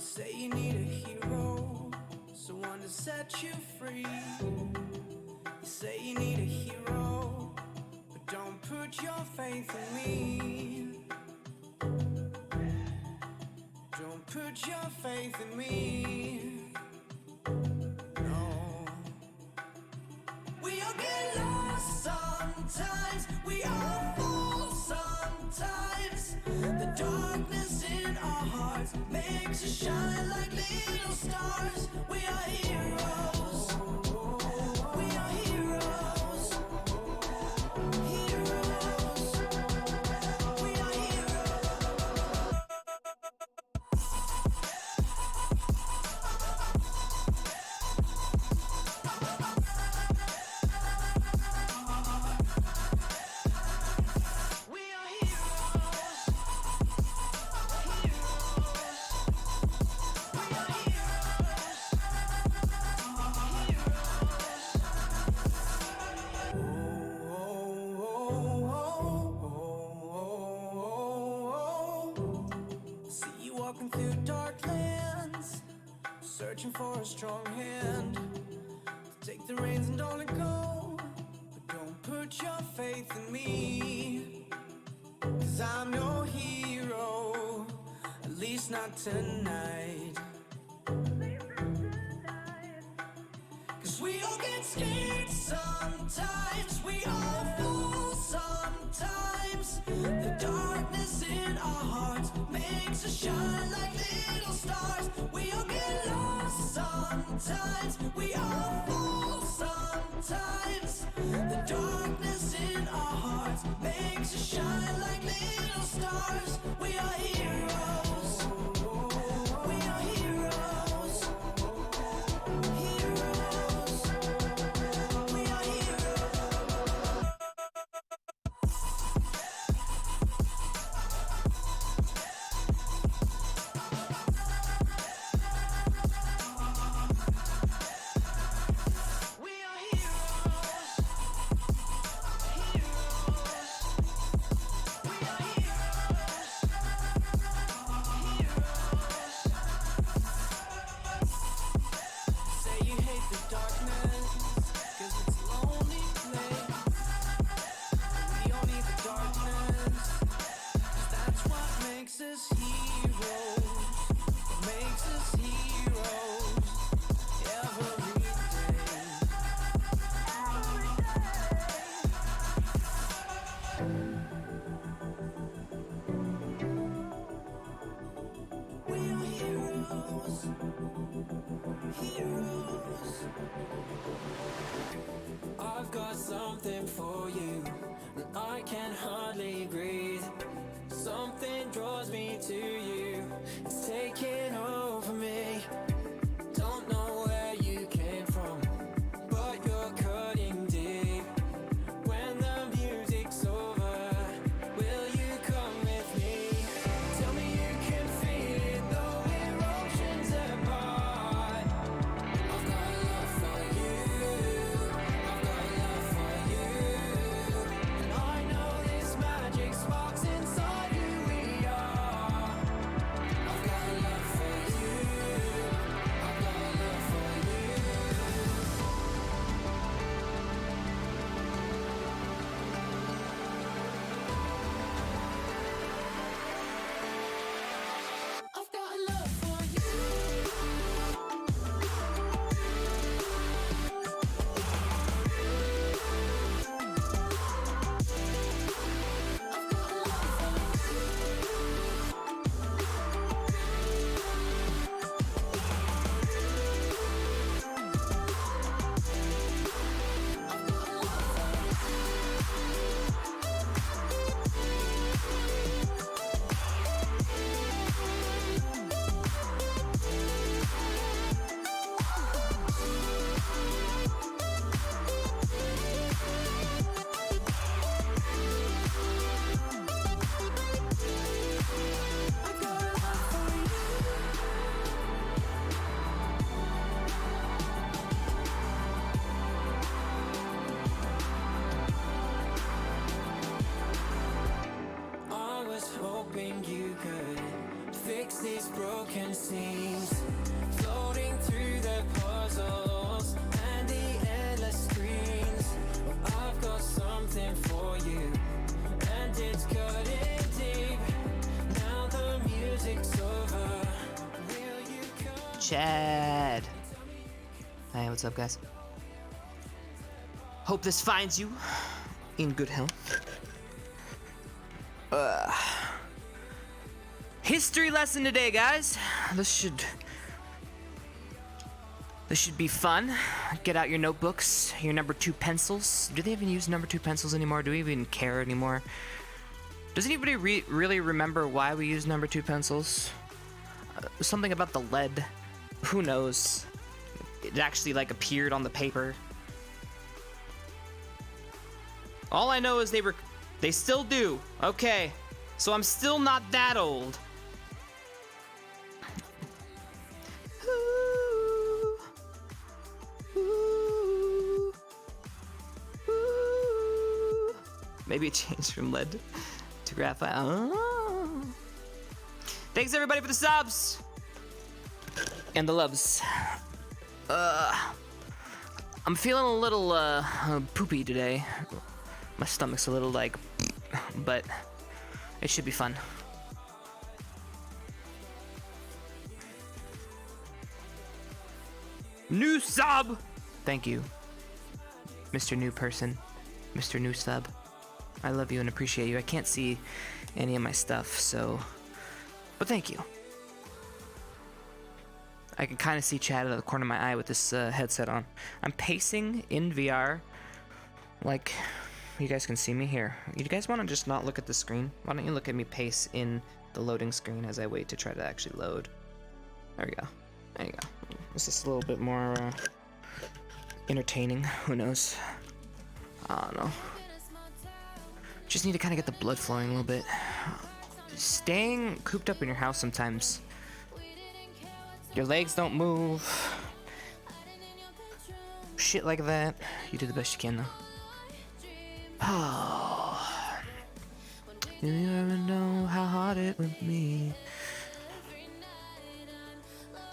say you need a hero, someone to set you free. You say you need a hero, but don't put your faith in me. Don't put your faith in me. No. We all get lost sometimes, we all fall sometimes. The darkness in our hearts makes us shine like little stars. We are heroes. We are heroes. Heroes. We are heroes. We are heroes. See you walking through dark lands, searching for a strong hand to take the reins and don't let go. But don't put your faith in me, 'cause I'm no hero, at least not tonight. 'Cause we all get scared sometimes, we all fall sometimes. The darkness in our hearts makes us shine like little stars. We all get lost sometimes, we all fall sometimes. The darkness in our hearts makes us shine like little stars. We are heroes. We are heroes. Heroes. We are heroes. We are heroes. Heroes. We are heroes. Heroes. Say you hate the darkness, 'cause it's a lonely place. We all need the darkness, 'cause that's what makes us heroes. What makes us heroes every day. We are heroes. Heroes. I've got something for you, and I can hardly breathe. Something draws me to you, it's taking over me. Don't know where you came from, but you're cutting deep. When the music's over, will you come with me? Tell me you can feel it, though we're oceans apart. I've got love for you, I've got love for you. And I know this magic sparks inside who we are. these broken seams, floating through the puzzles and the endless screens. I've got something for you, and it's cutting deep. Now the music's over. Will you come? Chad. Hey, what's up, guys? Hope this finds you in good health. History lesson today, guys. This should be fun. Get out your notebooks, your number 2 pencils. Do they even use number 2 pencils anymore? Do we even care anymore? Does anybody really remember why we use number 2 pencils? Something about the lead. Who knows? It actually like appeared on the paper. All I know is they still do. Okay, so I'm still not that old. Ooh. Ooh. Ooh. Maybe it changed from lead to graphite. Oh. Thanks everybody for the subs and the loves. I'm feeling a little poopy today. My stomach's a little like, but it should be fun. New sub! Thank you, Mr. New Person, Mr. New Sub. I love you and appreciate you. I can't see any of my stuff, so, but thank you. I can kind of see Chad out of the corner of my eye with this headset on. I'm pacing in VR, like, you guys can see me here. You guys want to just not look at the screen? Why don't you look at me pace in the loading screen as I wait to try to actually load? There we go. There you go. Is this a little bit more entertaining? Who knows? I don't know. Just need to kind of get the blood flowing a little bit. Staying cooped up in your house sometimes. Your legs don't move. Shit like that. You do the best you can though. Oh, do you ever know how hard it would be?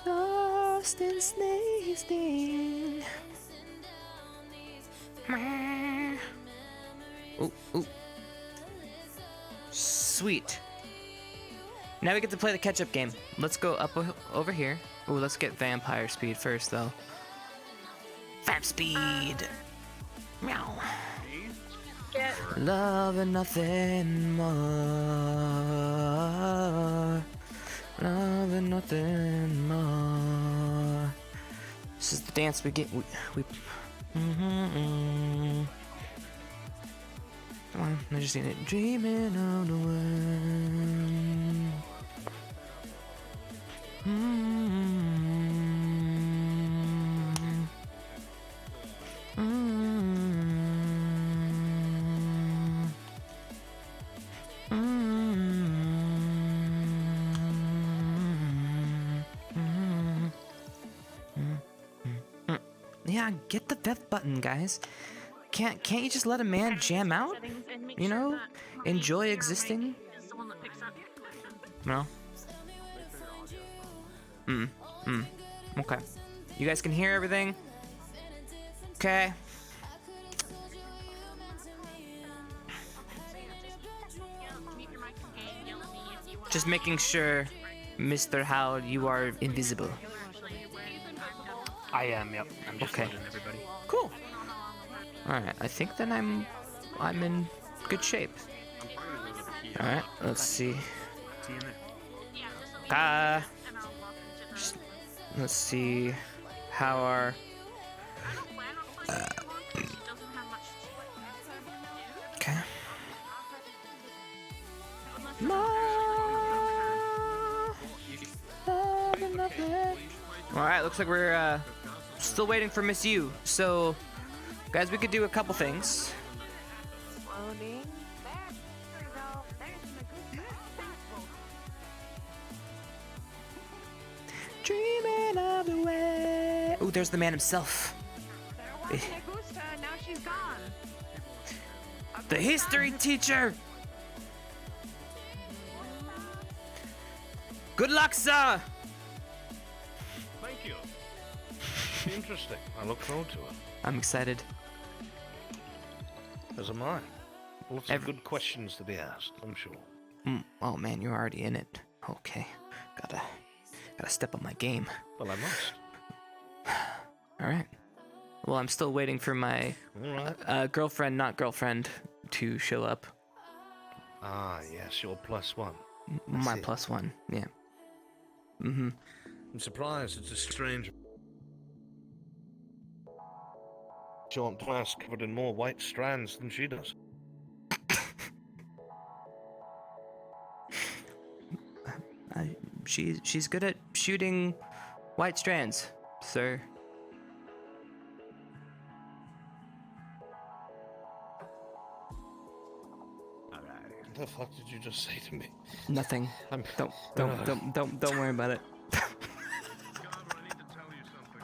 Lost in snake sting. Ooh, ooh. Sweet. Now we get to play the catch-up game. Let's go up over here. Ooh, let's get vampire speed first though. Vamp speed. Meow. Love and nothing more. Love and nothing more. This is the dance we get. Come on, I just need it. Dreaming on the wind. Yeah, get the death button, guys. Can't you just let a man jam out? You know, enjoy existing. No. Okay. You guys can hear everything. Okay. Just making sure, Mr. Howard, you are invisible. I am, yep. I'm just Okay. loading everybody. Cool. Alright, I think then I'm in good shape. Alright, let's see. Let's see how our okay. Alright, looks like we're still waiting for Miss U. So guys, we could do a couple things. Loading. There we go. There's my good Dreaming of the way. Ooh, there's the man himself. There was Negusta, now she's gone. The history teacher. Good luck, sir! Thank you. Interesting. I look forward to it. I'm excited. As am I. Lots of good questions to be asked, I'm sure. Oh man, you're already in it. Okay. Gotta step up my game. Well, I must. Alright. Well, I'm still waiting for my Alright. girlfriend, not girlfriend, to show up. Ah, yes, you're +1. My see. +1, yeah. Mm-hmm. I'm surprised it's a strange... short glass covered in more white strands than she does. She's good at shooting white strands, sir. What the fuck did you just say to me? Nothing. I'm... Don't worry about it. Garber, I need to tell you something.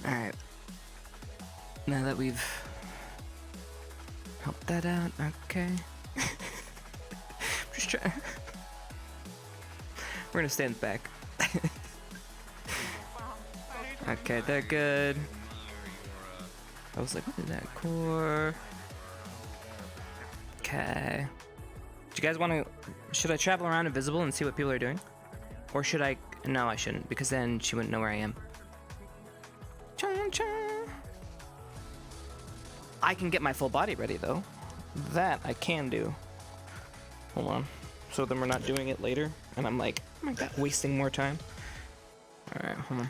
Alright. Now that we've helped that out, okay. Just try. We're gonna stand back. Okay, they're good. I was like, what is that core? Okay. Do you guys want to? Should I travel around invisible and see what people are doing, or should I? No, I shouldn't, because then she wouldn't know where I am. I can get my full body ready though. That I can do. Hold on. So then we're not doing it later, and I'm like, oh my god, wasting more time. All right, hold on.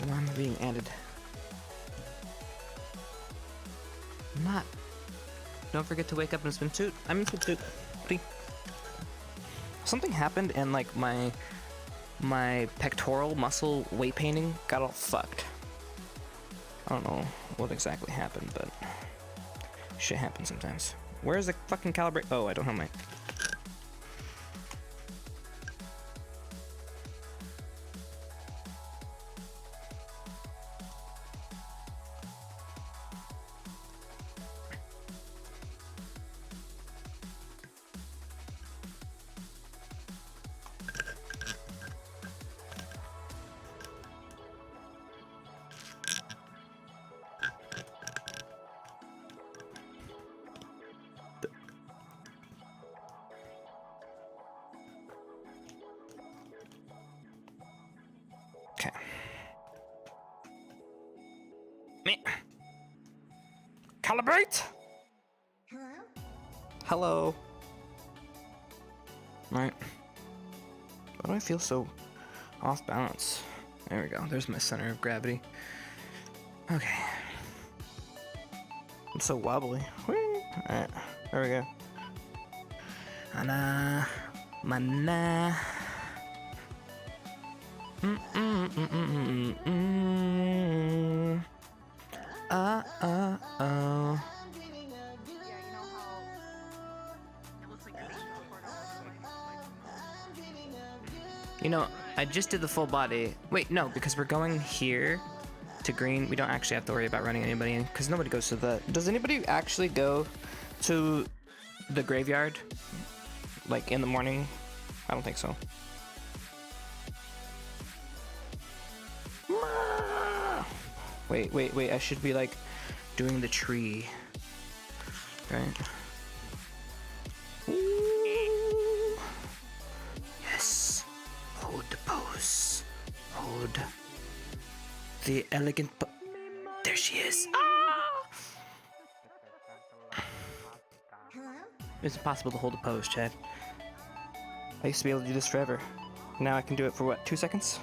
Alarm being added. Not. Don't forget to wake up in a swimsuit. I'm in swimsuit. Please. Something happened and like my pectoral muscle weight painting got all fucked. I don't know what exactly happened, but shit happens sometimes. Where's the fucking calibrate? Oh, I don't have my... Okay. Me. Calibrate. Hello. Right. Why do I feel so off balance? There we go. There's my center of gravity. Okay. I'm so wobbly. Alright. There we go. Ana. Mana. Oh. You know, I just did the full body. Wait, no, because we're going here to green. We don't actually have to worry about running anybody in, because nobody goes to the... Does anybody actually go to the graveyard? Like, in the morning? I don't think so. Wait, I should be like doing the tree, right? Ooh. Yes, hold the pose, hold the elegant there she is. Ah! It's impossible to hold a pose, Chad. I used to be able to do this forever. Now I can do it for what, 2 seconds?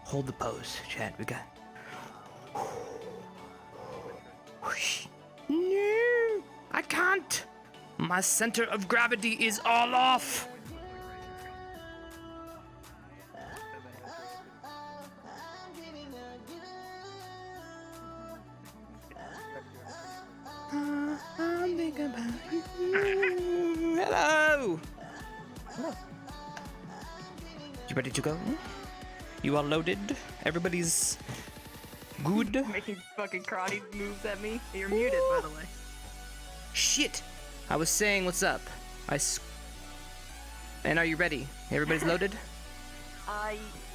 Hold the pose, Chad. We got. No, I can't. My center of gravity is all off. about you. Hello. You ready to go? You all loaded? Everybody's good? Making fucking karate moves at me. You're muted, by the way. Shit! I was saying what's up. And are you ready? Everybody's loaded?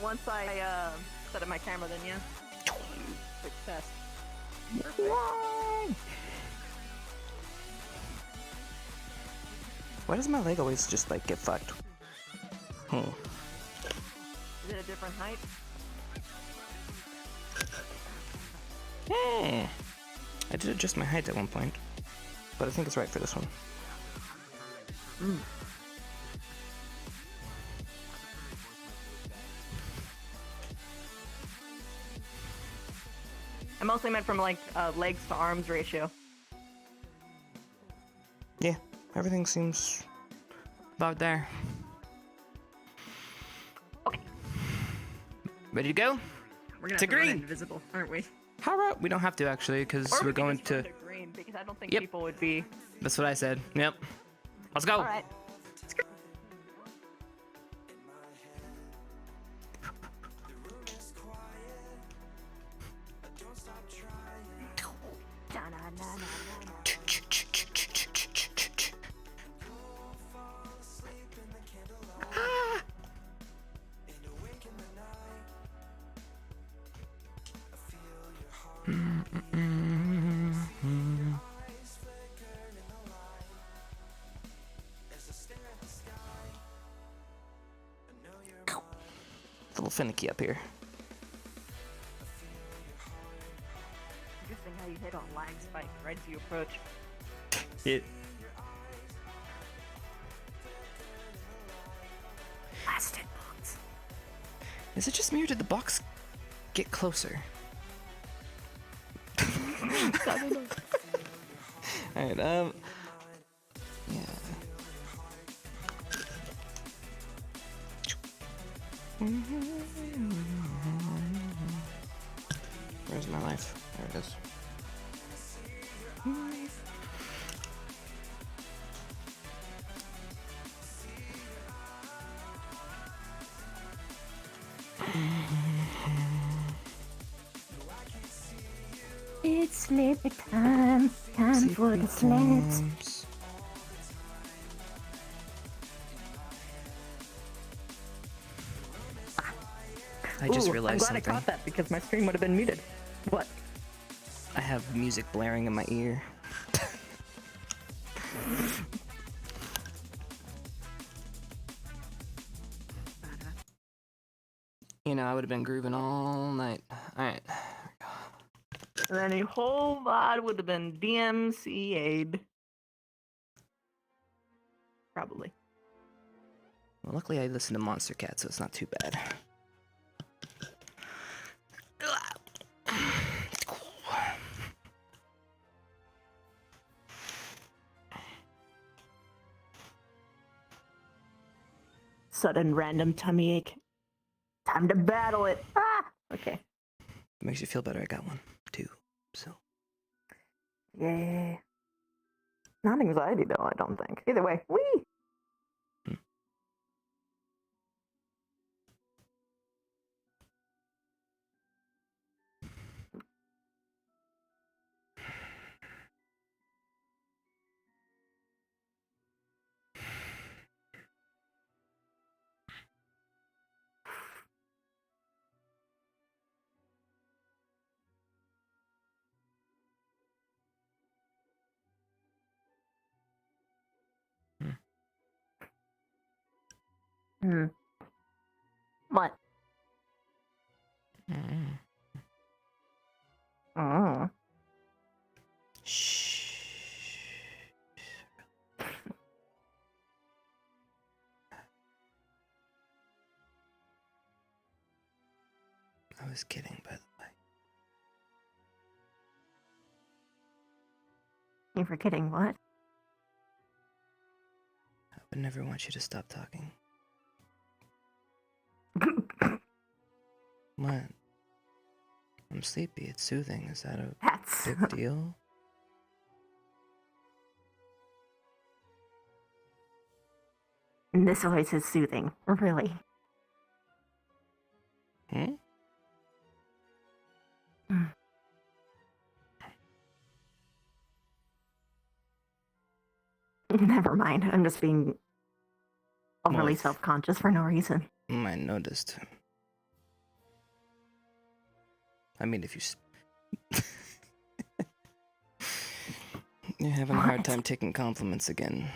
Once I set up my camera, then yeah. Quick test. Why does my leg always just like get fucked? Is it a different height? I did adjust my height at one point, but I think it's right for this one. I mostly meant from like legs to arms ratio. Yeah, everything seems about there. Okay. Ready to go? We're gonna To have to run green. invisible, aren't we? How about we don't have to actually, because Or we're we can going just run to. green because I don't think Yep. people would be. That's what I said. Yep. Let's go. All right. A little finicky up here. Interesting how you hit on lag spike right as you approach. It. Plastic box. Is it just me or did the box get closer? Alright, yeah. Where's my life? There it is. It's sleepy time, time for the sleds. I just Ooh, realized I'm glad something. I caught that because my stream would have been muted. What? I have music blaring in my ear. You know, I would have been grooving all night. Alright. And then a whole lot would have been DMCA'd. Probably. Well, luckily I listen to Monster Cat, so it's not too bad. Sudden random tummy ache. Time to battle it. Ah! Okay. Makes you feel better. I got one, too. So. Yeah. Not anxiety though, I don't think. Either way. Whee! What? Oh. Shh. I was kidding, by the way. You forgetting what? I would never want you to stop talking. What? I'm sleepy. It's soothing. Is that a That's big deal? And this voice is soothing, really. Hmm? Never mind. I'm just being overly What? self-conscious for no reason. I noticed. I mean, if you... You're having a hard What? time taking compliments again.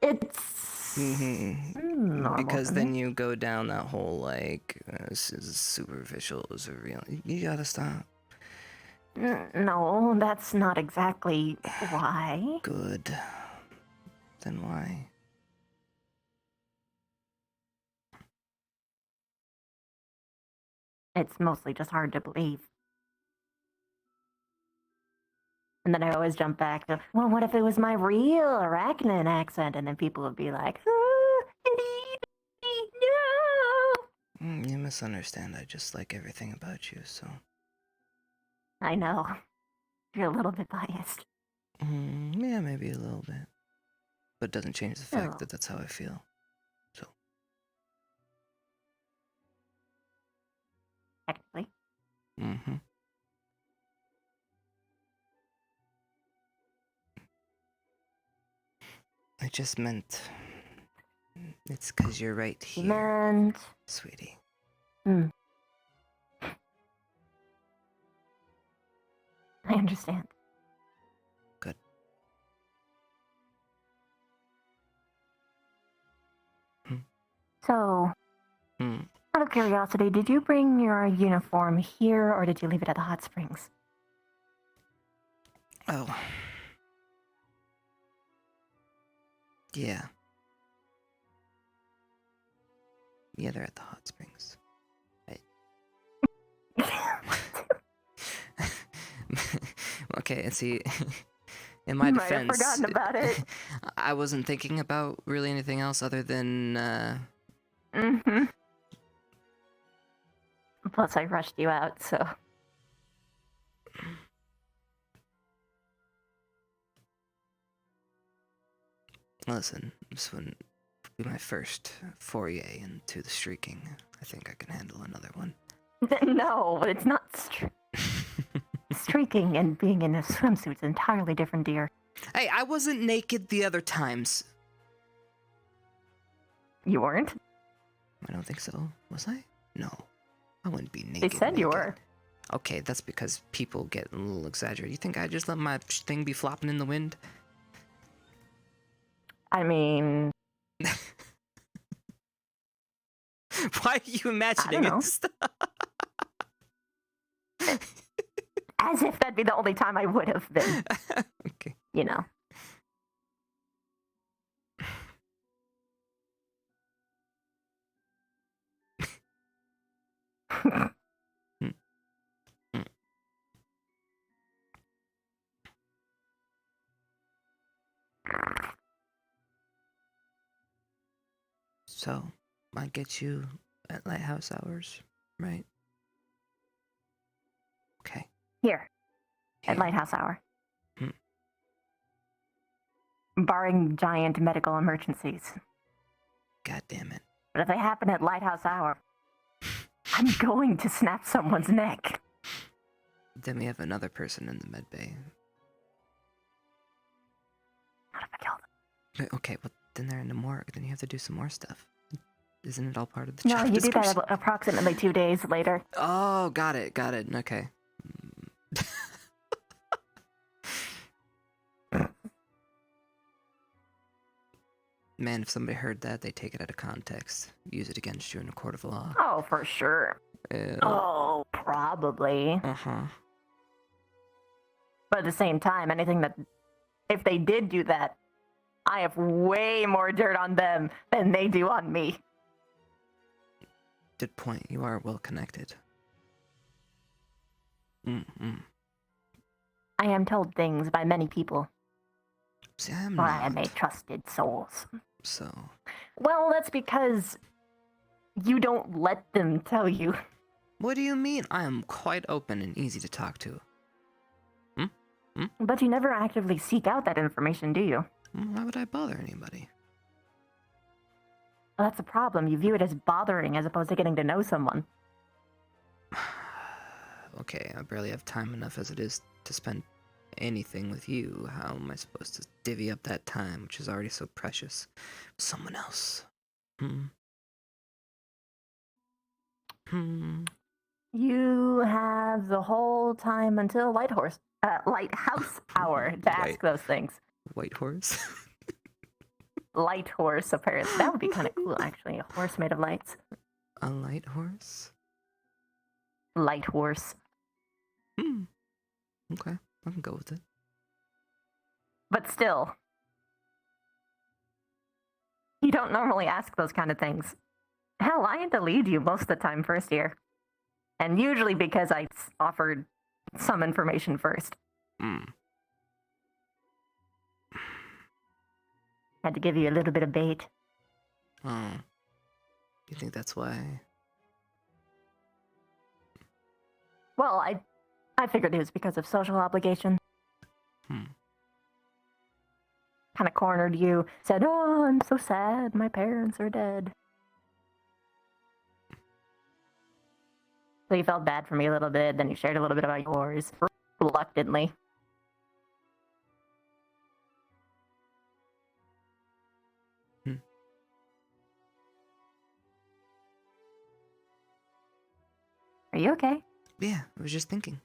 It's normal Because for then me. you go down that whole, like, this is superficial, is it real? You gotta stop. No, that's not exactly why. Good. Then why? It's mostly just hard to believe. And then I always jump back to, well, what if it was my real Arachnan accent? And then people would be like, no! You misunderstand. I just like everything about you, so... I know. You're a little bit biased. Yeah, maybe a little bit. But it doesn't change the fact Oh. that that's how I feel. So, Technically. mm-hmm. I just meant... It's 'cause you're right here, And sweetie. I understand. Good. So, Hmm. out of curiosity, did you bring your uniform here or did you leave it at the hot springs? Oh. Yeah. Yeah, they're at the hot springs. Okay, and see, in my You might have defense, forgotten about it. I wasn't thinking about really anything else other than, Mm-hmm. Plus, I rushed you out, so. listen, this wouldn't be my first foray into the streaking. I think I can handle another one. No, it's not streaking and being in a swimsuit's entirely different, dear. Hey, I wasn't naked the other times. You weren't? I don't think so. Was I? No. I wouldn't be naked. They said you naked. were. Okay, that's because people get a little exaggerated. You think I just let my thing be flopping in the wind? I mean, Why are you imagining know. it? as if that'd be the only time I would have been, Okay. you know. So, I get you at lighthouse hours, right? Okay. Here, at Here. Lighthouse Hour. Hmm. Barring giant medical emergencies. God damn it. But if they happen at Lighthouse Hour, I'm going to snap someone's neck. Then we have another person in the med bay. Not if I kill them. Okay, well, then they're in the morgue. Then you have to do some more stuff. Isn't it all part of the No, job you do description? that approximately 2 days later. Oh, got it. Okay. Man, if somebody heard that, they take it out of context. Use it against you in a court of law. Oh, for sure. Ew. Oh, probably. Uh-huh. But at the same time, anything that... If they did do that, I have way more dirt on them than they do on me. Good point. You are well connected. Mm-mm. I am told things by many people. See, I'm Or I am a not. trusted souls. So, Well, that's because you don't let them tell you. what do you mean? I am quite open and easy to talk to. But you never actively seek out that information, do you? Why would I bother anybody? Well, that's a problem. You view it as bothering as opposed to getting to know someone. Okay, I barely have time enough as it is to spend anything with you. How am I supposed to divvy up that time, which is already so precious, with someone else? You have the whole time until lighthouse hour to ask those things. White horse? Light horse, apparently. That would be kind of cool, actually. A horse made of lights. A light horse? Light horse. Okay, I can go with it. But still, you don't normally ask those kind of things. Hell, I had to lead you most of the time first year. And usually because I offered some information first. Had to give you a little bit of bait. Oh. You think that's why? Well, I figured it was because of social obligation. Kind of cornered you, said, "Oh, I'm so sad, my parents are dead." So you felt bad for me a little bit, then you shared a little bit about yours, reluctantly. Are you okay? Yeah, I was just thinking.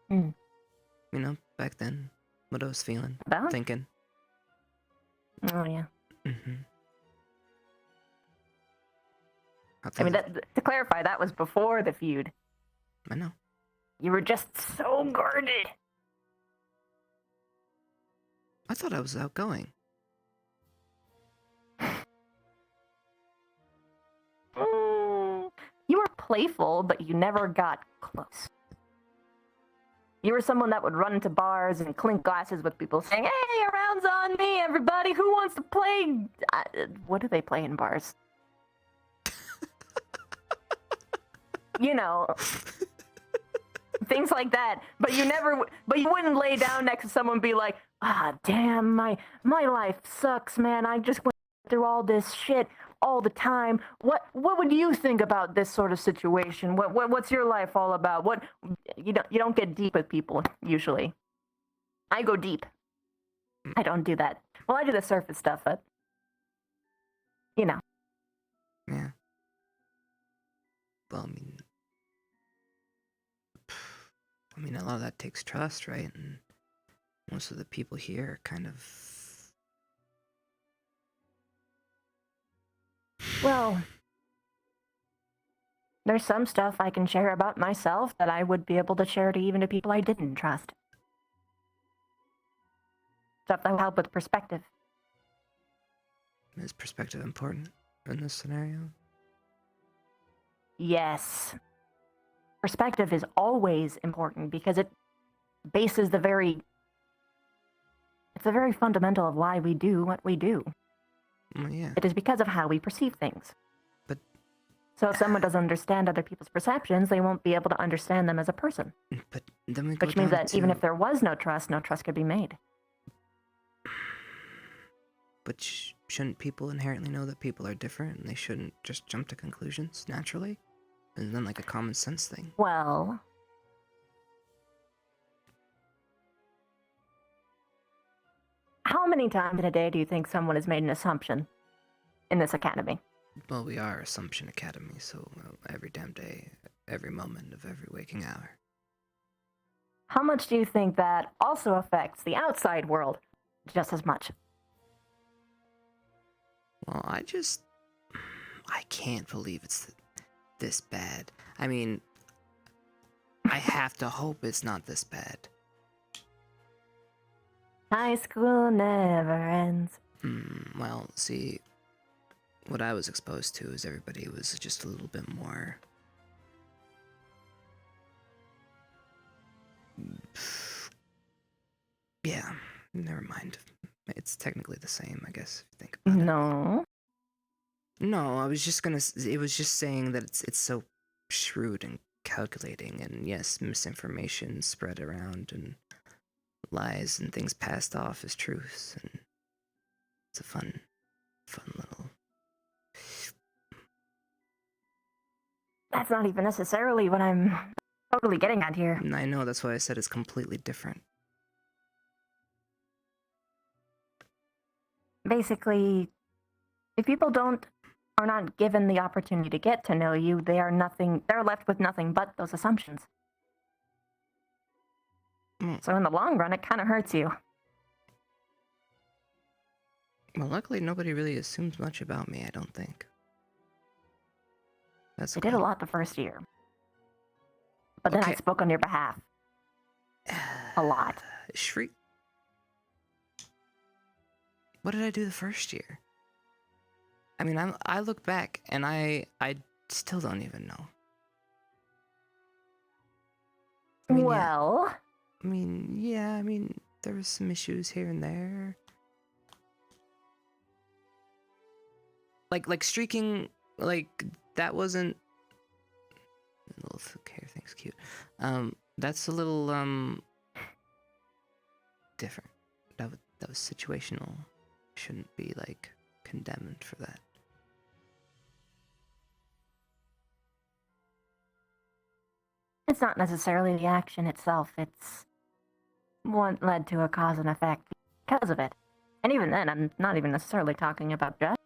Hmm. You know, back then, what I was feeling, About? thinking. Oh, yeah. I mean, to clarify, that was before the feud. I know. You were just so guarded. I thought I was outgoing. You were playful, but you never got close. You were someone that would run into bars and clink glasses with people saying, "Hey, a round's on me, everybody. Who wants to play?" What do they play in bars? You know, things like that. But you wouldn't lay down next to someone and be like, "Ah, damn, my life sucks, man. I just went through all this shit all the time. What would you think about this sort of situation? What's your life all about?" You don't get deep with people usually. I go deep. I don't do that. Well, I do the surface stuff, but you know. Yeah. Well, I mean, a lot of that takes trust, right? And most of the people here are kind of... Well, there's some stuff I can share about myself that I would be able to share to even to people I didn't trust. Stuff that will help with perspective. Is perspective important in this scenario? Yes. Perspective is always important because it bases it's the very fundamental of why we do what we do. Well, yeah. It is because of how we perceive things. But... So if someone doesn't understand other people's perceptions, they won't be able to understand them as a person. But then we go Which means down that to... even if there was no trust could be made. But shouldn't people inherently know that people are different and they shouldn't just jump to conclusions naturally? Isn't that like a common sense thing? Well, how many times in a day do you think someone has made an assumption in this academy? Well, we are Assumption Academy, so every damn day, every moment of every waking hour. How much do you think that also affects the outside world just as much? Well, I can't believe it's this bad. I mean, I have to hope it's not this bad. High school never ends. Well, see, what I was exposed to is everybody was just a little bit more... Yeah, never mind. It's technically the same, I guess, if you think about it. No. No, I was just gonna... It was just saying that it's so shrewd and calculating, and yes, misinformation spread around, and lies and things passed off as truths, and it's a fun little That's not even necessarily what I'm totally getting at here. And I know, that's why I said it's completely different. Basically, if people are not given the opportunity to get to know you, they're left with nothing but those assumptions. So in the long run, it kind of hurts you. Well, luckily nobody really assumes much about me, I don't think. That's I did a lot the first year. But then I Okay. spoke on your behalf. A lot. Shriek. What did I do the first year? I mean, I look back and I still don't even know. I mean, Well, yeah, there was some issues here and there. Like streaking, like that wasn't. Little hair thing's cute. That's a little different. That was situational. Shouldn't be like condemned for that. it's not necessarily the action itself. It's what led to a cause and effect because of it. And even then, I'm not even necessarily talking about just.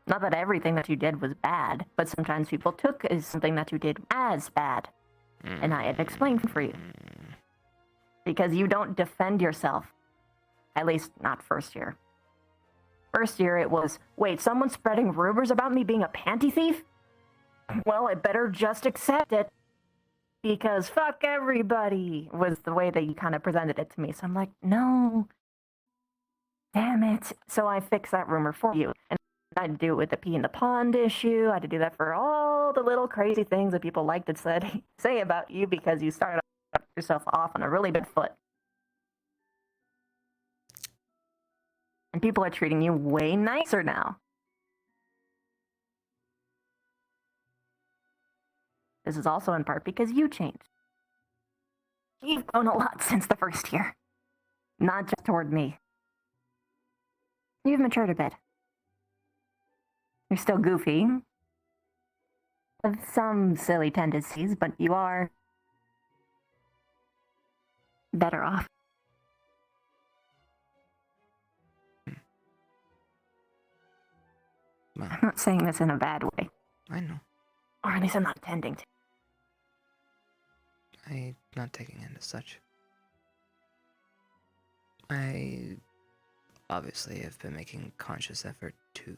Not that everything that you did was bad, but sometimes people took as something that you did as bad. And I had explained for you. Because you don't defend yourself. At least not first year. First year it was, wait, someone's spreading rumors about me being a panty thief? Well, I better just accept it. Because fuck everybody was the way that you kind of presented it to me. So I'm like, no. Damn it. So I fixed that rumor for you. And I had to do it with the pee in the pond issue. I had to do that for all the little crazy things that people liked to say about you because you started yourself off on a really bad foot. And people are treating you way nicer now. This is also in part because you changed. You've grown a lot since the first year. Not just toward me. You've matured a bit. You're still goofy. With some silly tendencies, but you are better off. Well, I'm not saying this in a bad way. I know. Or at least I'm not intending to. I'm not taking it as such. I obviously have been making conscious effort to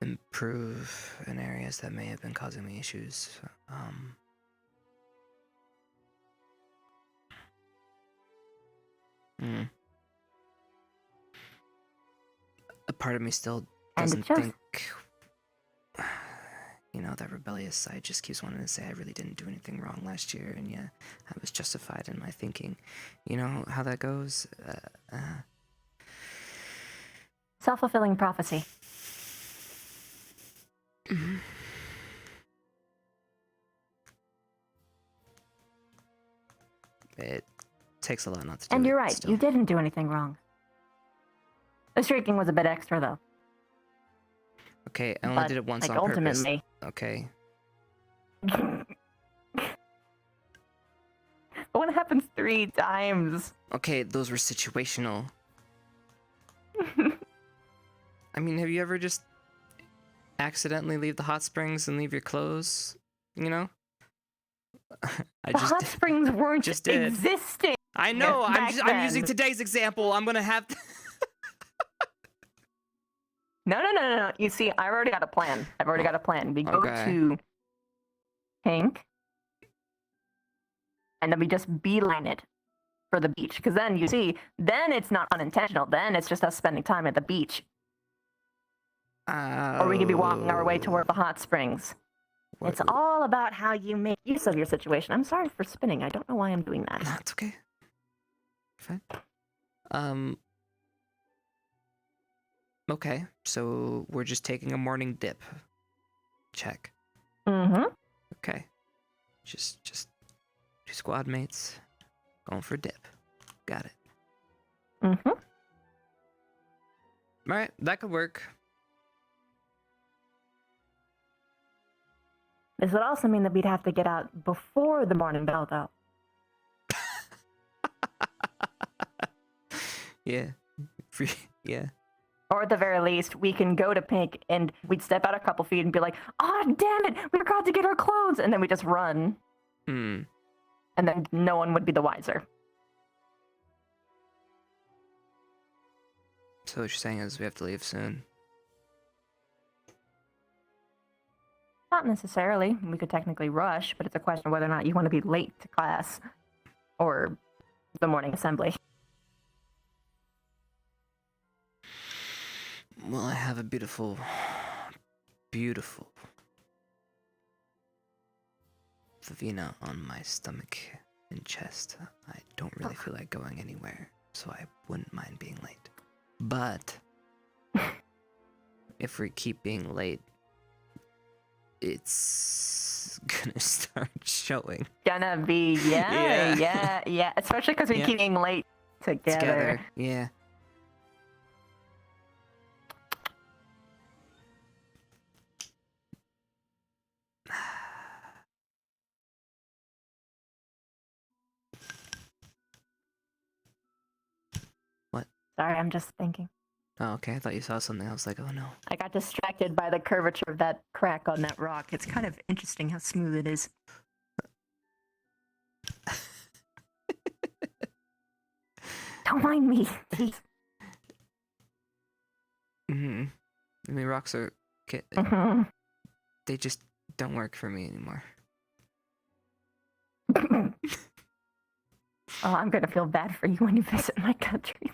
improve in areas that may have been causing me issues. A part of me still doesn't think, that rebellious side just keeps wanting to say I really didn't do anything wrong last year, and yeah, I was justified in my thinking. You know how that goes? Self-fulfilling prophecy. It takes a lot not to do it. And you're right, still. you didn't do anything wrong. The streaking was a bit extra, though. Okay, I only But, did it once like, on purpose. ultimately- Okay. What happens 3 times? Okay, those were situational. I mean, have you ever just accidentally leave the hot springs and leave your clothes? You know? I The hot springs weren't just did. existing. I know. back I'm using then. today's example. I'm gonna have. No. You see, I already got a plan. I've already got a plan. We go Okay. to Pink, and then we just beeline it for the beach. Because then, you see, then it's not unintentional. Then it's just us spending time at the beach. Or we could be walking our way toward the hot springs. It's all about how you make use of your situation. I'm sorry for spinning. I don't know why I'm doing that. No, it's okay. Fine. Okay, so we're just taking a morning dip. Check. Mm-hmm. Okay. Just 2 squad mates going for a dip. Got it. Mm-hmm. Alright, that could work. This would also mean that we'd have to get out before the morning bell, though. Yeah. Yeah. Or at the very least, we can go to Pink and we'd step out a couple feet and be like, "Oh, damn it, we forgot to get our clothes," and then we just run. Hmm. And then no one would be the wiser. So what you're saying is we have to leave soon. Not necessarily. We could technically rush, but it's a question of whether or not you want to be late to class or the morning assembly. Well, I have a beautiful Vivina on my stomach and chest. I don't really feel like going anywhere, so I wouldn't mind being late. But if we keep being late, it's gonna start showing. Gonna be, yeah. Especially because we keep being late together. Yeah. Sorry, I'm just thinking. Oh, okay. I thought you saw something. I was like, oh no. I got distracted by the curvature of that crack on that rock. It's kind of interesting how smooth it is. Don't mind me. Jeez. I mean, rocks are... They just don't work for me anymore. Oh, I'm gonna feel bad for you when you visit my country.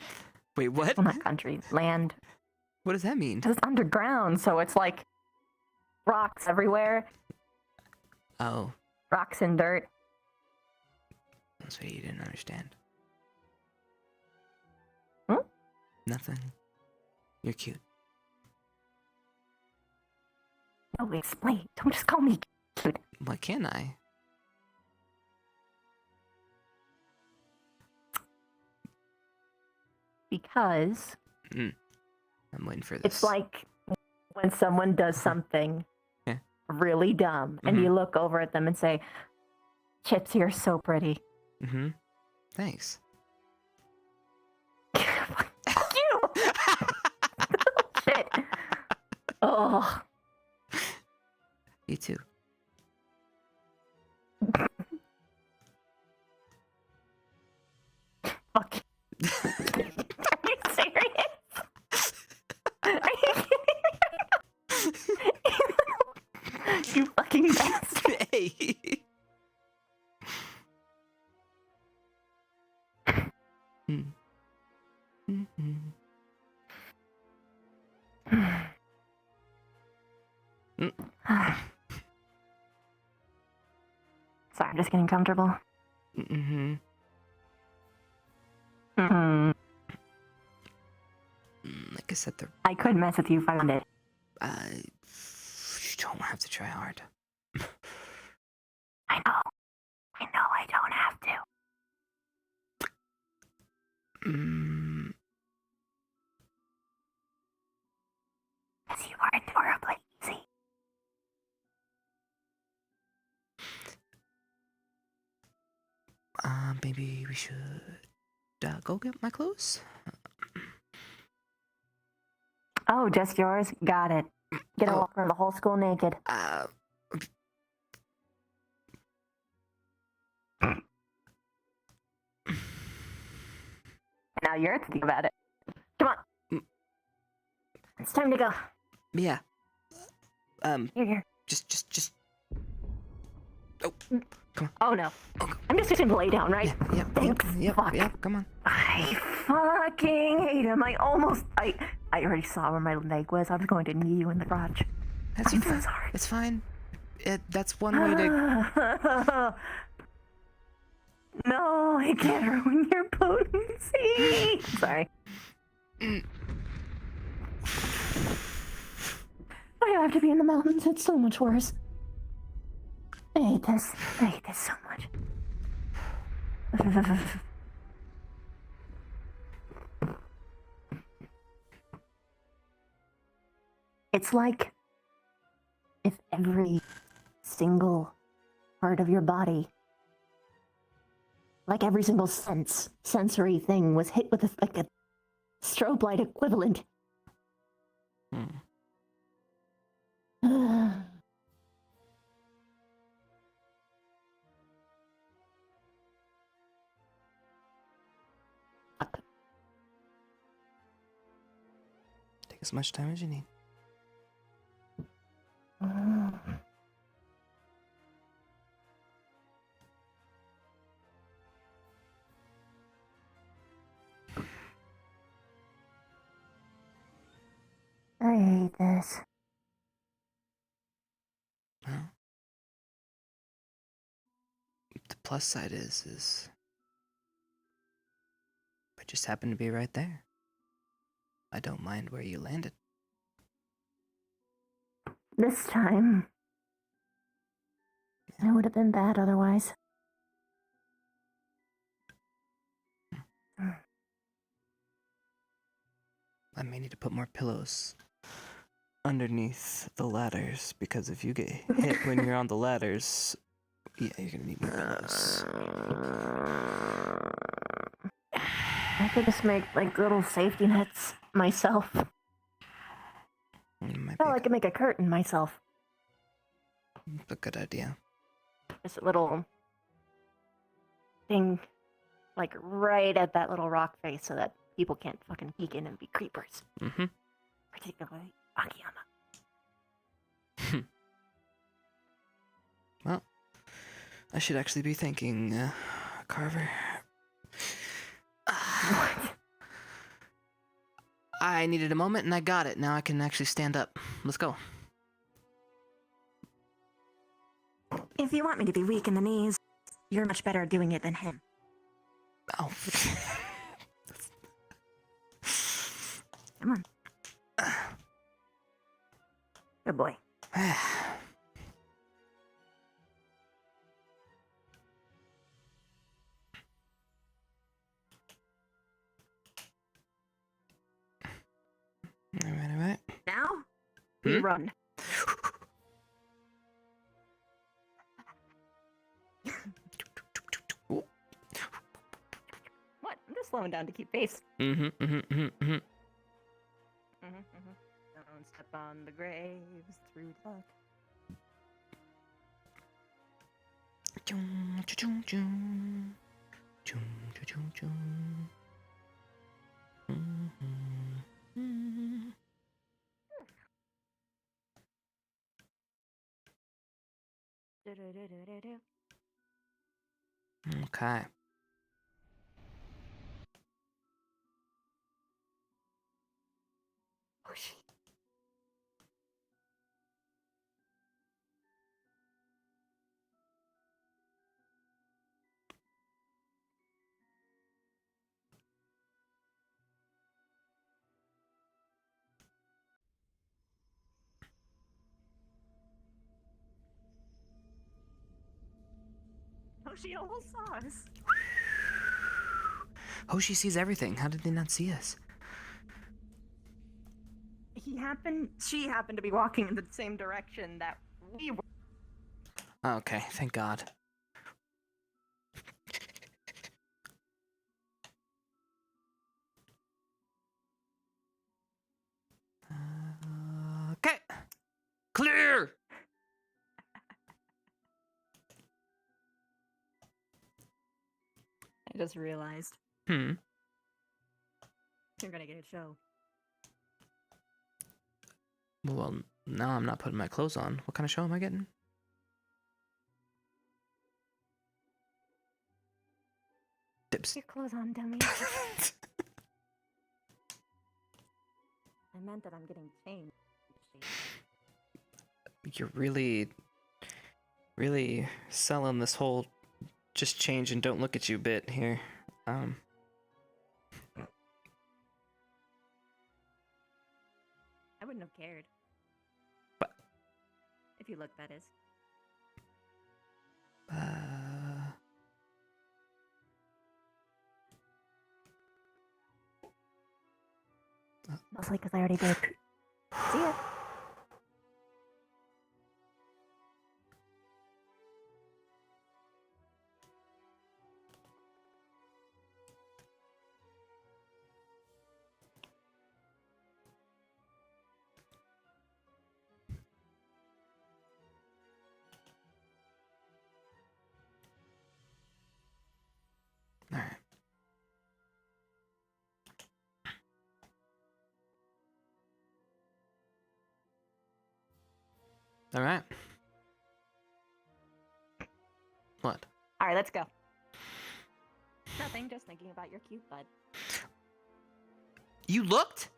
Wait, what? Well, not country, land. What does that mean? It's underground, so it's like rocks everywhere. Oh. Rocks and dirt. That's what you didn't understand. Hmm? Nothing. You're cute. No, explain. Don't just call me cute. Why can't I? Because I'm waiting for this. it's like when someone does something Yeah. really dumb, and you look over at them and say, "Chipz, you're so pretty." Thanks. Fuck you! Shit. Oh. You too. Fuck. Are you serious? Are you kidding? You fucking bastard. Hey. Sorry, I'm just getting comfortable. Like I said, I could mess with you if I wanted. you don't have to try hard. I know. I don't have to. Because you are adorably easy. Maybe we should go get my clothes. Oh, just yours? Got it. Get a walk around the whole school naked. Now you're thinking about it. Come on. It's time to go. Yeah. Here. Just. Oh, come on. Oh no. I'm just gonna lay down, right? Yep. Thanks. Fuck. Yep. Come on. I fucking hate him. I already saw where my leg was. I was going to knee you in the crotch. I'm so sorry. It's fine. That's one way to. No, I can't ruin your potency. Sorry. I have to be in the mountains. It's so much worse. I hate this. I hate this so much. It's like if every single part of your body, like every single sensory thing was hit with like a strobe light equivalent. Take as much time as you need. I hate this. Well, the plus side is I just happened to be right there. I don't mind where you landed. This time, it would have been bad otherwise. I may need to put more pillows underneath the ladders, because if you get hit when you're on the ladders, yeah, you're gonna need more pillows. I could just make like little safety nets myself. Might Hell, be I could make a curtain myself. a good idea. Just a little thing, like right at that little rock face, so that people can't fucking peek in and be creepers. Mm-hmm. Particularly Akiyama. Well, I should actually be thanking Carver. What? I needed a moment and I got it. Now I can actually stand up. Let's go. If you want me to be weak in the knees, you're much better at doing it than him. Oh. Come on. Good boy. Alright. Now, we run. What? I'm just slowing down to keep pace. Don't step on the graves through luck. Okay. Oh shit. Oh, she almost saw us. Hoshi sees everything. How did they not see us? She happened to be walking in the same direction that we were. Okay, thank God. Okay. Clear! I just realized Hmm. you're gonna get a show. Well, now I'm not putting my clothes on. What kind of show am I getting? Tips. Your clothes on, dummy. I meant that I'm getting changed. You're really selling this whole just change and don't look at you bit here. I wouldn't have cared. What? If you look, that is. Mostly because I already did. See ya. All right. What? All right, let's go. Nothing, just thinking about your cute bud. You looked?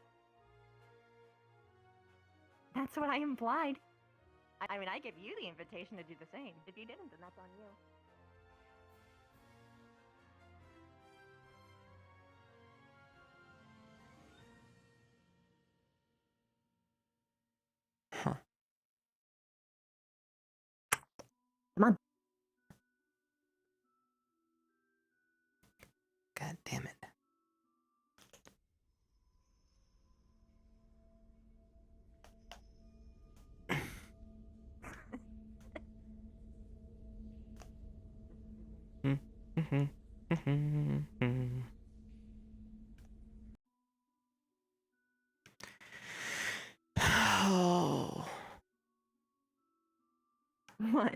That's what I implied. I mean, I gave you the invitation to do the same. If you didn't, then that's on you. Huh. Come on. God damn it. Oh. What?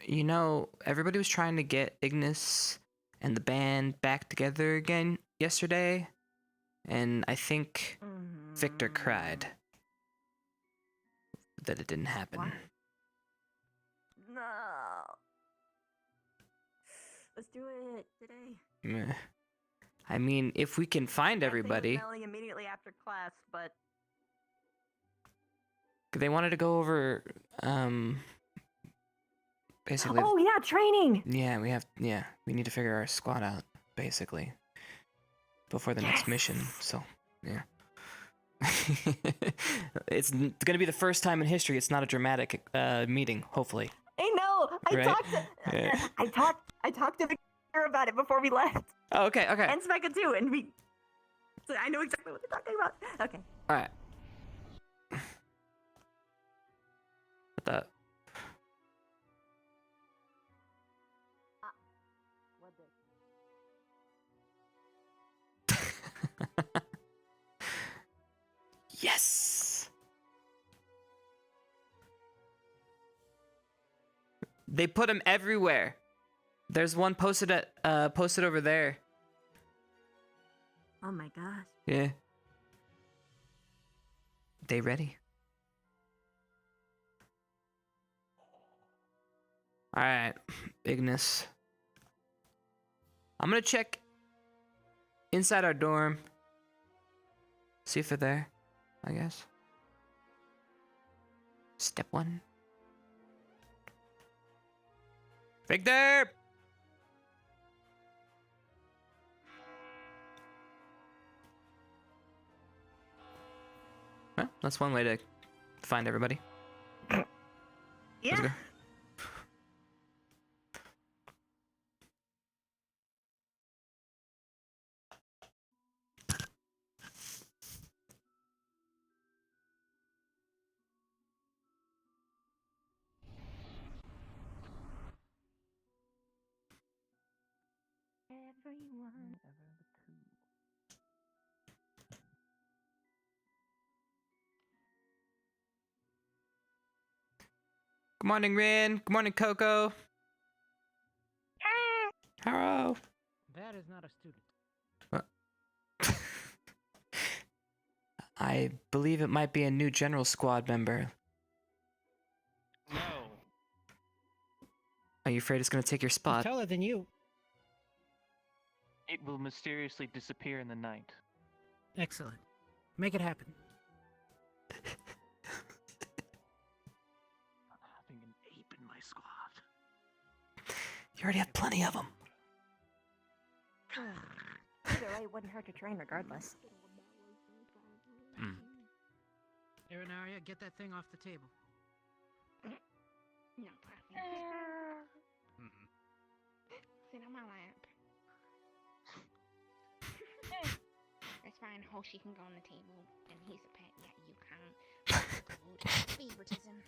You know, everybody was trying to get Ignis and the band back together again yesterday, and I think Victor cried that it didn't happen. What? No. Let's do it today. Meh. I mean, if we can find everybody. Melly immediately after class, but They wanted to go over, basically. Oh yeah, training. Yeah, we need to figure our squad out, basically, before the next mission. So, yeah. It's gonna be the first time in history it's not a dramatic meeting. Hopefully. I know. Right? I talked to Victor about it before we left, Oh, okay. and Smecca too, and so I know exactly what they're talking about. Okay. All right. What the? Yes. They put them everywhere. There's one posted over there. Oh my gosh. Yeah. They ready? All right, Ignis. I'm gonna check inside our dorm. See if they're there, I guess. Step 1. Victor! Well, that's one way to find everybody. Let's Yeah. go. Everyone. Good morning, Rin. Good morning, Coco. Hello. That is not a student. I believe it might be a new general squad member. No. Are you afraid it's gonna take your He's spot? taller than you. It will mysteriously disappear in the night. Excellent. Make it happen. Having an ape in my squad. You already have plenty of them. Either way, it wouldn't hurt to train regardless. Arenaria, get that thing off the table. No problem. Sit on my lap. That's fine. Hoshi can go on the table, and he's a pet. Yeah, you can't. Good. Favoritism.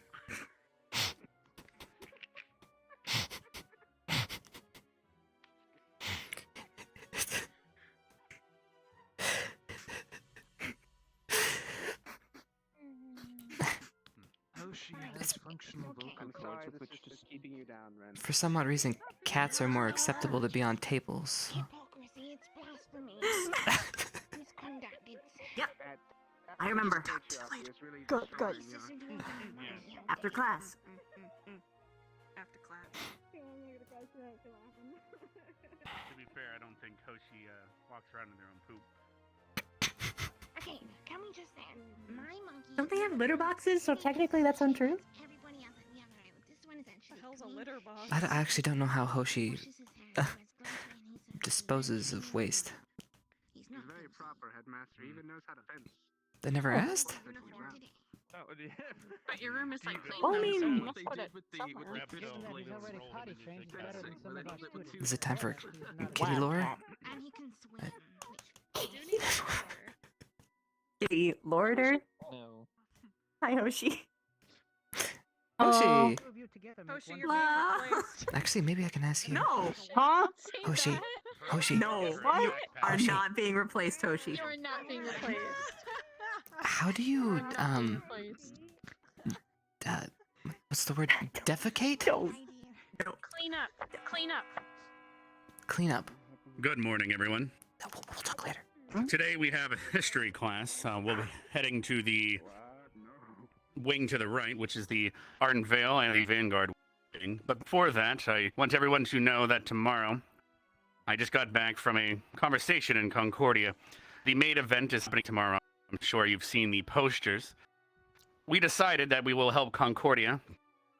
Hoshi Right. has functional Okay. vocal I'm cords with this which is to just speak. keeping you down, Ren. For some odd reason, cats are more acceptable to be on tables. Hypocrisy. It's blasphemy. Misconduct. It's... I remember. It's really Good, good. disturbing, you know? After class, To be fair, I don't think Hoshi walks around in their own poop. Okay, can we just say my monkey? Don't they have litter boxes? So technically that's untrue. Everybody else on the other island. This one is actually The hell's a clean. litter box? I actually don't know how Hoshi Washes his hair, wears gloves when he's disposes of waste. He's not very proper, Headmaster. He even knows how to fence. They never asked? uniform today. Oh, yeah. But your room is like clean. Well, I though, mean- so you What must they put did it with the somewhere. with the Given that pillow he's already roll potty them trained, into he's better than the some of our thing. students. Is it time for He's not a kitty bad lore? cat. And he can swim, I which do need a shower. Kitty Lorder. No. Hi, Hoshi. Hoshi! Two of you together make Hoshi, one you're being La- replaced. Actually, maybe I can ask you. No. Huh? Say Hoshi. that. Hoshi, No. You are Hoshi. not being replaced, Hoshi. You are not being replaced. how do You you, are not being replaced. what's the word? Defecate? Don't. Clean up. Clean up. Clean up. Good morning, everyone. No, we'll talk later. Today we have a history class. We'll be heading to the wing to the right, which is the Ardent Vale and the Vanguard wing. But before that, I want everyone to know that tomorrow, I just got back from a conversation in Concordia. The maid event is happening tomorrow. I'm sure you've seen the posters. We decided that we will help Concordia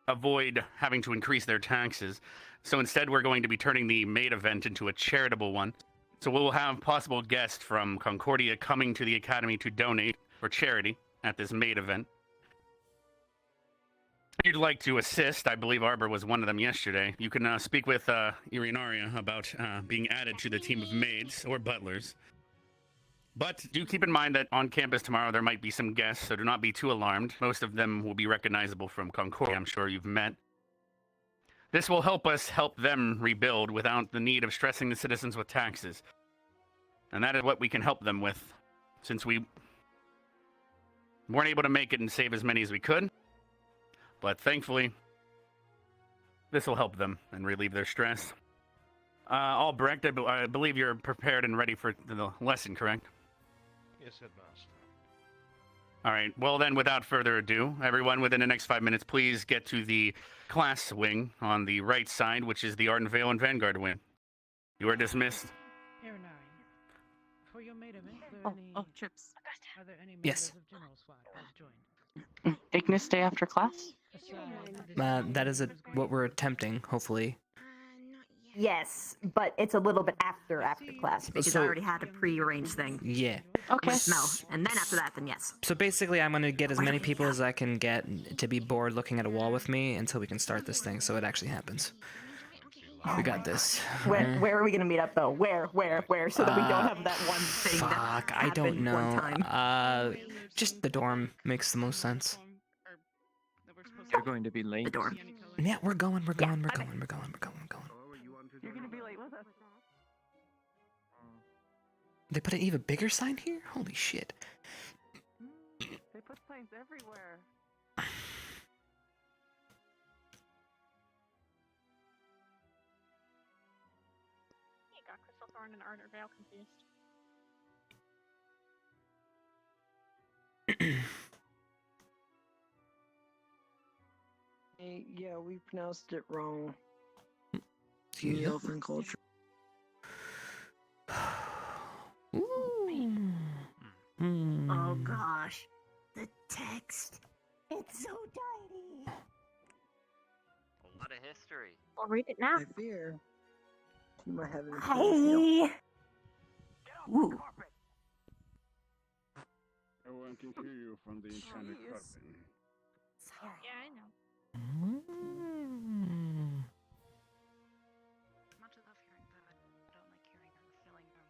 avoid having to increase their taxes. So instead, we're going to be turning the maid event into a charitable one. So we'll have possible guests from Concordia coming to the Academy to donate for charity at this maid event. If you'd like to assist, I believe Arbor was one of them yesterday, you can speak with Irinaria about being added to the team of maids or butlers. But do keep in mind that on campus tomorrow there might be some guests, so do not be too alarmed. Most of them will be recognizable from Concordia, I'm sure you've met. This will help us help them rebuild without the need of stressing the citizens with taxes. And that is what we can help them with, since we weren't able to make it and save as many as we could. But thankfully, this will help them and relieve their stress. Albrecht, I believe you're prepared and ready for the lesson, correct? Yes, Headmaster. All right. Well, then, without further ado, everyone within the next 5 minutes, please get to the class wing on the right side, which is the Ardent Vale and Vanguard wing. You are dismissed. Aaron, for your maid event, are there any, Chipz. are there any members Yes. of General SWAT who have joined? Ignis Day after class? That is what we're attempting, hopefully. not yet. Yes, but it's a little bit after class because So- I already had a pre-arranged thing Yeah. Okay. with Mel, and then after that, then yes. So basically, I'm going to get as many people as I can get to be bored looking at a wall with me until we can start this thing, so it actually happens. We got this. Where are we gonna meet up though? Where? So that we don't have that one thing that Fuck, I happened don't know. one time. Just the dorm makes the most sense. You're going to be late. The dorm. Yeah, we're going. I'm- Oh, You're gonna be late with us. They put an even bigger sign here? Holy shit. They put signs everywhere. You got Crystal Thorn and Ardent Vale confused. Yeah, we pronounced it wrong. Excuse The me? Elven culture. Oh gosh. The text. It's so tiny. A lot of history. Well, read it now. I fear you might have an Hi. Ooh. Everyone can hear you from the enchanted carpet. Sorry. Yeah, I know. Much love hearing that. I don't like hearing her filling them.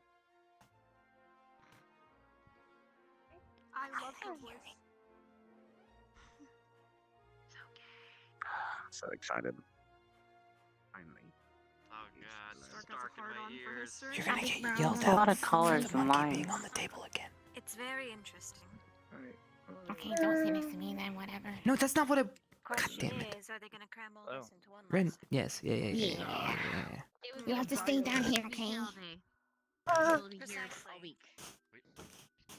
I love her voice. It's okay. So excited. Finally. Oh god, Stark has a stark in hard my on for ears. history. You're gonna get Brown. yelled A lot at of colors for the and monkey being lines. on the table again. It's very interesting. Alright. Okay, don't say this to me then, whatever. No, that's not what I... God Question damn it. is, are they gonna cram all Oh. this into one Ren, lesson? yes, yeah. You have to stay down here, okay? week.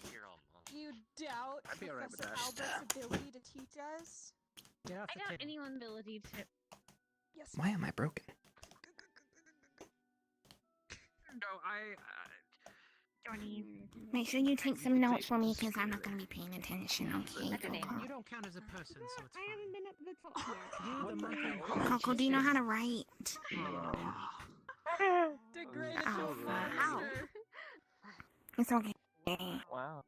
Here all month. You doubt I'd be alright with Professor that. Albert's ability to teach us? Get off I the doubt table. anyone's ability to. Yes. Why am I broken? Johnny. Make sure you take some notes for me because I'm not going to be paying attention, okay? Coco? You don't count as a person, so it's I fine. haven't been up to the top yet. You're the monkey. Coco, do you know how to write? Degraded Oh, to fuck. monster. It's okay. Wow.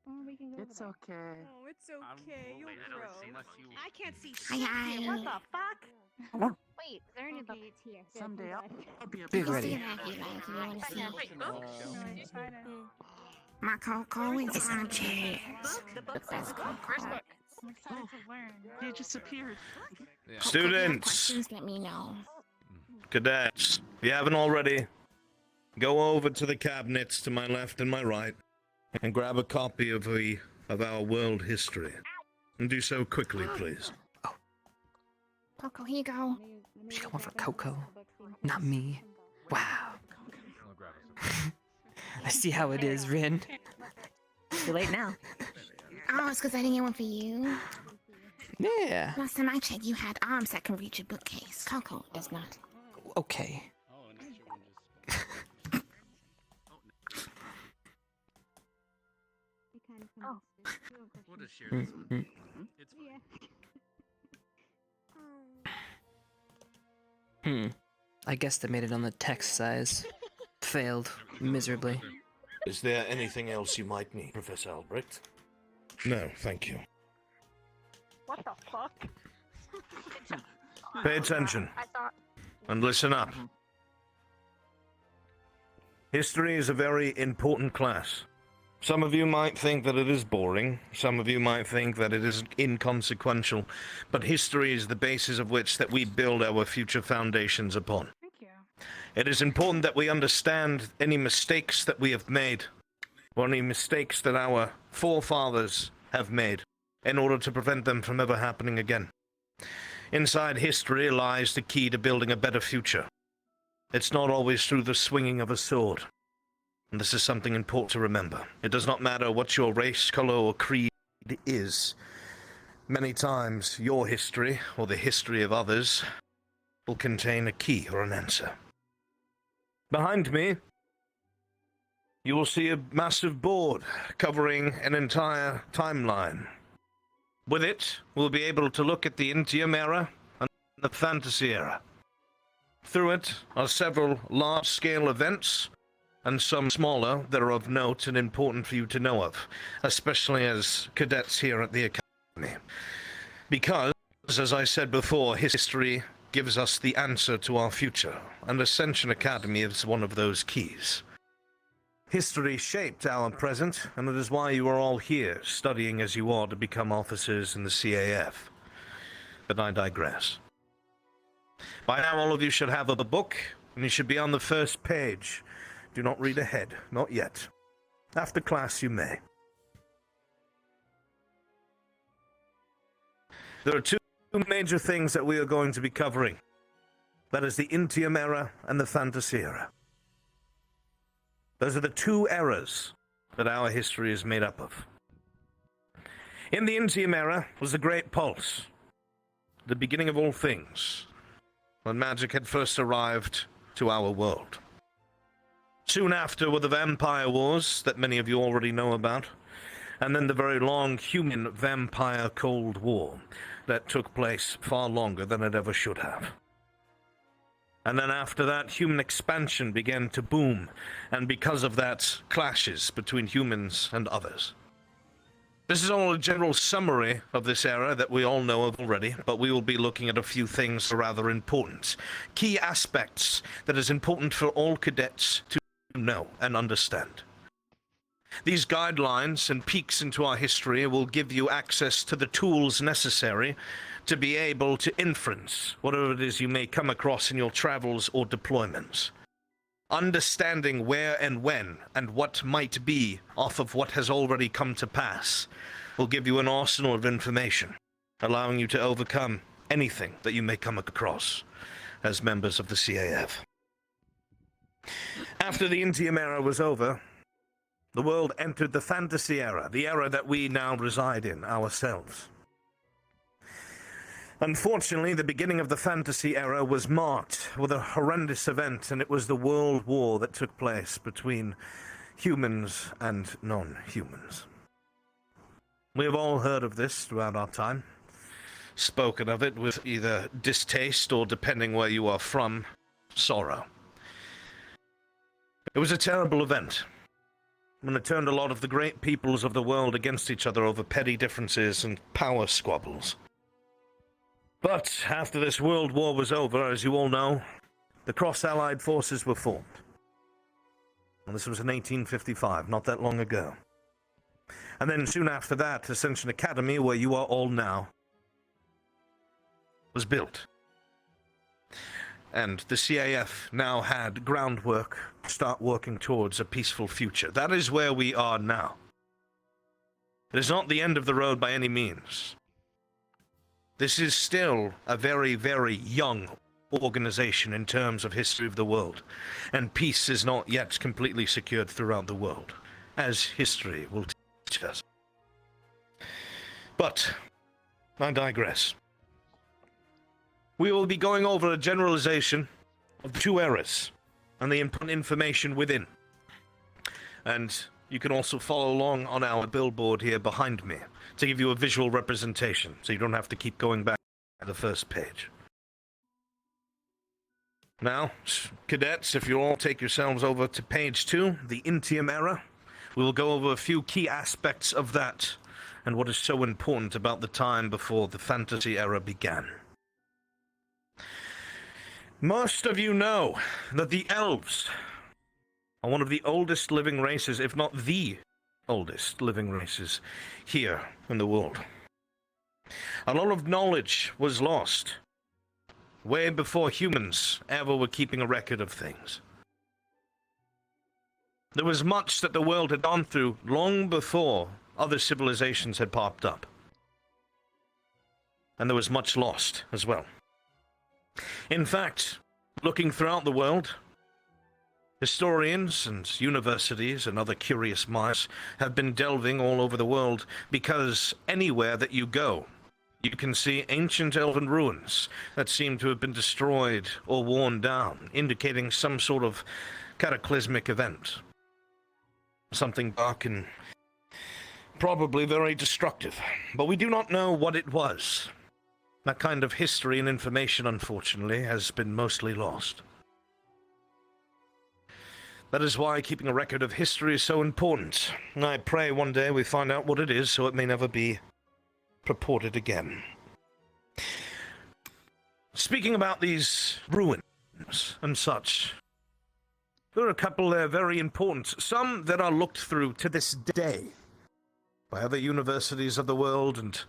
Oh, we can go It's over okay. Oh, it's okay. You'll Wait, I don't grow. see unless you. I can't see Hi, shit hi. here. What the fuck? Wait, is there any okay, it's here. Good, Someday I'm I'll glad. be a Be You can ready. see it if you like. If you want to see it. No, it's fine. My Coco is on Chipz. The book's Let's go. I'm excited to learn. He disappeared. Coco, if you have Students, questions, let me know. cadets, if you haven't already, go over to the cabinets to my left and my right and grab a copy of our world history. And do so quickly, please. Coco, here you go. She going for Coco, not me. Wow. I see how it is, Rin. Too late now. Oh, it's because I didn't get one for you. Yeah. Last time I checked, you had arms that can reach a bookcase. Coco does not. Okay. Oh, and that's your one just. Oh. We'll just share this one. Mm-hmm. It's fine. I guess they made it on the text size. Failed miserably. Is there anything else you might need, Professor Albrecht? No, thank you. What the fuck? Pay attention I thought. and listen up. History is a very important class. Some of you might think that it is boring, some of you might think that it is inconsequential, but history is the basis of which that we build our future foundations upon. Thank you. It is important that we understand any mistakes that we have made, or any mistakes that our forefathers have made, in order to prevent them from ever happening again. Inside history lies the key to building a better future. It's not always through the swinging of a sword. And this is something important to remember. It does not matter what your race, color, or creed is. Many times, your history, or the history of others, will contain a key or an answer. Behind me, you will see a massive board covering an entire timeline. With it, we'll be able to look at the Intium era and the Fantasy era. Through it are several large-scale events, and some smaller that are of note and important for you to know of, especially as cadets here at the Academy. Because, as I said before, history gives us the answer to our future, and Ascension Academy is one of those keys. History shaped our present, and it is why you are all here, studying as you are to become officers in the CAF. But I digress. By now all of you should have a book, and you should be on the first page. Do not read ahead, not yet. After class you may. There are two major things that we are going to be covering. That is the Intium era and the Fantasy era. Those are the two eras that our history is made up of. In the Intium era was the Great Pulse, the beginning of all things, when magic had first arrived to our world. Soon after were the Vampire Wars that many of you already know about, and then the very long human-vampire Cold War that took place far longer than it ever should have. And then after that, human expansion began to boom, and because of that, clashes between humans and others. This is all a general summary of this era that we all know of already, but we will be looking at a few things rather important. Key aspects that is important for all cadets to know and understand. These guidelines and peeks into our history will give you access to the tools necessary to be able to inference whatever it is you may come across in your travels or deployments. Understanding where and when and what might be off of what has already come to pass will give you an arsenal of information, allowing you to overcome anything that you may come across as members of the CAF. After the Intium era was over, the world entered the Fantasy era, the era that we now reside in ourselves. Unfortunately, the beginning of the fantasy era was marked with a horrendous event, and it was the World War that took place between humans and non-humans. We have all heard of this throughout our time, spoken of it with either distaste or, depending where you are from, sorrow. It was a terrible event, and it turned a lot of the great peoples of the world against each other over petty differences and power squabbles. But after this world war was over, as you all know, the cross-allied forces were formed. And this was in 1855, not that long ago. And then soon after that, Ascension Academy, where you are all now, was built. And the CAF now had groundwork to start working towards a peaceful future. That is where we are now. It is not the end of the road by any means. This is still a very, very young organization in terms of history of the world, and peace is not yet completely secured throughout the world, as history will teach us. But I digress. We will be going over a generalization of the two eras and the information within. And you can also follow along on our billboard here behind me to give you a visual representation, so you don't have to keep going back to the first page. Now, cadets, if you all take yourselves over to page 2, the Intium era, we will go over a few key aspects of that and what is so important about the time before the fantasy era began. Most of you know that the elves are one of the oldest living races, if not the oldest living races here in the world. A lot of knowledge was lost way before humans ever were keeping a record of things. There was much that the world had gone through long before other civilizations had popped up. And there was much lost as well. In fact, looking throughout the world, historians and universities and other curious minds have been delving all over the world, because anywhere that you go, you can see ancient elven ruins that seem to have been destroyed or worn down, indicating some sort of cataclysmic event. Something dark and probably very destructive, but we do not know what it was. That kind of history and information, unfortunately, has been mostly lost. That is why keeping a record of history is so important. I pray one day we find out what it is, so it may never be purported again. Speaking about these ruins and such, there are a couple there very important, some that are looked through to this day by other universities of the world and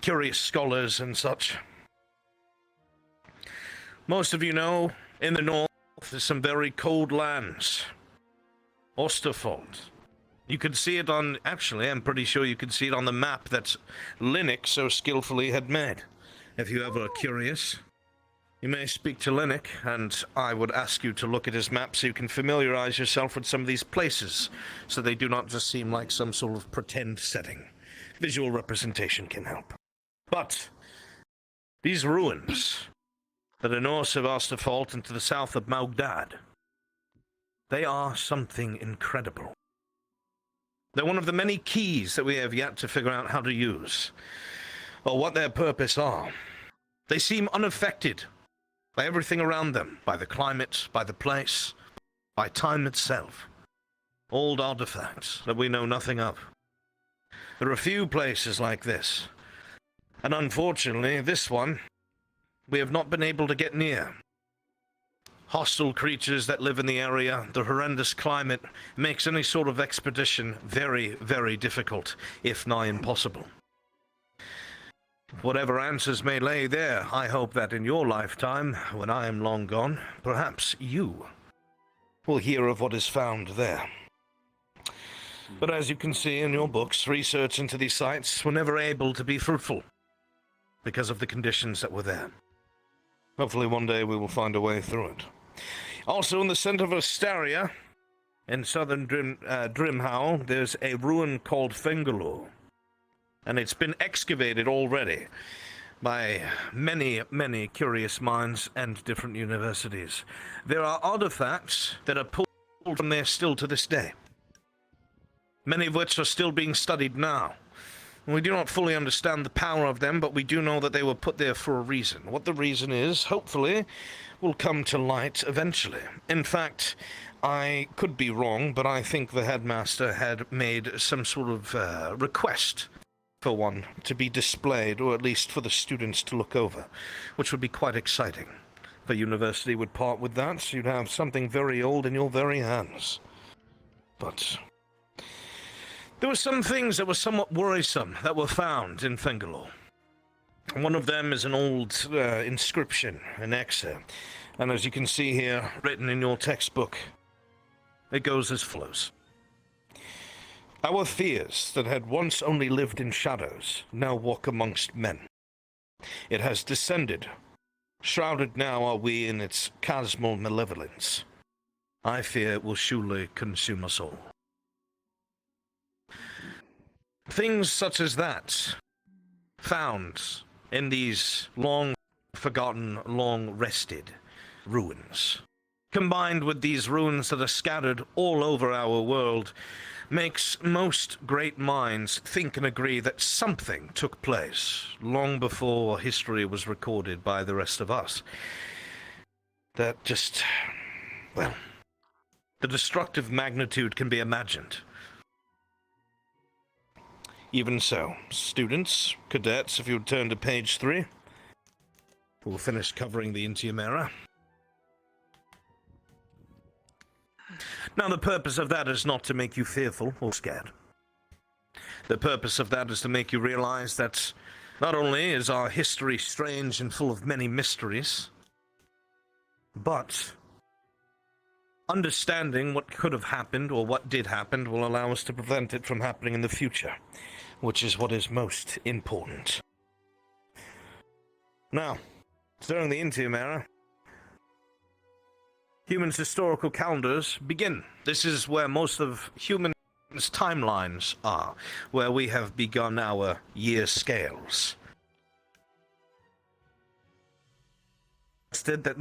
curious scholars and such. Most of you know, in the north, there's some very cold lands. Osterfold. You can see it on, actually, I'm pretty sure you can see it on the map that Linux so skillfully had made. If you ever are curious, you may speak to Linux, and I would ask you to look at his map so you can familiarize yourself with some of these places, so they do not just seem like some sort of pretend setting. Visual representation can help. But these ruins that are north of Osterfold and to the south of Maugdad, they are something incredible. They're one of the many keys that we have yet to figure out how to use, or what their purpose are. They seem unaffected by everything around them, by the climate, by the place, by time itself. Old artifacts that we know nothing of. There are a few places like this, and unfortunately, this one, we have not been able to get near. Hostile creatures that live in the area, the horrendous climate, makes any sort of expedition very, very difficult, if nigh impossible. Whatever answers may lay there, I hope that in your lifetime, when I am long gone, perhaps you will hear of what is found there. But as you can see in your books, research into these sites were never able to be fruitful because of the conditions that were there. Hopefully one day we will find a way through it. Also in the center of Astaria, in southern Drimhow, there's a ruin called Fingalore. And it's been excavated already. by many, many curious minds and different universities. There are artifacts that are pulled from there still to this day, many of which are still being studied now. We do not fully understand the power of them, but we do know that they were put there for a reason. What the reason is, hopefully, will come to light eventually. In fact, I could be wrong, but I think the headmaster had made some sort of request for one to be displayed, or at least for the students to look over, which would be quite exciting. The university would part with that, so you'd have something very old in your very hands. But there were some things that were somewhat worrisome that were found in Fingalore. One of them is an old inscription, an exa, and as you can see here, written in your textbook, it goes as follows. Our fears that had once only lived in shadows now walk amongst men. It has descended. Shrouded now are we in its chasmal malevolence. I fear it will surely consume us all. Things such as that, found in these long-forgotten, long-rested ruins, combined with these ruins that are scattered all over our world, makes most great minds think and agree that something took place long before history was recorded by the rest of us. That just, well, the destructive magnitude can be imagined. Even so, students, cadets, if you would turn to page 3, we'll finish covering the Intium era. Now, the purpose of that is not to make you fearful or scared. The purpose of that is to make you realize that not only is our history strange and full of many mysteries, but understanding what could have happened or what did happen will allow us to prevent it from happening in the future, which is what is most important. Now, during the Intium era, humans' historical calendars begin. This is where most of humans' timelines are, where we have begun our year scales. Instead, that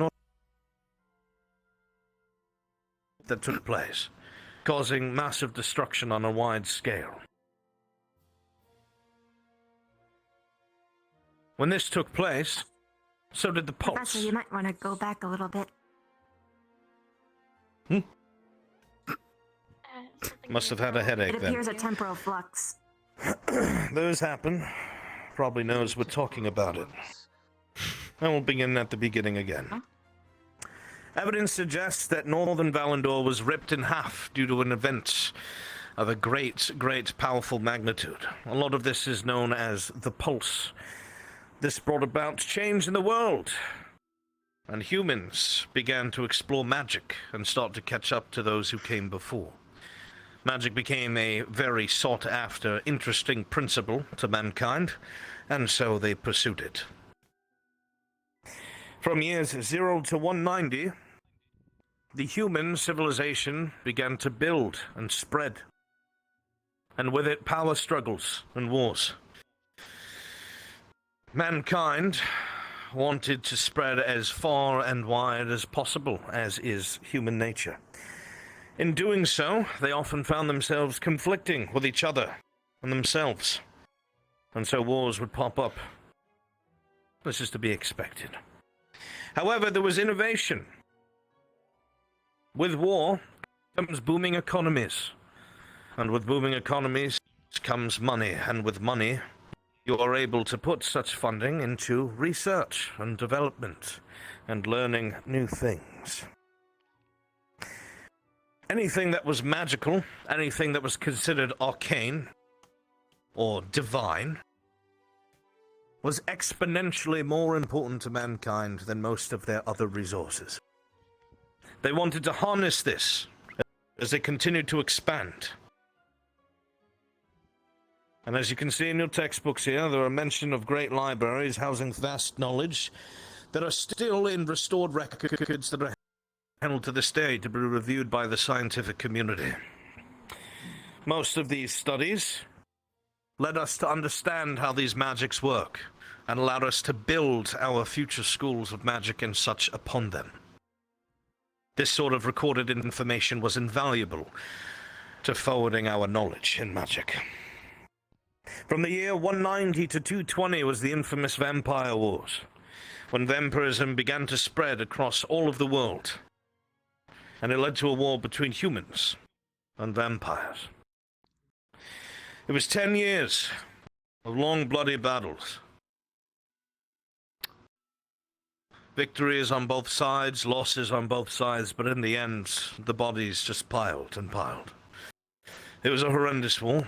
took place, causing massive destruction on a wide scale. When this took place, so did the pulse. Professor, you might want to go back a little bit. Must have had a headache It then. appears a temporal flux. Those happen. Probably knows we're talking about it. And we'll begin at the beginning again. Evidence suggests that northern Valandor was ripped in half due to an event of a great, powerful magnitude. A lot of this is known as the Pulse. This brought about change in the world, and humans began to explore magic and start to catch up to those who came before. Magic became a very sought-after, interesting principle to mankind, and so they pursued it. From years 0 to 190, the human civilization began to build and spread, and with it power struggles and wars. Mankind wanted to spread as far and wide as possible, as is human nature. In doing so, they often found themselves conflicting with each other and themselves, and so wars would pop up. This is to be expected. However, there was innovation. With war comes booming economies, and with booming economies comes money, and with money you are able to put such funding into research and development and learning new things. Anything that was magical, anything that was considered arcane or divine, was exponentially more important to mankind than most of their other resources. They wanted to harness this as they continued to expand. And as you can see in your textbooks here, there are mention of great libraries housing vast knowledge that are still in restored records that are held to this day to be reviewed by the scientific community. Most of these studies led us to understand how these magics work, and allowed us to build our future schools of magic and such upon them. This sort of recorded information was invaluable to forwarding our knowledge in magic. From the year 190 to 220 was the infamous Vampire Wars, when vampirism began to spread across all of the world, and it led to a war between humans and vampires. It was 10 years of long bloody battles. Victories on both sides, losses on both sides, but in the end, the bodies just piled and piled. It was a horrendous war,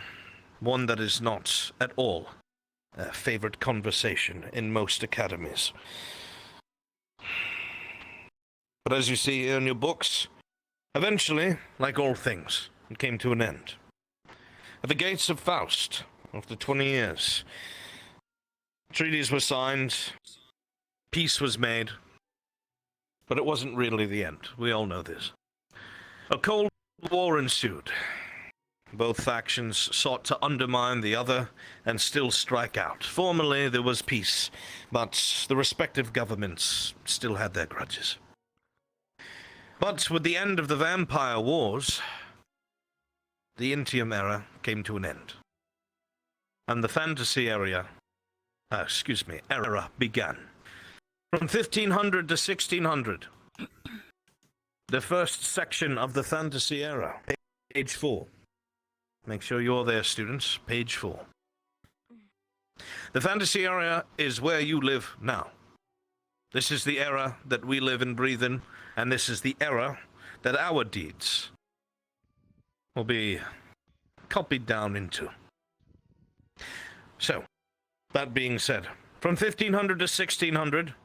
one that is not at all a favorite conversation in most academies. But as you see here in your books, eventually, like all things, it came to an end. At the gates of Faust, after 20 years, treaties were signed, peace was made, but it wasn't really the end. We all know this. A cold war ensued. Both factions sought to undermine the other and still strike out. Formally, there was peace, but the respective governments still had their grudges. But with the end of the Vampire Wars, the Intium era came to an end, and the fantasy era began. From 1500 to 1600, the first section of the fantasy era, page 4. Make sure you're there, students, page 4. The fantasy era is where you live now. This is the era that we live and breathe in, and this is the era that our deeds will be copied down into. So, that being said, from 1500 to 1600,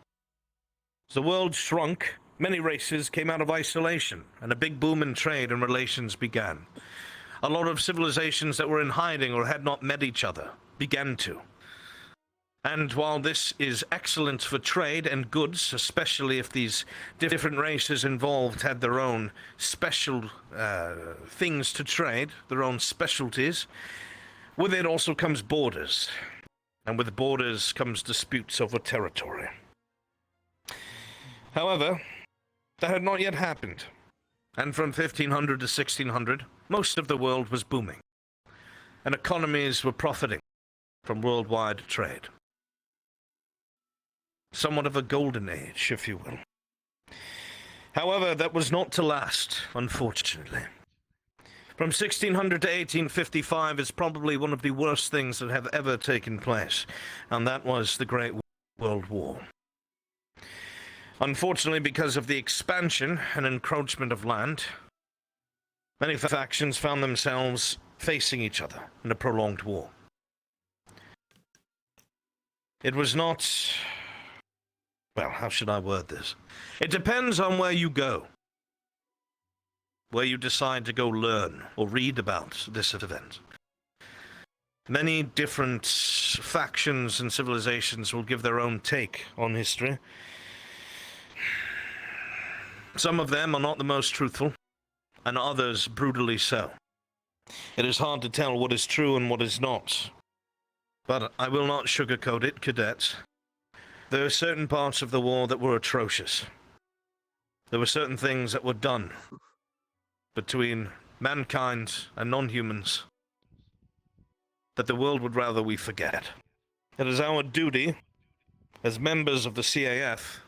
as the world shrunk, many races came out of isolation, and a big boom in trade and relations began. A lot of civilizations that were in hiding or had not met each other began to. And while this is excellent for trade and goods, especially if these different races involved had their own special things to trade, their own specialties, with it also comes borders. And with borders comes disputes over territory. However, that had not yet happened. And from 1500 to 1600, most of the world was booming. And economies were profiting from worldwide trade. Somewhat of a golden age, if you will. However, that was not to last, unfortunately. From 1600 to 1855 is probably one of the worst things that have ever taken place, and that was the Great World War. Unfortunately, because of the expansion and encroachment of land, many factions found themselves facing each other in a prolonged war. It was not... well, how should I word this? It depends on where you go. Where you decide to go learn or read about this event. Many different factions and civilizations will give their own take on history. Some of them are not the most truthful, and others brutally so. It is hard to tell what is true and what is not. But I will not sugarcoat it, cadets. There are certain parts of the war that were atrocious. There were certain things that were done between mankind and non-humans that the world would rather we forget. It is our duty, as members of the CAF,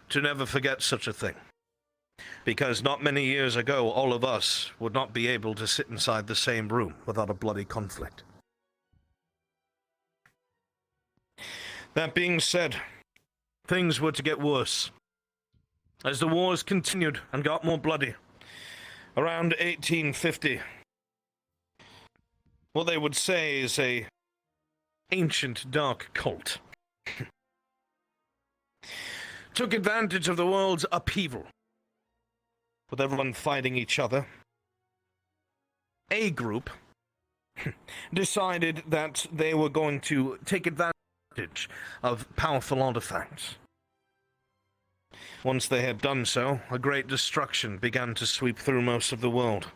to never forget such a thing. Because not many years ago, all of us would not be able to sit inside the same room without a bloody conflict. That being said, things were to get worse. As the wars continued and got more bloody, around 1850, what they would say is a ancient dark cult took advantage of the world's upheaval, with everyone fighting each other. A group decided that they were going to take advantage of powerful artifacts. Once they had done so, a great destruction began to sweep through most of the world.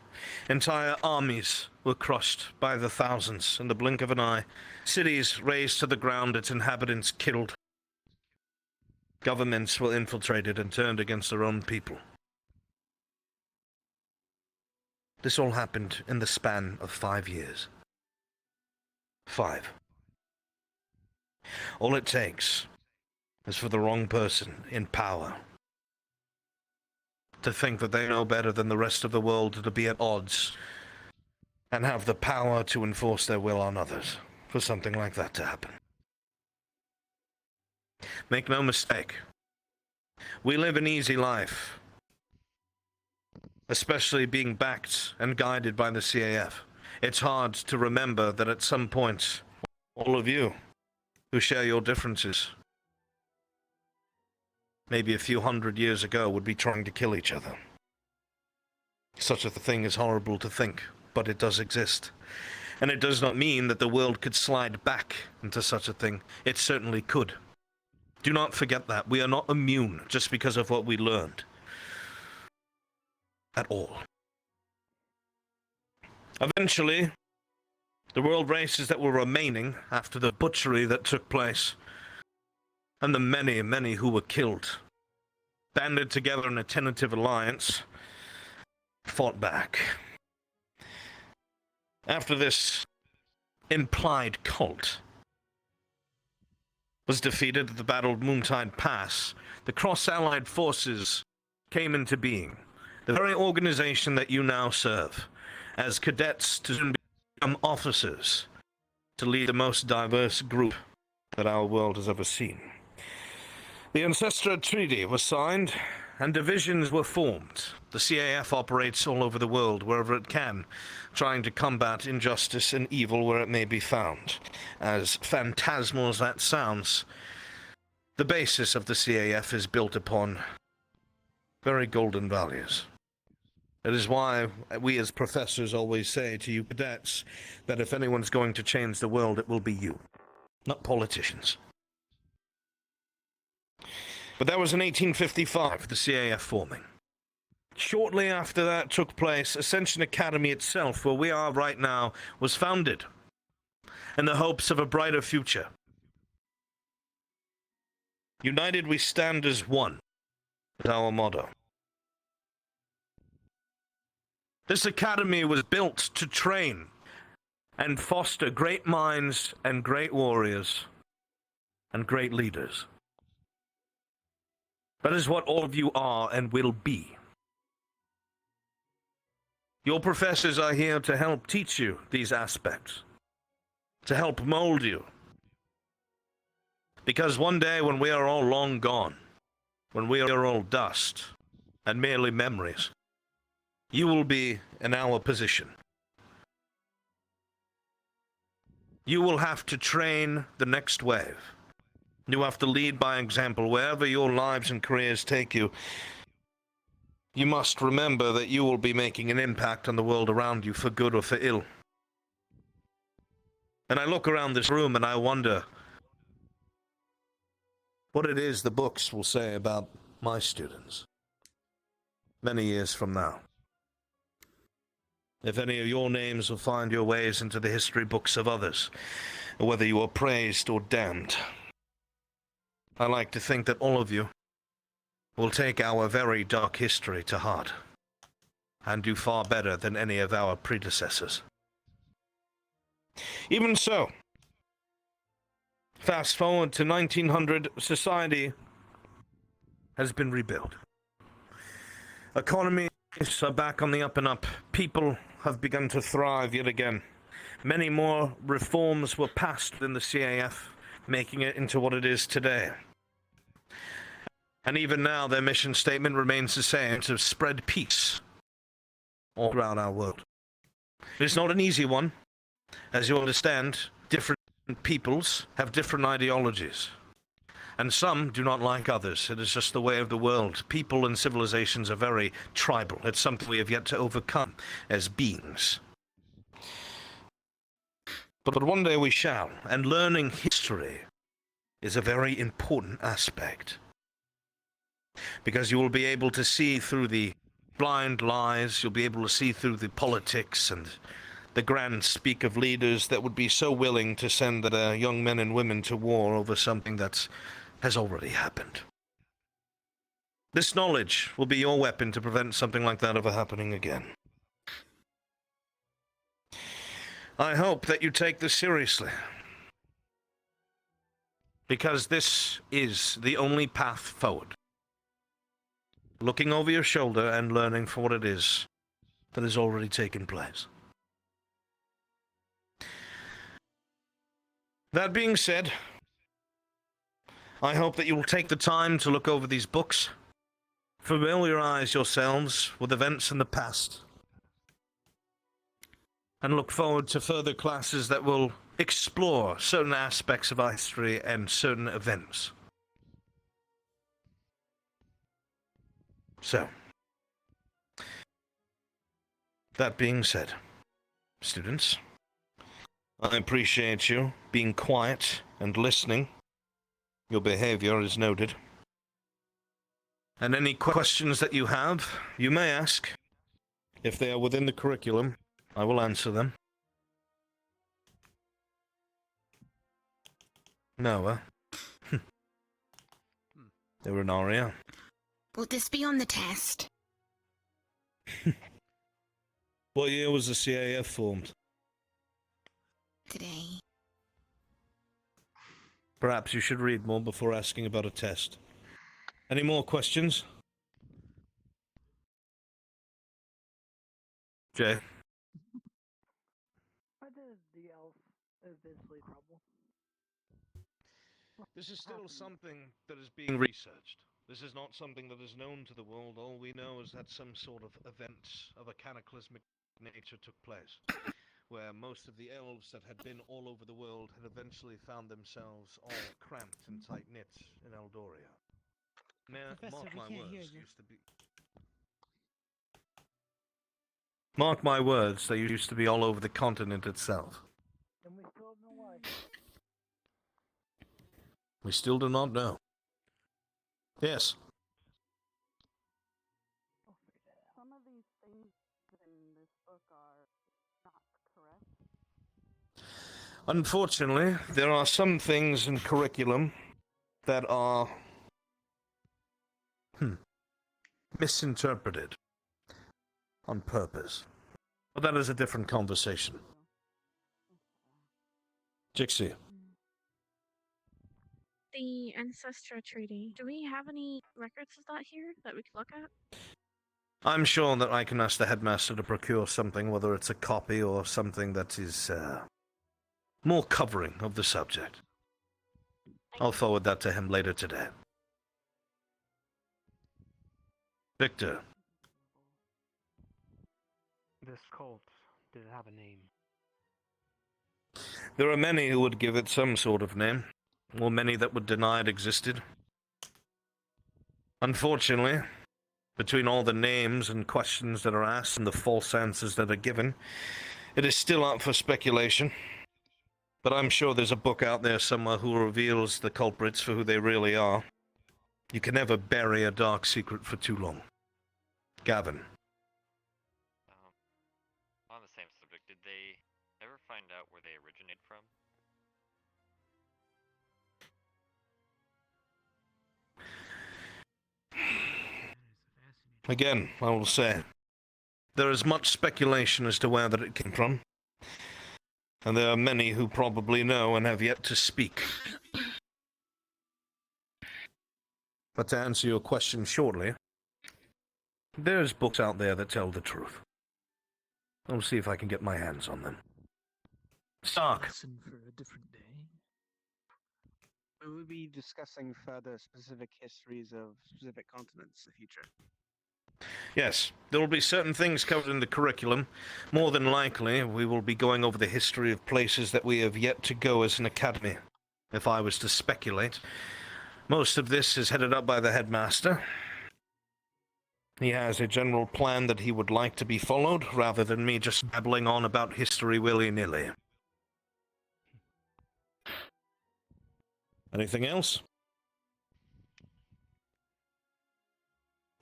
Entire armies were crushed by the thousands in the blink of an eye. Cities razed to the ground, its inhabitants killed. Governments were infiltrated and turned against their own people. This all happened in the span of 5 years. 5. All it takes is for the wrong person in power to think that they know better than the rest of the world, to be at odds, and have the power to enforce their will on others, for something like that to happen. Make no mistake, we live an easy life, especially being backed and guided by the CAF. It's hard to remember that at some point, all of you who share your differences, maybe a few hundred years ago, would be trying to kill each other. Such a thing is horrible to think, but it does exist. And it does not mean that the world could slide back into such a thing. It certainly could. Do not forget that. We are not immune just because of what we learned. At all. Eventually, the world races that were remaining after the butchery that took place, and the many, many who were killed, banded together in a tentative alliance, fought back. After this implied cult was defeated at the Battle of Moontide Pass, the cross-allied forces came into being. The very organization that you now serve, as cadets to soon become officers, to lead the most diverse group that our world has ever seen. The Ancestral Treaty was signed, and divisions were formed. The CAF operates all over the world, wherever it can, trying to combat injustice and evil where it may be found. As phantasmal as that sounds, the basis of the CAF is built upon very golden values. It is why we as professors always say to you cadets that if anyone's going to change the world, it will be you, not politicians. But that was in 1855, the CAF forming. Shortly after that took place, Ascension Academy itself, where we are right now, was founded in the hopes of a brighter future. United we stand as one, is our motto. This academy was built to train and foster great minds and great warriors and great leaders. That is what all of you are and will be. Your professors are here to help teach you these aspects, to help mold you. Because one day when we are all long gone, when we are all dust and merely memories, you will be in our position. You will have to train the next wave. You have to lead by example wherever your lives and careers take you. You must remember that you will be making an impact on the world around you for good or for ill. And I look around this room and I wonder what it is the books will say about my students many years from now. If any of your names will find your ways into the history books of others, or whether you are praised or damned. I like to think that all of you will take our very dark history to heart and do far better than any of our predecessors. Even so, fast forward to 1900, society has been rebuilt. Economies are back on the up and up. People have begun to thrive yet again. Many more reforms were passed in the CAF, making it into what it is today. And even now, their mission statement remains the same, to spread peace all around our world. It's not an easy one. As you understand, different peoples have different ideologies. And some do not like others. It is just the way of the world. People and civilizations are very tribal. It's something we have yet to overcome as beings. But one day we shall, and learning history is a very important aspect. Because you will be able to see through the blind lies, you'll be able to see through the politics and the grand speak of leaders that would be so willing to send their young men and women to war over something that has already happened. This knowledge will be your weapon to prevent something like that ever happening again. I hope that you take this seriously, because this is the only path forward. Looking over your shoulder and learning for what it is that has already taken place. That being said, I hope that you will take the time to look over these books, familiarize yourselves with events in the past, and look forward to further classes that will explore certain aspects of our history and certain events. So, that being said, students, I appreciate you being quiet and listening. Your behavior is noted. And any questions that you have, you may ask. If they are within the curriculum, I will answer them. Noah. Irinaria. Will this be on the test? What year was the CAF formed? Today. Perhaps you should read more before asking about a test. Any more questions? Jay? Why did the elf eventually trouble? This is still something that is being researched. This is not something that is known to the world. All we know is that some sort of event of a cataclysmic nature took place, where most of the elves that had been all over the world had eventually found themselves all cramped and tight-knit in Eldoria. Mark my words, used to be... Mark my words, they used to be all over the continent itself. And we still have no life. We still do not know. Yes. Some of these things in this book are not correct. Unfortunately, there are some things in curriculum that are misinterpreted on purpose. But that is a different conversation. Jixie. The Ancestral Treaty. Do we have any records of that here that we could look at? I'm sure that I can ask the headmaster to procure something, whether it's a copy or something that is more covering of the subject. I'll forward that to him later today. Victor. This cult, did it have a name? There are many who would give it some sort of name, or many that would deny it existed. Unfortunately, between all the names and questions that are asked and the false answers that are given, it is still up for speculation. But I'm sure there's a book out there somewhere who reveals the culprits for who they really are. You can never bury a dark secret for too long. Gavin. On the same subject, did they ever find out where they originate from? Again, I will say, there is much speculation as to where that it came from, and there are many who probably know and have yet to speak. But to answer your question shortly, there's books out there that tell the truth. I'll see if I can get my hands on them. Stark. Lesson for a different day. We will be discussing further specific histories of specific continents in the future. Yes, there will be certain things covered in the curriculum. More than likely, we will be going over the history of places that we have yet to go as an academy. If I was to speculate, most of this is headed up by the headmaster. He has a general plan that he would like to be followed, rather than me just babbling on about history willy-nilly. Anything else?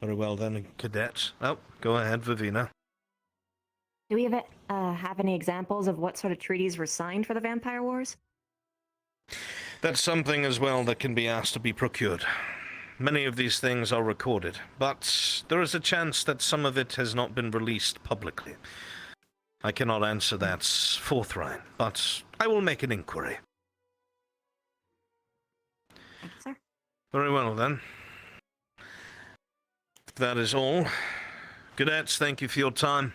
Very well then, cadets. Oh, go ahead, Vivina. Do we have any examples of what sort of treaties were signed for the Vampire Wars? That's something as well that can be asked to be procured. Many of these things are recorded, but there is a chance that some of it has not been released publicly. I cannot answer that forthright, but I will make an inquiry. Thank you, sir. Very well, then. If that is all, cadets, thank you for your time.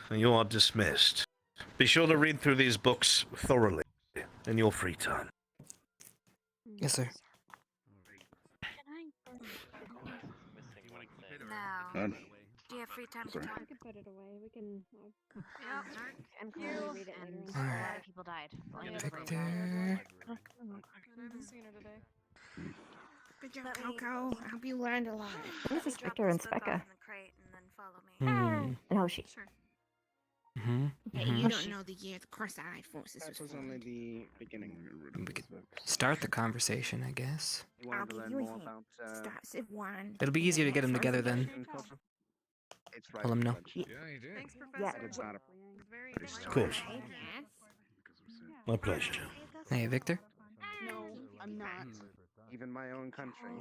You are dismissed. Be sure to read through these books thoroughly in your free time. Yes, sir. Now, do you have free time to talk? We can put it away. We can. And probably read it later and on. a lot of people died. Victor. I haven't seen her today. Good job, Coco. I hope you learned a lot. This is Victor and Specca. Hmm. And Hoshi. Sure. Mm-hmm. You don't know the year the Cross-Eyed Forces That was was formed. only the beginning. We could start the conversation, I guess. You I'll wanted to give learn you a more hint. about Starts at 1. It'll be easier to get them together then. It's right Tell them in the no. legend. Yeah, you did. Thanks, Yeah. Professor. But it's not a Very Of course. Yes. My pleasure. Hey, Victor. No, I'm not. even my own country.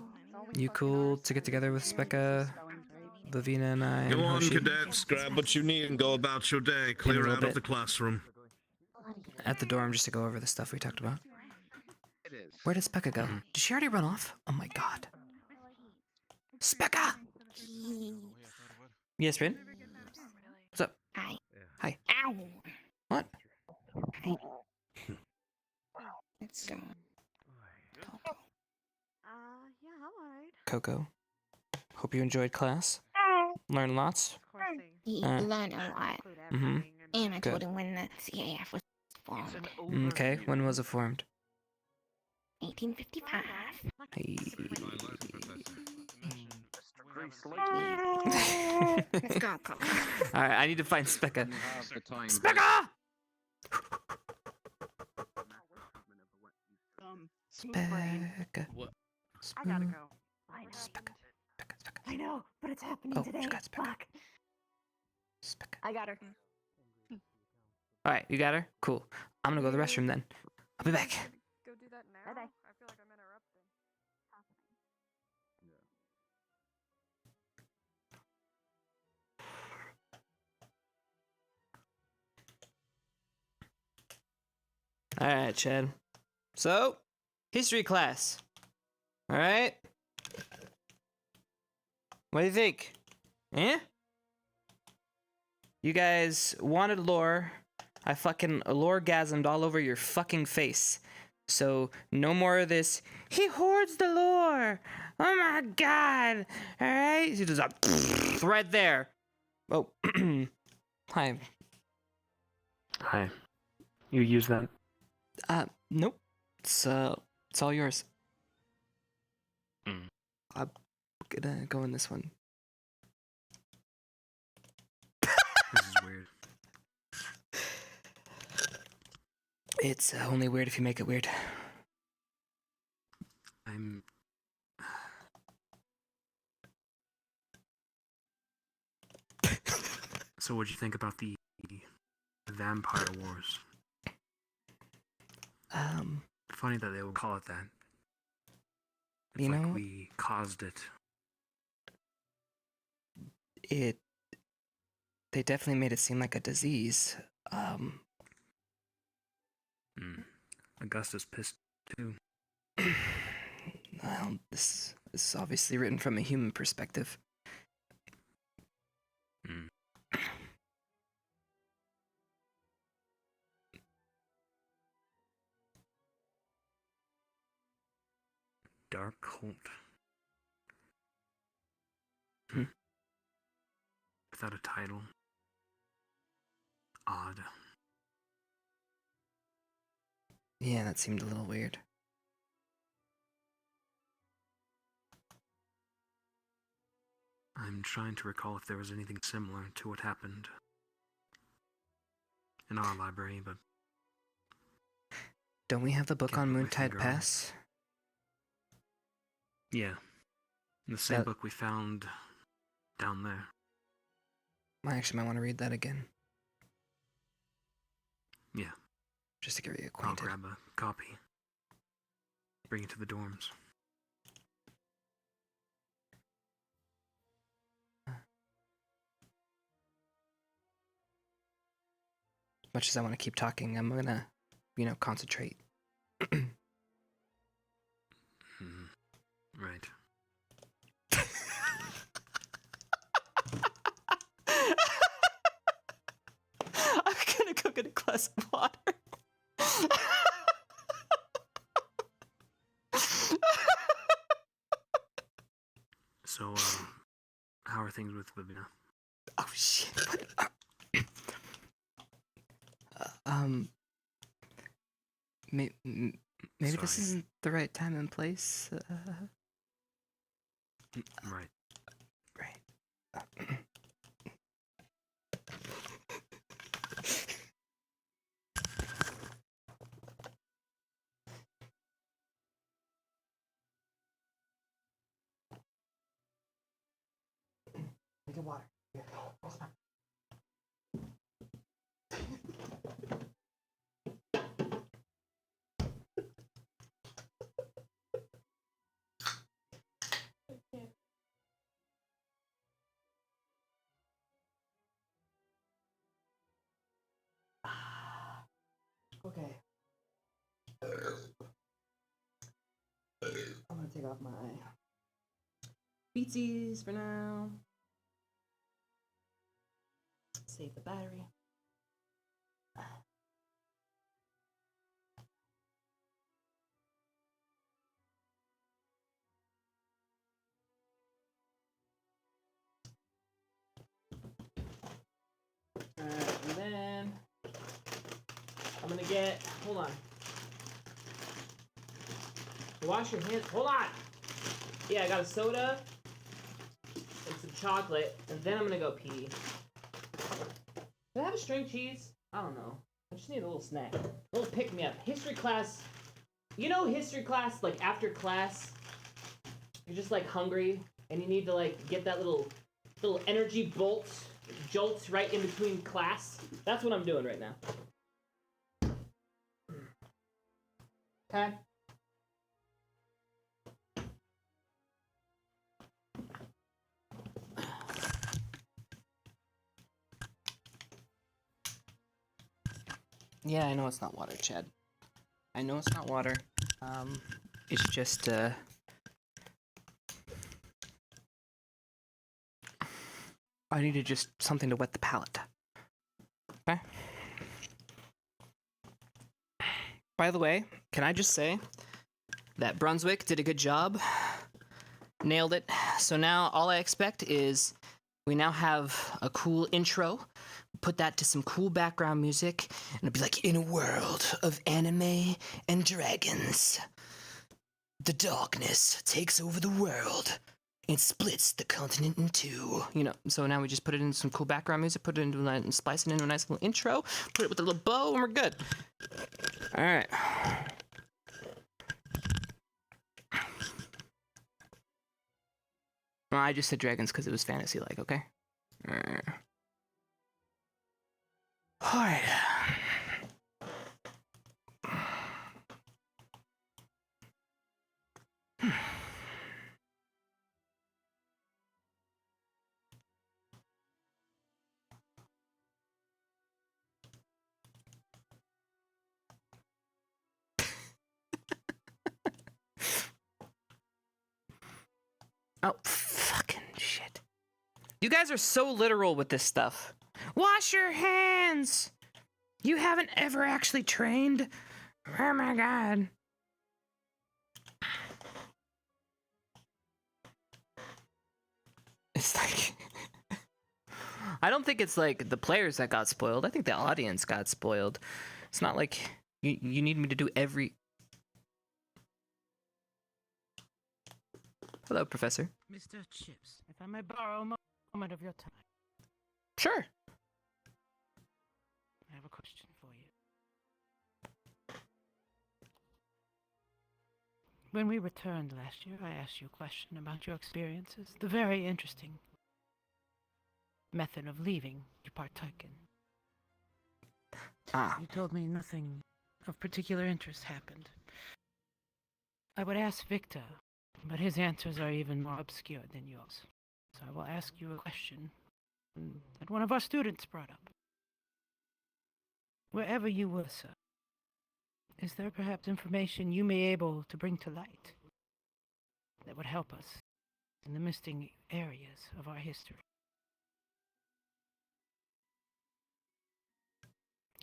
You cool to get together with Specca, Lavina, and I? Go and on, Hoshi? cadets. Grab what you need and go about your day. In a Clear little out of bit. the classroom. At the dorm just to go over the stuff we talked about. It is. Where did Specca go? Did she already run off? Oh my god. Specca! Yes, Rin? What's up? Hi. Hi. Ow. What? Hi. Let's go. Yeah, I'm alright. Coco. Hope you enjoyed class. Learned lots. He Uh, learned a lot. Mm-hmm. And I told Good. him when the CAF was formed. Okay, when was it formed? 1855. Hey. Let's go, Coco. Alright, I need to find Specca. Specca! Specca! Smooth brain. Specca. What? I gotta go. Specca. I know, but it's happening Oh, today. she got Specca. Fuck. Specca. I got her. Alright, you got her? Cool. I'm gonna go to the restroom then. I'll be back. Go do that now. Bye-bye. I feel like I'm interrupting. Alright, Chad. So, history class. Alright? What do you think? Eh? You guys wanted lore. I fucking lore-gasmed all over your fucking face. So, no more of this, he hoards the lore! Oh my god! Alright? He does a right there. Oh, hi. Hi. You use that? Nope. It's all yours. Mm. I'm gonna go in this one. This is weird. It's only weird if you make it weird. I'm... So what'd you think about the Vampire Wars? Funny that they would call it that. It's You like know- we caused it. They definitely made it seem like a disease. Augustus pissed too. Well, this is obviously written from a human perspective. Mm. Dark cult. Without a title. Odd. Yeah, that seemed a little weird. I'm trying to recall if there was anything similar to what happened in our library, but Don't we have the book Can't on put my Moontide finger on it. Pass? yeah. The same That- book we found down there. I actually might want to read that again. Yeah. Just to get you I'll acquainted. grab a copy. Bring it to the dorms. As much as I want to keep talking, I'm gonna, concentrate. Right. I'm gonna go get a glass of water. So, how are things with Vivina? Oh shit! Maybe this Sorry. isn't the right time and place. Right. Right. Get water. Here. Okay. I'm gonna take off my Beatsies for now. Save the battery. Alright, and then I'm gonna get, hold on. Wash your hands, hold on! Yeah, I got a soda and some chocolate, and then I'm gonna go pee. Can I have a string cheese? I don't know. I just need a little snack. A little pick-me-up. History class, history class, like after class, you're just like hungry, and you need to like get that little energy jolt right in between class. That's what I'm doing right now. Okay. Yeah, I know it's not water, Chad. I know it's not water. It's just, I needed just something to wet the palate. Okay? By the way, can I just say that Brunswick did a good job? Nailed it. So now all I expect is we now have a cool intro. Put that to some cool background music, and it'll be like, in a world of anime and dragons, the darkness takes over the world. It splits the continent in two. So now we just put it in some cool background music, put it into and splice it into a nice little intro, put it with a little bow, and we're good. All right. Well, I just said dragons because it was fantasy-like, okay? Alright. Oh, fucking shit. You guys are so literal with this stuff. Wash your hands! You haven't ever actually trained? Oh my god. It's like... I don't think it's like the players that got spoiled. I think the audience got spoiled. It's not like you need me to do every... Hello, Professor. Mr. Chipz, if I may borrow a moment of your time. Sure. I have a question for you. When we returned last year, I asked you a question about your experiences, the very interesting method of leaving you partook in. Ah. You told me nothing of particular interest happened. I would ask Victor, but his answers are even more obscure than yours. So I will ask you a question that one of our students brought up. Wherever you were, sir, is there perhaps information you may be able to bring to light that would help us in the missing areas of our history?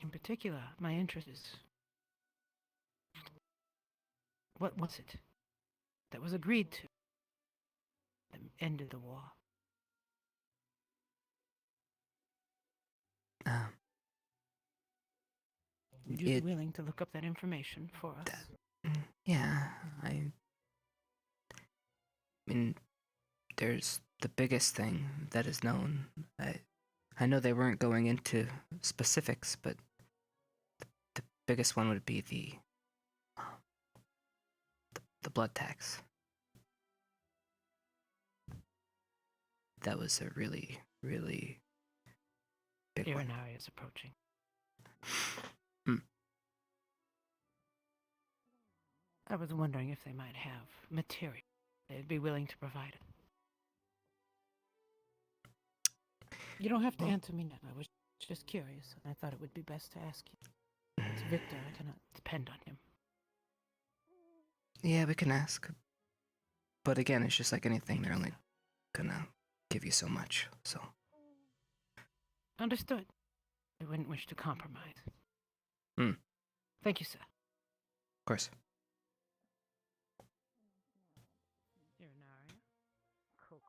In particular, my interest is, what was it that was agreed to that ended the war? Would you be willing to look up that information for us? Yeah, I mean, there's the biggest thing that is known. I know they weren't going into specifics, but the biggest one would be the blood tax. That was a really, really big one. Irinari is approaching. I was wondering if they might have material they'd be willing to provide it. You don't have to answer me now. I was just curious, and I thought it would be best to ask you. It's Victor. I cannot depend on him. Yeah, we can ask. But again, it's just like anything. They're only gonna give you so much, so. Understood. I wouldn't wish to compromise. Thank you, sir. Of course. Irinari. Coco.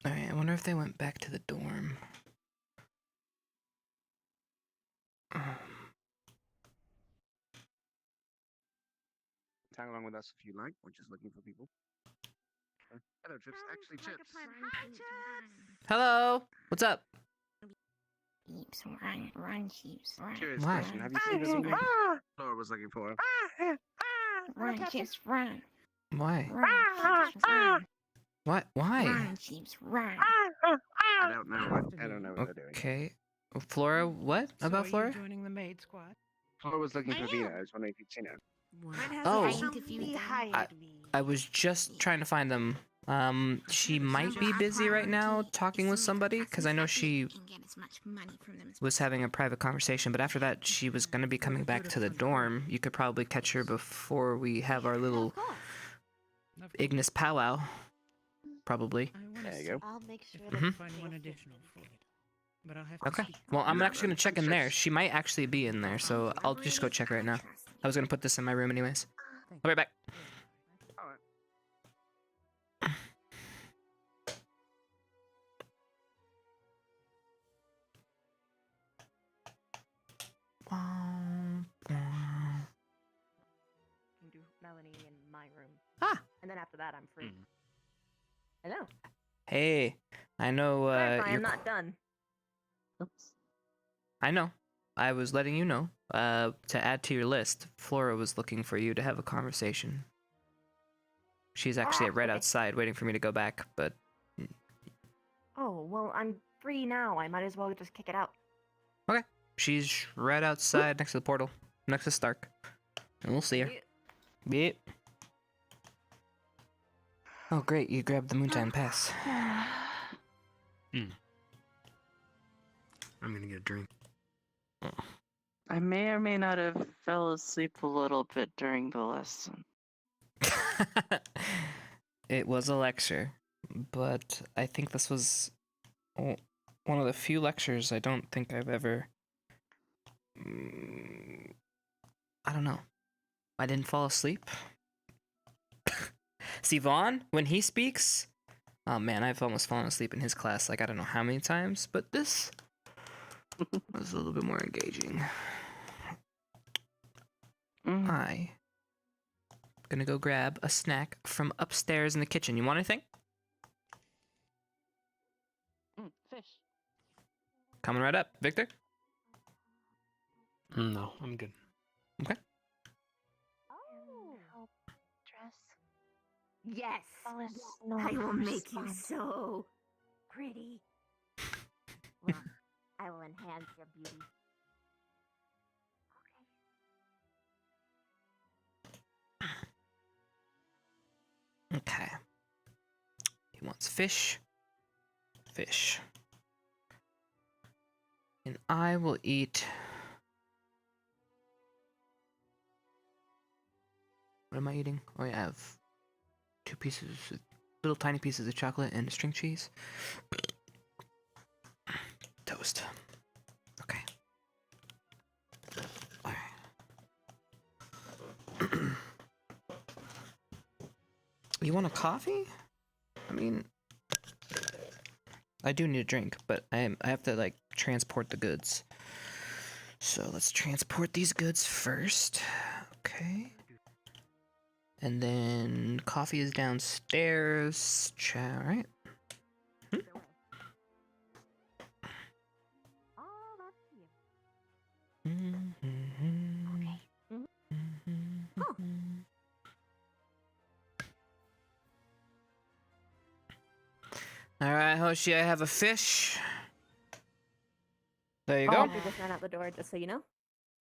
Alright, I wonder if they went back to the dorm. Tag along with us if you like. We're just looking for people. Hello, Chipz. Actually, Chipz. Hello! What's up? Chipz, run, Chipz, run. Curious Why? question. Have you seen this movie? Laura was looking for. Run, Chipz, run. Why? Run, Chipz, run. What? Why? Run, Chipz, run. I don't know. I don't know what they're doing. Okay. Flora, what So about are Flora? you joining the maid squad? Laura was looking for Vina. I was wondering if you'd seen her. Oh. Interviewed I was just trying to find them. She might be busy right now talking with somebody, because I know she was having a private conversation, but after that she was going to be coming back to the dorm. You could probably catch her before we have our little Ignis powwow. Probably. There you go. I'll make sure Mhm. find one additional for you. But I'll have to Okay. speak. Well, I'm actually going to check in there. She might actually be in there, so I'll just go check right now. I was going to put this in my room anyways. I'll be right back. Can do Melanie in my room. Ah. And then after that, I'm free. Hello. Hey, I know Clarify, you're I'm not done. Oops. I know. I was letting you know. To add to your list, Flora was looking for you to have a conversation. She's actually right okay. outside waiting for me to go back, but Oh, well, I'm free now. I might as well just kick it out. okay. She's right outside next to the portal, next to Stark. And we'll see her. Yep. Oh, great. You grabbed the Moontime Pass. I'm gonna get a drink. I may or may not have fell asleep a little bit during the lesson. It was a lecture, but I think this was one of the few lectures I don't think I've ever... I don't know. I didn't fall asleep. See, Vaughn, when he speaks, Oh man, I've almost fallen asleep in his class like I don't know how many times, but this was a little bit more engaging. I gonna go grab a snack from upstairs in the kitchen. You want anything? Fish. Coming right up, Victor. No, I'm good. Okay. Dress. Yes. No, I will make you respond. so pretty. Look, I will enhance your beauty. Okay. He wants fish. Fish. And I will eat. What am I eating? Oh, yeah, I have 2 pieces, little tiny pieces of chocolate and string cheese. Toast. Okay. Alright. You want a coffee? I mean, I do need a drink, but I have to like transport the goods. So let's transport these goods first. Okay. And then coffee is downstairs. Alright. Alright, Hoshi, I have a fish. There you go. We just ran out the door, just so you know.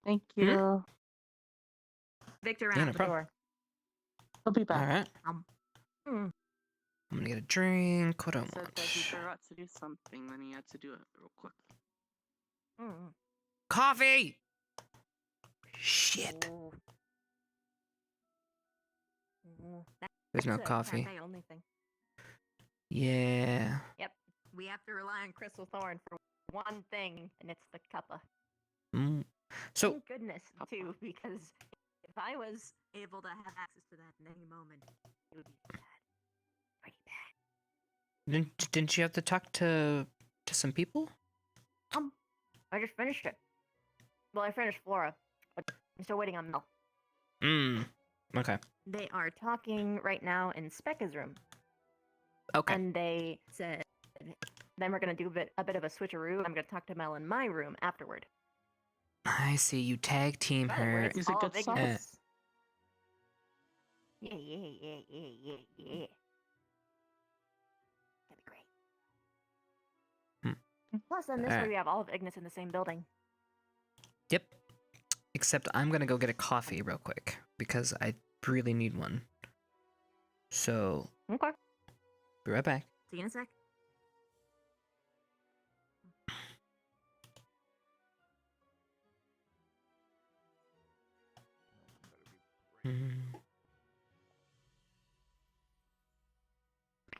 Thank you. Victor ran Yeah, out no the problem. door. I'll be back. Alright. I'm gonna get a drink. What do I Said want? that he forgot to do something, then he had to do it real quick. Coffee! Shit. There's no coffee. Cafe only thing. Yeah. Yep. We have to rely on Crystal Thorn for one thing, and it's the cuppa. So, Thank goodness, too, because if I was able to have access to that in any moment, it would be bad. Pretty bad. didn't you have to talk to some people? I just finished it. Well, I finished Flora, but I'm still waiting on Mel. Okay. They are talking right now in Specca's room. Okay. And they said, then we're going to do a bit of a switcheroo. I'm going to talk to Mel in my room afterward. I see. You tag team her. It's all of Ignis. Yeah. That'd be great. Plus, then this way Alright. we have all of Ignis in the same building. Yep. Except I'm gonna go get a coffee real quick because I really need one. So. Okay. Be right back. See you in a sec.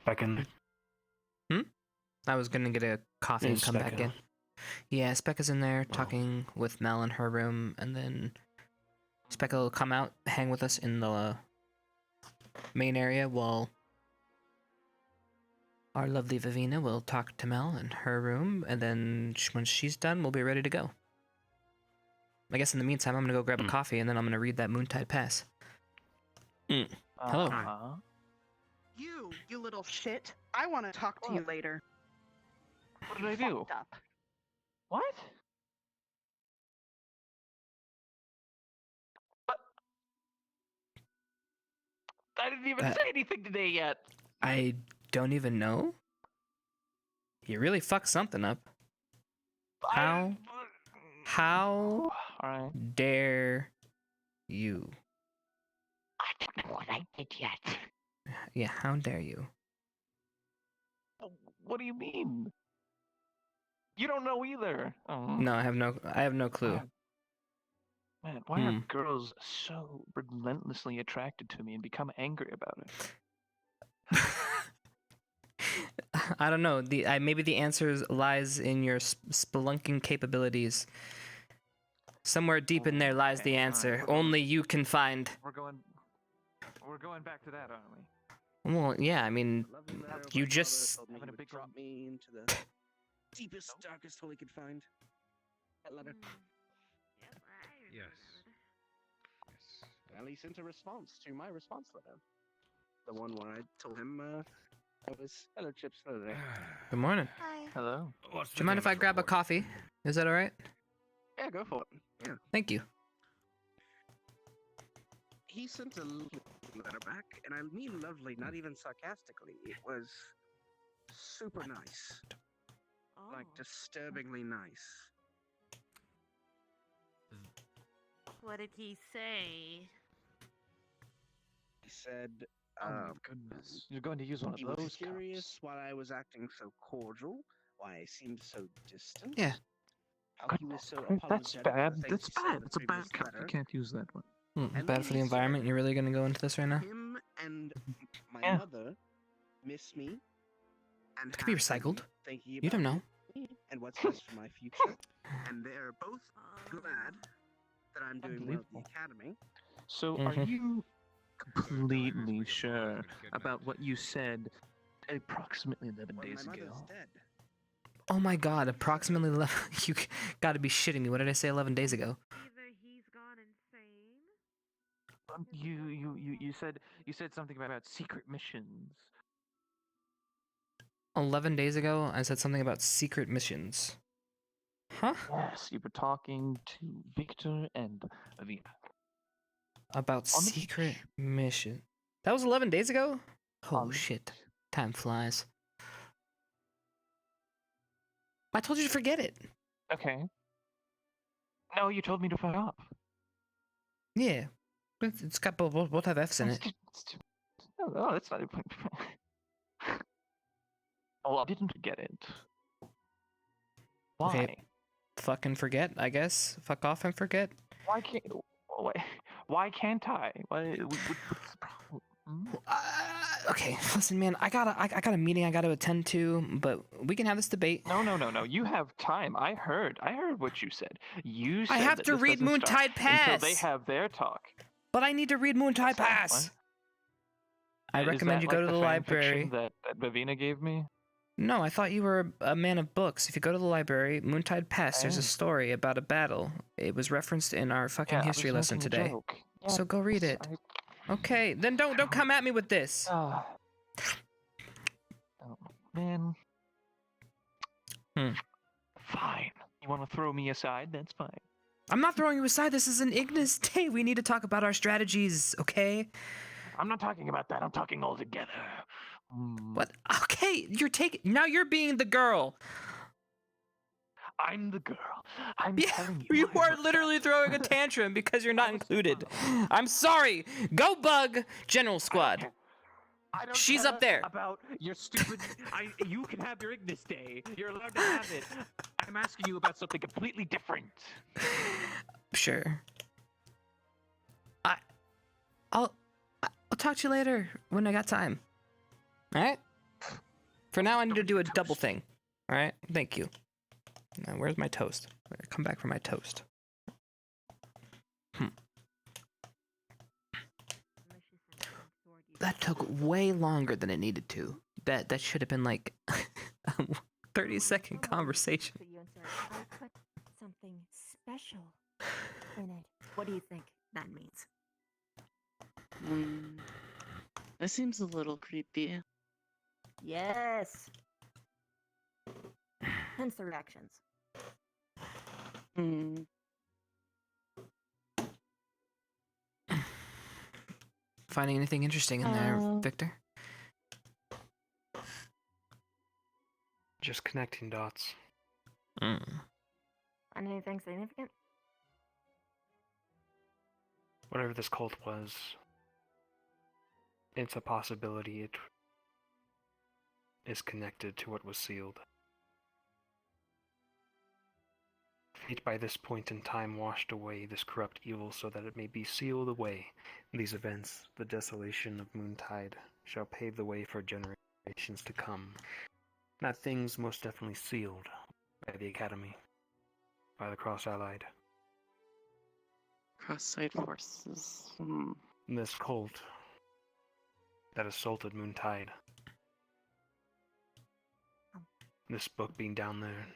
Back in. I was gonna get a coffee and Is come back Specca? in. Yeah, Specca's in there talking with Mel in her room, and then Specca will come out, hang with us in the main area while our lovely Vivina will talk to Mel in her room, and then when she's done, we'll be ready to go. I guess in the meantime, I'm gonna go grab a coffee, and then I'm gonna read that Moontide Pass. Hello. You little shit. I want to talk to you later. What did I do? Fucked up. What? I didn't even say anything today yet. I don't even know. You really fucked something up. How dare you? I don't know what I did yet. Yeah, how dare you? What do you mean? You don't know either. Oh. No, I have no clue. Man, why are girls so relentlessly attracted to me and become angry about it? I don't know. Maybe the answer lies in your spelunking capabilities. Somewhere deep in there lies the answer. Only you can find. We're going back to that, aren't we? Well, yeah, I mean, Lovely letter you my father just. told me he would drop me into the deepest, darkest hole he could find. That letter. Yes. Well, he sent a response to my response letter. The one where I told him I was hello Chipz hello there. Good morning. Hello. Do you mind if I grab a coffee? Is that alright? Yeah, go for it. Yeah. Thank you. He sent a lovely letter back, and I mean lovely, not even sarcastically. It was super nice. Like disturbingly nice. What did he say? He said, Oh my goodness. You're going to use one of he those was curious why I was acting so cordial, why I seemed so distant. Yeah. How he was so That's apologetic bad. for things That's he said in bad. the It's a bad previous cup. You letter. can't use that one. And Bad then for the he environment. said, You're really gonna go into this right now? him and my Yeah. mother miss me and It could be have been recycled. thinking You don't about know. me and what's best for my future. And they're both glad that I'm doing well at the academy. So, are you completely sure about what you said approximately 11 days my ago? mother's dead. Oh my god, approximately 11. You gotta be shitting me. What did I say 11 days ago? You said something about secret missions. 11 days ago, I said something about secret missions. Huh? Yes, you were talking to Victor and Avina. About secret mission. That was 11 days ago? Oh shit. Time flies. I told you to forget it. Okay. No, you told me to fuck off. Yeah. It's got both have F's in it. Oh, that's not even. Oh, I didn't get it. Why? Okay. Fucking forget, I guess. Fuck off and forget. Why can't I? What's the problem? Okay, listen, man. I got a meeting I got to attend to, but we can have this debate. No. You have time. I heard what you said. You said I have that to this read doesn't start Moontide Pass until they have their talk. But I need to read Moontide Pass. I recommend you go to the library. That Bavina gave me. No, I thought you were a man of books. If you go to the library, Moontide Pass, there's a story about a battle. It was referenced in our fucking history lesson today. So go read it. Okay, then don't come at me with this. Oh, man. Fine. You want to throw me aside? That's fine. I'm not throwing you aside. This is an Ignis day. We need to talk about our strategies, okay? I'm not talking about that. I'm talking all together. What? Okay, now you're being the girl. I'm the girl. I'm telling you. You are literally throwing a tantrum because you're not included. I'm sorry. Go bug General Squad. I don't She's care up there. About your stupid. You can have your Ignis Day. You're allowed to have it. I'm asking you about something completely different. Sure. I'll talk to you later when I got time. All right. For now, I need to do a double thing. All right. Thank you. Now, where's my toast? Come back for my toast. That took way longer than it needed to. That should have been like a 30-second conversation. I put something special in it. What do you think that means? That seems a little creepy. Yes. Hence the reactions. Finding anything interesting in there, Victor? Just connecting dots. Find anything significant? Whatever this cult was, it's a possibility it is connected to what was sealed. Fate by this point in time washed away this corrupt evil so that it may be sealed away. These events, the desolation of Moontide, shall pave the way for generations to come. That thing's most definitely sealed by the Academy, by the Cross-Allied. Cross-side forces. This cult that assaulted Moontide. This book being down there.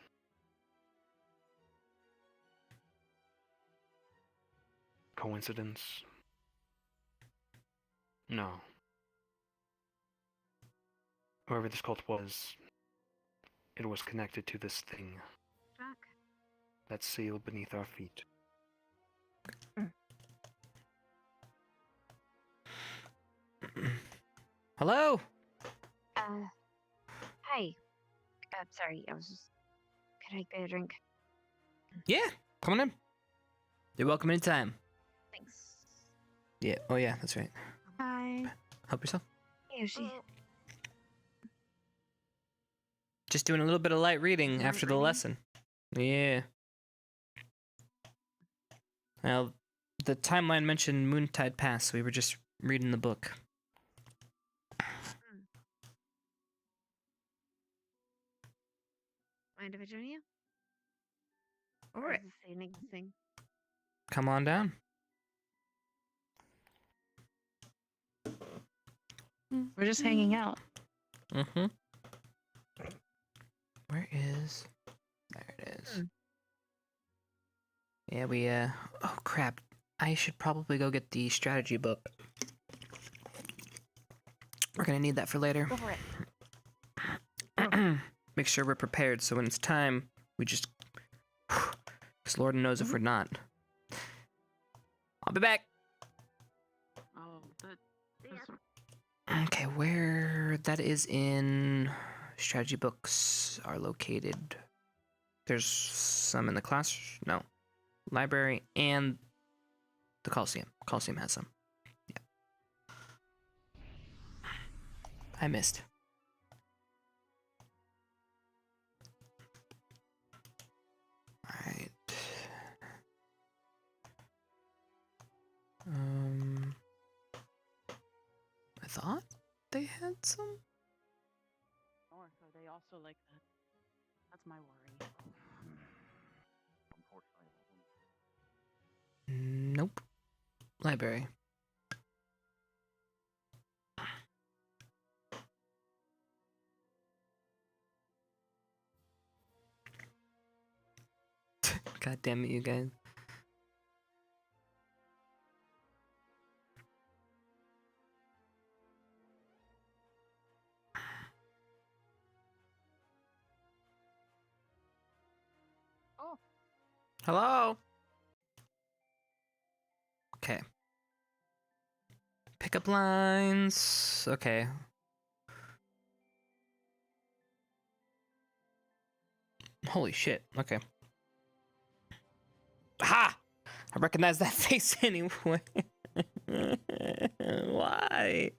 Coincidence? No. Whoever this cult was, it was connected to this thing. Jack. That sealed beneath our feet. Hello? Hi. Sorry, I was just... Could I get a drink? Yeah, come on in. You're welcome anytime. Thanks. Yeah, oh yeah, that's right. Hi. Help yourself. Hey, Yoshi. Just doing a little bit of light reading after the lesson. Yeah. Well, the timeline mentioned Moontide Pass, so we were just reading the book. Mind if I join you? All Or right. is this the next thing? Come on down. We're just hanging out. Mm-hmm. Where is... There it is. Yeah, we, oh, crap. I should probably go get the strategy book. We're gonna need that for later. Go for it. Make sure we're prepared, so when it's time, we just... Because Lord knows if we're not. I'll be back! Oh, Okay, where that is in... Strategy books are located. There's some in the class... No. Library and the Coliseum. Coliseum has some. Yeah. I missed. Alright. I thought they had some. Or are they also like that? That's my worry. Nope. Library. God damn it, you guys. Oh. Hello? Okay. Pickup lines. Okay. Holy shit. Okay. Ha! I recognize that face anyway. Why?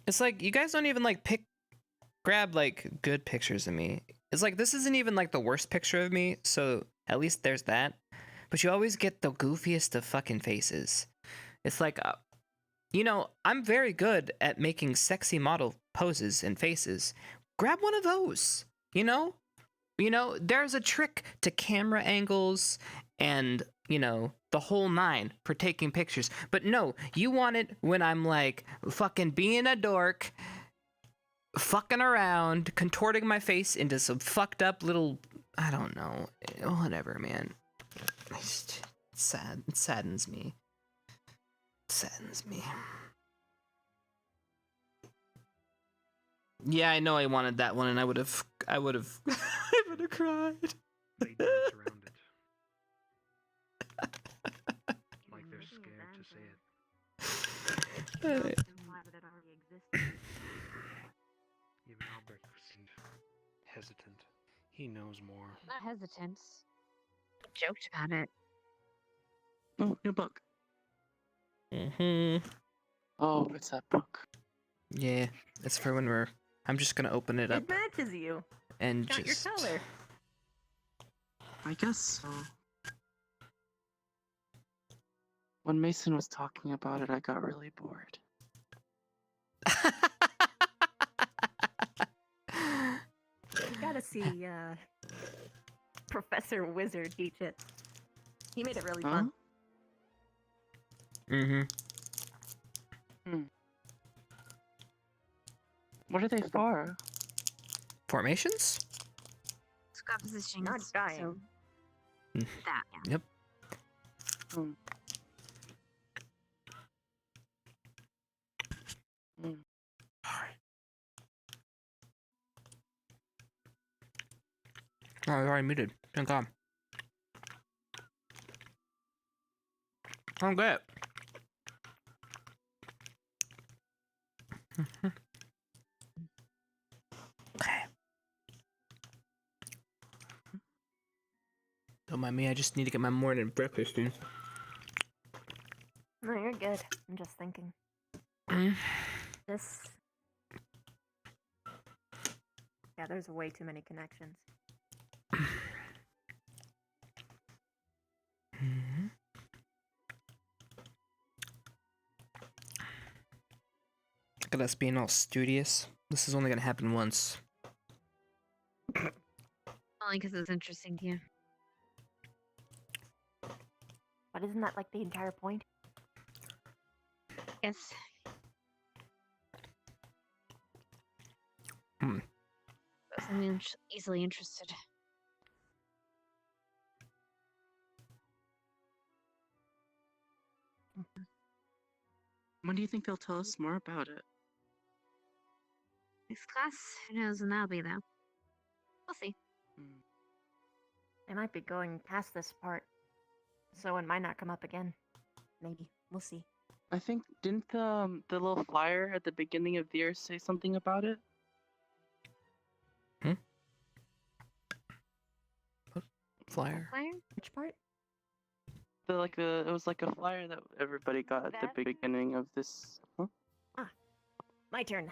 It's like you guys don't even like grab like good pictures of me. It's like this isn't even like the worst picture of me, so at least there's that. But you always get the goofiest of fucking faces. It's like, you know, I'm very good at making sexy model poses and faces. Grab one of those, you know? You know, there's a trick to camera angles and, you know, the whole nine for taking pictures. But no, you want it when I'm like fucking being a dork, fucking around, contorting my face into some fucked up little, I don't know, whatever, man. It's sad. It saddens me. It saddens me. Yeah, I know I wanted that one, and I would have I would have cried. They dance around it. Like they're scared to say it. Even Albert seemed hesitant. He knows more. Not hesitant. Joked about it. Oh, new book. Mm-hmm. Oh, it's that book. Yeah, it's for when we're... I'm just gonna open it up. It matches you. And Got just... your color. I guess so. When Mason was talking about it, I got really bored. You gotta see Professor Wizard teach it. He made it really fun. Hmm. What are they for? Formations? Squad position. Not dying. So Mm. that. Yeah. Yep. Oh, we already muted. Thank God. I'm good. Okay. Don't mind me, I just need to get my morning breakfast in. No, you're good. I'm just thinking. This. Yeah, there's way too many connections. Look at us being all studious. This is only gonna happen once. Only because it's interesting to you. But isn't that like the entire point? Yes. Hmm. I'm easily interested. When do you think they'll tell us more about it? Next class, who knows when that'll be though. We'll see. They might be going past this part, so it might not come up again. Maybe. We'll see. I think, didn't the little flyer at the beginning of the year say something about it? Flyer? Which part? It was like a flyer that everybody got at the beginning of this. Huh? My turn.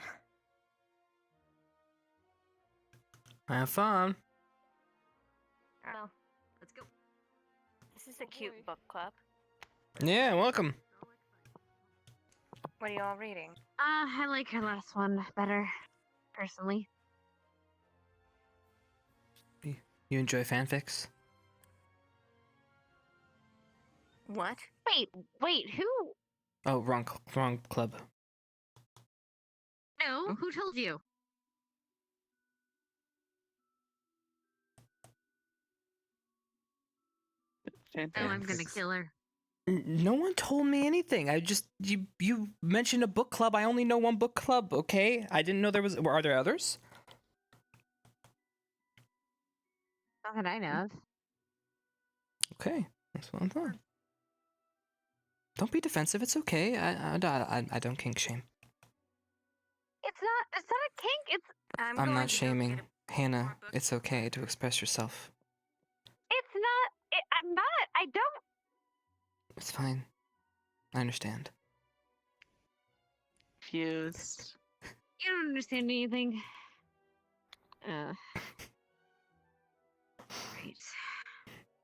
Have fun. Oh, let's go. This is a cute book club. Yeah, welcome. What are you all reading? I like her last one better, personally. You enjoy fanfics? What? Wait, who? Oh, wrong club. No, who told you? Oh, I'm gonna kill her. No one told me anything. I just you mentioned a book club. I only know one book club. Okay, I didn't know there was. Are there others? Not that I know of. Okay, that's what I thought. Don't be defensive. It's okay. I don't kink shame. It's not a kink. It's. I'm not shaming. Hannah, it's okay to express yourself. It's not. I'm not. I don't. It's fine. I understand. Confused. You don't understand anything. Right.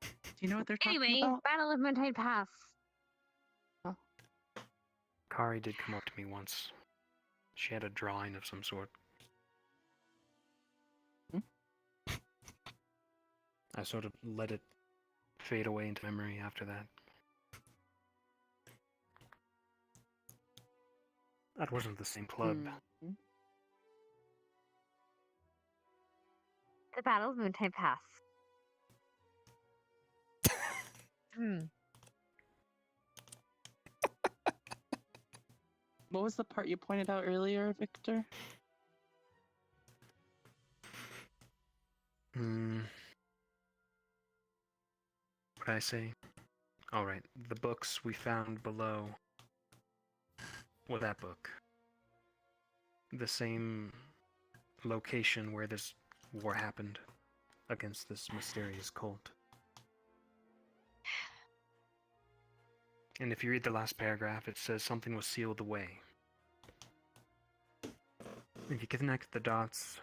Do you know what they're talking Anyway, about? Battle of Moontide Pass. Kari did come up to me once. She had a drawing of some sort. I sort of let it fade away into memory after that. That wasn't the same club. The Battle of Moontide Pass. What was the part you pointed out earlier, Victor? What did I say? Alright, the books we found below. Well, that book. The same location where this war happened against this mysterious cult. And if you read the last paragraph, it says something was sealed away. If you connect the dots,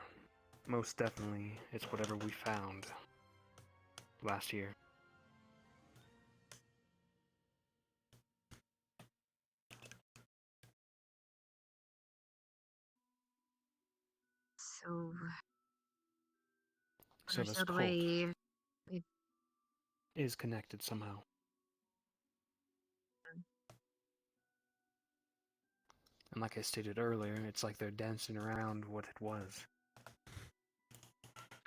most definitely it's whatever we found last year. So, So this the cult way we is connected somehow. And like I stated earlier, it's like they're dancing around what it was.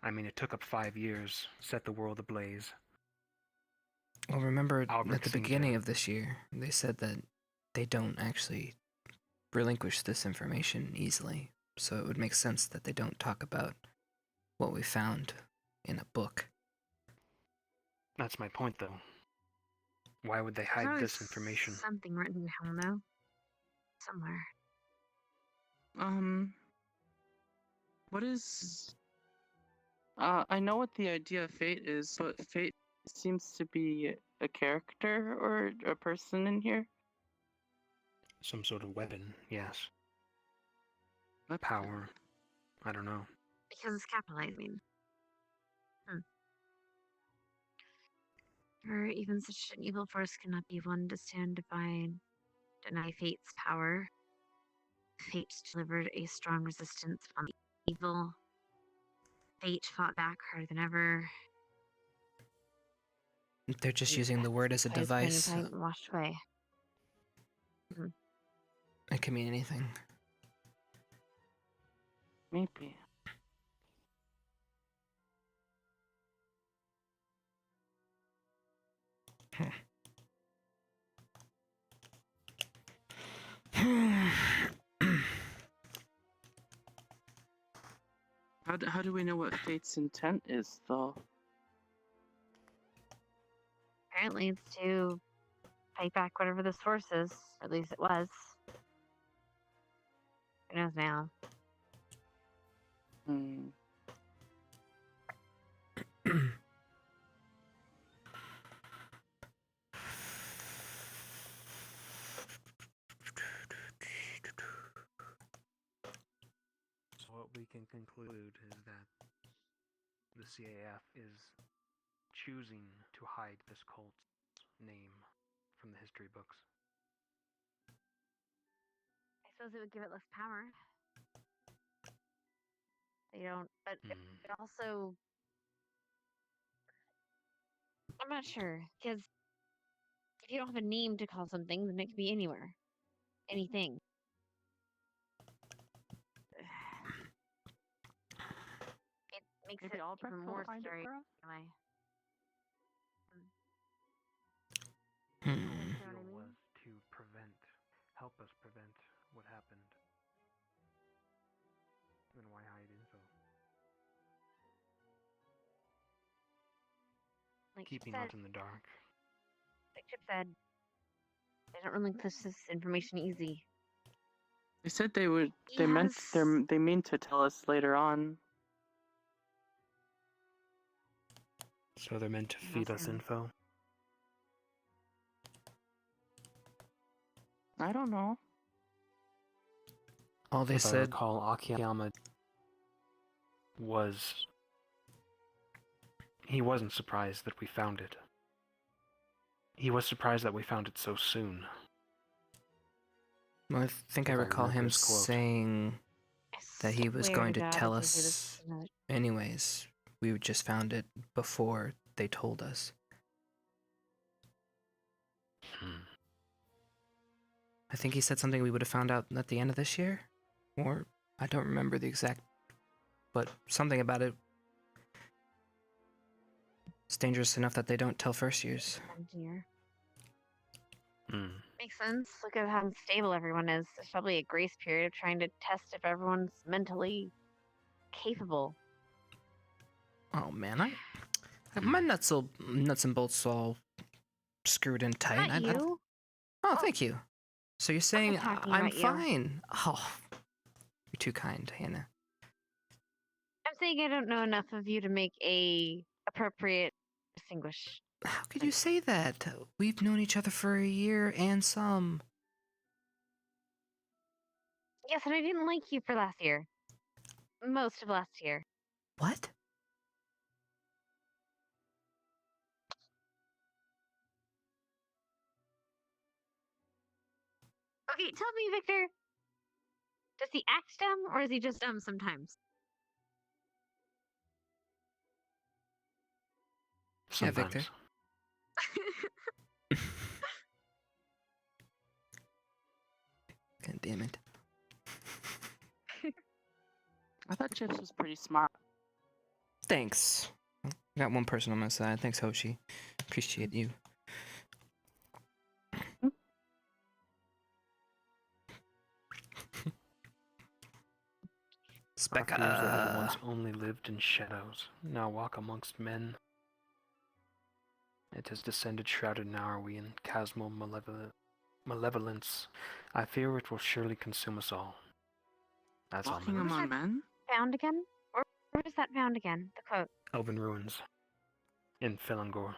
I mean, it took up 5 years, set the world ablaze. Well, remember Albert at the seemed beginning to- of this year, they said that they don't actually relinquish this information easily. So it would make sense that they don't talk about what we found in a book. That's my point, though. Why would they hide this information? Something written down though, somewhere. What is? I know what the idea of fate is, but fate seems to be a character or a person in here. Some sort of weapon, yes. Power. I don't know. Because it's capitalizing. Or even such an evil force cannot be one to stand divine, deny fate's power. Fate delivered a strong resistance on the evil. Fate fought back harder than ever. They're just using the word as a device. And washed away. It can mean anything. Maybe. How do we know what fate's intent is, though? Apparently it's to fight back whatever this force is. Or at least it was. Who knows now? So what we can conclude is that the CAF is choosing to hide this cult's name from the history books. I suppose it would give it less power. They don't, but it also... I'm not sure, because if you don't have a name to call something, then it could be anywhere. Anything. It makes Maybe it Albrecht even will more find it scary. for us? Anyway. Deal was to help us prevent what happened. Then why hide info? Like Keeping Chipz us in the dark. Like Chip said, they don't relinquish this information easy. They said they would. They Yes. They mean to tell us later on. So they're meant to feed us info? I don't know. All they If I said. recall, Akiyama he wasn't surprised that we found it. He was surprised that we found it so soon. Well, I think I If I recall read him this quote. saying that he was swear going to to God, tell if they say this us is another- anyways. We just found it before they told us. I think he said something we would have found out at the end of this year, or I don't remember the exact, but something about it. It's dangerous enough that they don't tell first years. Year. Makes sense. Look at how unstable everyone is. There's probably a grace period of trying to test if everyone's mentally capable. Oh man, my nuts and bolts all screwed in tight. Not you. Oh, thank you. So you're saying talking I'm about you. fine? Oh, you're too kind, Hannah. I'm saying I don't know enough of you to make a appropriate distinguish. How could you say that? We've known each other for a year and some. Yes, and I didn't like you for last year. Most of last year. What? Okay, tell me, Victor. Does he act dumb, or is he just dumb sometimes? Yeah, Sometimes. Victor. God damn it. I thought Chipz was pretty smart. Thanks. I got one person on my side. Thanks, Hoshi. Appreciate you. Our fears that had once only lived in shadows now walk amongst men. It has descended shrouded now are we in chasmal malevolence. I fear it will surely consume us all. That's all. Walking among men? Found again? Where is that found again? The quote. Elven ruins in Felangor.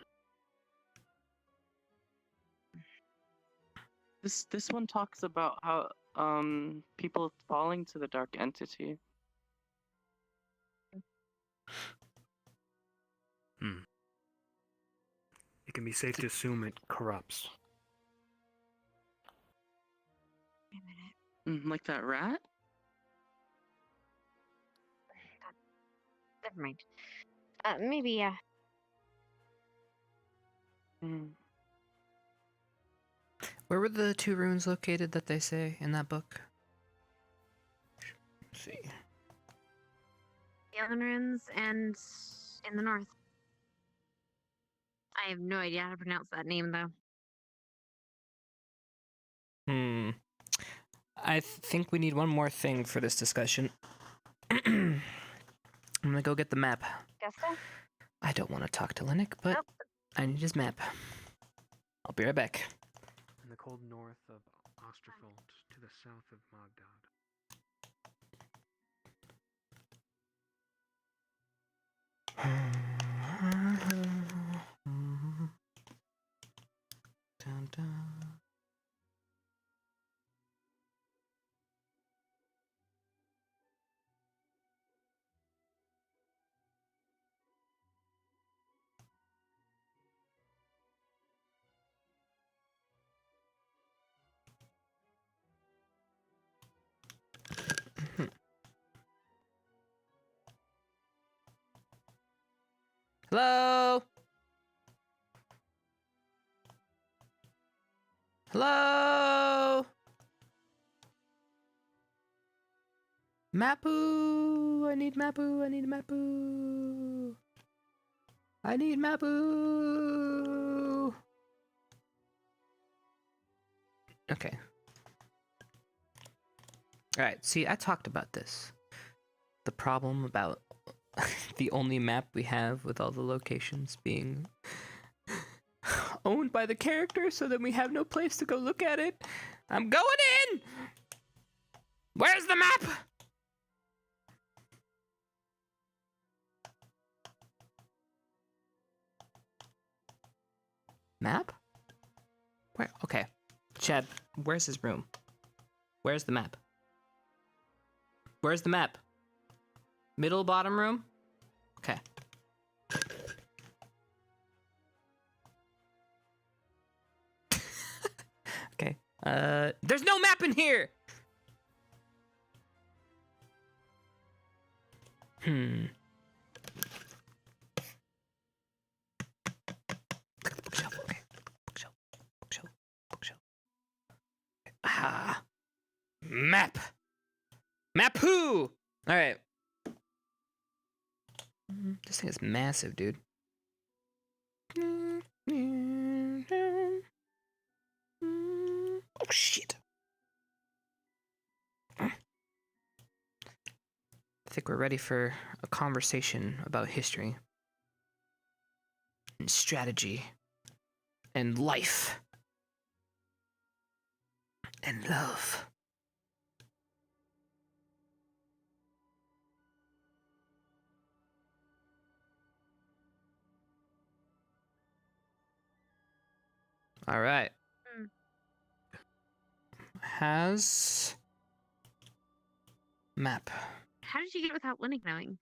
This one talks about how people falling to the dark entity. It can be safe to assume it corrupts. Like that rat? Never mind. Maybe, yeah. Where were the 2 runes located that they say in that book? Let's see. The Elven Ruins and in the north. I have no idea how to pronounce that name, though. I think we need one more thing for this discussion. I'm gonna go get the map. Guess so? I don't want to talk to Linux, but I need his map. I'll be right back. In the cold north of Osterfold, to the south of Magdad. Dun, dun. Hello? Hello? Mapu! I need Mapu! I need Mapu! I need Mapu! Okay. Alright, see, I talked about this. The problem about the only map we have with all the locations being owned by the character, so then we have no place to go look at it. I'm going in! Where's the map? Map? Where? Okay. Chad, where's his room? Where's the map? Where's the map? Middle bottom room? Okay. Okay. There's no map in here! Bookshelf, okay. Bookshelf. Ah. Map! Map who? Alright. This thing is massive, dude. Oh, shit. I think we're ready for a conversation about history and strategy and life and love. All right. Has map. How did you get without Winnick knowing?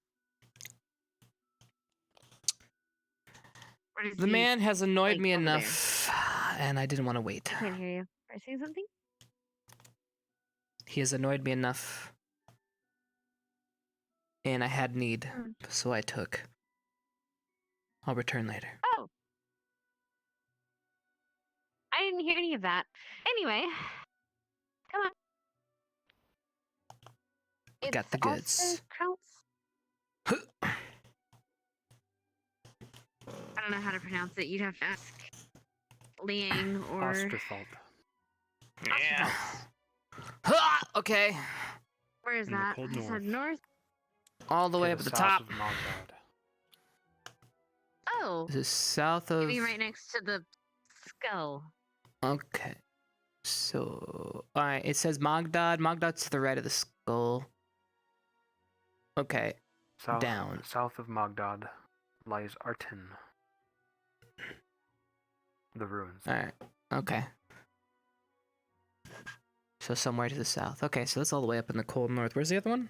Or does The he, man has annoyed like, me over enough, and I didn't want to wait. there? I can't hear you. Are you saying something? He has annoyed me enough, and I had need, so I took. I'll return later. Oh. I didn't hear any of that. Anyway, come on. It's Got the goods. also Krauts. I don't know how to pronounce it. You'd have to ask Liang or Osterthal. Yeah. Ha! Okay. Where is In the that? cold I said north. north. All the To way up at the south top. of Magdad. Oh. This is south of. Maybe right next to the skull. Okay. So, alright, it says Magdad. Magdad's to the right of the skull. Okay. Down. South of Magdad lies Artin. The ruins. Alright. Okay. So somewhere to the south. Okay, so that's all the way up in the cold north. Where's the other one?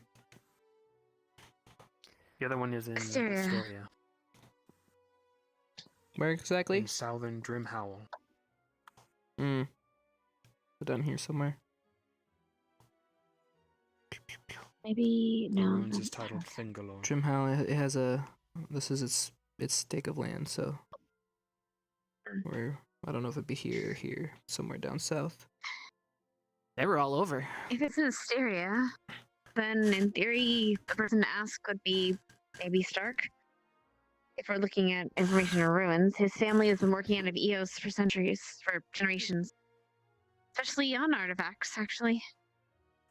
The other one is in Asteria. Asteria. Where exactly? In southern Drimhowl. Down here somewhere. Maybe The no. ruins is titled Fingalore. Trimhow, it has a. This is its stake of land, so. Where I don't know if it'd be here or here, somewhere down south. They were all over. If it's in Asteria, then in theory, the person to ask would be maybe Stark. If we're looking at information or ruins, his family has been working out of Eos for centuries, for generations. Especially on artifacts, actually.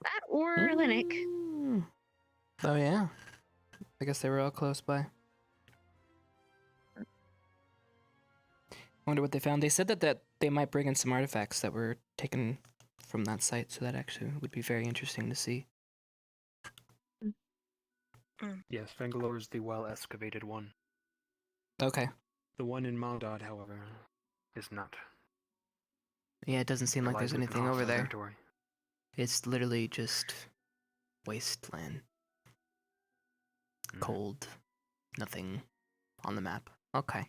That or Linux. Oh yeah. I guess they were all close by. Wonder what they found. They said that they might bring in some artifacts that were taken from that site, so that actually would be very interesting to see. Yes, Fingalore is the well-excavated one. Okay. The one in Magdad, however, is not. Yeah, it doesn't seem like there's Lies within anything over hostile there. territory. It's literally just wasteland. Cold. Nothing on the map. Okay.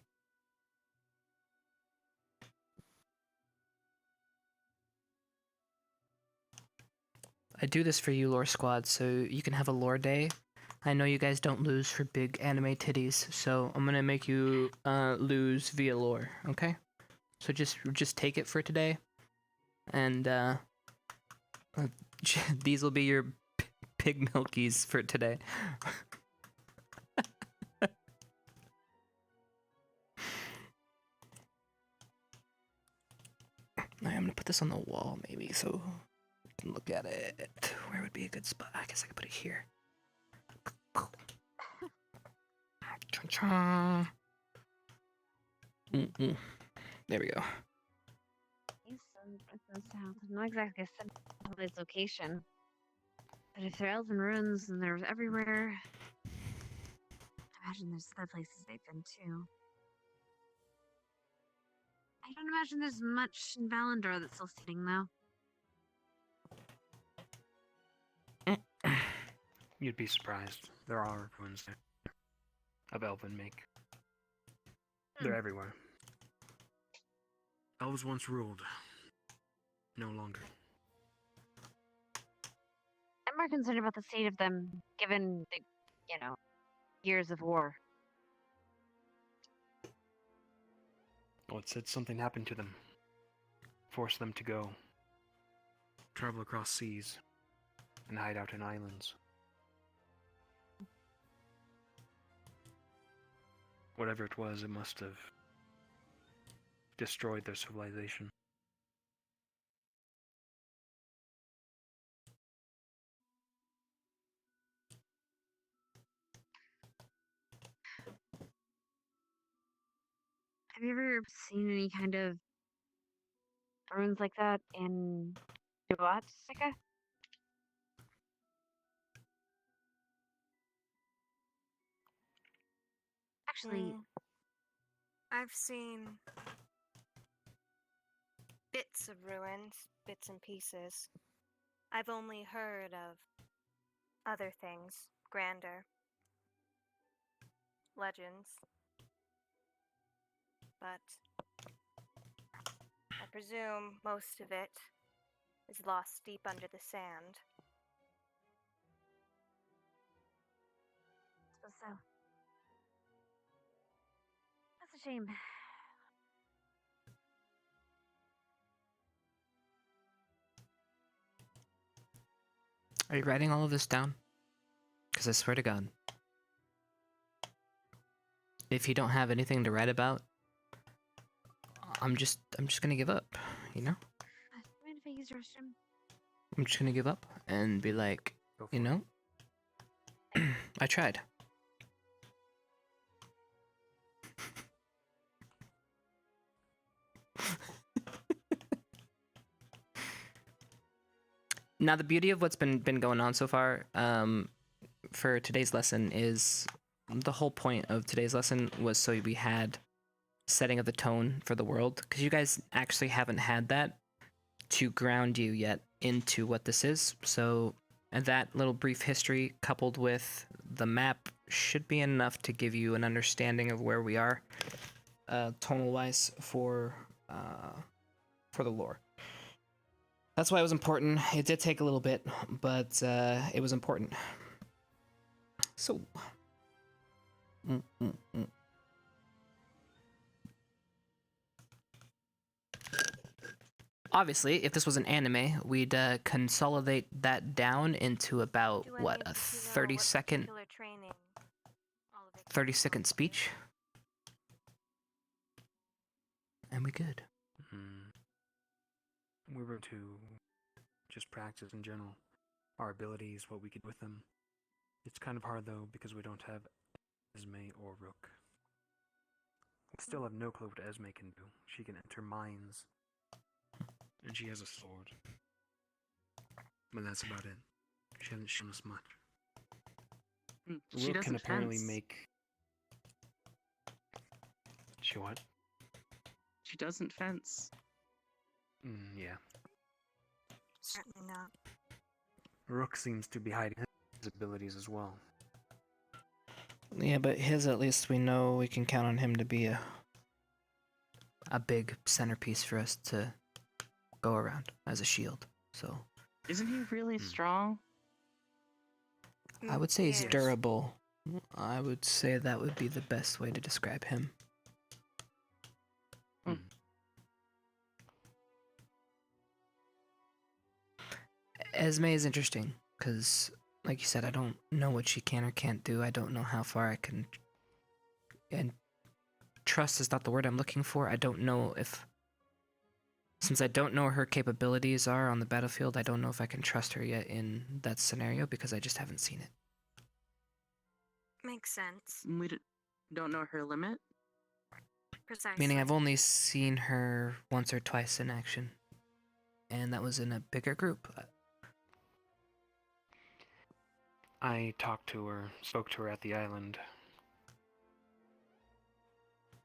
I do this for you, lore squad, so you can have a lore day. I know you guys don't lose for big anime titties, so I'm gonna make you lose via lore, okay? So just take it for today, and these will be your pig milkies for today. I'm gonna put this on the wall, maybe, so you can look at it. Where would be a good spot? I guess I could put it here. Cha-cha. There we go. East and south. Not exactly a centralized location. But if they're elven ruins and they're everywhere, I imagine there's other places they've been too. I don't imagine there's much in Valandor that's still sitting though. You'd be surprised. There are ruins there. Of elven make. They're everywhere. Elves once ruled. No longer. I'm more concerned about the state of them, given the, years of war. Well, it said something happened to them. Forced them to go. Travel across seas. And hide out in islands. Whatever it was, it must have destroyed their civilization. Have you ever seen any kind of ruins like that in Sika? Actually, I've seen bits of ruins, bits and pieces. I've only heard of other things, grander legends. But I presume most of it is lost deep under the sand. So. shame. Are you writing all of this down? Because I swear to God, if you don't have anything to write about, I'm just gonna give up, you know? Mind if I use the restroom? I'm just gonna give up and be like, you know, I tried. Now the beauty of what's been going on so far, for today's lesson is the whole point of today's lesson was so we had setting of the tone for the world, because you guys actually haven't had that to ground you yet into what this is. So, and that little brief history coupled with the map should be enough to give you an understanding of where we are, tonal wise for the lore. That's why it was important. It did take a little bit, but it was important. So, obviously, if this was an anime, we'd consolidate that down into about what, a 30-second, 30-second speech, and we good. We were to just practice in general, our abilities, what we could with them. It's kind of hard though because we don't have Esme or Rook. We still have no clue what Esme can do. She can enter minds, and she has a sword. But that's about it. She hasn't shown us much. She Rook can doesn't apparently fence. make. She what? She doesn't fence. Yeah. Certainly not. Rook seems to be hiding his abilities as well. Yeah, but his, at least we know we can count on him to be a big centerpiece for us to go around as a shield. So Isn't he really strong? I would say he's Yes. durable. I would say that would be the best way to describe him. Esme is interesting because, like you said, I don't know what she can or can't do. I don't know how far I can. And trust is not the word I'm looking for. I don't know if. Since I don't know what her capabilities are on the battlefield, I don't know if I can trust her yet in that scenario because I just haven't seen it. Makes sense. We don't know her limit. Precisely. Meaning I've only seen her once or twice in action. And that was in a bigger group. I talked to her, spoke to her at the island.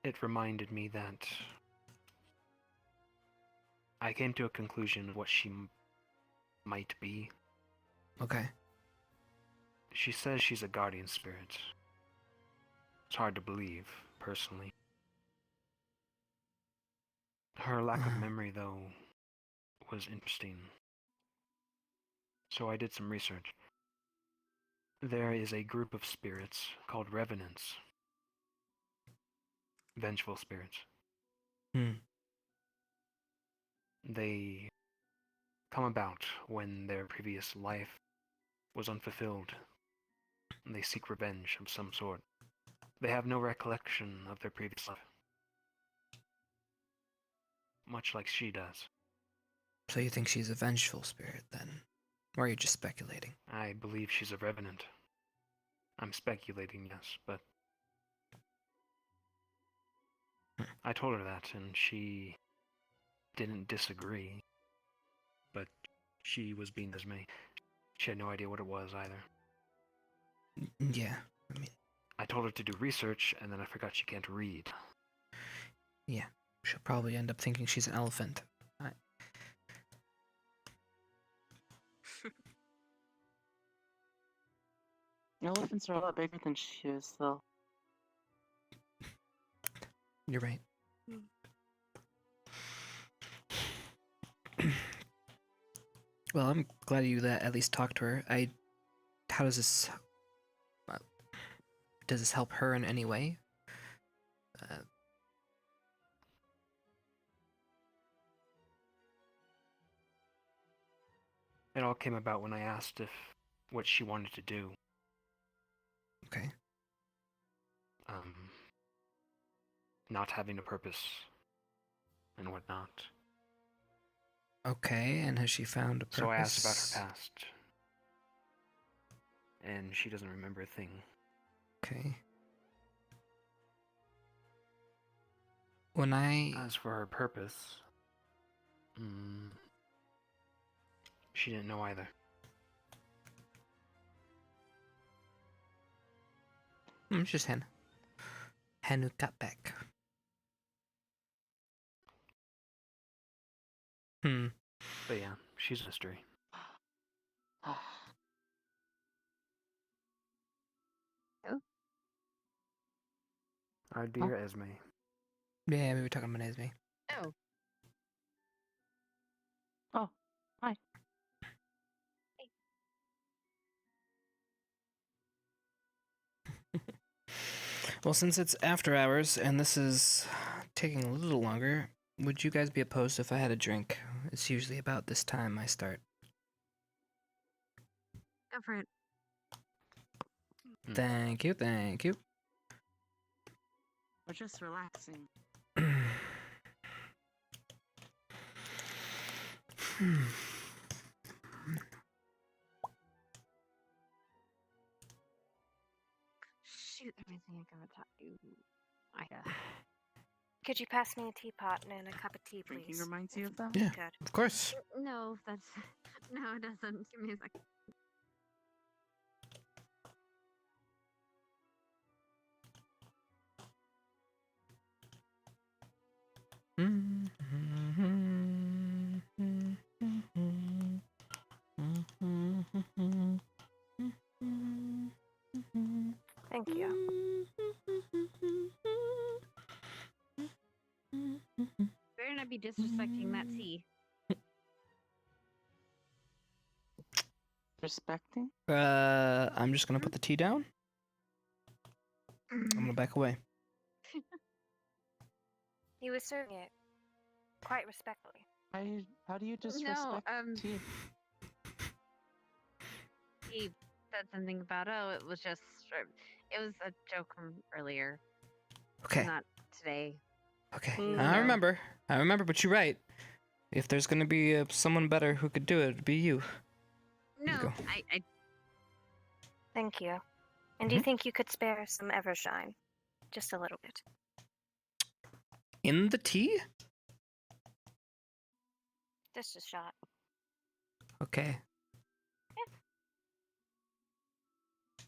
It reminded me that I came to a conclusion of what she might be. Okay. She says she's a guardian spirit. It's hard to believe, personally. Her lack of memory, though, was interesting. So I did some research. There is a group of spirits called revenants. Vengeful spirits. They come about when their previous life was unfulfilled, and they seek revenge of some sort. They have no recollection of their previous life. Much like she does. So you think she's a vengeful spirit, then? Or are you just speculating? I believe she's a revenant. I'm speculating, yes, but I told her that, and she didn't disagree. But she was being as me. She had no idea what it was either. Yeah, I mean... I told her to do research, and then I forgot she can't read. Yeah, she'll probably end up thinking she's an elephant. Elephants are a lot bigger than she is, though. You're right. Well, I'm glad you at least talked to her. How does this... does this help her in any way? It all came about when I asked if what she wanted to do. Okay. Not having a purpose and whatnot. Okay, and has she found a purpose? So I asked about her past. And she doesn't remember a thing. Okay. When As for her purpose, she didn't know either. It's just Hen. Hen who got back. But yeah, she's a mystery. Our dear Esme. Yeah, we were talking about Esme. Oh. Oh, hi. Well, since it's after hours and this is taking a little longer, would you guys be opposed if I had a drink? It's usually about this time I start. Go for it. Thank you, thank you. We're just relaxing. Shoot, everything I gotta talk to Ida. Could you pass me a teapot and a cup of tea, please? Drinking reminds you of them? Yeah, Good. of course. No, that's... No, it doesn't. Give me a second. Thank you. Better not be disrespecting that tea. Respecting? I'm just gonna put the tea down. I'm gonna back away. He was serving it quite respectfully. How do you disrespect tea? He said something about, it was just... It was a joke from earlier. Okay. Not today. Okay. Mm, I no. remember, but you're right. If there's gonna be someone better who could do it, it'd be you. No, I... Thank you. And do you think you could spare some Evershine? Just a little bit. In the tea? Just a shot. Okay.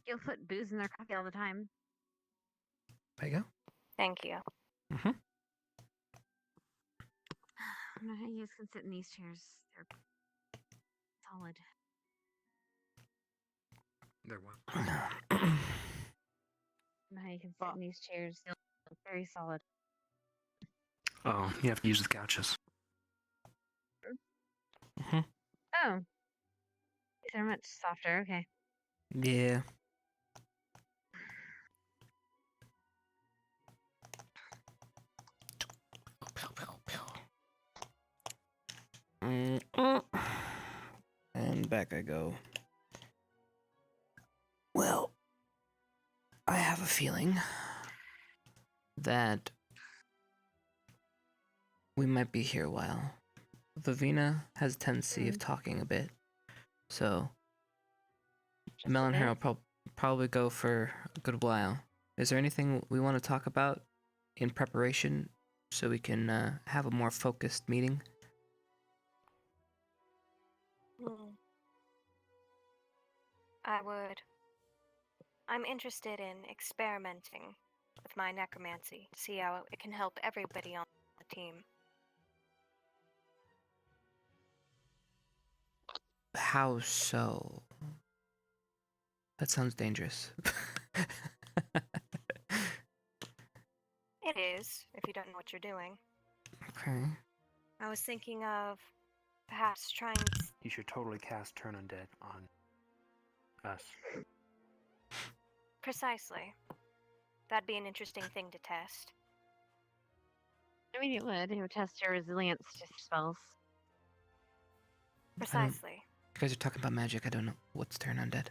You'll put booze in their coffee all the time. There you go. Thank you. Mm-hmm. You can sit in these chairs. They're solid. They're what? Now you can sit in these chairs. They're very solid. Oh, you have to use the couches. Mm-hmm. Oh. These are much softer. Okay. Yeah. And back I go. Well, I have a feeling that we might be here a while. Vivina has a tendency of talking a bit, so Mel and Harold probably go for a good while. Is there anything we want to talk about in preparation so we can have a more focused meeting? I would. I'm interested in experimenting with my necromancy to see how it can help everybody on the team. How so? That sounds dangerous. It is, if you don't know what you're doing. Okay. I was thinking of perhaps trying. You should totally cast Turn Undead on us. Precisely. That'd be an interesting thing to test. I mean, it would. It would test your resilience to spells. Precisely. You guys are talking about magic. I don't know what's turn undead.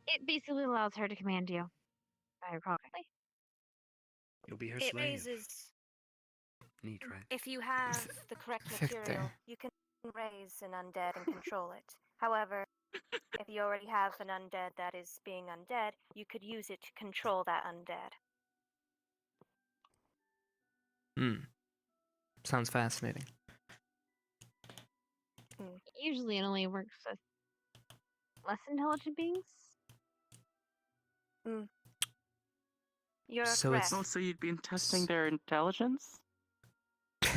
It basically allows her to command you. If I recall correctly. You'll be her It slave. raises. Neat, right? If you have the correct Victor. material, you can raise an undead and control it. However, if you already have an undead that is being undead, you could use it to control that undead. Sounds fascinating. Usually it only works with less intelligent beings. You're So correct. it's- Oh, so you'd been testing their intelligence?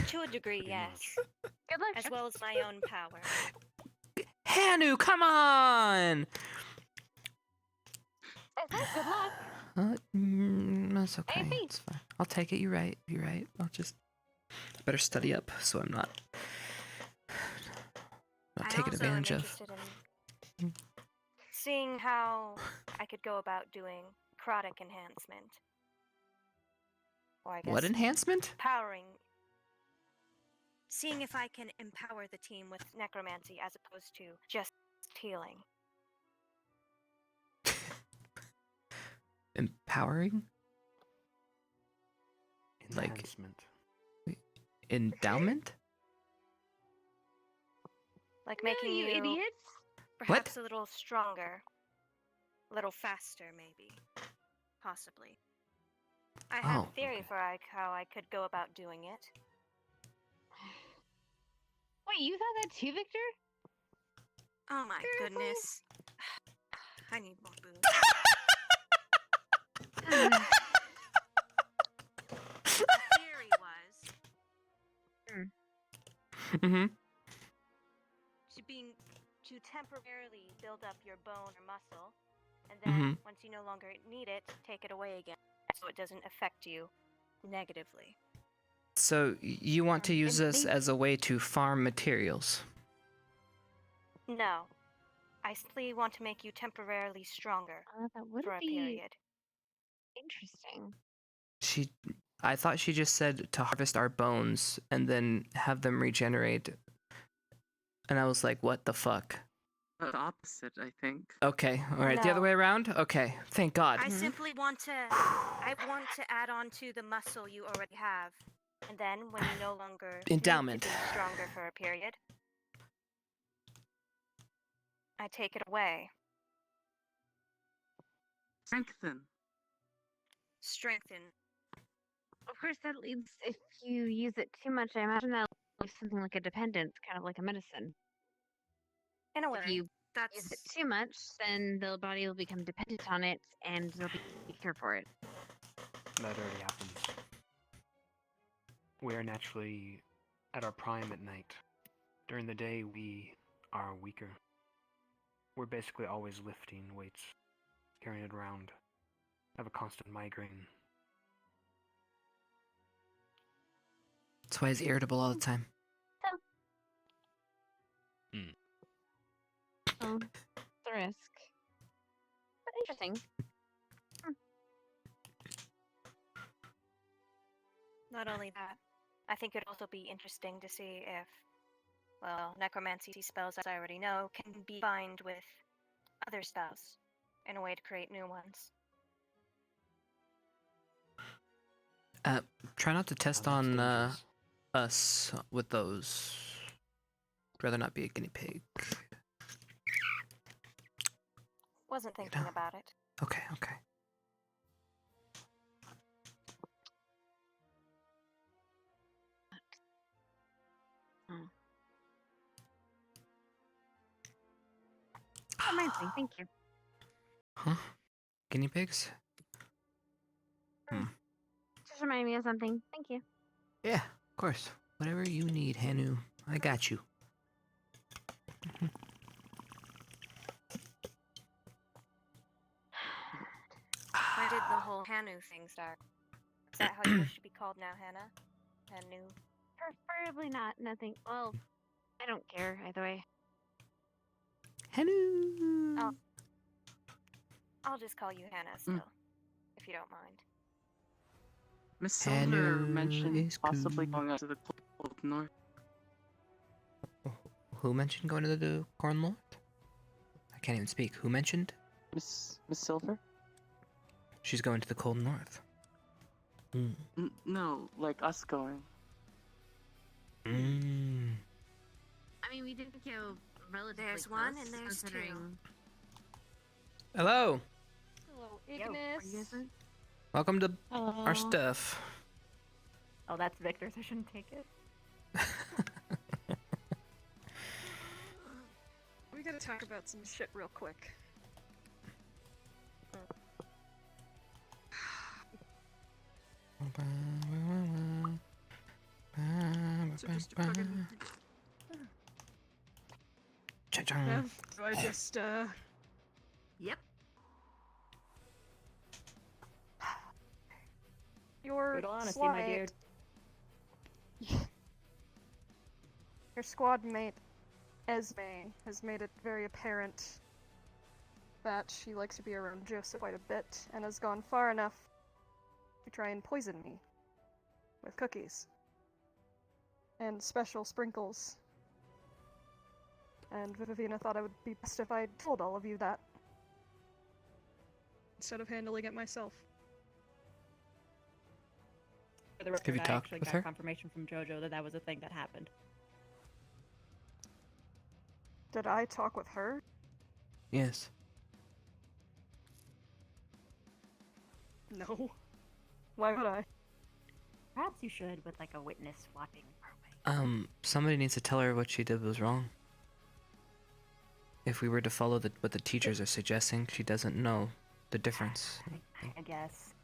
To a degree, yes. Good luck. As well as my own power. Hanu, come on! Good luck. That's okay. It's fine. I'll take it. You're right. You're right. I'll just better study up so I'm not taken also am advantage of. interested in seeing how I could go about doing necrotic enhancement. Or I guess What enhancement? Powering. Seeing if I can empower the team with necromancy as opposed to just healing. Empowering? Enhancement. Like endowment? Like making you idiots. Perhaps a little stronger. A little faster, maybe. Possibly. I have a theory for how I could go about doing it. Wait, you thought that too, Victor? Oh my goodness. I need more booze. The theory was to temporarily build up your bone or muscle, and then once you no longer need it, take it away again, so it doesn't affect you negatively. So you want to use this as a way to farm materials? No. I simply want to make you temporarily stronger that would for a be period. interesting. I thought she just said to harvest our bones and then have them regenerate. And I was like, what the fuck? The opposite, I think. Okay, alright, the other No. way around? Okay, thank God. I simply want to add on to the muscle you already have. And then when you no longer Endowment. need to be stronger for a period, I take it away. Strengthen. Strengthen. Of course, that leads, if you use it too much, I imagine that leaves something like a dependence, kind of like a medicine. In a way, if you use it too much, then the body will become dependent on it, and there'll be a cure for it. That already happens. We are naturally at our prime at night. During the day, we are weaker. We're basically always lifting weights, carrying it around. I have a constant migraine. That's why he's irritable all the time. Oh, the risk. But interesting. Not only that, I think it'd also be interesting to see if, well, necromancy spells, as I already know, can be combined with other spells in a way to create new ones. Try not to test on us with those. I'd rather not be a guinea pig. Wasn't thinking about it. Okay, okay. Amazing, thank you. Huh? Guinea pigs? Just remind me of something. Thank you. Yeah, of course. Whatever you need, Hanu. I got you. Why did the whole Hanu thing start? Is that how you wish to be called now, Hannah? Hanu? Preferably not. Nothing. Well, I don't care either way. Hanu. I'll just call you Hannah still, if you don't mind. Miss Silver mentioned possibly going out to the cold north. Who mentioned going to the Corn North? I can't even speak. Who mentioned? Miss Silver? She's going to the Cold North. No, like us going. I mean, we did go relatively There's one close, and there's two. considering... Hello. Hello, Yo, are you Ignis. guys in? Welcome to our stuff. Oh, that's Victor's. I shouldn't take it. We gotta talk about some shit real quick. So just to fucking... Cha-chang. Do I just, Yep. Your Brutal honesty, my squad Your squad mate, Esme, has made it very apparent that she likes to be around Joseph quite a bit, and has gone far enough to try and poison me with cookies and special sprinkles. And Vivina thought it would be best if I told all of you that, instead of handling it myself. For the record, Have you I talked actually with got her? confirmation from JoJo that that was a thing that happened. Did I talk with her? Yes. No. Why would I? Perhaps you should, with like a witness watching. Somebody needs to tell her what she did was wrong. If we were to follow what the teachers are suggesting, she doesn't know the difference. I guess.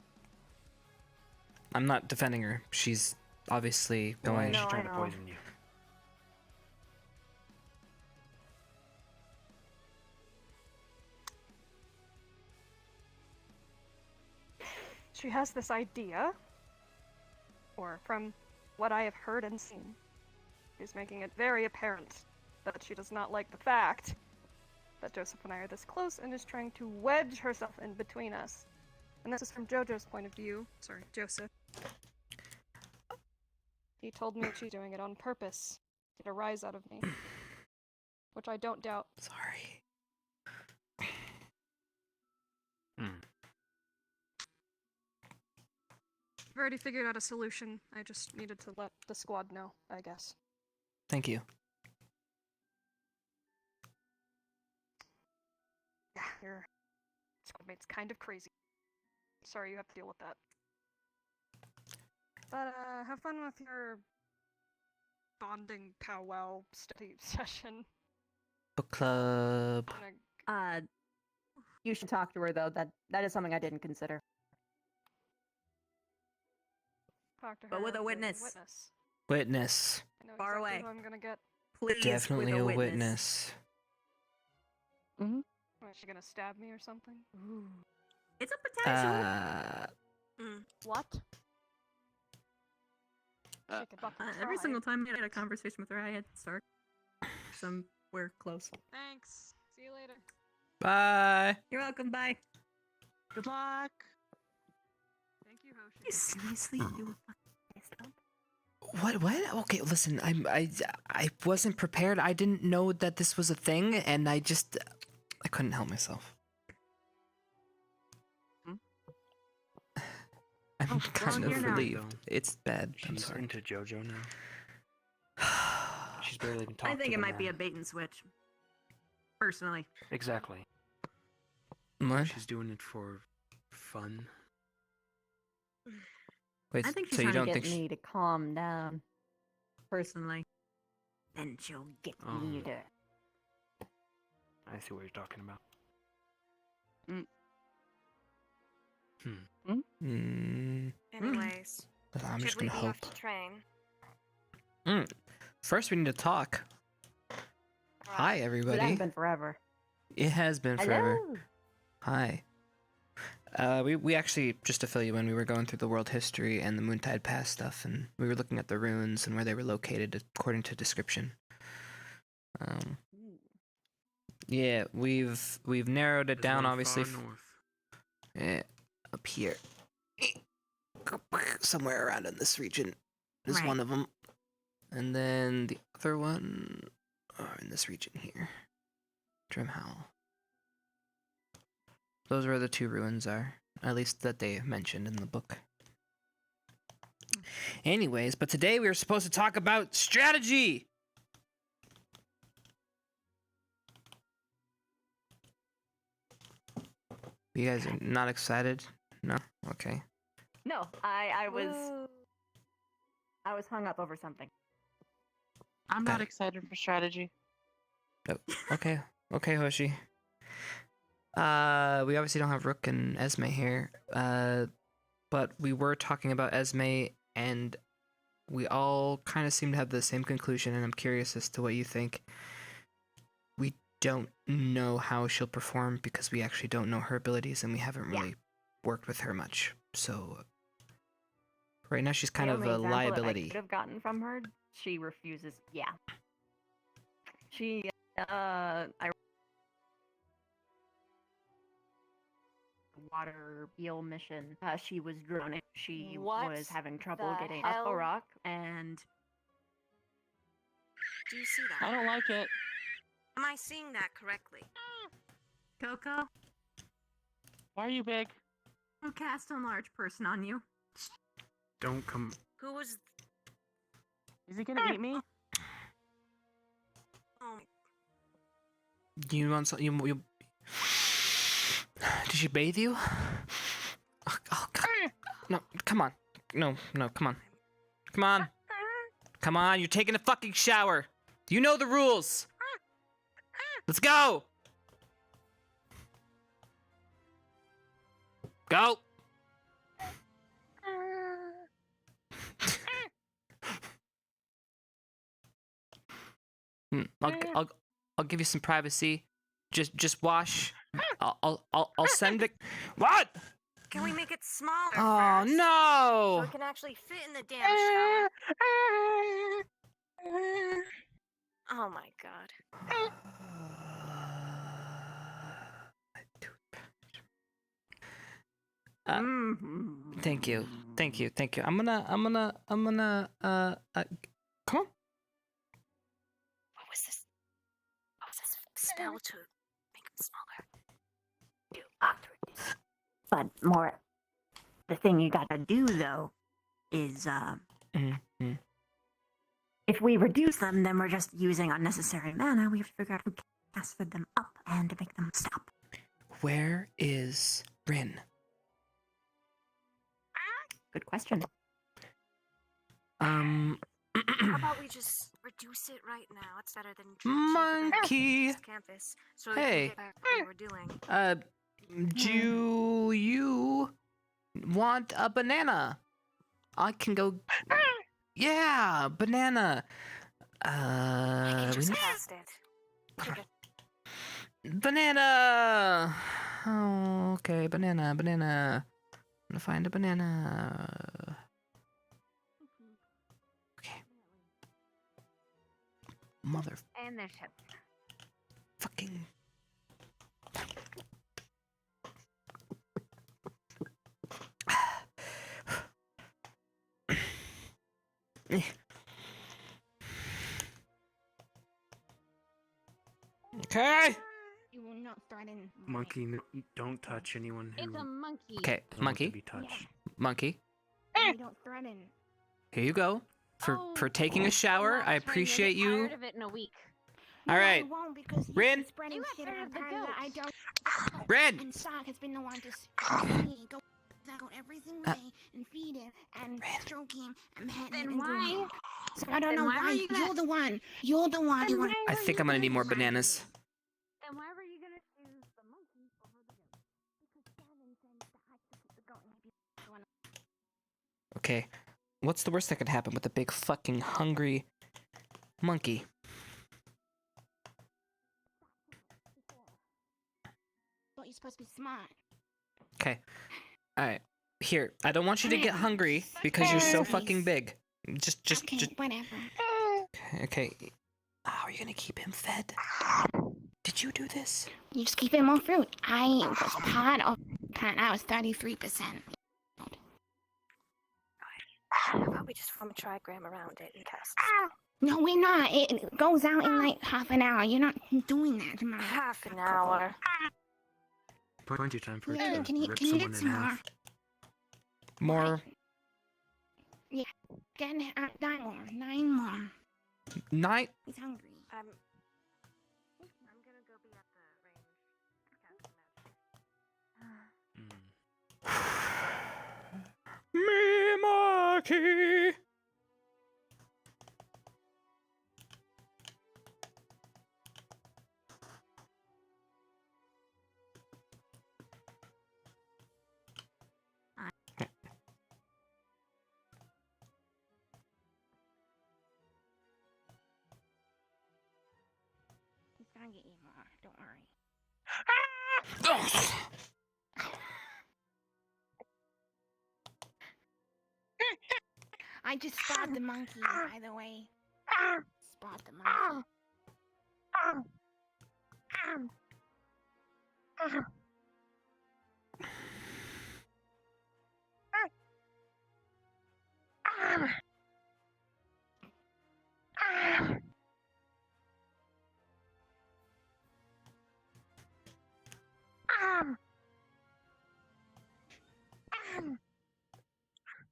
I'm not defending her. She's obviously Why going. is she No, trying I to know. poison you? She has this idea, or from what I have heard and seen, she's making it very apparent that she does not like the fact that Joseph and I are this close and is trying to wedge herself in between us. And this is from JoJo's point of view. Sorry, Joseph. He told me she's doing it on purpose to get a rise out of me, which I don't doubt. Sorry. I've already figured out a solution. I just needed to let the squad know, I guess. Thank you. Yeah, your squad mate's kind of crazy. Sorry you have to deal with that. But, have fun with your bonding powwow study session. Book club. You should talk to her though. That is something I didn't consider. Talk to her. But with a as witness. Witness. I know Far exactly away. who I'm gonna get. Please, Definitely with a a witness. Mm-hmm. What, is she gonna stab me or something? Ooh. It's a potential. What? She could fucking Every try. single time I had a conversation with her, I had to start somewhere close. Thanks. See you later. Bye. You're welcome. Bye. Good luck. Thank you, Hoshi. You seriously do a fucking fist bump? What? Okay, listen. I wasn't prepared. I didn't know that this was a thing, and I couldn't help myself. I'm kind you're of not. relieved. It's bad. I'm She's sorry. into JoJo now. She's barely even I talked think to it the might be a man. bait and switch. Personally. Exactly. What? She's doing it for fun. Wait, I think she's so you trying don't to think get she... me to calm down. Personally. Then she'll get me to. I see what you're talking about. Anyways, I'm should just we gonna be hope. off to train? First, we need to talk. Hi, It everybody. has been forever. It has been forever. Hello. Hi. We actually, just to fill you in, we were going through the world history and the Moontide Pass stuff, and we were looking at the ruins and where they were located according to description. Yeah, we've narrowed it down, obviously. Yeah, up here, somewhere around in this region is Right. one of them, and then the other one are in this region here. Drumhowl. Those are where the 2 ruins are. At least that they mentioned in the book. Anyways, but today we were supposed to talk about strategy! You guys are not excited? No? Okay. No, I was hung up over something. I'm not excited for strategy. Oh, okay. Okay, Hoshi. We obviously don't have Rook and Esme here. But we were talking about Esme, and we all kind of seem to have the same conclusion, and I'm curious as to what you think. We don't know how she'll perform because we actually don't know her abilities, and we haven't really worked with her much. So right now she's kind The of only a example that I liability. could have gotten from her, she refuses. Yeah. She, I water eel mission. She was droning. She What was having trouble the getting up a hell? rock, and Do you see that? I don't like it. Am I seeing that correctly? Coco, Why are you big? who cast a large person on you? Don't come. Who was? Is he gonna eat me? Oh, Do you want some? You... Did she bathe you? Oh, God. No, come on. No, come on. Come on. Come on, you're taking a fucking shower. You know the rules. Let's go. Go. I'll give you some privacy. Just wash. I'll send it. What? can we make it smaller? Oh first, no! So it can actually fit in the damn shower. Oh my god. Thank you. I'm gonna. Come on. What was this? What was this spell to make him smaller? But more, the thing you gotta do though is If we reduce them, then we're just using unnecessary mana. We have to figure out who casted them up and to make them stop. Where is Rin? Good question. How about we just reduce it right now? It's better than Monkey. this campus. So we Hey. can get back to what we're doing. Do you want a banana? I can go. Yeah, banana. Just cast it. Banana. Oh, okay, banana. I'm gonna find a banana. Okay. Mother And there's Chipz. fucking. Okay. You will not threaten. Monkey, don't touch anyone who It's a monkey. Okay, doesn't want to monkey. be touched. Monkey. You don't threaten. Here you go. For taking a shower. I appreciate you. Tired of it in a week. All right. I won't because you've Rin. been spreading shit around town that I don't. Rin. And Sock has been the one to go out every single day and feed him and stroke him and pet him and groom him. So I don't know why you're the one. You're the one. You want. I think I'm gonna need more bananas. Then why were you gonna choose the monkey over the goat? Because Gavin said that I should put the goat in the one. Okay. What's the worst that could happen with a big fucking hungry monkey? But you're supposed to be smart. Okay. Alright. Here. I don't want you to get hungry because you're so fucking big. Just Whatever. Okay. How are you gonna keep him fed? Did you do this? You just keep it more fruit. I was part of that. I was 33%. How about we just form a trigram around it and cast? No, we're not. It goes out in like half an hour. You're not doing that to my Half an hour. Plenty of time for it Yeah, to can you rip get someone in some more? half. More. Yeah, get 9 more. 9 more. Night. He's hungry. I'm gonna go be at the range. Mimaki. He's gonna get you more. Don't worry. I just spot the monkey, by the way. Spot the monkey.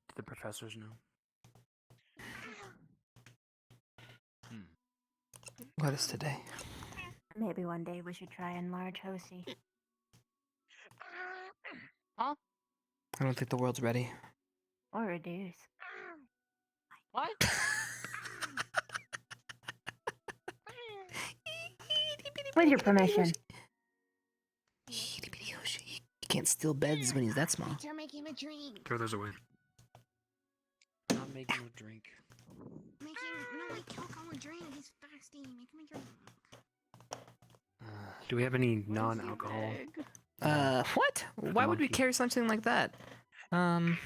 Did the professors know? What is today? Maybe one day we should try enlarge Hosi. Huh? I don't think the world's ready. Or reduce. What? With your permission. He can't steal beds when he's that small. You're making him a drink. Throw those away. Not making a drink. Make him, no, like cocoa a drink. He's thirsty. Make him a drink. Do we have any non-alcohol? What? Why would we carry something like that? Juice.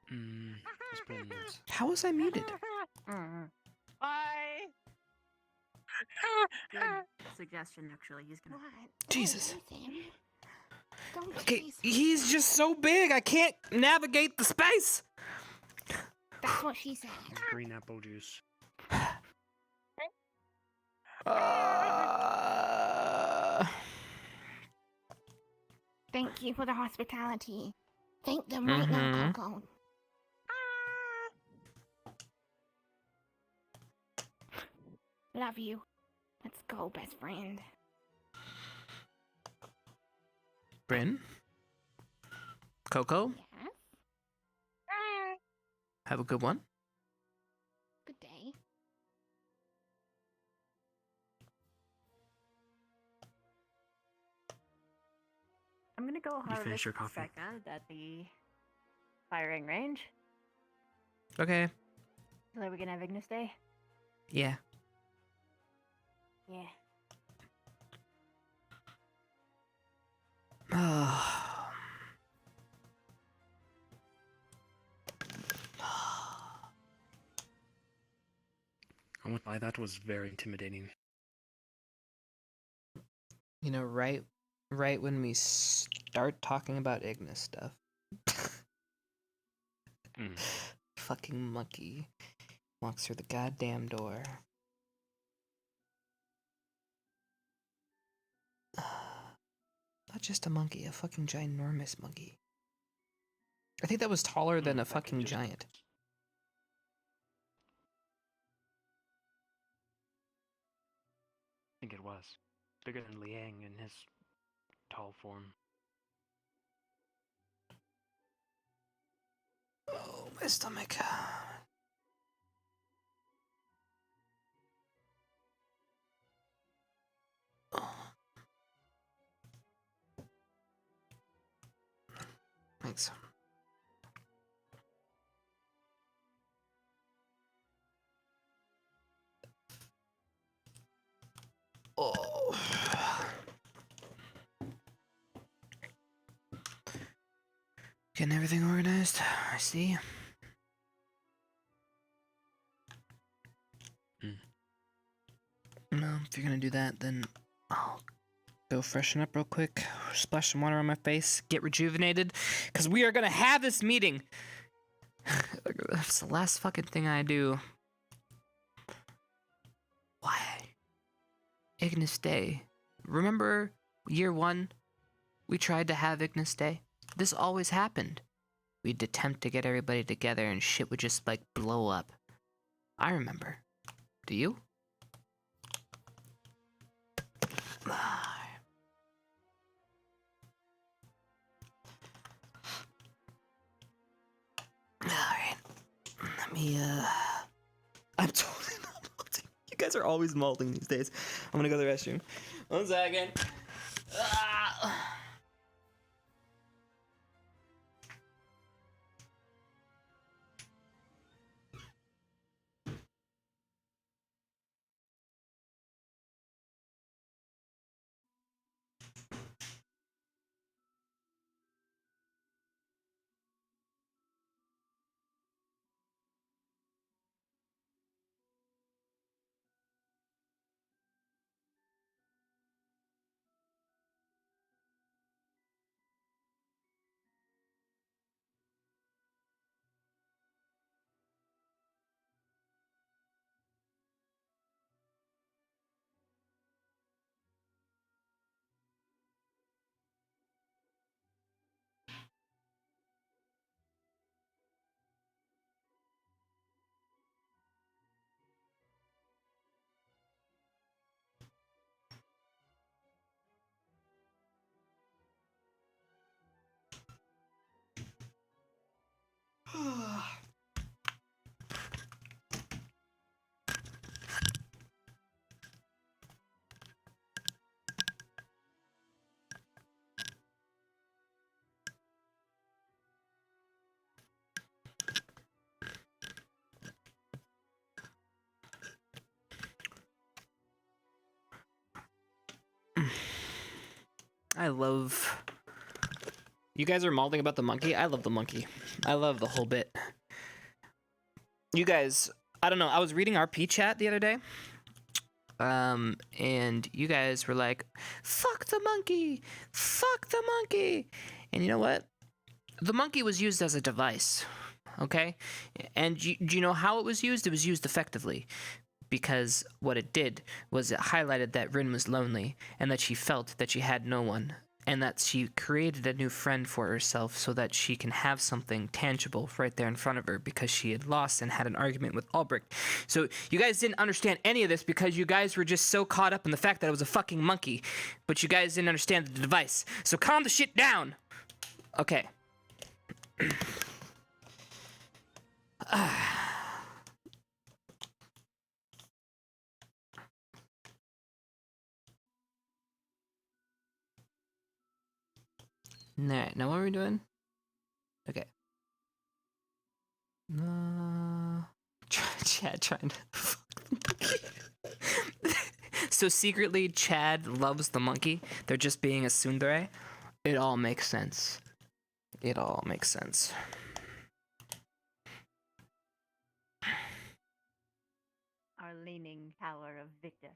Let's put in this. How was I muted? Bye. Good suggestion, actually. He's gonna. Jesus. Don't Okay, chase him. he's just so big. I can't navigate the space. That's what she said. Green apple juice. Thank you for the hospitality. Thank them right now, Coco. Love you. Let's go, best friend. Bryn? Coco? Yes? Have a good one. Good day. I'm gonna go You finish harvest your coffee? Becca at the firing range. Okay. So that we can have Ignis Day. Yeah. Yeah. I won't lie, that was very intimidating. You know, right when we start talking about Ignis stuff. Fucking monkey walks through the goddamn door. Not just a monkey, a fucking ginormous monkey. I think that was taller than a fucking giant. I think it was. Bigger than Liang in his tall form. Oh, my stomach. Thanks. Oh. Getting everything organized. I see. Well, if you're gonna do that, then I'll Go freshen up real quick. Splash some water on my face. Get rejuvenated. Because we are going to have this meeting. That's the last fucking thing I do. Why? Ignis Day. Remember year 1? We tried to have Ignis Day. This always happened. We'd attempt to get everybody together and shit would just, like, blow up. I remember. Do you? Alright. Let me, I'm totally not malting. You guys are always malting these days. I'm gonna go to the restroom. 1 second. I love... You guys are malding about the monkey? I love the monkey. I love the whole bit. You guys, I don't know, I was reading RP chat the other day. And you guys were like, fuck the monkey! Fuck the monkey! And you know what? The monkey was used as a device, okay? And do you know how it was used? It was used effectively. Because what it did was it highlighted that Rin was lonely and that she felt that she had no one and that she created a new friend for herself so that she can have something tangible right there in front of her because she had lost and had an argument with Albrecht. So you guys didn't understand any of this because you guys were just so caught up in the fact that it was a fucking monkey, but you guys didn't understand the device. So calm the shit down. Okay. Alright, now what are we doing? Okay. Chad trying to... So secretly, Chad loves the monkey. They're just being a tsundere. It all makes sense. It all makes sense. Our leaning tower of Victor.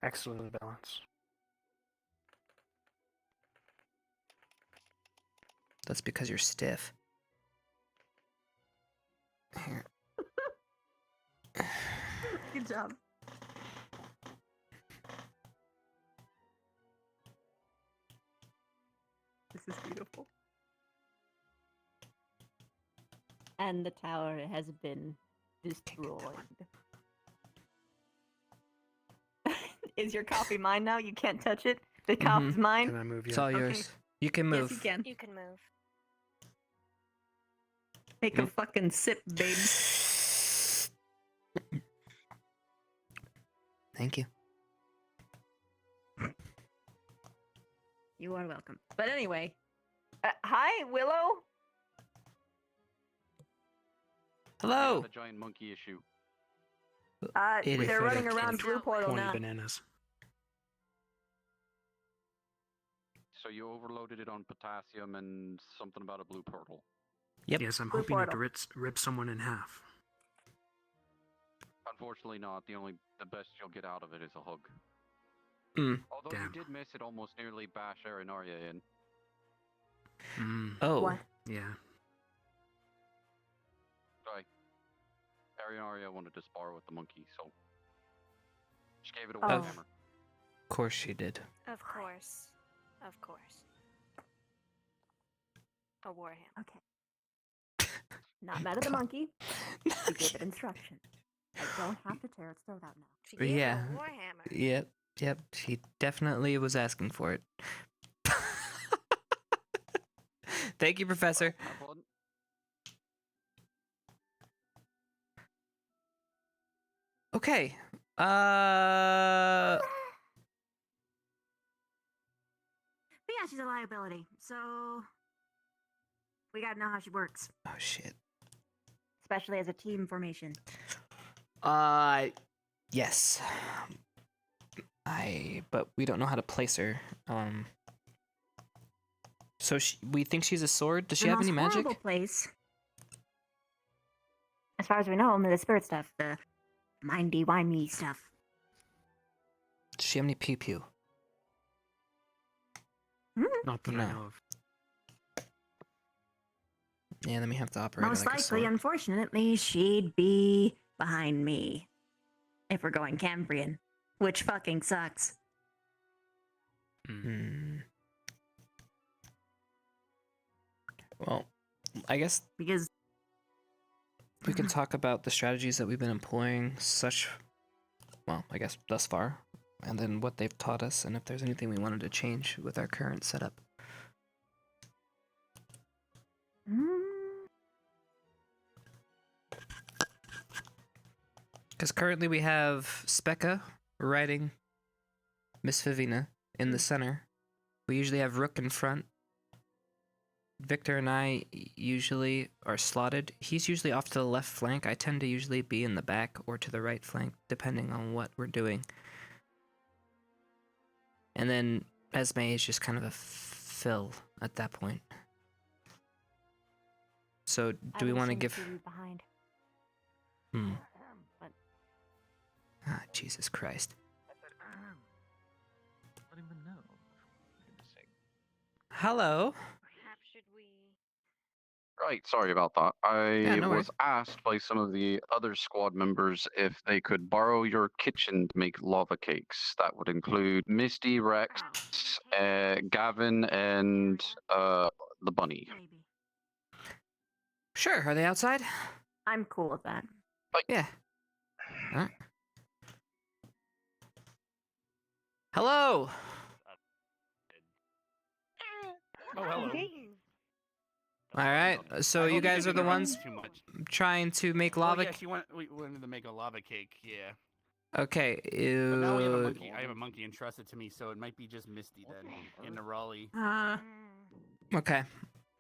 Excellent balance. That's because you're stiff. Here. Good job. This is beautiful. And the tower has been destroyed. Is your coffee mine now? You can't touch it? The coffee's mine? Can I move you? It's all yours. You can move. Yes, you can. You can move. Take a fucking sip, babes. Thank you. You are welcome. But anyway. Hi, Willow. Hello. The giant monkey issue. They're running around Blue Portal 20 now. bananas. So you overloaded it on potassium and something about a blue portal. Yep. Yes, I'm Blue hoping portal. to rip someone in half. How Unfortunately not. The best you'll get out of it is a hug. Although you did miss it, almost nearly bash Arinaria in. Oh. What? Yeah. Right. Arinaria wanted to spar with the monkey, so she gave it a Oh. warhammer. Of course she did. Of course. Of course. A warhammer. Okay. Not mad at the monkey. She gave it instruction. I don't have to tear its throat out now. She gave Yeah. it a warhammer. Yep. She definitely was asking for it. Thank you, Professor. Okay. But yeah, she's a liability. So we gotta know how she works. Oh shit. Especially as a team formation. Yes. But we don't know how to place her. So we think she's a sword. Does she have any magic? Horrible place. As far as we know, the spirit stuff, the mindy wimey stuff. Does she have any pew pew? Not that I know of. Yeah, then we have to operate Most like a likely, sword. unfortunately, she'd be behind me. If we're going Cambrian. Which fucking sucks. Well, I guess because we can talk about the strategies that we've been employing I guess thus far, and then what they've taught us, and if there's anything we wanted to change with our current setup. Because currently we have Specca riding Miss Vivina in the center. We usually have Rook in front. Victor and I usually are slotted. He's usually off to the left flank. I tend to usually be in the back or to the right flank, depending on what we're doing. And then Esme is just kind of a fill at that point. So do we want to give... behind? But Ah, Jesus Christ. Let him know. Hello. Perhaps should we... Right, sorry about that. I no was worries. asked by some of the other squad members if they could borrow your kitchen to make lava cakes. That would include Misty, Rex, Gavin, and the bunny. Sure, are they outside? I'm cool with that. Yeah. Alright. Hello! Oh, hello. Alright, so you guys are the ones Too much. trying to make Oh, lava... yes, we wanted to make a lava cake, yeah. Okay, But now we have a monkey. I have a monkey entrusted to me, so it might be just Misty then, in the Raleigh. Okay.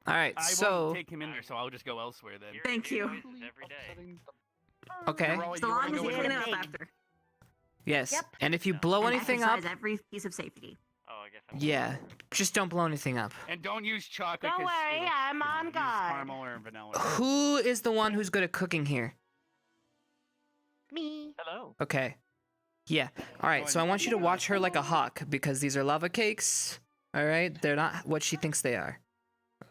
Alright, I so... won't take him in there, so I'll just go elsewhere then. Thank you. Every day. Okay. So long as you clean it up after. Yes, Yep. and if you blow And anything up... exercise every piece of safety. Oh, I guess Yeah, just don't blow anything up. And don't use chocolate. Don't 'cause worry, it'll- I'm on use guard. caramel or vanilla. Who is the one who's good at cooking here? Me. Hello. Okay. Yeah. Alright, so I want you to watch her like a hawk, because these are lava cakes. Alright? They're not what she thinks they are.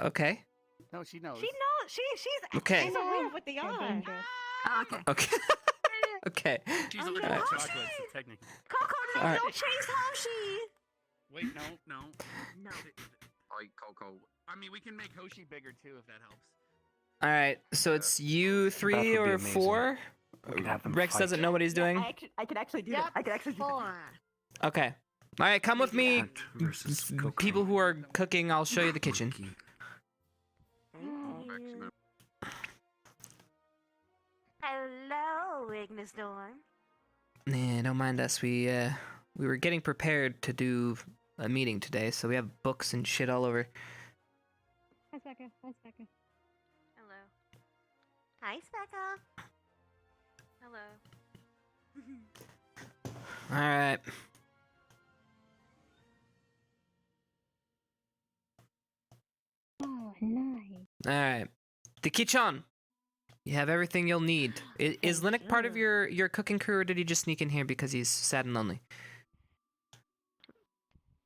Okay? No, she knows. She knows. She's Okay. she's aware of what they are. Okay. Okay. Okay. She's allergic to chocolate, so technically. Coco, All right. don't chase Hoshi! Wait, no. No. Alright, Coco. I mean, we can make Hoshi bigger too, if that helps. Alright, so it's you That three would be or amazing. four? We could have them Rex fight. doesn't know what he's doing? I could actually do that. I could actually do that. Okay. Alright, come with me. Cat versus Coco. People who are cooking, I'll show you the kitchen. Hello, Ignis Storm. Nah, don't mind us. We were getting prepared to do a meeting today, so we have books and shit all over. Hi, Becca. Hi, Becca. Hello. Hi, Specca. Hello. Alright. Oh, nice. Alright. The kitchen. You have everything you'll need. Is Linux part of your cooking crew, or did he just sneak in here because he's sad and lonely?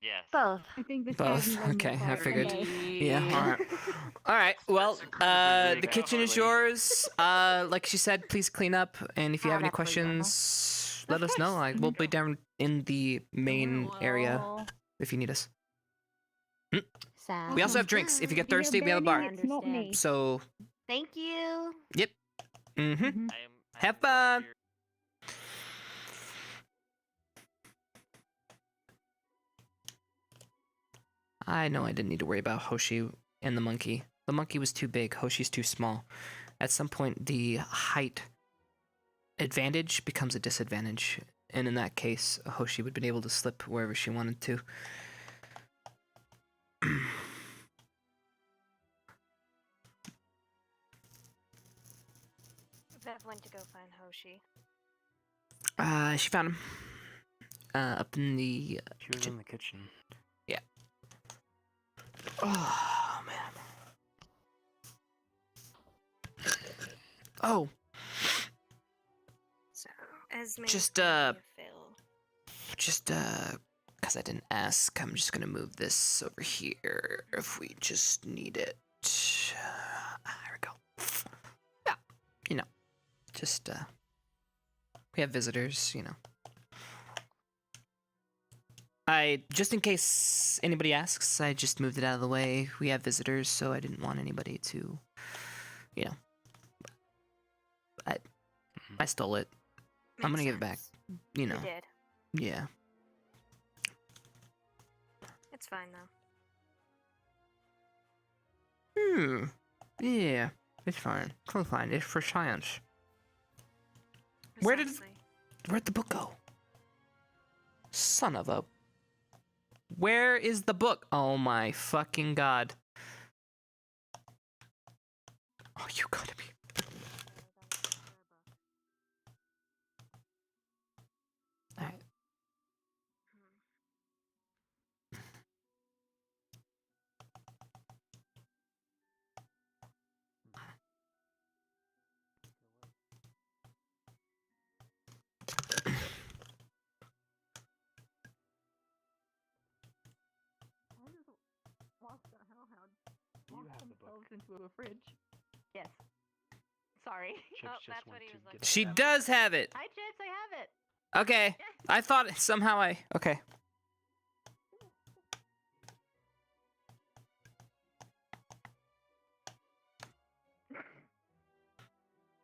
Yes. Both. I think the Both. Okay, I figured. Yeah. All right. Yeah. All right. Well, really the kitchen is yours. Like she said, please clean up, and if you have any questions, let us know. We'll be down in the main area if you need us. We also have drinks. If you get thirsty, we have a bar. It's not me. So, Thank you. yep. Have fun. I know I didn't need to worry about Hoshi and the monkey. The monkey was too big. Hoshi's too small. At some point, the height advantage becomes a disadvantage. And in that case, Hoshi would have been able to slip wherever she wanted to. Bev went to go find Hoshi. She found him. Up in the... She was in the kitchen. Yeah. Oh, man. Oh. So, Esme. Because I didn't ask, I'm just gonna move this over here if we just need it. There we go. Yeah, we have visitors, just in case anybody asks, I just moved it out of the way. We have visitors, so I didn't want anybody to, I stole it. I'm gonna give it back. You did. Yeah. It's fine though. Yeah, it's fine. It's fine. It's for science. Where'd the book go? Son of a... Where is the book? Oh my fucking god. Oh, you gotta be... Alright. Into a fridge. Yes. Sorry. That's what he was looking She does have it! Hi, Chipz, I have it. Okay. I thought somehow Okay.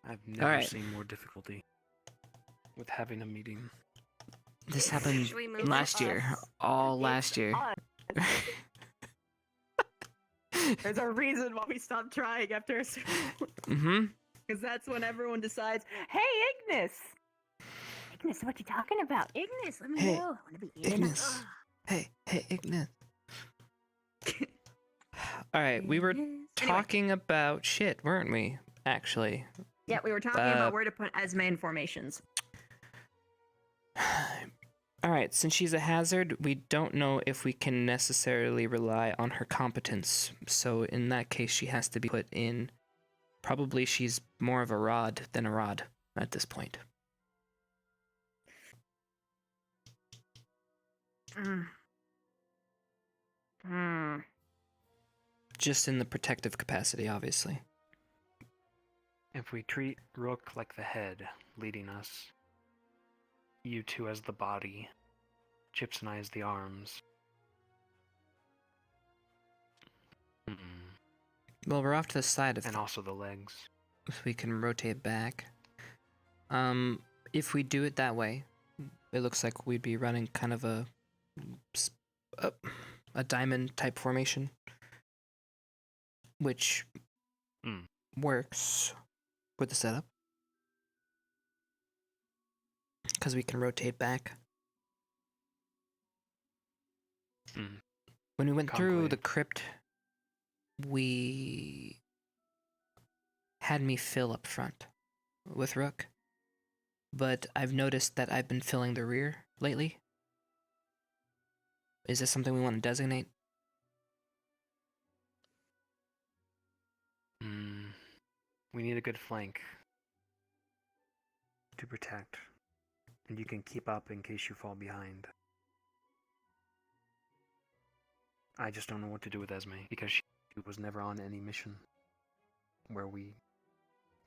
I've never Alright. seen more difficulty with having a meeting. This happened Should we move last to year. us? All last year. There's a reason why we stopped trying after a certain Mm-hmm. Because that's when everyone decides, hey, Ignis! Ignis, what you talking about? Ignis, let me Hey, know. I want to be eaten. Ignis. Hey, Ignis. Alright, we were talking about shit, weren't we? Actually. Yeah, we were talking about where to put Esme in formations. Alright, since she's a hazard, we don't know if we can necessarily rely on her competence. So in that case, she has to be put in... Probably she's more of a rod than a rod at this point. Just in the protective capacity, obviously. If we treat Rook like the head, leading us, you two as the body, Chipz and I as the arms. Well, we're off to the side of and also the legs. So we can rotate back. If we do it that way, it looks like we'd be running kind of a diamond type formation, which works with the setup because we can rotate back. When we went through the crypt, we had me fill up front with Rook, but I've noticed that I've been filling the rear lately. Is this something we want to designate? We need a good flank to protect, and you can keep up in case you fall behind. I just don't know what to do with Esme, because she was never on any mission where we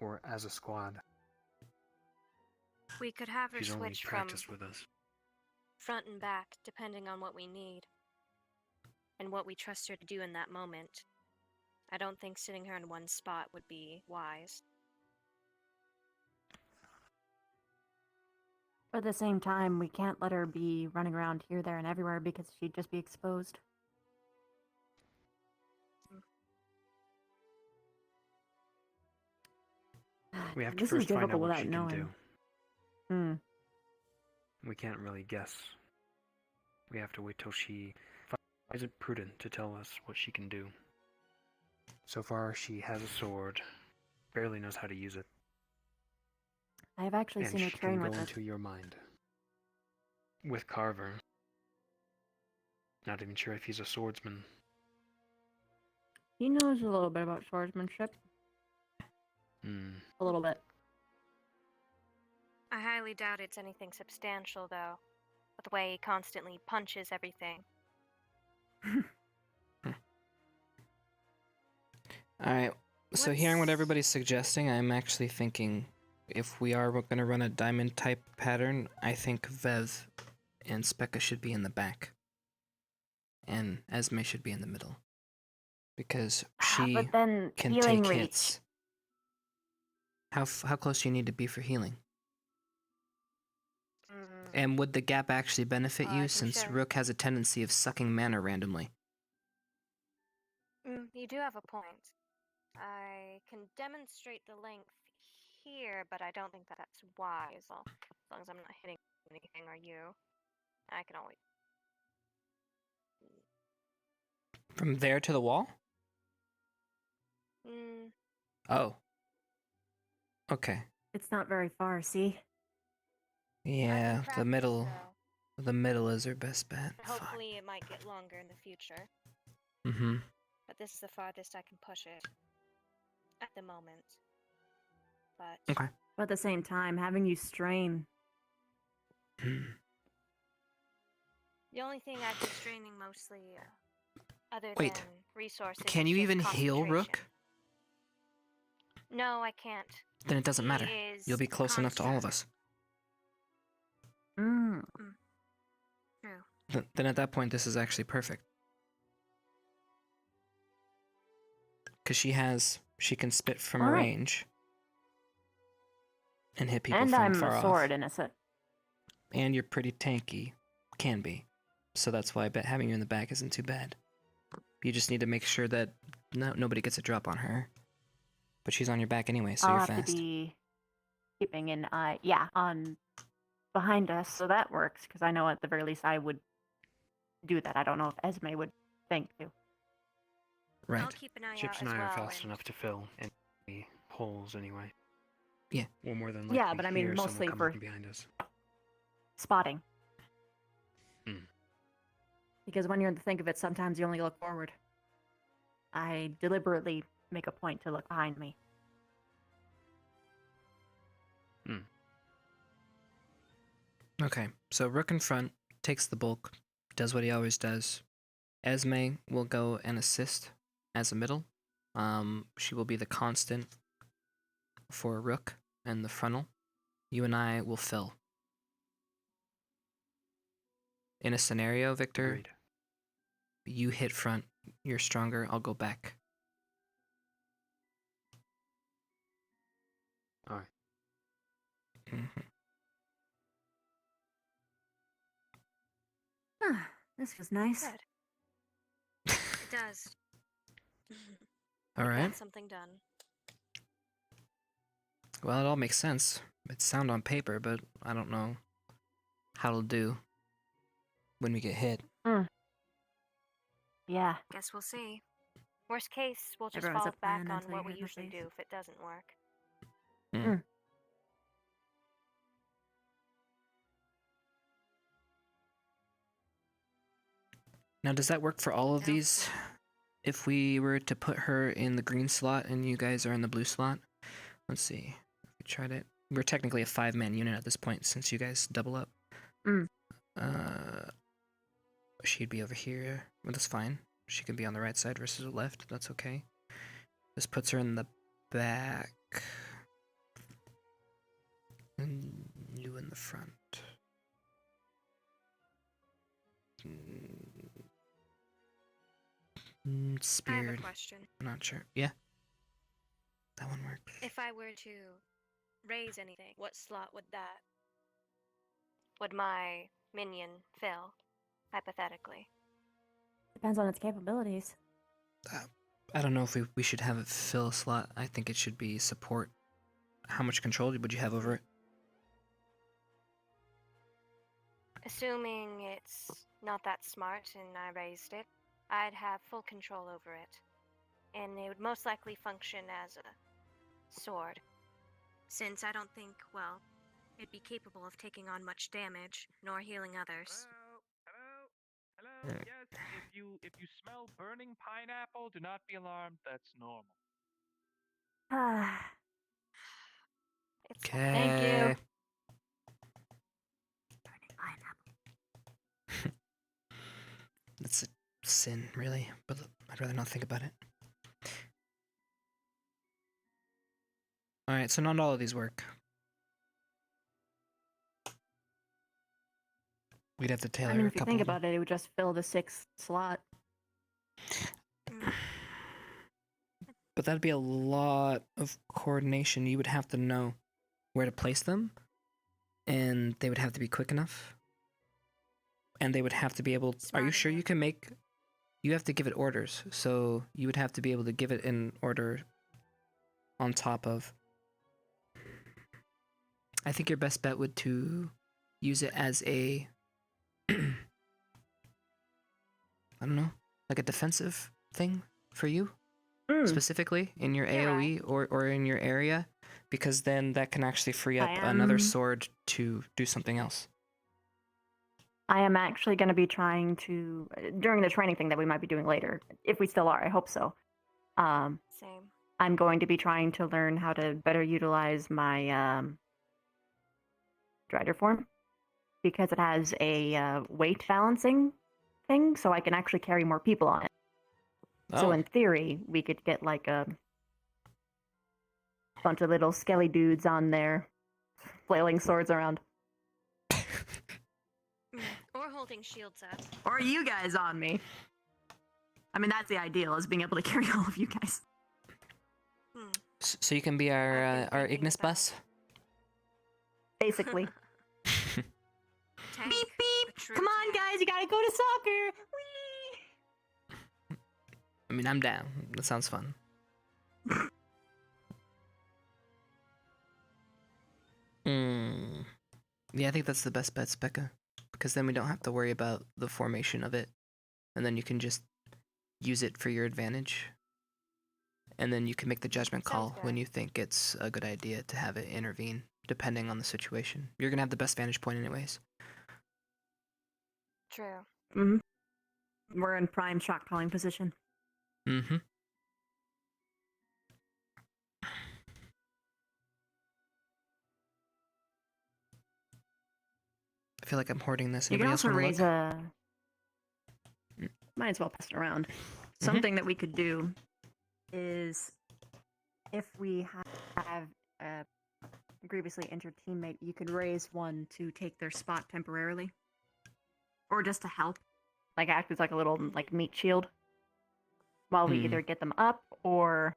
were as a squad. We could have her She's only switch from practiced with us. front and back, depending on what we need and what we trust her to do in that moment. I don't think sitting her in one spot would be wise. But at the same time, we can't let her be running around here, there, and everywhere because she'd just be exposed. We have to This is first find out difficult what without she knowing. can Hmm. do. We can't really guess. We have to wait till she finds it prudent to tell us what she can do. So far, she has a sword, barely knows how to use it. I have actually And seen her she train can with go it. into your mind. With Carver. Not even sure if he's a swordsman. He knows a little bit about swordsmanship. A little bit. I highly doubt it's anything substantial, though, with the way he constantly punches everything. Alright, so hearing what everybody's suggesting, I'm actually thinking if we are going to run a diamond type pattern, I think Vev and Specca should be in the back. And Esme should be in the middle. Because she but then can healing take reach. hits. How close do you need to be for healing? And would the gap actually benefit you, since sure. Rook has a tendency of sucking mana randomly? You do have a point. I can demonstrate the length here, but I don't think that's wise. Well, as long as I'm not hitting anything or you, I can always. From there to the wall? Oh. Okay. It's not very far, see? Yeah, the middle is her best bet. Hopefully, it might get longer in the future. Mm-hmm. But this is the farthest I can push it at the moment. But Okay. But at the same time, having you strain. the only thing I'd be straining mostly, other Wait. than resources, Can is you just even heal concentration. Rook? No, I can't. Then it doesn't He matter. is You'll be close enough to all of us. True. Then at that point, this is actually perfect. Because she can spit from All right. range. And hit people And from I'm far a off. sword innocent. And you're pretty tanky. Can be. So that's why I bet having you in the back isn't too bad. You just need to make sure that nobody gets a drop on her. But she's on your back anyway, so I'll you're have fast. to be keeping an eye, on behind us, so that works. Because I know at the very least I would do that. I don't know if Esme would think to. Right. I'll keep an eye Chipz out and as I are well. fast enough to fill any holes anyway. Yeah. We'll more than likely Yeah, but I mean hear someone mostly come for from behind us. spotting. Hmm. Because when you're in the thick of it, sometimes you only look forward. I deliberately make a point to look behind me. Okay, so Rook in front takes the bulk, does what he always does. Esme will go and assist as a middle. She will be the constant for Rook and the frontal. You and I will fill. In a scenario, Victor, Agreed. you hit front, you're stronger, I'll go back. Alright. This was nice. Good. It does. All right. Got something done. Well, it all makes sense. It's sound on paper, but I don't know how it'll do when we get hit. Yeah. Guess we'll see. Worst case, we'll just Everyone's fall a back plan on until what you we hear the usually face. do if it doesn't work. Now, does that work for all of these? If we were to put her in the green slot and you guys are in the blue slot, Let's see. We tried it. We're technically a 5-man unit at this point since you guys double up. Mm. She'd be over here. Well, that's fine. She can be on the right side versus the left. That's okay. This puts her in the back. And you in the front. Spear. I have a question. I'm not sure. Yeah. That one works. If I were to raise anything, what slot would my minion fill, hypothetically? Depends on its capabilities. I don't know if we should have it fill a slot. I think it should be support. How much control would you have over it? Assuming it's not that smart and I raised it, I'd have full control over it. And it would most likely function as a sword. Since I don't think, well, it'd be capable of taking on much damage, nor healing others. Hello. Yes. If you smell burning pineapple, do not be alarmed. That's normal. Okay. Thank you. That's a sin, really, but I'd rather not think about it. Alright, so not all of these work. We'd have to tailor I mean, a if you couple think of them. about it, it would just fill the 6th slot. But that'd be a lot of coordination. You would have to know where to place them, and they would have to be quick enough. And they would have to be able... Are you sure you can make... You have to give it orders, so you would have to be able to give it in order on top of... I think your best bet would to use it as a... I don't know, like a defensive thing for you? Specifically in your AoE or in your area, because then that can actually free up another sword to do something else. I am actually going to be trying to, during the training thing that we might be doing later, if we still are, I hope so. Same. I'm going to be trying to learn how to better utilize my Drider form, because it has a weight balancing thing, so I can actually carry more people on it. So in theory, we could get like a bunch of little skelly dudes on there, flailing swords around. Or holding shields up. Or you guys on me. I mean, that's the ideal, is being able to carry all of you guys. So you can be our Ignis bus? Basically. Beep, beep! Come on, guys, you gotta go to soccer! Whee! I mean, I'm down. That sounds fun. Yeah, I think that's the best bet, Becca. Because then we don't have to worry about the formation of it. And then you can just use it for your advantage. And then you can make the judgment call when you think it's a good idea to have it intervene, depending on the situation. You're going to have the best vantage point anyways. True. Mm-hmm. We're in prime shock calling position. Mm-hmm. I feel like I'm hoarding this. You can Anybody else also wanna raise look? Might as well pass it around. Something that we could do is, if we have a grievously injured teammate, you could raise one to take their spot temporarily. Or just to help. Like act as like a little like meat shield. While we either get them up or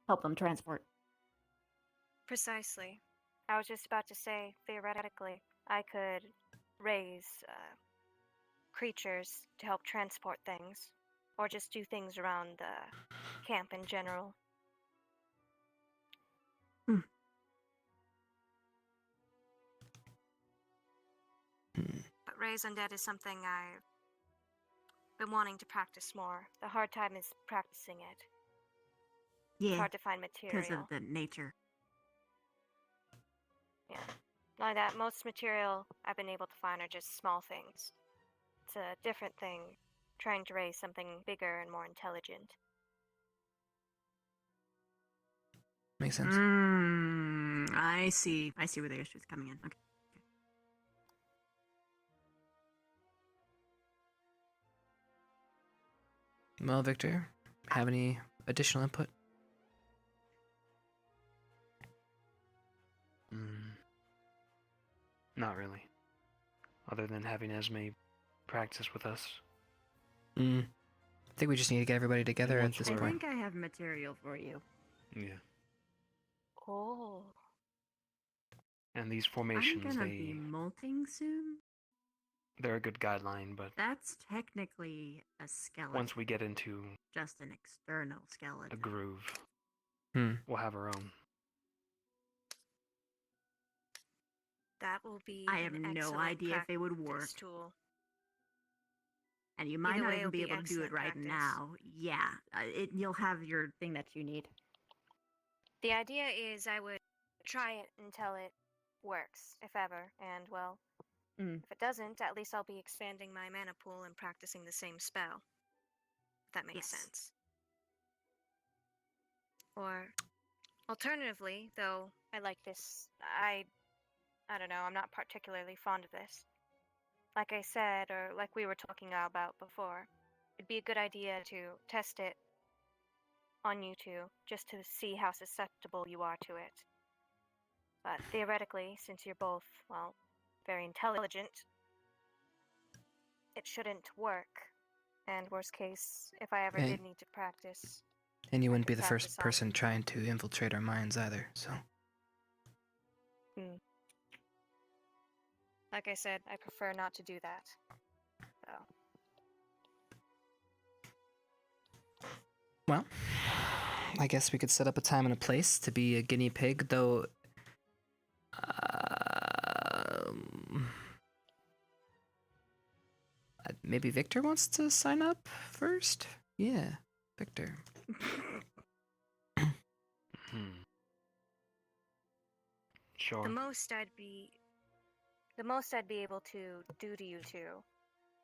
help them transport. Precisely. I was just about to say, theoretically, I could raise creatures to help transport things, or just do things around the camp in general. But raise undead is something I've been wanting to practice more. The hard time is practicing it. Yeah. It's hard to find material. Because of the nature. Yeah. Not only that, most material I've been able to find are just small things. It's a different thing trying to raise something bigger and more intelligent. makes sense. I see. I see where the issue's coming in. Okay. Well, Victor, have any additional input? Not really. Other than having Esme practice with us. I think we just need to get everybody together at this I point. think I have material for you. Yeah. Oh. And these I'm formations, gonna be molting soon. they're a good guideline, but That's technically a skeleton. once we get into just an external the skeleton. groove, Hmm. we'll have our own. That will be I have an no excellent idea if they would work. practice tool. And you might Either not way, even it'll be be able to do it excellent right practice. now. Yeah, you'll have your thing that you need. The idea is I would try it until it works, if ever, and well, if it doesn't, at least I'll be expanding my mana pool and practicing the same spell. If that makes sense. Or, alternatively, though, I like this. I don't know. I'm not particularly fond of this. Like I said, or like we were talking about before, it'd be a good idea to test it on you two, just to see how susceptible you are to it. But theoretically, since you're both, well, very intelligent, it shouldn't work. And worst case, if I ever Hey. did need to practice, And you wouldn't be the practice first on- person trying to infiltrate our minds either, so. Like I said, I prefer not to do that. So. Well, I guess we could set up a time and a place to be a guinea pig, though. Maybe Victor wants to sign up first? Yeah, Victor. Sure. The most I'd be able to do to you two,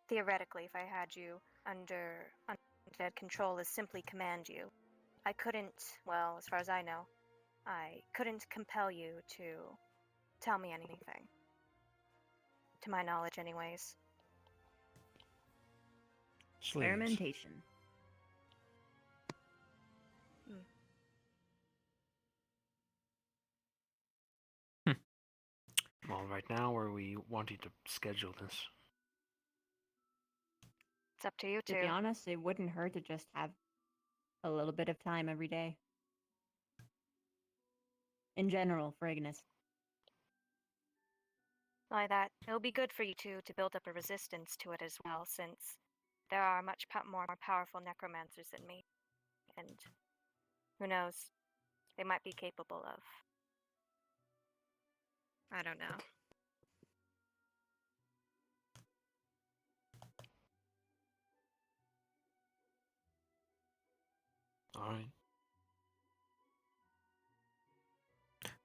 theoretically, if I had you under undead control, is simply command you. I couldn't, well, as far as I know, I couldn't compel you to tell me anything. To my knowledge, anyways. Experimentation. Well, right now, where we wanting to schedule this? It's up to you two. To be honest, it wouldn't hurt to just have a little bit of time every day. In general, for Ignis. Like that, it'll be good for you two to build up a resistance to it as well, since there are much more powerful necromancers than me. And who knows, they might be capable of. I don't know. All right.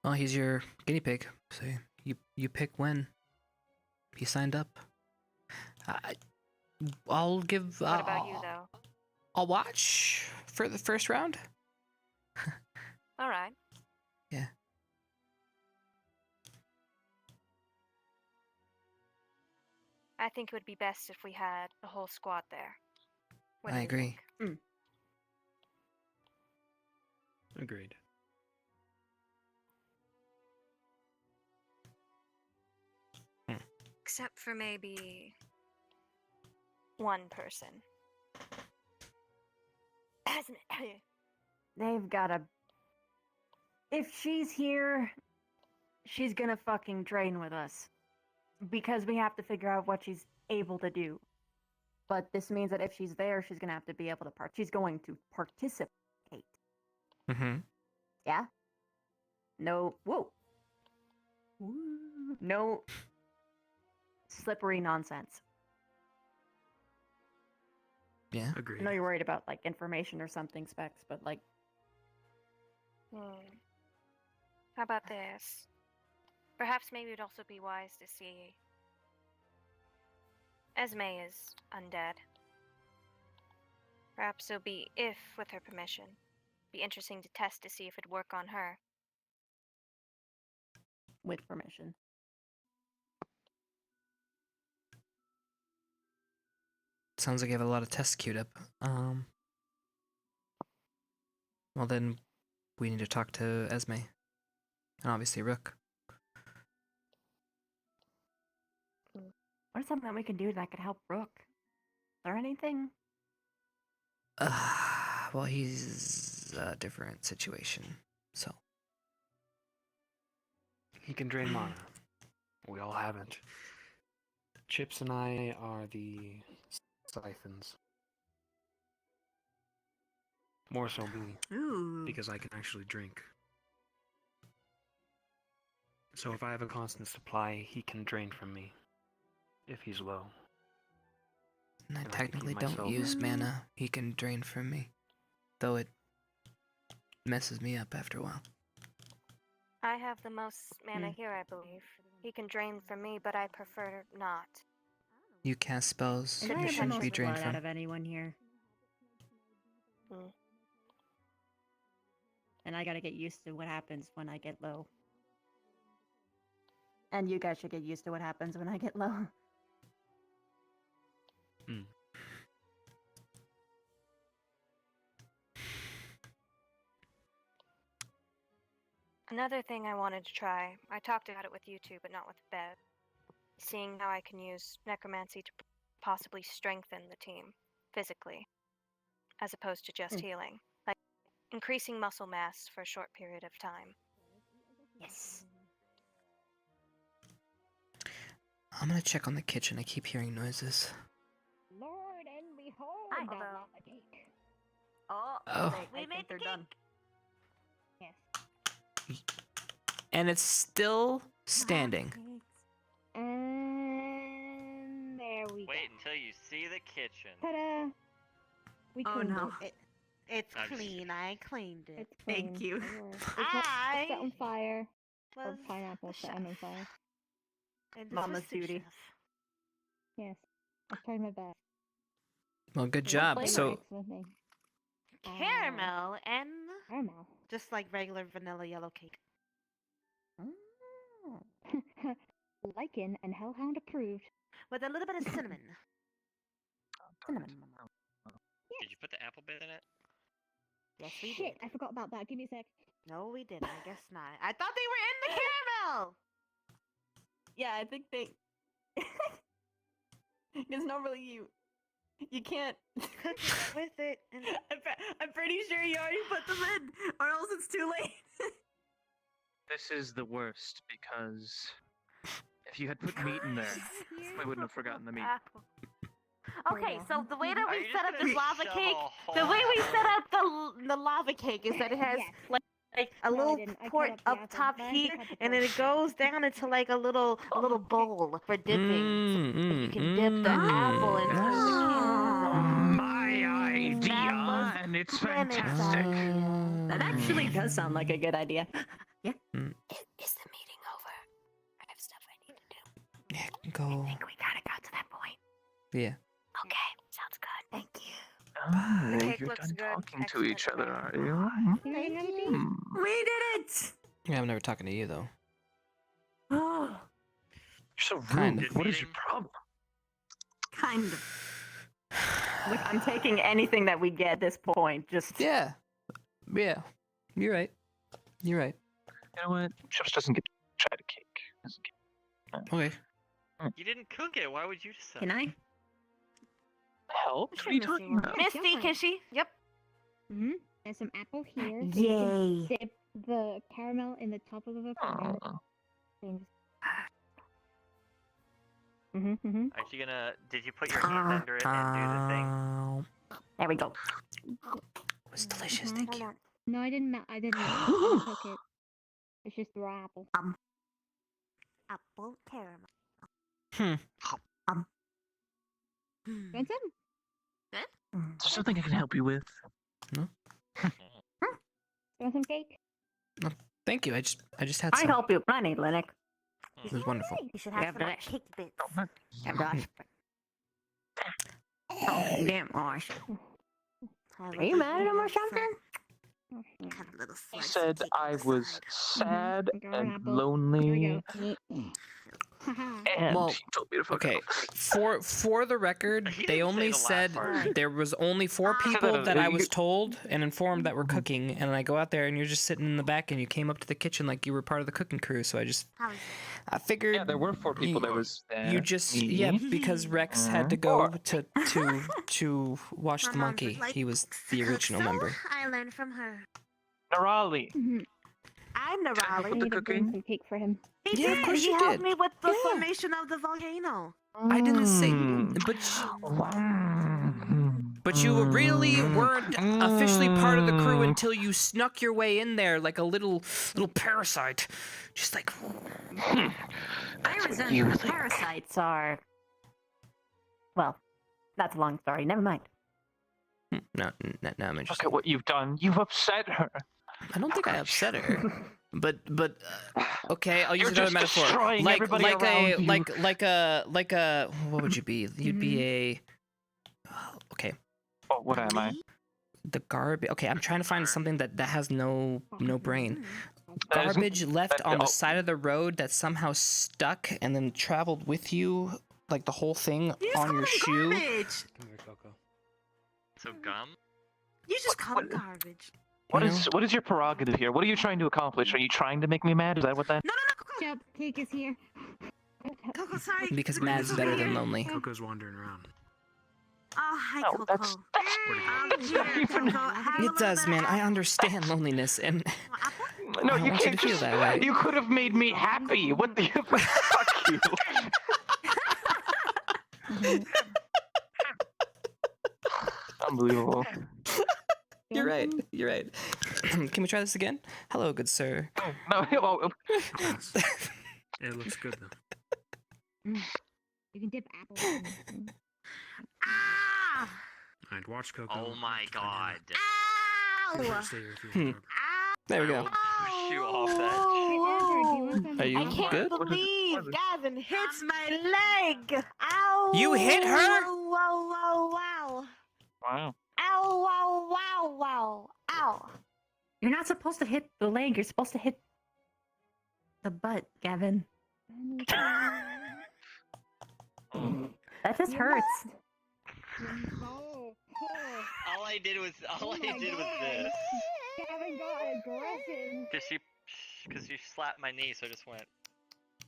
Well, he's your guinea pig, so you pick when. He signed up. I'll give. What about you, though? I'll watch for the first round. All right. Yeah. I think it would be best if we had the whole squad there. What do I you agree. think? Agreed. Except for maybe one person. They've gotta. If she's here, she's gonna fucking train with us. Because we have to figure out what she's able to do. But this means that if she's there, she's gonna have to be able to she's going to participate. Mm-hmm. Yeah? No. Whoa. No slippery nonsense. Yeah. Agreed. I know you're worried about like information or something, Specs, but like. How about this? Perhaps maybe it would also be wise to see. Esme is undead. Perhaps it'll be, if with her permission, be interesting to test to see if it'd work on her. with permission. Sounds like you have a lot of tests queued up. Well then, we need to talk to Esme. And obviously Rook. What is something that we can do that could help Rook? Is there anything? Well, he's a different situation, so. He can drain mana. We all have it. Chipz and I are the siphons. More so me, because I can actually drink. So if I have a constant supply, he can drain from me. If he's low. And I And I can technically keep don't myself- use mana. He can drain from me. Though it messes me up after a while. I have the most mana here, I believe. He can drain from me, but I prefer not. You cast spells And I you have the shouldn't be most drained blood from. out of anyone here. And I gotta get used to what happens when I get low. And you guys should get used to what happens when I get low. Another thing I wanted to try, I talked about it with you two, but not with Bev, seeing how I can use necromancy to possibly strengthen the team physically, as opposed to just healing. Like increasing muscle mass for a short period of time. Yes. I'm gonna check on the kitchen. I keep hearing noises. Lord and behold, Hi, that hello. lava cake. Oh. We made the done. Yes. And it's still standing. And there we Wait until you see the kitchen. go. Ta-da! We Oh cleaned no. it. It's I'm just clean. I cleaned it. It's Thank clean. you. Don't worry. It's not set on fire. Or was pineapple the set on fire. And this Mama's was sous duty. chef. Yes. I tried my best. Well, good What job. flavor So, excellent thing? Caramel and Caramel. just like regular vanilla yellow cake. Lycan and Hellhound approved. With a little bit of cinnamon. Cinnamon. Did you put the apple bit in it? Yes, we Shit, did. I forgot about that. Give me a sec. No, we didn't. I guess not. I thought they were in the caramel. Yeah, I think they. Because normally you can't cook it with it. And I'm pretty sure you already put them in, or else it's too late. This is the worst because if you had put meat in there, we wouldn't have forgotten the meat. Okay, so the way that Are we you set just up this gonna lava shove cake, a the way we whole- set up the lava cake is that it has like a No, I little didn't. I cut port up the up apple, top but I heat, cut the and then it goes down into like a little bowl for dipping. So you can dip the apple into the My idea, and it's fantastic. That actually does sound like a good idea. Yeah. Is the meeting over? I have stuff I need to do. Yeah, go. I think we gotta go to that point. Yeah. Okay, sounds good. Thank you. Oh, cake you're looks done good. talking to each Excellent. other, are you? We did it! Yeah, I'm never talking to you though. Oh, You're so rude. Kind of. What is your problem? kind of. Look, I'm taking anything that we get at this point. Just Yeah. Yeah. You're right. You're right. You know what? Chipz doesn't get to try the cake. Doesn't get- Okay. You didn't cook it. Why would you decide? Can I? Help? What are you talking about? Misty, can she? Yep. Mm-hmm. And some apple here. so Yay. you can dip the caramel in the top of the pan. Things. Mm-hmm. Aren't you gonna? Did you put your hand under it and do the thing? There we go. It was delicious. Thank you. No, I didn't. I didn't cook it. It's just raw apple. Apple caramel. Want some? Is there something I can help you with? No. Want some cake? No, thank you. I just had I some. help you. I need Linux. It was wonderful. You should Yeah, have some more delicious. cake bits. Yeah, gosh. Oh, damn. Oh, I should. I Are would you give mad at him or some something? kind of little He slice. said I was sad and lonely. And Well, he told me to fuck okay. off. For the record, they only said there was only 4 people that I was told and informed that were cooking, and I go out there and you're just sitting in the back and you came up to the kitchen like you were part of the cooking crew. So I figured. Yeah, there were 4 people that was there. You just Me. because Rex had to go to watch the monkey. He was the original member. I learned from her. Narali. I'm Narali. with the cooking? Some cake for him. He Yeah, did. of course He you helped did. me with the formation of the volcano. I didn't say, but you really weren't officially part of the crew until you snuck your way in there like a little parasite, just like. I resent parasites are. Well, that's a long story. Never mind. No, I'm interested. Look at what you've done. You've upset her. I don't think I upset her. But okay, I'll use You're another just metaphor. destroying everybody around you. Like a what would you be? You'd be a okay. Oh, what am I? The garbage. Okay, I'm trying to find something that has no brain. Garbage left on the side of the road that somehow stuck and then traveled with you, like the whole thing on your shoe. Garbage. So gum? You just call it garbage. What is your prerogative here? What are you trying to accomplish? Are you trying to make me mad? Is that what that? No, Coco. Cake is here. Coco, sorry. Because mad's better than lonely. Coco's wandering around. Oh, hi, No, Coco. that's Here, Coco. Have a It little does, bit man. of I understand loneliness, and No, I you want you can't to feel that way. You could have made me happy. What the fuck you? Unbelievable. You're right. You're right. Can we try this again? Hello, good sir. No, It looks good though. You can dip apples in it. Ah! Alright, watch Coco. Oh my god. Ow! Stay here if you There we go. Push you off that. Are you I can't good? believe Gavin hits my leg. Ow! You hit her? Wow! Wow! Wow. Ow! Wow! Wow! Wow! Ow! You're not supposed to hit the leg. You're supposed to hit the butt, Gavin. That just hurts. All I did was this. Gavin got aggressive. Cause she slapped my knee, so I just went.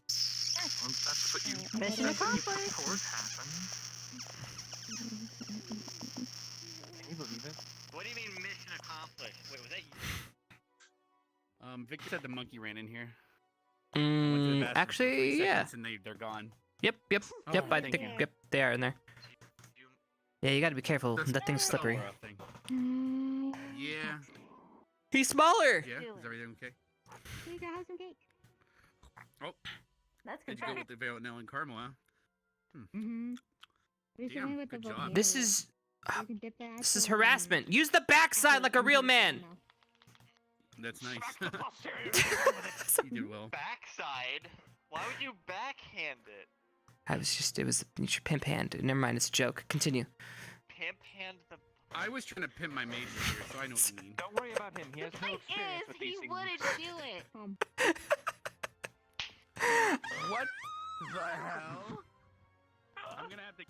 That's what you Mission accomplished. report happened. Can you believe it? What do you mean mission accomplished? Wait, was that you? Victor said the monkey ran in here. Went to the bathroom for Actually, 3 yeah. seconds And they're gone. Yep. Oh, I thank think. you. Yep, they are in there. Yeah, you gotta be careful. That thing's slippery. Yeah. He's smaller. Yeah. Is everything okay? You gotta have some cake. Oh. That's Did you go with the vanilla and caramel, huh? Mm-hmm. Damn, good job. This is This is harassment. Use the backside like a real man. That's nice. You did well. Backside? Why would you backhand it? It was your pimp hand. Never mind, it's a joke. Continue. Pimp hand the. I was trying to pimp my major here, so I know what you mean. Don't worry about him. He has no experience with these things. wouldn't do it. What the hell? I'm gonna have to.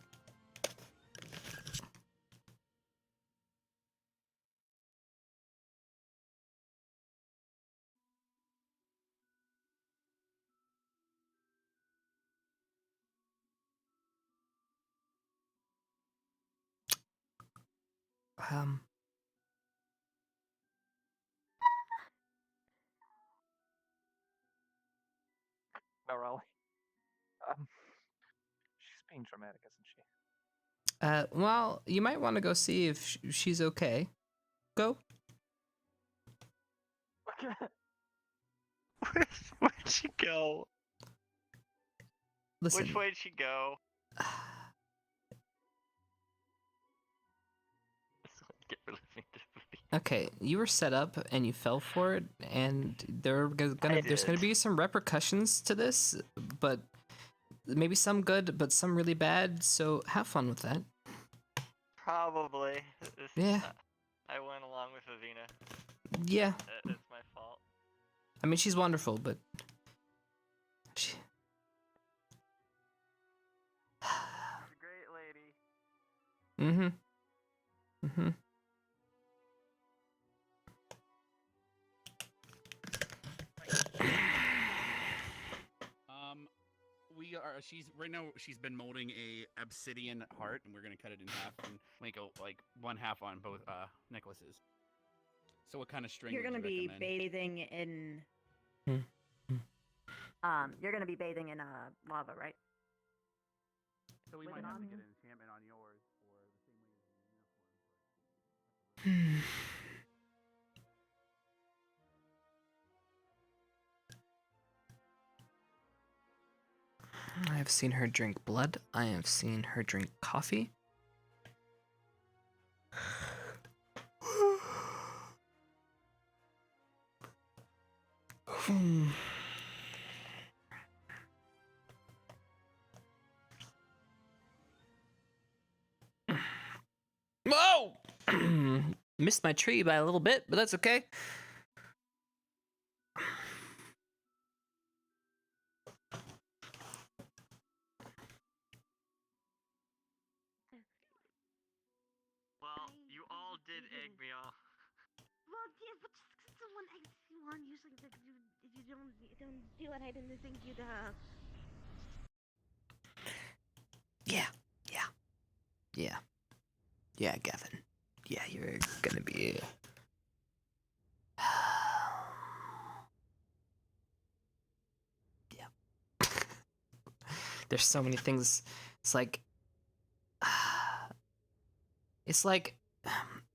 No, Raleigh. She's being dramatic, isn't she? Well, you might want to go see if she's okay. Go. Where'd she go? Listen. Which way did she go? Get rid of me. Okay, you were set up and you fell for it, and there's gonna be some repercussions to this, but maybe some good, but some really bad. So have fun with that. Probably. Yeah. I went along with Avina. Yeah. It's my fault. I mean, she's wonderful, but she... She's a great lady. Mm-hmm. Mm-hmm. We are. She's right now. She's been molding a obsidian heart, and we're gonna cut it in half and make a like one half on both necklaces. So, what kind of string You're would gonna you be recommend? bathing in. You're gonna be bathing in lava, right? So we With might it have on to you? get an enchantment on yours for the same way as the uniform. I have seen her drink blood. I have seen her drink coffee. Whoa! Missed my tree by a little bit, but that's okay. Well, you all did egg me off. Well, yeah, but just 'cause someone eggs you on, usually if you don't do it, I didn't think you'd Yeah, Gavin. Yeah, you're gonna be. Yeah. There's so many things. It's like. It's like.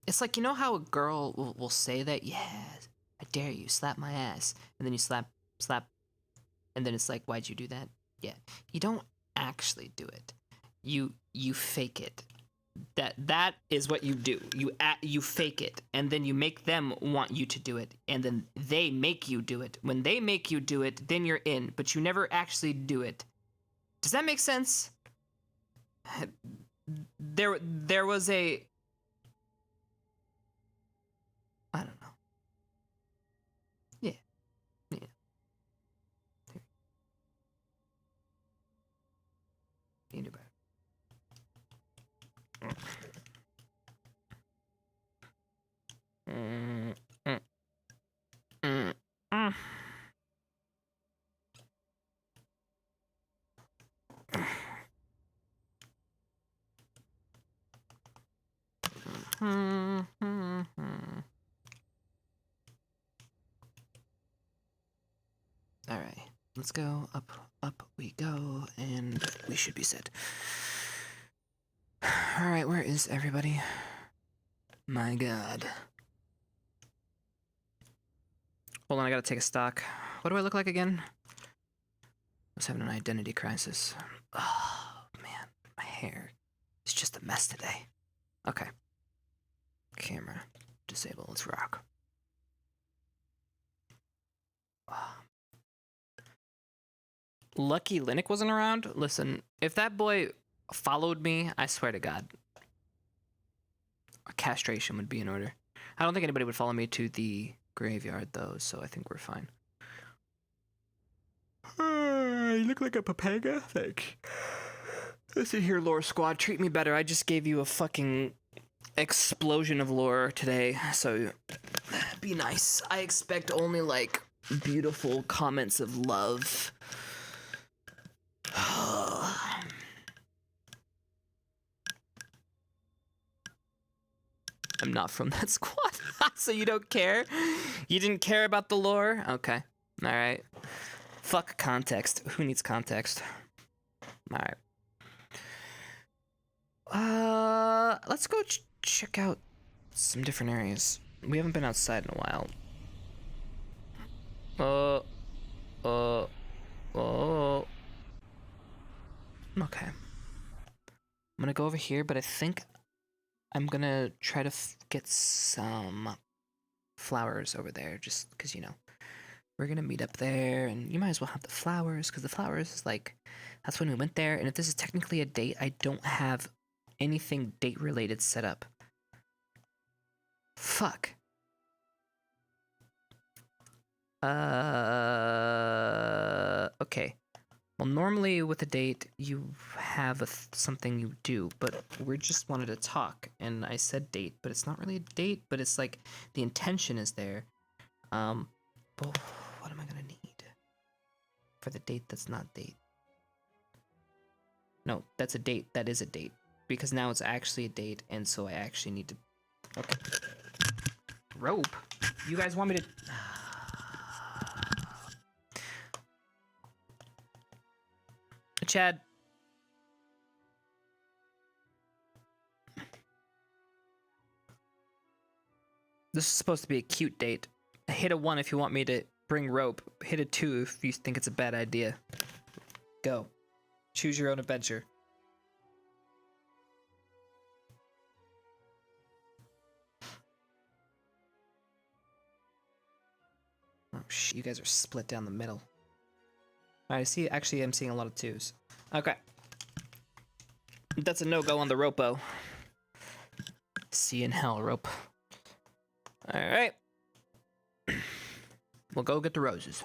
It's like, you know how a girl will say that, yeah, I dare you, slap my ass, and then you slap, and then it's like, why'd you do that? Yeah, you don't actually do it. You fake it. That is what you do. You fake it, and then you make them want you to do it, and then they make you do it. When they make you do it, then you're in, but you never actually do it. Does that make sense? There was a. I don't know. Yeah. Need about. All right, let's go up we go, and we should be set. All right, where is everybody? My God. Hold on, I gotta take a stock. What do I look like again? I was having an identity crisis. Oh, man, my hair is just a mess today. Okay. Camera. Disable, let's rock. Lucky Linux wasn't around? Listen, if that boy followed me, I swear to God, a castration would be in order. I don't think anybody would follow me to the graveyard, though, so I think we're fine. You look like a papega? Thanks. Listen here, lore squad. Treat me better. I just gave you a fucking explosion of lore today, so be nice. I expect only, like, beautiful comments of love. I'm not from that squad. So you don't care? You didn't care about the lore? Okay. Alright. Fuck context. Who needs context? Alright. Let's go check out some different areas. We haven't been outside in a while. Okay. I'm gonna go over here, but I think I'm gonna try to get some flowers over there, just because, you know, we're gonna meet up there, and you might as well have the flowers, because the flowers is like, that's when we went there, and if this is technically a date, I don't have anything date-related set up. Fuck. Okay. Well, normally with a date, you have something you do, but we just wanted to talk, and I said date, but it's not really a date, but it's like the intention is there. But what am I gonna need for the date that's not date? No, that's a date. That is a date. Because now it's actually a date, and so I actually need to... Okay. Rope? You guys want me to... Chad. This is supposed to be a cute date. Hit a 1 if you want me to bring rope. Hit a 2 if you think it's a bad idea. Go. Choose your own adventure. Oh shit, you guys are split down the middle. Alright, I see, actually I'm seeing a lot of 2s. Okay. That's a no-go on the ropo. See you in hell, rope. Alright. We'll go get the roses.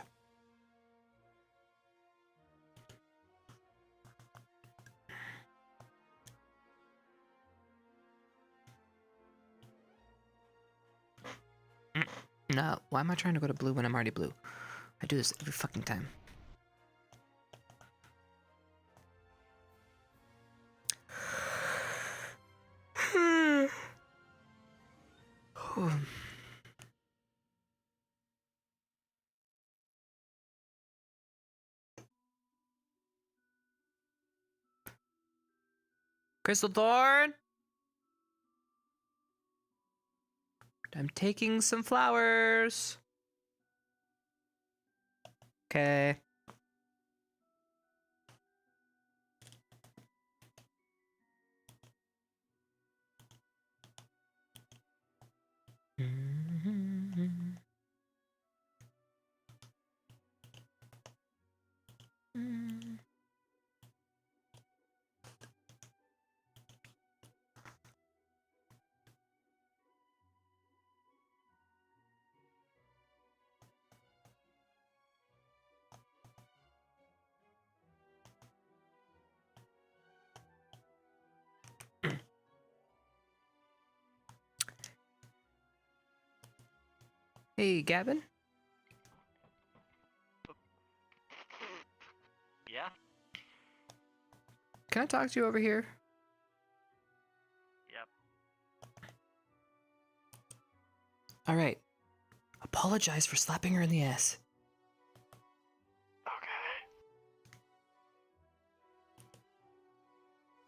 No, why am I trying to go to blue when I'm already blue? I do this every fucking time. Crystal Thorn! I'm taking some flowers. Okay. Hey, Gavin? Yeah? Can I talk to you over here? Yep. Alright. Apologize for slapping her in the ass.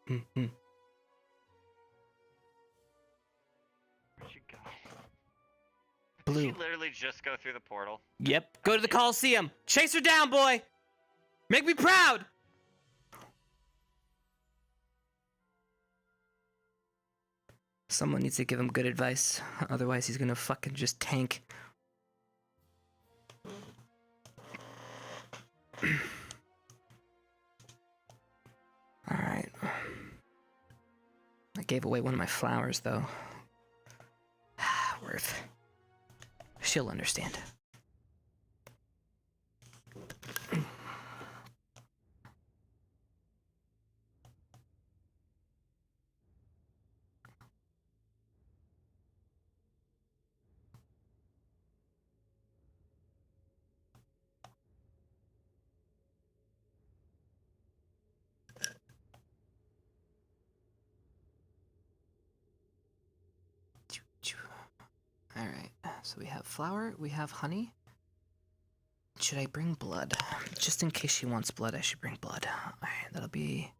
Okay. Mm-hmm. Where'd you go? Blue. Did she literally just go through the portal? Yep. Go to the Coliseum. Chase her down, boy! Make me proud! Someone needs to give him good advice. Otherwise, he's gonna fucking just tank. Alright. I gave away one of my flowers, though. Worth. She'll understand. Alright, so we have flour, we have honey. Should I bring blood? Just in case she wants blood, I should bring blood. Alright, that'll be...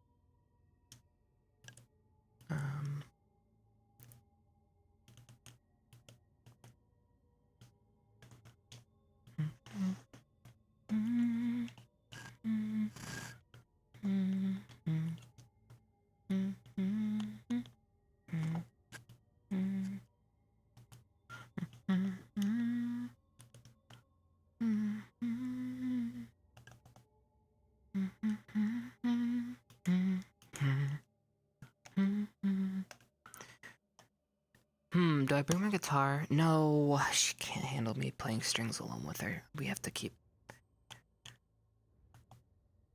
Do I bring my guitar? No, she can't handle me playing strings alone with her. We have to keep...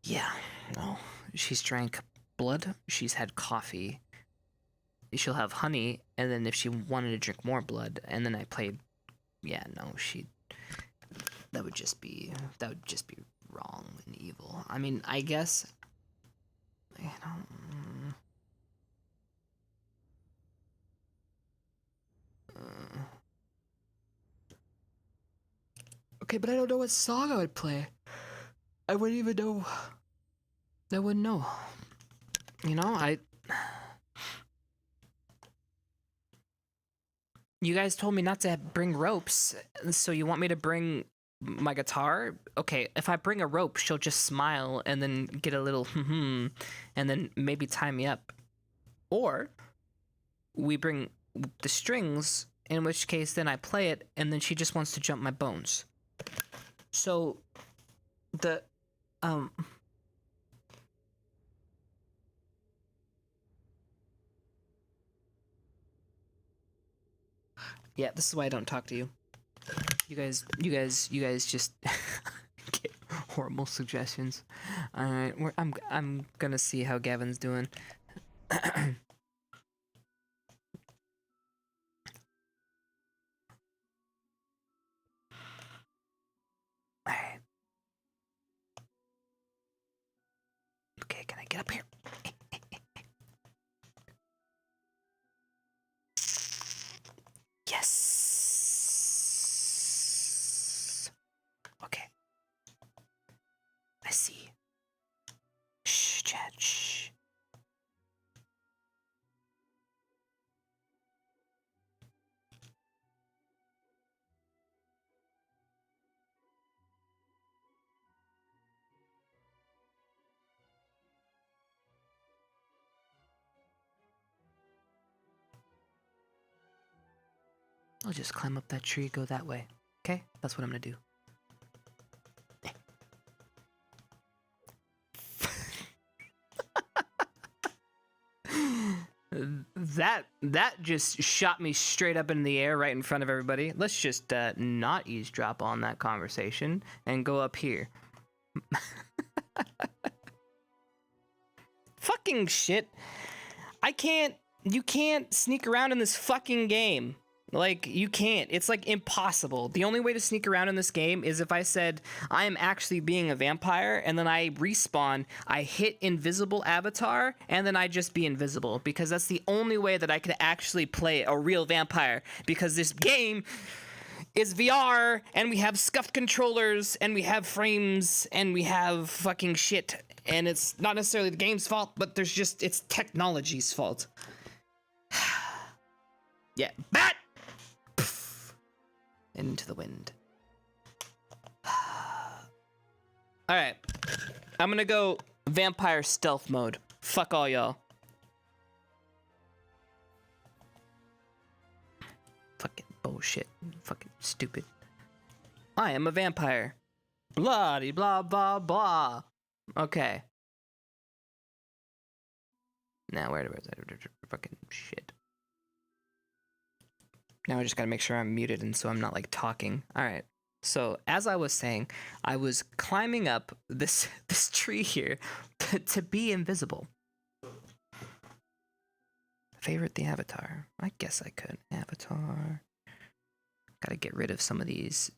Yeah, no. She's drank blood, she's had coffee, she'll have honey, and then if she wanted to drink more blood, and then I played... Yeah, no, that would just be wrong and evil. I mean, I guess... I don't... Okay, but I don't know what song I would play. I wouldn't even know. I wouldn't know. You know, You guys told me not to bring ropes, so you want me to bring my guitar? Okay, if I bring a rope, she'll just smile and then get a little and then maybe tie me up. Or we bring the strings, in which case then I play it and then she just wants to jump my bones. So yeah, this is why I don't talk to you. You guys just get horrible suggestions. All right, I'm gonna see how Gavin's doing. Alright. Okay, can I get up here? Yes. Okay. I see. Shh, Chad, shh. I'll just climb up that tree, go that way. Okay? That's what I'm gonna do. That just shot me straight up in the air right in front of everybody. Let's just not eavesdrop on that conversation and go up here. Fucking shit. You can't sneak around in this fucking game. Like, you can't. It's, like, impossible. The only way to sneak around in this game is if I said, I am actually being a vampire, and then I respawn, I hit invisible avatar, and then I just be invisible. Because that's the only way that I could actually play a real vampire. Because this game is VR, and we have scuffed controllers, and we have frames, and we have fucking shit. And it's not necessarily the game's fault, but it's technology's fault. Yeah, bat! Into the wind. Alright. I'm gonna go vampire stealth mode. Fuck all y'all. Fucking bullshit. Fucking stupid. I am a vampire. Bloody blah blah blah. Okay. Now where's that fucking shit? Now I just gotta make sure I'm muted and so I'm not like talking. Alright. So as I was saying, I was climbing up this tree here to be invisible. Favorite the avatar. I guess I could. Avatar. Gotta get rid of some of these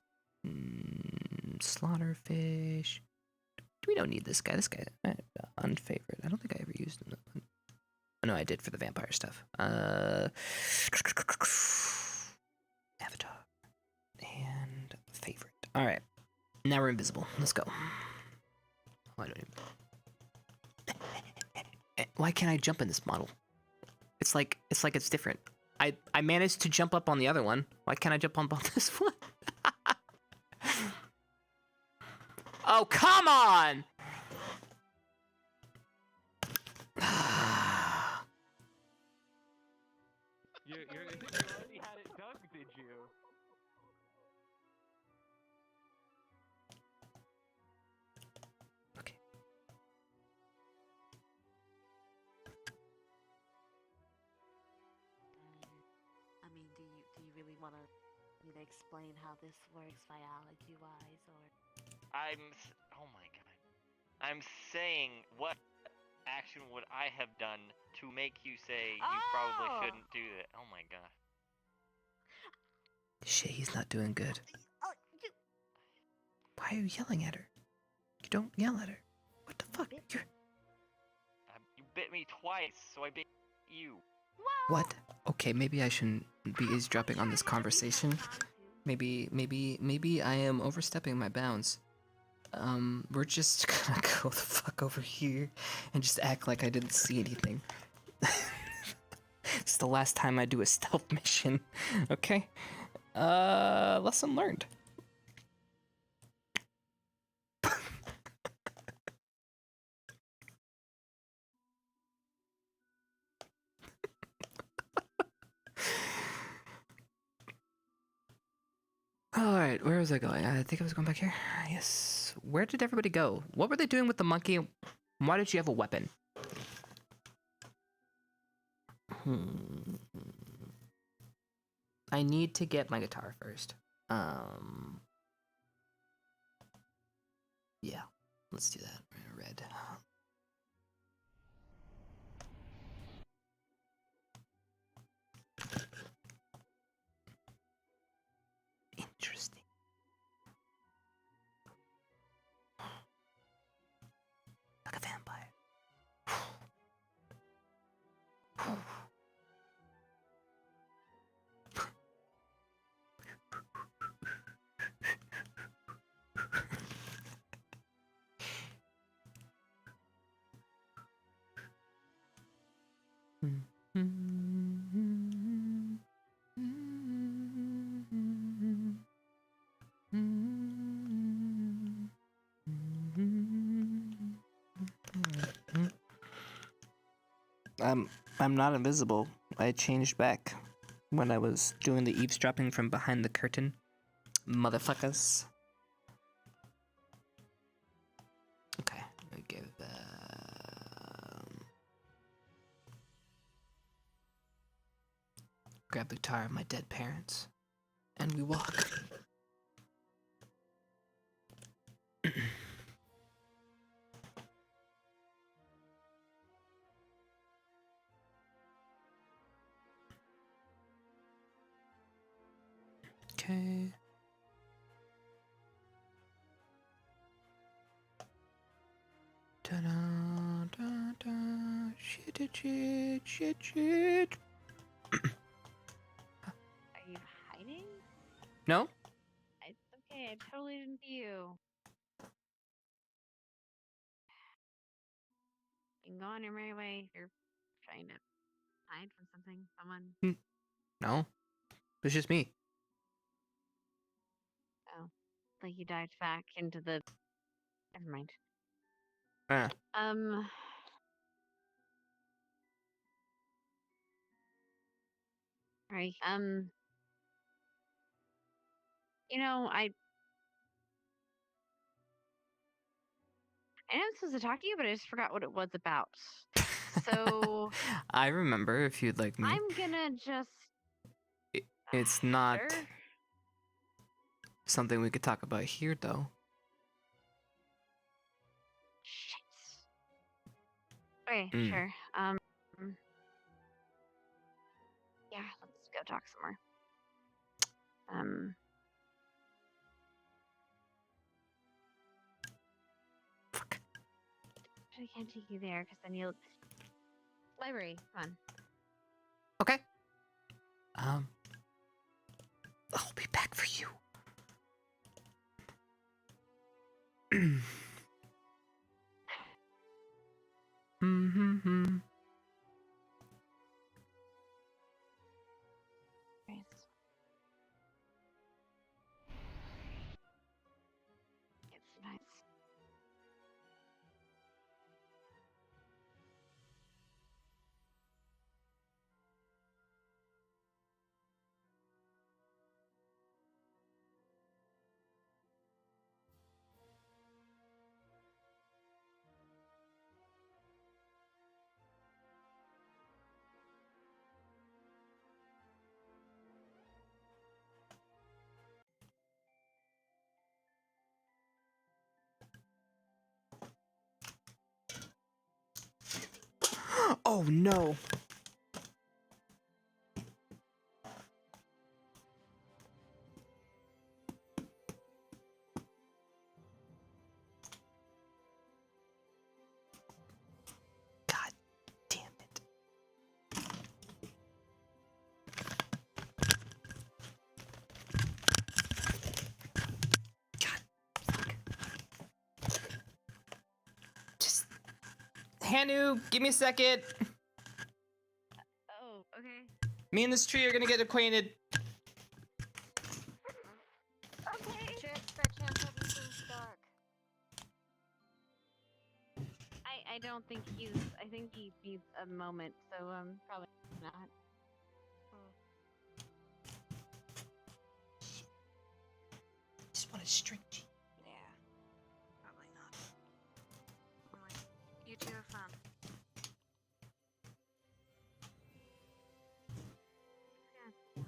slaughterfish. We don't need this guy. This guy unfavorite. I don't think I ever used him. Oh, no, I did for the vampire stuff. Avatar and favorite. All right, now we're invisible. Let's go. Oh, I don't even... Why can't I jump in this model? It's like it's different. I managed to jump up on the other one. Why can't I jump up on this one? Oh, come on! You already had it dug, did you? I mean, do really want me to explain how this works biology-wise, or? Oh my god. I'm saying, what action would I have done to make you say you probably Oh! shouldn't do that? Oh my god. Shit, he's not doing good. Why are you yelling at her? You don't yell at her. What the fuck? You're... You bit me twice, so I bit you. What? Okay, maybe I shouldn't be eavesdropping on this conversation. Maybe I am overstepping my bounds. We're just gonna go the fuck over here and just act like I didn't see anything. It's the last time I do a stealth mission. Okay? Lesson learned. Alright, where was I going? I think I was going back here. Yes. Where did everybody go? What were they doing with the monkey? Why did she have a weapon? I need to get my guitar first. Yeah. Let's do that. Red. Interesting. Like a vampire. I'm not invisible. I changed back when I was doing the eavesdropping from behind the curtain. Motherfuckers. Okay, I give grab the guitar of my dead parents, and we walk. Okay. Da da da da. Shit. Are you hiding? No? It's okay. I totally didn't see you. You can go on your merry way. You're trying to hide from something, someone. No. It's just me. Oh, like you dived back into the. Never mind. Ah. Right. You know, I know I'm supposed to talk to you, but I just forgot what it was about. So I remember if you'd like me. I'm gonna just. It's not Sure. something we could talk about here, though. Shit. Okay, Mm. sure. Yeah, let's go talk somewhere. Fuck. I can't take you there because then you'll. Library, come on. Okay. I'll be back for you. Mm-hmm. Nice. It's nice. Oh no. God damn it. God, fuck. Just Hanu, give me a second. Oh, okay. Me and this tree are gonna get acquainted. Okay. Chipz, that chance probably seems dark. I don't think I think he needs a moment, so probably not. Just want to string cheese. Yeah. Probably not. Anyway, you two have fun. Yeah.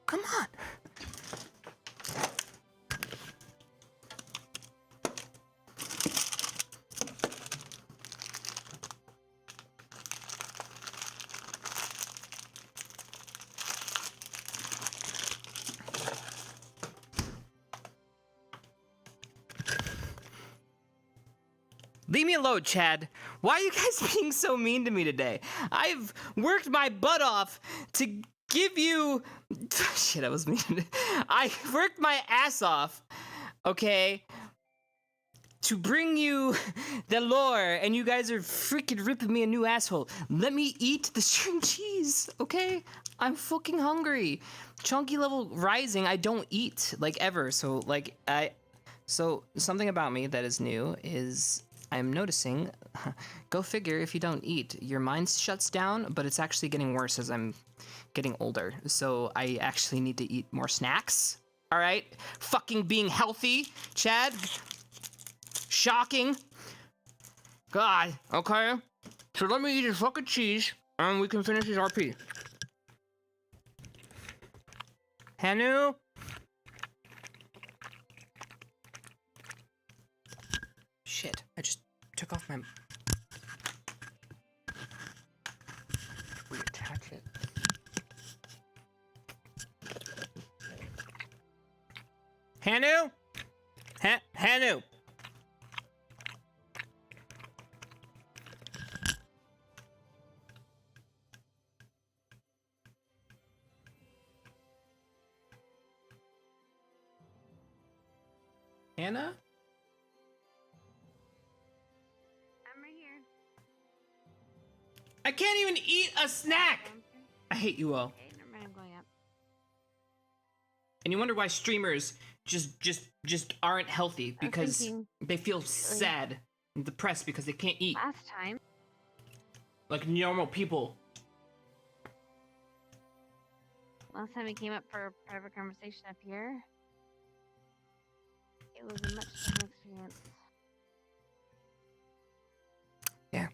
Come on. Leave me alone, Chad. Why are you guys being so mean to me today? I've worked my butt off to give you... Shit, I was mean. I worked my ass off, okay, to bring you the lore, and you guys are freaking ripping me a new asshole. Let me eat the string cheese, okay? I'm fucking hungry. Chunky level rising, I don't eat, like, ever. So, like, So, something about me that is new is... I'm noticing, go figure, if you don't eat, your mind shuts down, but it's actually getting worse as I'm getting older. So I actually need to eat more snacks. All right? Fucking being healthy, Chad. Shocking. God, okay? So let me eat this fucking cheese, and we can finish this RP. Hanu? Shit, I just took off my... Reattach it. Hanu? Hanu! Hannah? I'm right here. I can't even eat a snack! I hate you all. Okay, never mind, I'm going up. And you wonder why streamers just aren't healthy, because thinking, they feel sad and depressed because they can't eat. Last time. Like normal people. Last time we came up for a private conversation up here, it was a much different experience. Yeah.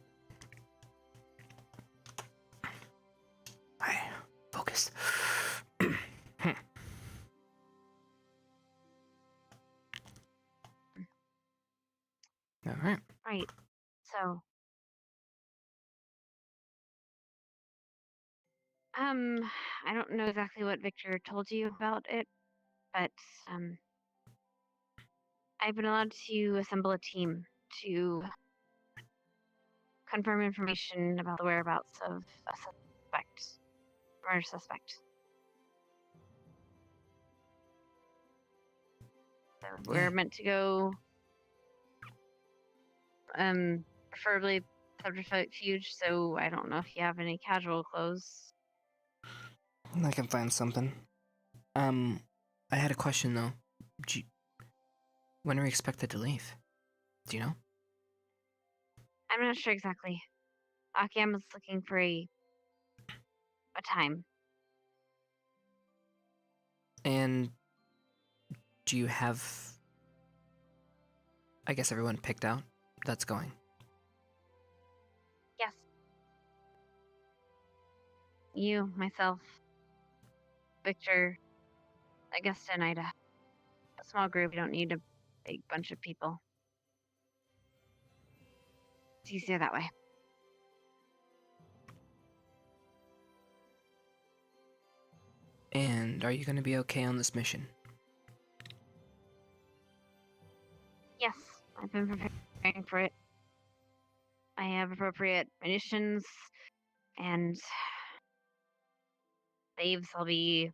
Alright, focus. Alright. Right, so... I don't know exactly what Victor told you about it, but, I've been allowed to assemble a team to confirm information about the whereabouts of a murder suspect. So we're meant to go, preferably subterfuge, so I don't know if you have any casual clothes. I can find something. I had a question though. When are we expected to leave? Do you know? I'm not sure exactly. Akiam is looking for a time. And do you have I guess everyone picked out. That's going. Yes. You, myself, Victor, Augusta, and Ida. A small group. You don't need a big bunch of people. It's easier that way. And are you going to be okay on this mission? Yes, I've been preparing for it. I have appropriate munitions and saves. I'll be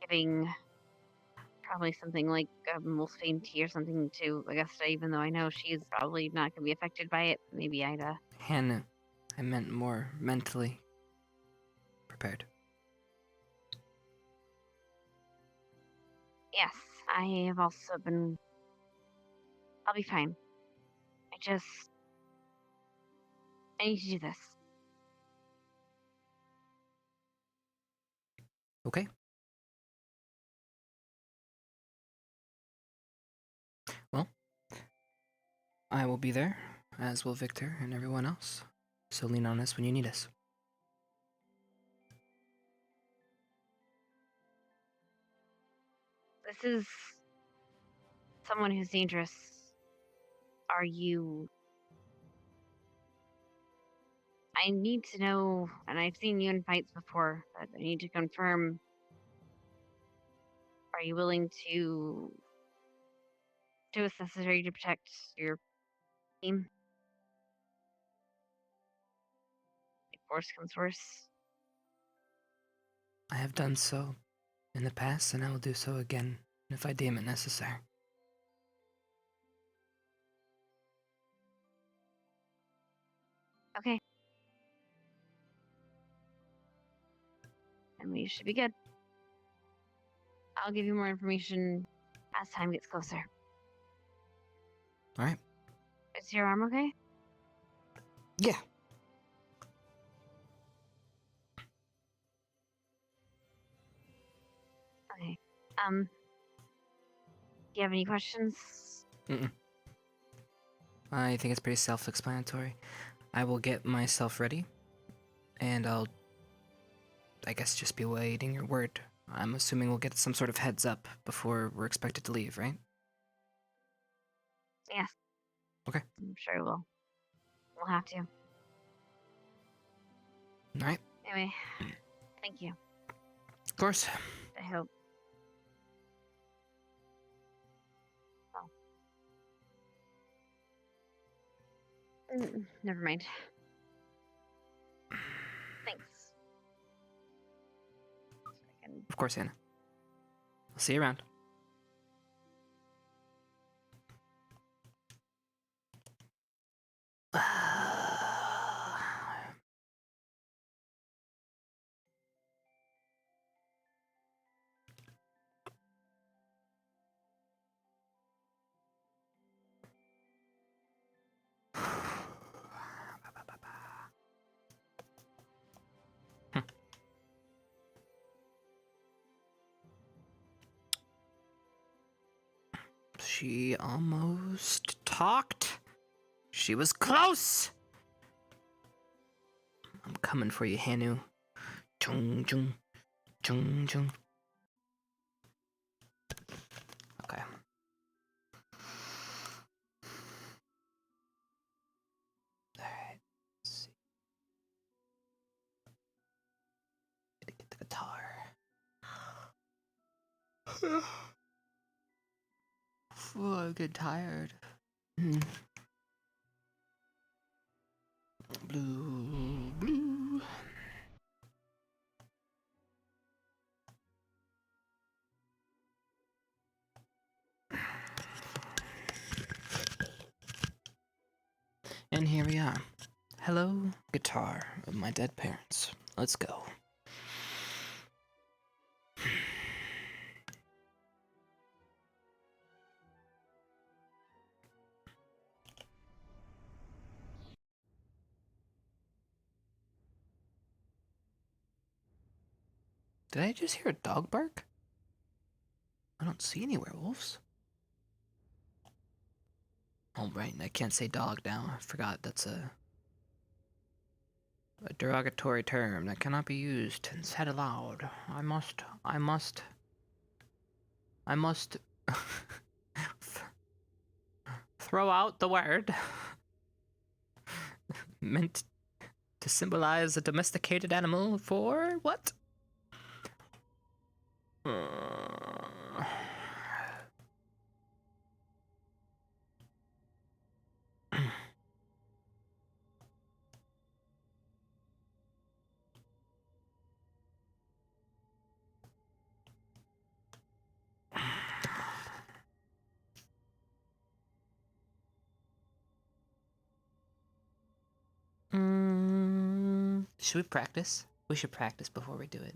giving probably something like a Wolfsbane tea or something to Augusta, even though I know she's probably not going to be affected by it. Maybe Ida. Hannah, I meant more mentally prepared. Yes, I have also been... I'll be fine. I need to do this. Okay. Well, I will be there, as will Victor and everyone else. So lean on us when you need us. This is someone who's dangerous. Are you... I need to know, and I've seen you in fights before, but I need to confirm. Are you willing to do what's necessary to protect your team? If worse comes worse. I have done so in the past, and I will do so again if I deem it necessary. Okay. And we should be good. I'll give you more information as time gets closer. Alright. Is your arm okay? Yeah. Okay. Do you have any questions? Mm-mm. I think it's pretty self-explanatory. I will get myself ready, and I'll, I guess, just be waiting your word. I'm assuming we'll get some sort of heads up before we're expected to leave, right? Yes. Okay. I'm sure we will. We'll have to. Alright. Anyway, thank you. Of course. I hope. Oh. Never mind. Thanks. Of course, Hannah. I'll see you around. She almost talked. She was close. I'm coming for you, Hanu. Chung chung. Chung chung. Okay. Alright. Let's see. Gotta get the guitar. Oh, I get tired. Blue, blue. And here we are. Hello, guitar of my dead parents. Let's go. Did I just hear a dog bark? I don't see any werewolves. Oh, right, I can't say dog now. I forgot that's a derogatory term that cannot be used and said aloud. I must throw out the word meant to symbolize a domesticated animal for what? Should we practice? We should practice before we do it.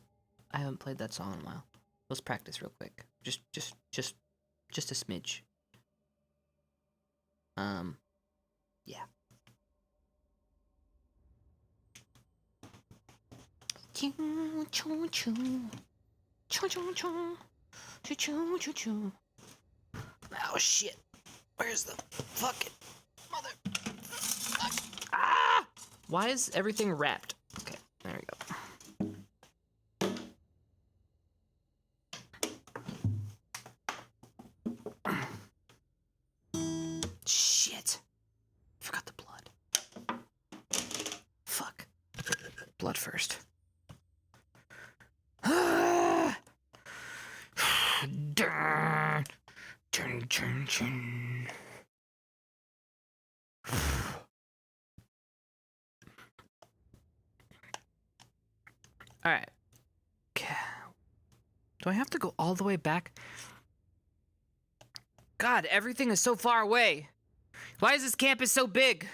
I haven't played that song in a while. Let's practice real quick. Just a smidge. Yeah. Choo choo choo. Choo choo choo. Choo choo choo choo. Oh shit. Where's the fucking mother? Ah! Why is everything wrapped? Okay, there we go. Shit. Forgot the blood. Fuck. Blood first. Dun, dun, dun, dun. Alright. Do I have to go all the way back? God, everything is so far away. Why is this campus so big?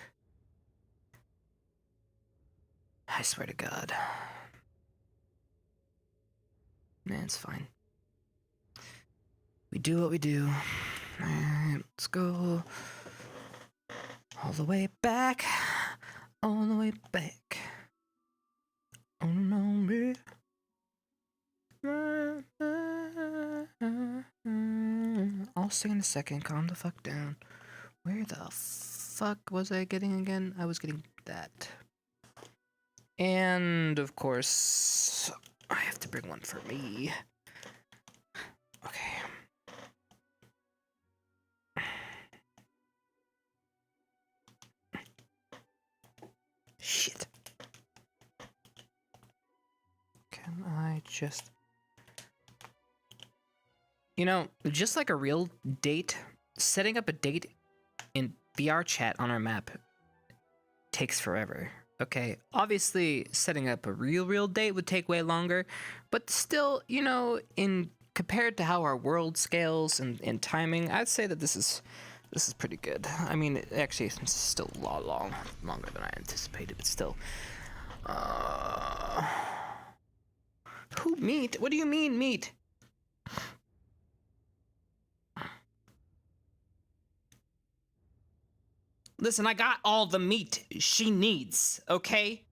I swear to God. Nah, it's fine. We do what we do. Alright, let's go. All the way back. All the way back. Oh no, me. I'll sing in a second. Calm the fuck down. Where the fuck was I getting again? I was getting that. And of course, I have to bring one for me. Okay. Shit. Can I just... You know, just like a real date, setting up a date in VR chat on our map takes forever. Okay, obviously setting up a real date would take way longer, but still, you know, in compared to how our world scales and timing, I'd say that this is pretty good. I mean, actually, it's still a lot longer than I anticipated, but still. Who meat? What do you mean meat? Listen, I got all the meat she needs, okay?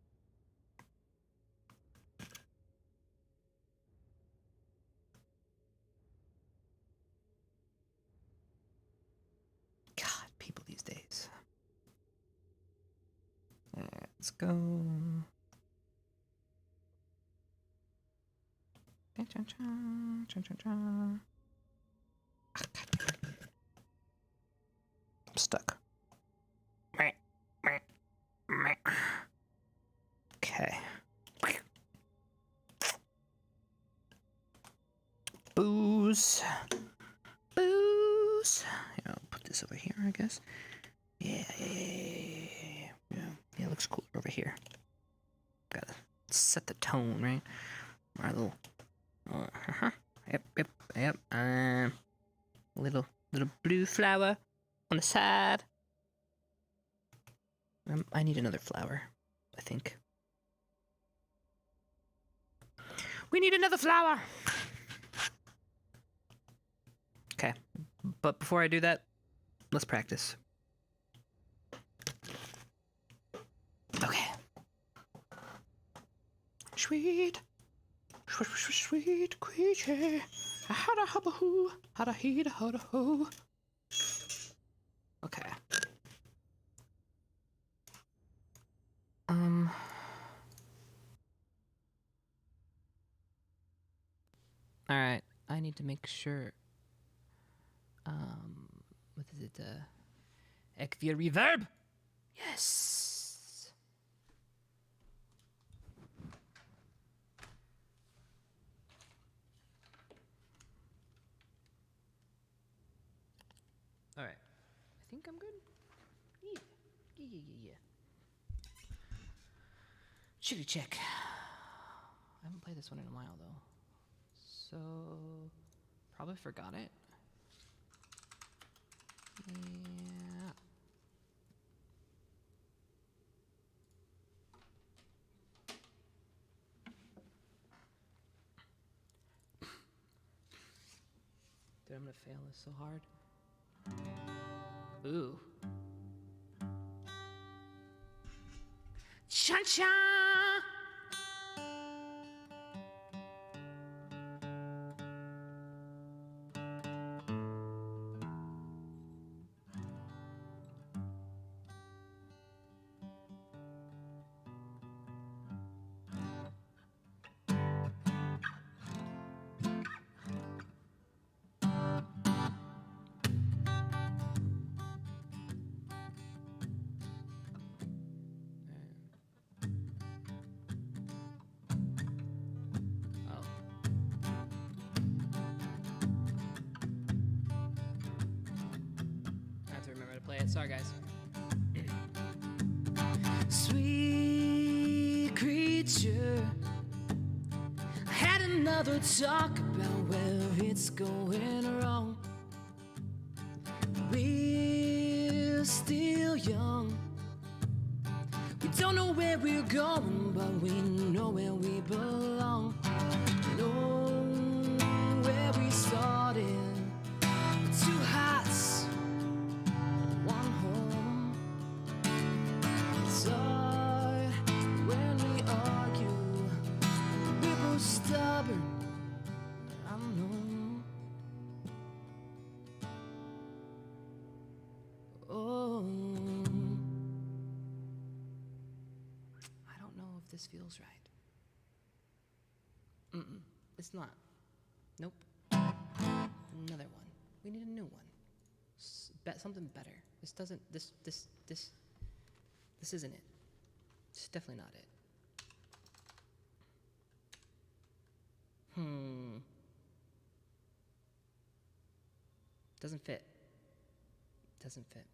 God, people these days. Let's go. I'm stuck. Okay. Booze. Booze. Yeah, I'll put this over here, I guess. Yeah, looks cooler over here. Gotta set the tone, right? Our little... Yep. Little blue flower on the side. I need another flower, I think. We need another flower! Okay, but before I do that, let's practice. Okay. Sweet creature. Hada hubba hoo. Hada heeda hada ho. Okay. All right, I need to make sure. What is it? Equia reverb. Yes. All right, I think I'm good. Yeah. Chitty check. I haven't played this one in a while though, so probably forgot it. Yeah. Dude, I'm gonna fail this so hard. Ooh. Cha-cha! I have to remember to play it. Sorry, guys. Sweet creature, I had another talk about where it's going wrong. We're still young. We don't know where we're going, but we know where we belong. Know where we started. Two hearts, one home. It's hard when we argue. We're both stubborn, I know. Oh, I don't know if this feels right. It's not. Nope. Another one. We need a new one. Something better. This doesn't. This isn't it. It's definitely not it. Doesn't fit. Doesn't fit.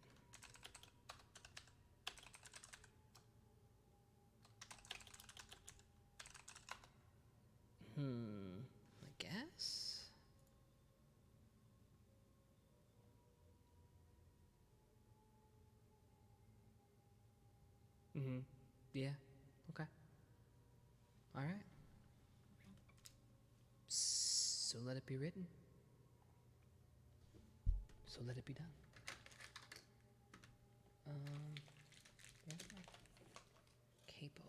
I guess. Yeah. Okay. All right. So let it be written. So let it be done. Where's my capo?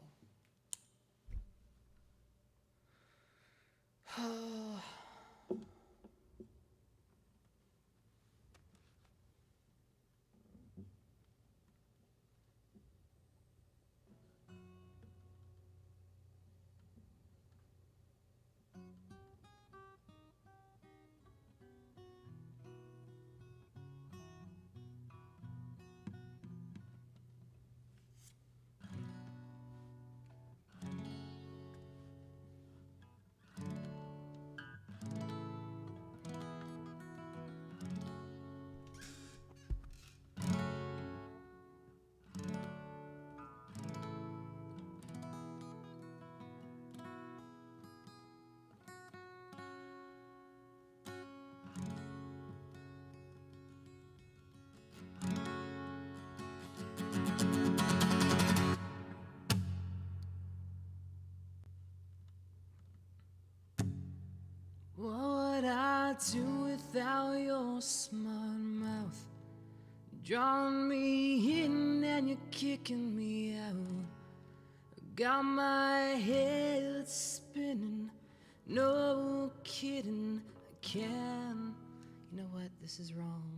What would I do without your smart mouth? Drawing me in and you're kicking me out. Got my head spinning, no kidding, I can. You know what, this is wrong.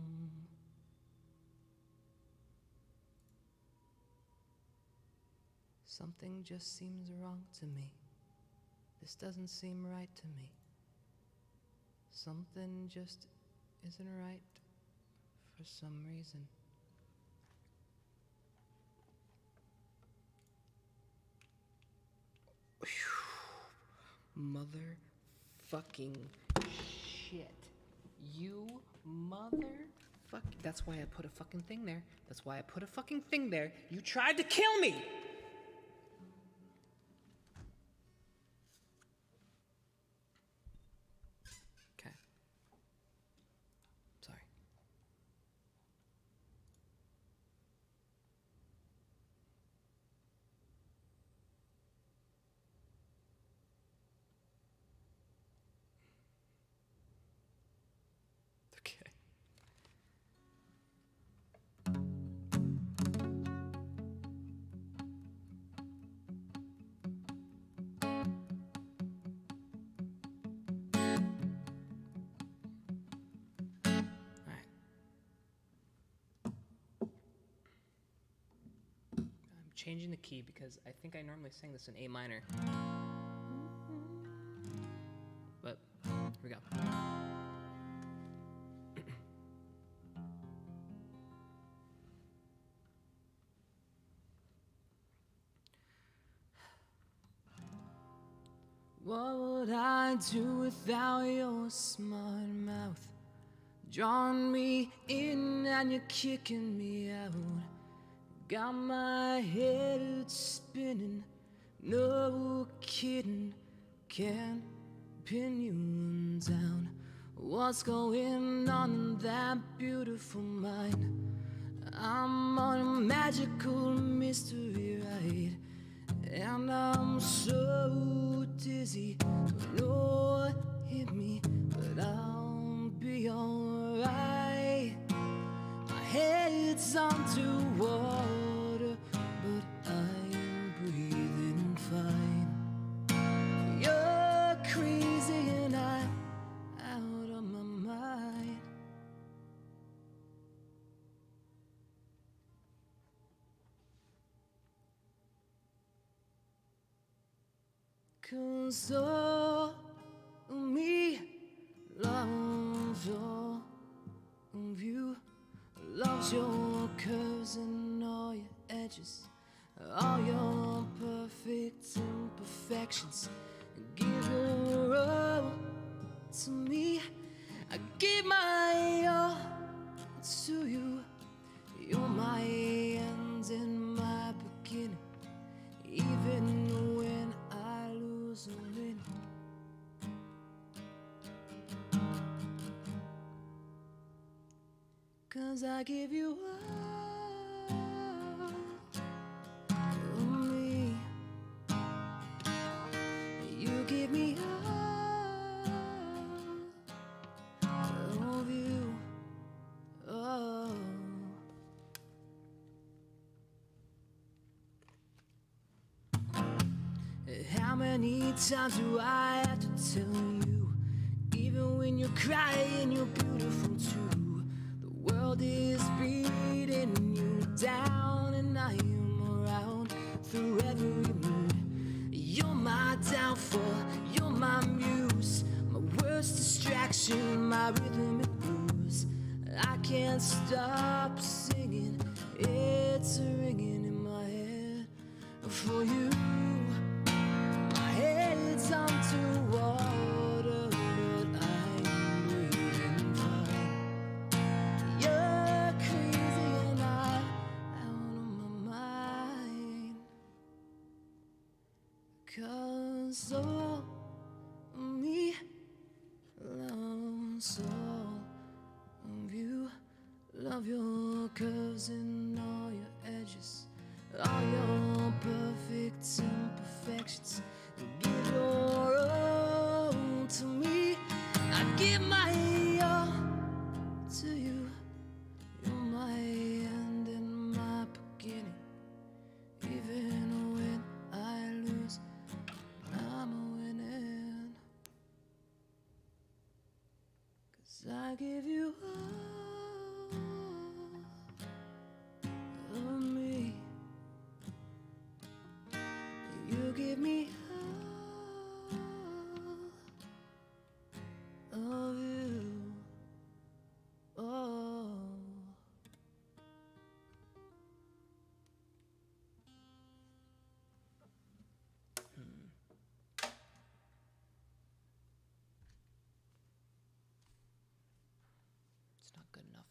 Something just seems wrong to me. This doesn't seem right to me. Something just isn't right for some reason. Motherfucking shit. You motherfuck. That's why I put a fucking thing there. That's why I put a fucking thing there. You tried to kill me! Okay. Sorry. Okay. I'm changing the key because I think I normally sing this in A minor. But here we go. What would I do without your smart mouth? Drawing me in and you're kicking me out. Got my head spinning, no kidding. Can't pin you down. What's going on in that beautiful mind? I'm on a magical mystery ride, and I'm so dizzy. Lord, hit me, but I'll be alright. My head's underwater, but I'm breathing fine. You're crazy and I'm out of my mind. Cause all of me loves all of you, loves your curves and all your edges, all your perfect imperfections. Give your all to me, I give my all to you. You're my end and my beginning, even when I lose or win. Cause I give you all of me. You give me all of you. Oh. How many times do I have to tell you? Even when you're crying, you're beautiful too. The world is beating you down, and I am around through every mood. You're my downfall, you're my muse, my worst distraction, my rhythmic blues. I can't stop singing, it's ringing in my head for you. My head's underwater, but I'm breathing fine. You're crazy and I'm out of my mind. Cause all of me loves all of you. Love your curves and all your edges, all your perfect imperfections. Give your all to me, I give my all to you. You're my end and my beginning, even when I lose, I'm winning. Cause I give you all of me. You give me all of you. good enough.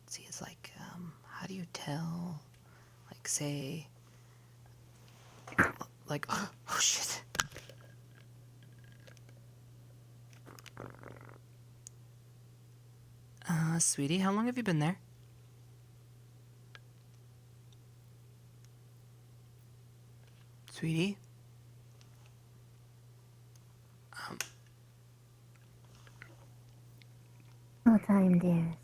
See, it's like, how do you tell, like, say, like, oh shit. Sweetie, how long have you been there? Sweetie? What time, dear?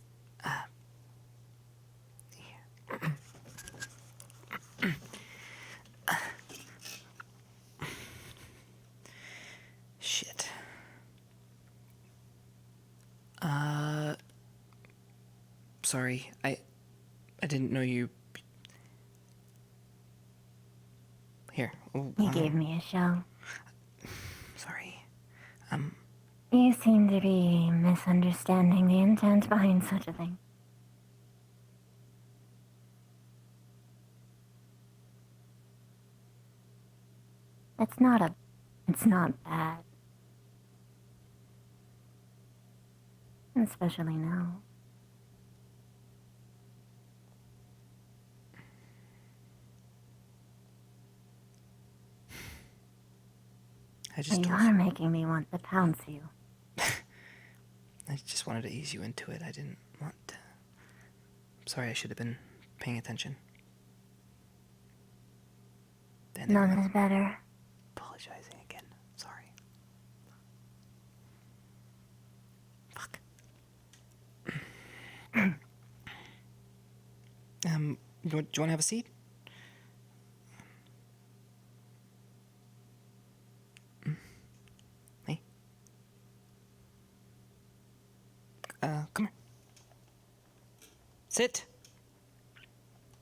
Shit. Sorry, I didn't know you... Here. You gave me a show. Sorry. You seem to be misunderstanding the intent behind such a thing. It's not bad. Especially now. You are making me want to pounce you. I just wanted to ease you into it. I didn't want to... I'm sorry, I should have been paying attention. None is better. Apologizing again. Sorry. Fuck. Do you want to have a seat? Hey. Come here. Sit.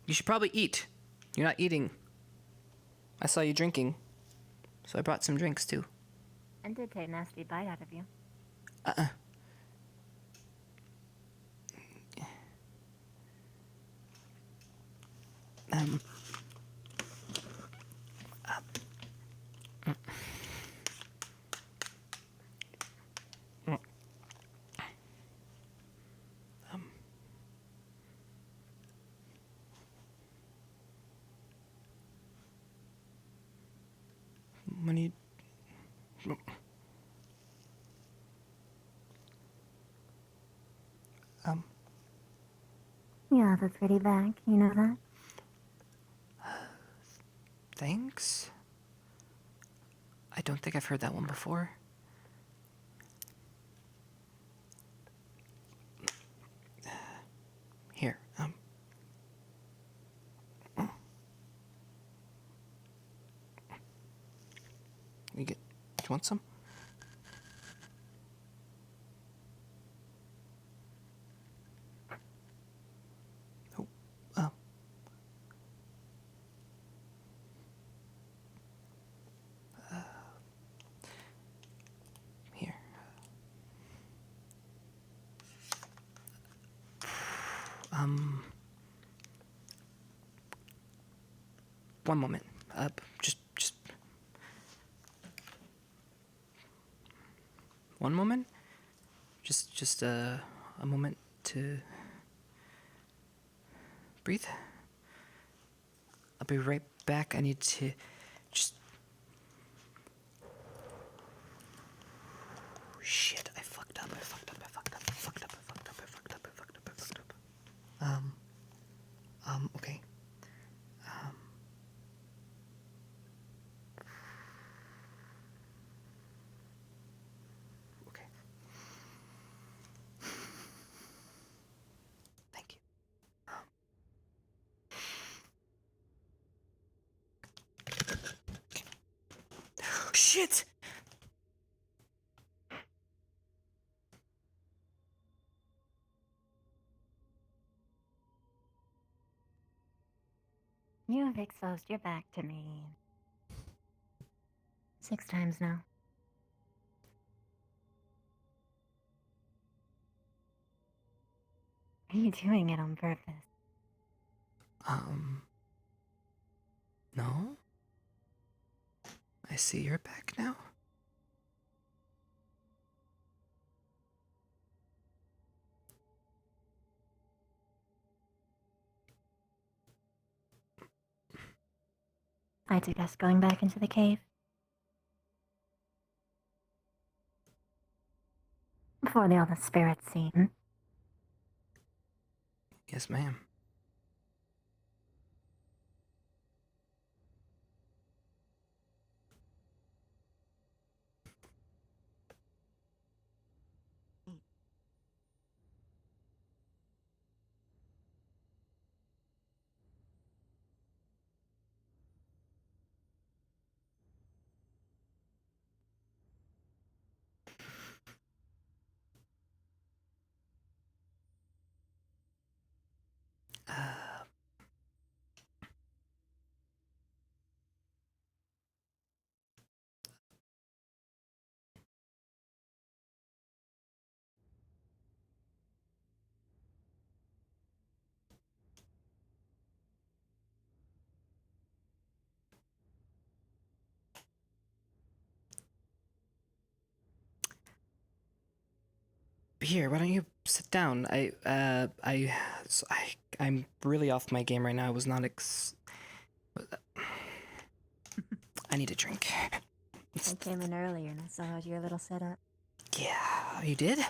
You should probably eat. You're not eating. I saw you drinking, so I brought some drinks too. And did take a nasty bite out of you. When you... You have a pretty back, you know that? Thanks? I don't think I've heard that one before. Here, do you want some? Here. One moment. Just one moment. Just a moment to breathe. I'll be right back. I need to just... Shit, I fucked up. Okay. Okay. Thank you. Shit! You have exposed your back to me 6 times now. Are you doing it on purpose? No? I see you're back now. I suggest going back into the cave. Before the other spirits see. Yes, ma'am. Here, why don't you sit down? I'm really off my game right now. I was not I need a drink. I came in earlier and I saw your little setup. Yeah, you did?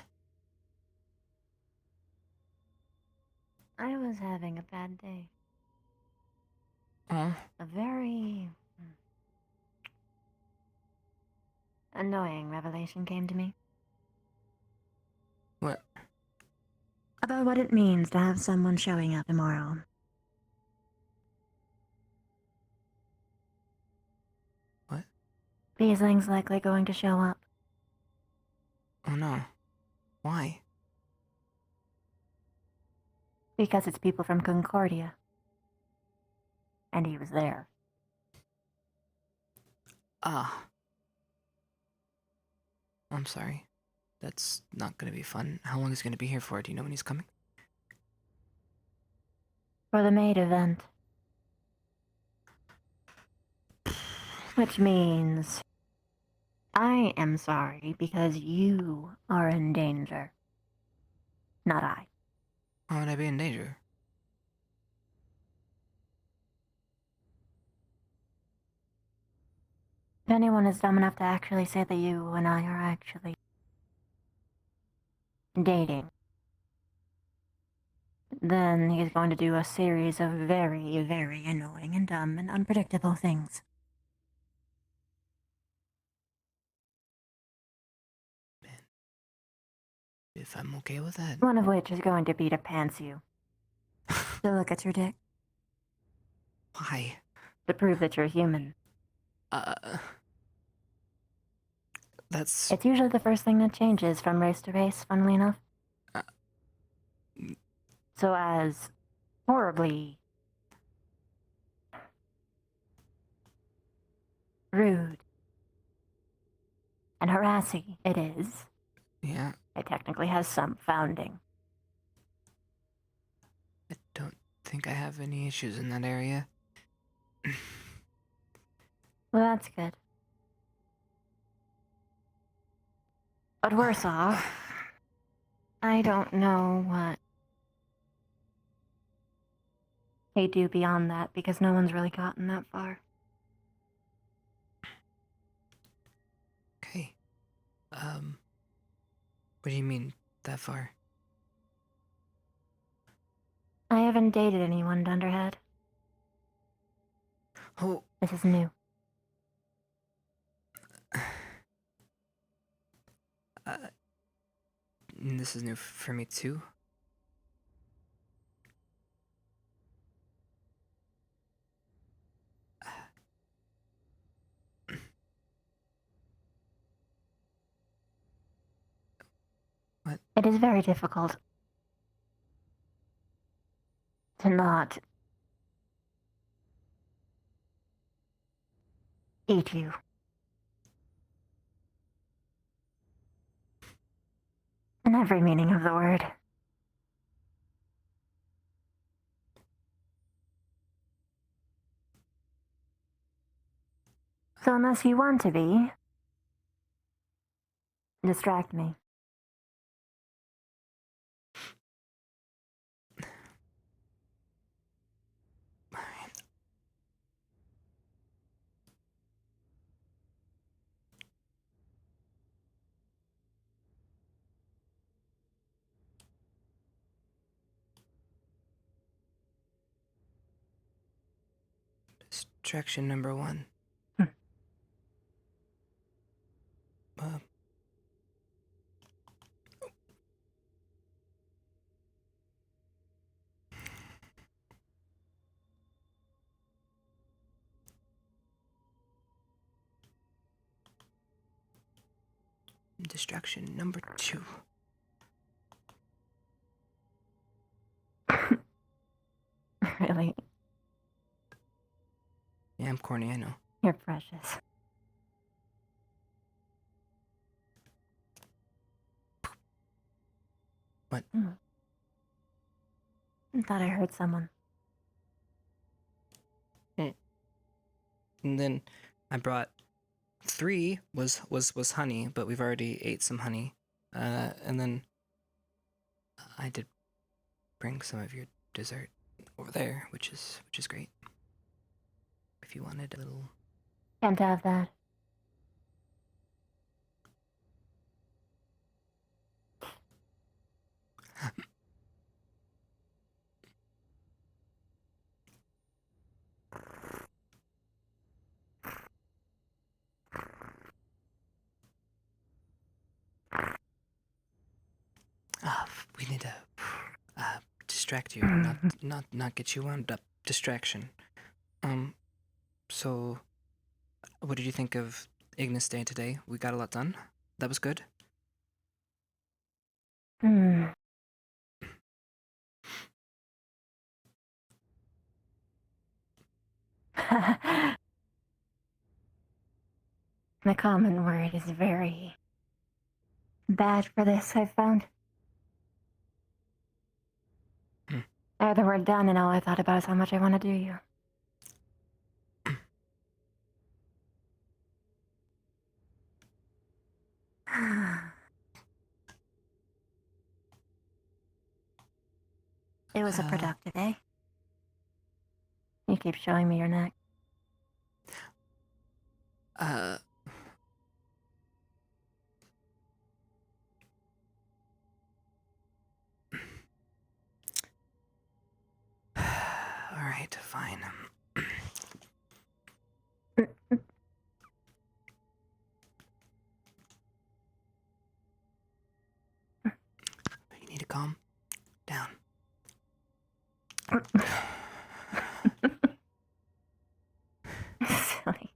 I was having a bad day. Huh? A very annoying revelation came to me. What? About what it means to have someone showing up tomorrow. What? Beasling's likely going to show up. Oh no. Why? Because it's people from Concordia. And he was there. Ah. I'm sorry. That's not gonna be fun. How long is he gonna be here for? Do you know when he's coming? For the maid event. Which means I am sorry because you are in danger. Not I. Why would I be in danger? If anyone is dumb enough to actually say that you and I are actually dating, then he's going to do a series of very, very annoying and dumb and unpredictable things. If I'm okay with that. One of which is going to be to pants you. To look at your dick. Why? To prove that you're human. That's... It's usually the first thing that changes from race to race, funnily enough. So as horribly rude and harassing it is, Yeah. it technically has some founding. I don't think I have any issues in that area. Well, that's good. But worse off, I don't know what they do beyond that because no one's really gotten that far. Okay. What do you mean, that far? I haven't dated anyone, Dunderhead. Oh. This is new. This is new for me too. What? It is very difficult to not eat you. In every meaning of the word. So unless you want to be, distract me. Distraction number 1. Distraction number 2. Really? Yeah, I'm corny, I know. You're precious. What? I thought I heard someone. And then I brought 3 was honey, but we've already ate some honey. And then I did bring some of your dessert over there, which is great. If you wanted a little. Can't have that. We need to distract you, not get you wound up. Distraction. So, what did you think of Ignis Day today? We got a lot done. That was good. The common word is very bad for this, I've found. I heard the word done, and all I thought about is how much I want to do you. It was a productive day. You keep showing me your neck. Alright, fine. You need to calm down. Silly.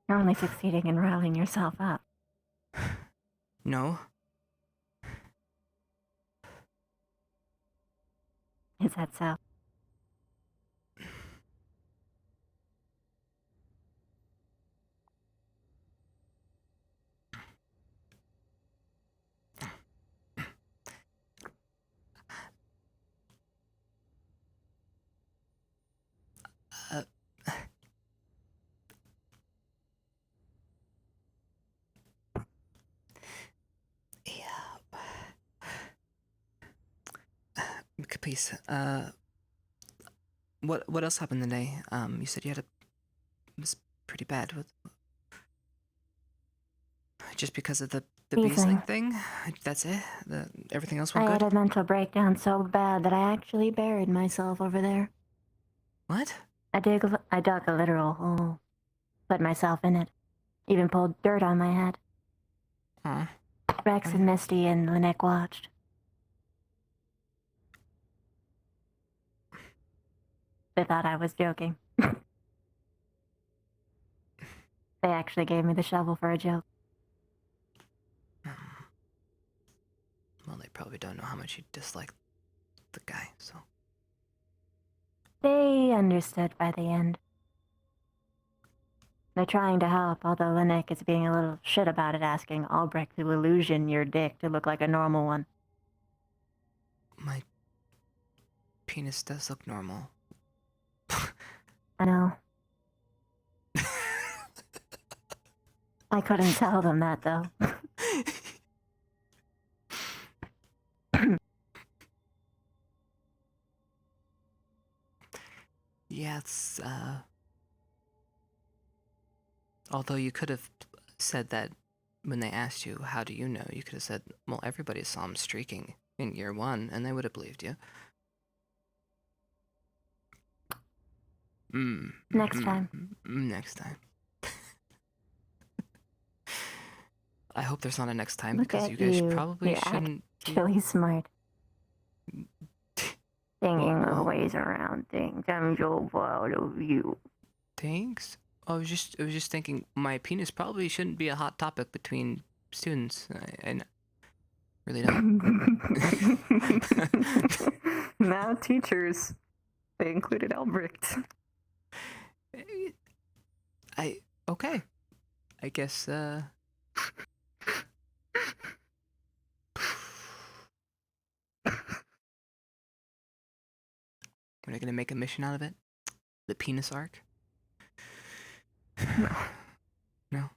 You're only succeeding in riling yourself up. No. Is that so? Capice, what else happened today? You said you had it was pretty bad with just because of the Beesling. Beesling thing. That's it. Everything else I went had good. a mental breakdown so bad that I actually buried myself over there. What? I dug a literal hole, put myself in it, even pulled dirt on my head. Huh? Rex and Misty and Lynette watched. They thought I was joking. They actually gave me the shovel for a joke. Well, they probably don't know how much you dislike the guy, so. They understood by the end. They're trying to help, although Lynette is being a little shit about it, asking Albrecht to illusion your dick to look like a normal one. My penis does look normal. I know. I couldn't tell them that though. Yeah, it's, although you could have said that when they asked you, how do you know? You could have said, well, everybody saw him streaking in year 1, and they would have believed you. Next time. Next time. I hope there's not a next time, Look because at you guys you. probably You're shouldn't. actually smart. Thinking of ways around things. I'm so proud of you. Thanks. I was just thinking my penis probably shouldn't be a hot topic between students. I really don't. Now teachers. They included Albrecht. Okay. I guess Are they gonna make a mission out of it? The penis arc? No.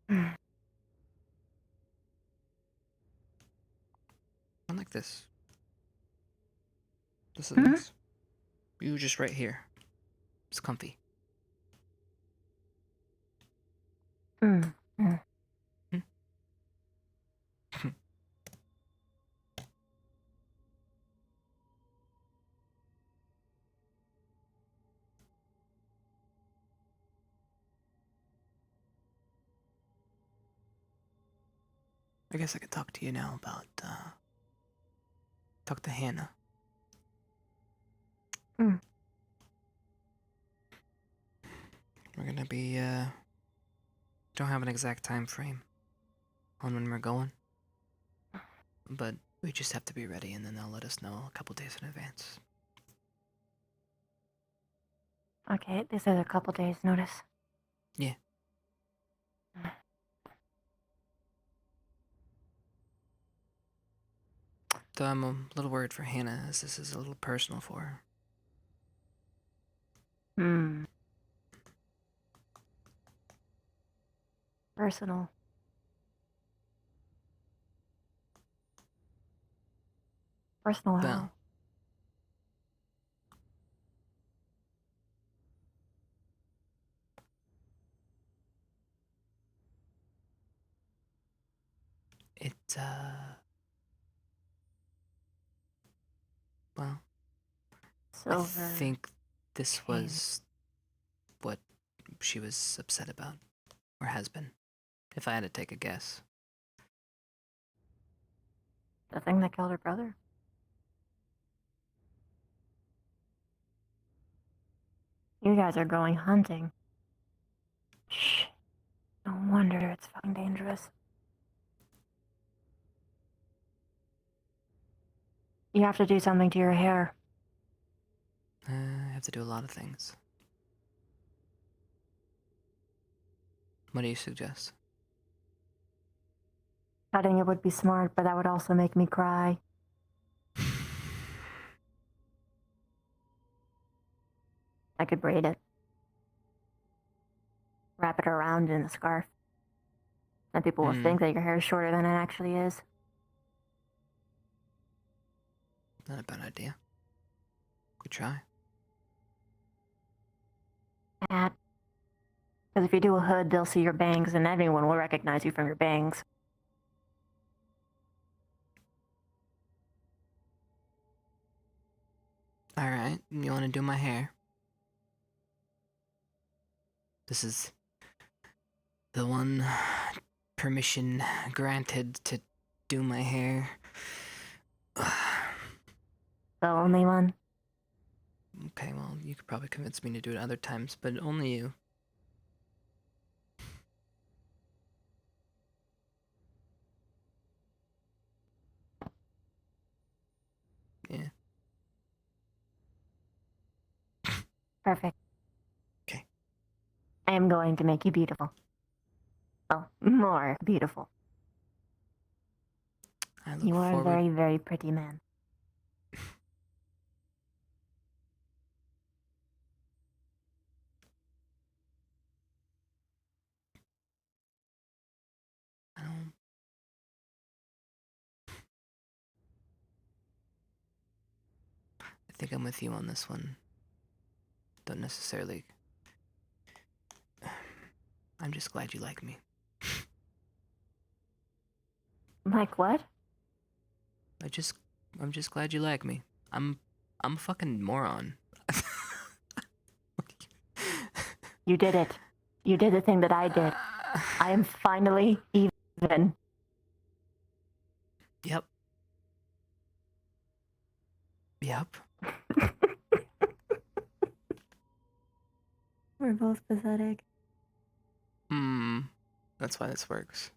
I like this. This is nice. You were just right here. It's comfy. I guess I could talk to you now about, talk to Hannah. We're gonna be, don't have an exact time frame on when we're going. But we just have to be ready, and then they'll let us know a couple days in advance. Okay, this is a couple days notice. Yeah. Though I'm a little worried for Hannah, as this is a little personal for her. Personal. Personal how? Well, it, well, Silver I think this cane. was what she was upset about, or has been, if I had to take a guess. The thing that killed her brother? You guys are going hunting. Shh. No wonder it's fucking dangerous. You have to do something to your hair. I have to do a lot of things. What do you suggest? Cutting it would be smart, but that would also make me cry. I could braid it. Wrap it around in a scarf. And people will think that your hair is shorter than it actually is. Not a bad idea. Good try. Because if you do a hood, they'll see your bangs, and everyone will recognize you from your bangs. Alright, you want to do my hair? This is the one permission granted to do my hair. The only one? Okay, well, you could probably convince me to do it other times, but only you. Yeah. Perfect. Okay. I am going to make you beautiful. Well, more beautiful. I look You are a forward. very, very pretty man. think I'm with you on this one. Don't necessarily. I'm just glad you like me. Like what? I'm just glad you like me. I'm a fucking moron. You did it. You did the thing that I did. I am finally even. Yep. Yep. We're both pathetic. That's why this works.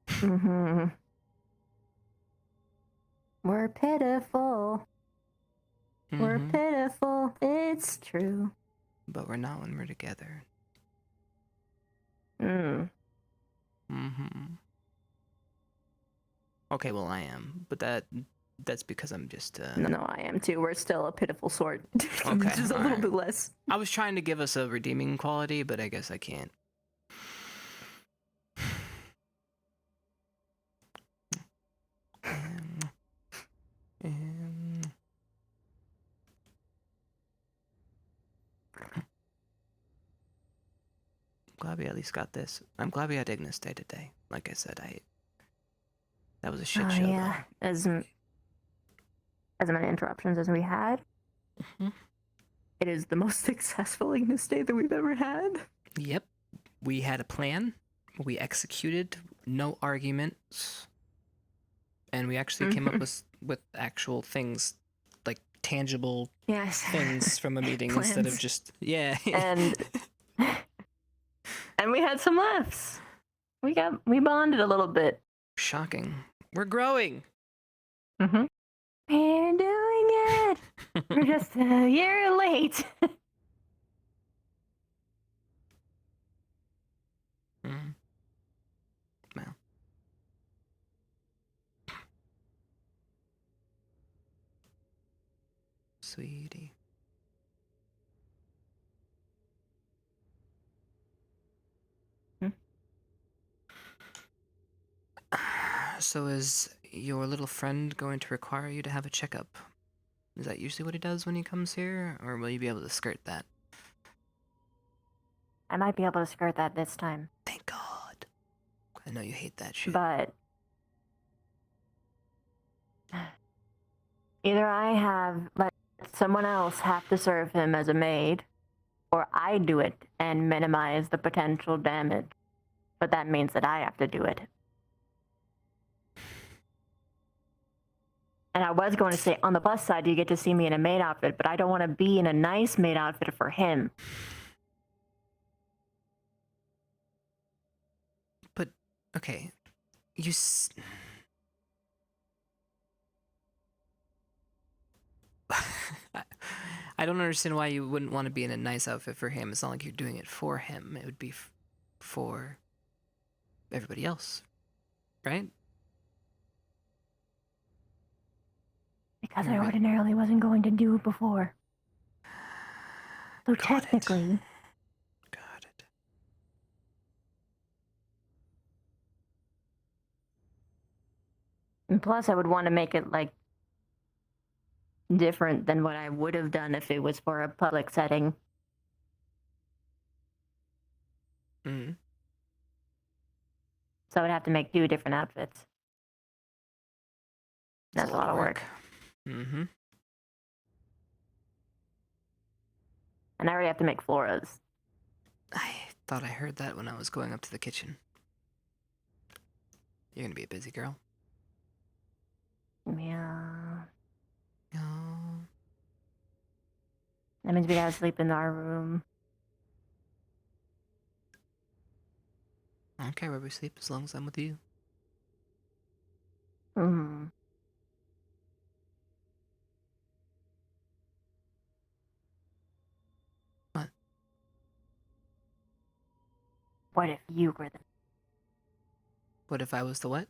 Mm-hmm. We're pitiful. We're Mhm. pitiful. It's true. But we're not when we're together. Mm. Okay, well I am, but that's because I'm just No, I am too. We're still a pitiful sort. Okay, Just a little alright. bit less. I was trying to give us a redeeming quality, but I guess I can't. Glad we at least got this. I'm glad we had Ignis Day today. Like I said, that was a shit show. Yeah. As many interruptions as we had. It is the most successful Ignis Day that we've ever had. Yep. We had a plan. We executed. No arguments. And we actually came up with actual things, like tangible things from a meeting instead of Plans. just And we had some laughs. We bonded a little bit. Shocking. We're growing. Mm-hmm. We're doing it. We're just a year late. Well. Sweetie. So is your little friend going to require you to have a checkup? Is that usually what he does when he comes here? Or will you be able to skirt that? I might be able to skirt that this time. Thank God. I know you hate that shit. But either I let someone else have to serve him as a maid, or I do it and minimize the potential damage. But that means that I have to do it. And I was going to say, on the plus side, you get to see me in a maid outfit, but I don't want to be in a nice maid outfit for him. But, okay, I don't understand why you wouldn't want to be in a nice outfit for him. It's not like you're doing it for him. It would be for everybody else, right? Because I ordinarily wasn't going to do it before. So Got technically... Got it. And plus, I would want to make it, like, different than what I would have done if it was for a public setting. Mm-hmm. So I would have to make 2 different outfits. That's a lot of work. Mm-hmm. And I already have to make Flora's. I thought I heard that when I was going up to the kitchen. You're gonna be a busy girl. Yeah. Oh. That means we gotta sleep in our room. I don't care where we sleep as long as I'm with you. Hmm. What? What if you were What if I was the what?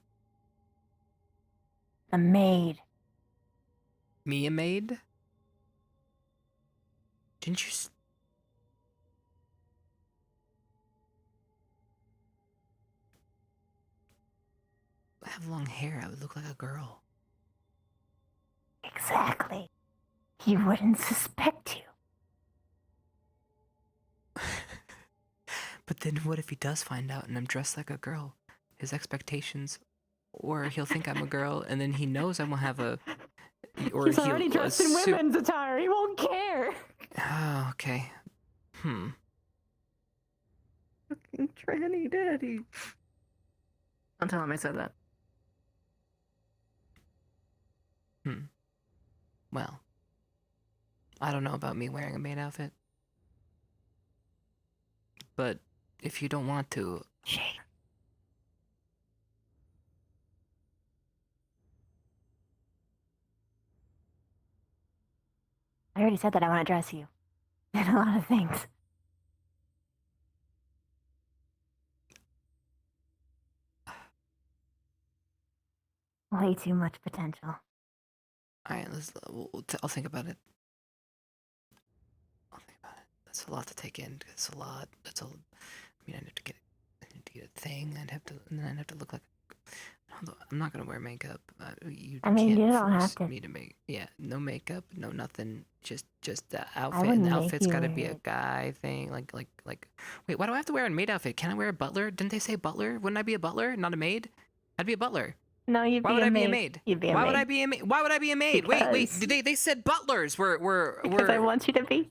the maid? Me a maid? Didn't you I have long hair. I would look like a girl. Exactly. He wouldn't suspect you. But then what if he does find out and I'm dressed like a girl? His expectations, or he'll think I'm a girl and then he knows I won't have a. Or He's he'll already dressed in assume- women's attire. He won't care. Oh, okay. Fucking tranny daddy. Don't tell him I said that. Well, I don't know about me wearing a maid outfit. But if you don't want to. I already said that I want to dress you. In a lot of things. Way too much potential. Alright, I'll think about it. That's a lot to take in. It's a lot. That's a. I mean, I need to get a thing. And then I'd have to look like. I'm not gonna wear makeup. You I mean, can't you don't force have to. me to make. Yeah, no makeup, no nothing. Just the outfit. wouldn't And the make outfit's you gotta wear be a it. guy thing. Like. Wait, why do I have to wear a maid outfit? Can I wear a butler? Didn't they say butler? Wouldn't I be a butler, not a maid? I'd be a butler. No, you'd Why be would a I maid. be a maid? You'd be a Why maid. would I be a maid? Why would I be a maid? Wait. Because- They said butlers were. Because I want you to be.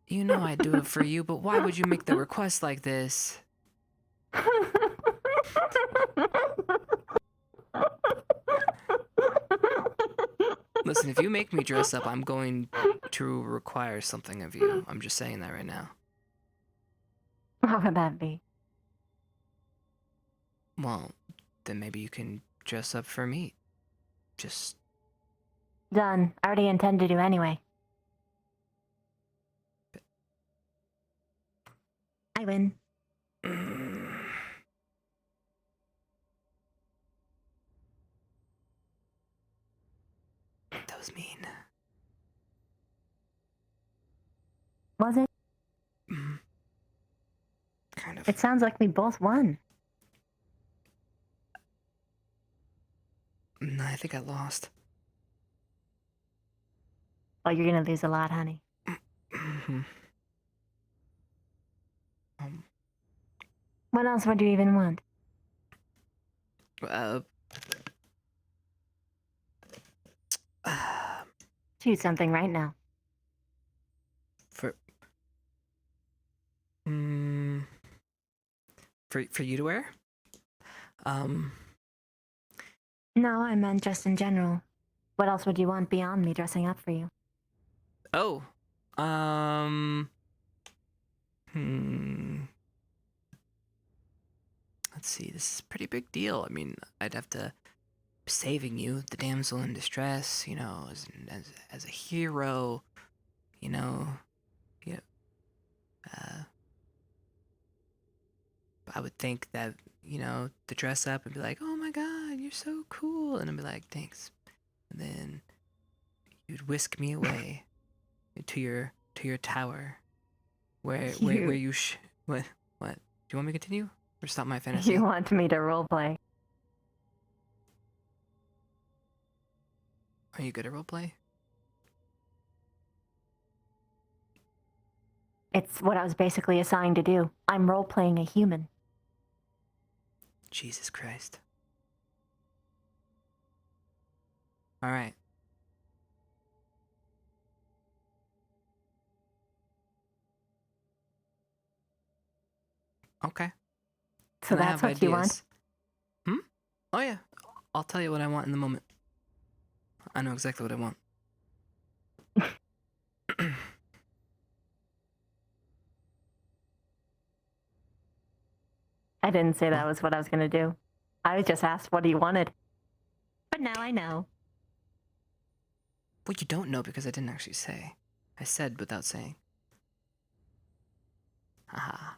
You know I'd do it for you, but why would you make the request like this? Listen, if you make me dress up, I'm going to require something of you. I'm just saying that right now. What would that be? Well, then maybe you can dress up for me. Just Done. I already intend to do anyway. I win. that was mean. Was it? Kind of. It sounds like we both won. No, I think I lost. Oh, you're gonna lose a lot, honey. What else would you even want? Choose something right now. For you to wear? No, I meant just in general. What else would you want beyond me dressing up for you? Oh. Let's see, this is a pretty big deal. I mean, I'd have to saving you, the damsel in distress, you know, as a hero, you know. Yeah. I would think that, you know, to dress up and be like, "Oh my God, you're so cool," and I'd be like, "Thanks," and then you'd whisk me away to your tower, where you what do you want me to continue or stop my fantasy? You want me to roleplay? Are you good at roleplay? It's what I was basically assigned to do. I'm role-playing a human. Jesus Christ. All right. Okay. So And I that's have what you want? ideas. Oh yeah. I'll tell you what I want in the moment. I know exactly what I want. I didn't say that was what I was gonna do. I just asked what he wanted. But now I know. Well, you don't know because I didn't actually say. I said without saying. Haha.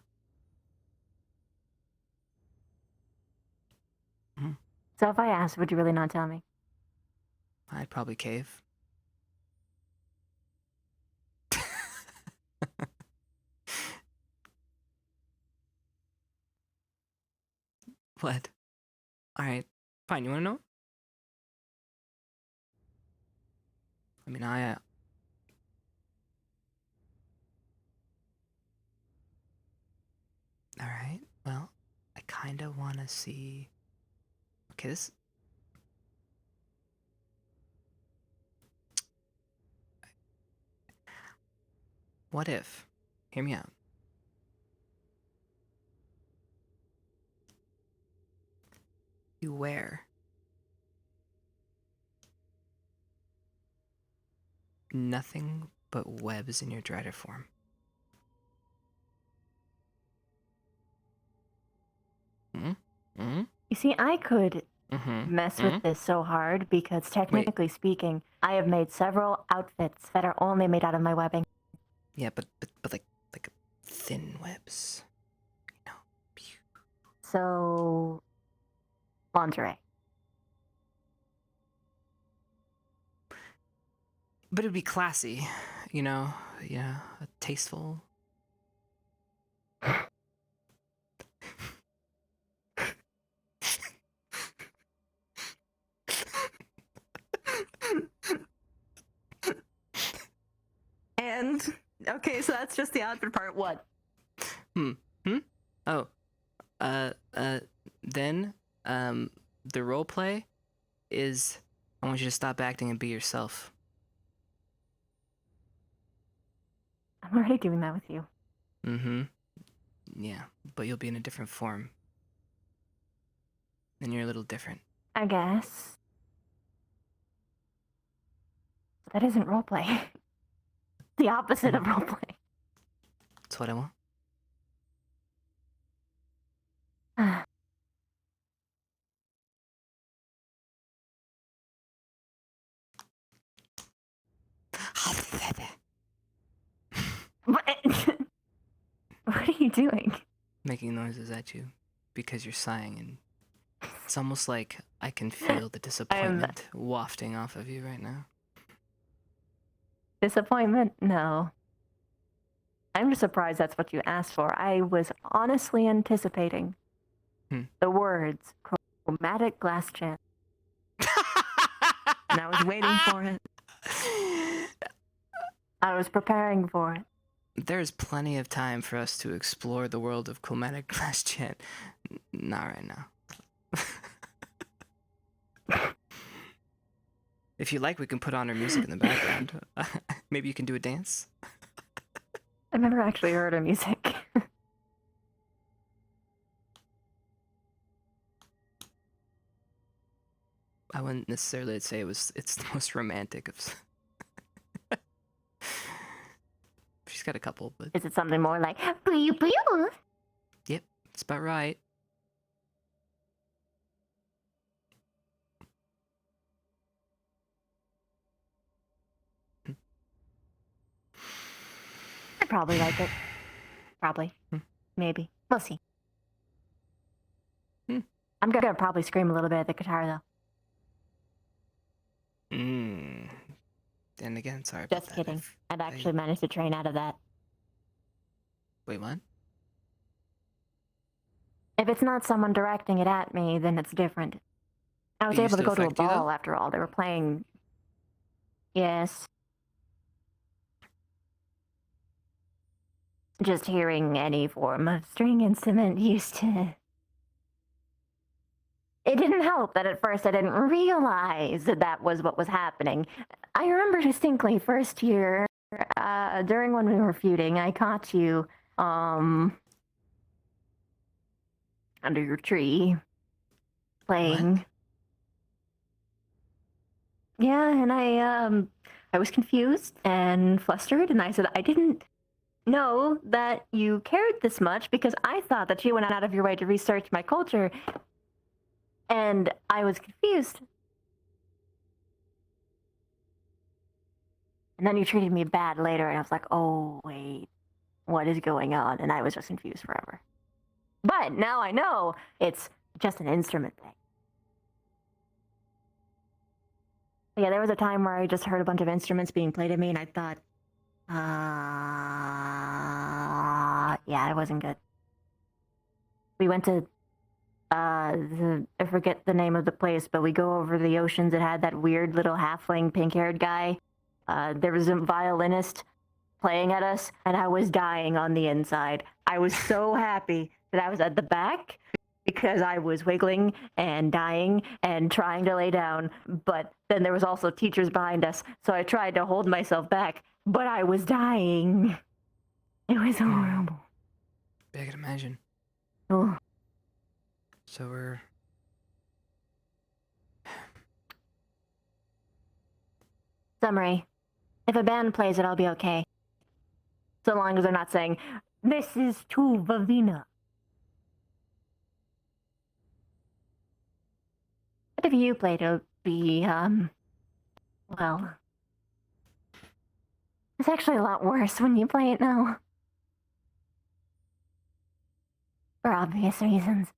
So if I asked, would you really not tell me? I'd probably cave. What? Alright, fine, you wanna know? I mean, Alright, well, I kinda wanna see... Okay, this... What if... Hear me out. You wear... nothing but webs in your Drider form. You see, I could Mm-hmm. mess with this so hard because technically speaking, I have made several outfits that are only made out of my webbing. Yeah, but like thin webs. So, lingerie. But it'd be classy, you know, tasteful. And okay, so that's just the outfit part. What? Oh, then, the role play is I want you to stop acting and be yourself. I'm already doing that with you. Mm-hmm. Yeah, but you'll be in a different form. And you're a little different. I guess. That isn't roleplay. The opposite of roleplay. That's what I want. What are you doing? Making noises at you because you're sighing, and it's almost like I can feel the disappointment wafting off of you right now. Disappointment? No. I'm just surprised that's what you asked for. I was honestly anticipating the words chromatic glass chant. And I was waiting for it. I was preparing for it. There's plenty of time for us to explore the world of chromatic glass chant. Not right now. If you like, we can put on our music in the background. Maybe you can do a dance? I've never actually heard her music. I wouldn't necessarily say it's the most romantic of... She's got a couple, but... Is it something more like, pew pew? Yep, that's about right. I probably like it. Probably. Maybe. We'll see. I'm gonna probably scream a little bit at the guitar, though. And again, sorry about Just that. kidding. I've actually managed to train out of that. Wait, what? If it's not someone directing it at me, then it's different. I was It able used to to go to a affect you, though? ball after all. They were playing... Yes. Just hearing any form of string instrument used to... It didn't help that at first I didn't realize that that was what was happening. I remember distinctly first year, during when we were feuding, I caught you, under your tree, playing. What? Yeah, and I was confused and flustered, and I said, I didn't know that you cared this much because I thought that you went out of your way to research my culture. And I was confused. And then you treated me bad later, and I was like, oh, wait, what is going on? And I was just confused forever. But now I know it's just an instrument thing. Yeah, there was a time where I just heard a bunch of instruments being played at me, and I thought, yeah, it wasn't good. We went to I forget the name of the place, but we go over the oceans. It had that weird little halfling pink-haired guy. There was a violinist playing at us, and I was dying on the inside. I was so happy that I was at the back because I was wiggling and dying and trying to lay down, but then there was also teachers behind us, so I tried to hold myself back, but I was dying. It was horrible. I can imagine. Oh. So we're... Summary. If a band plays it, I'll be okay. So long as they're not saying, "This is too Vavina." But if you played, it would be, well... It's actually a lot worse when you play it now. For obvious reasons.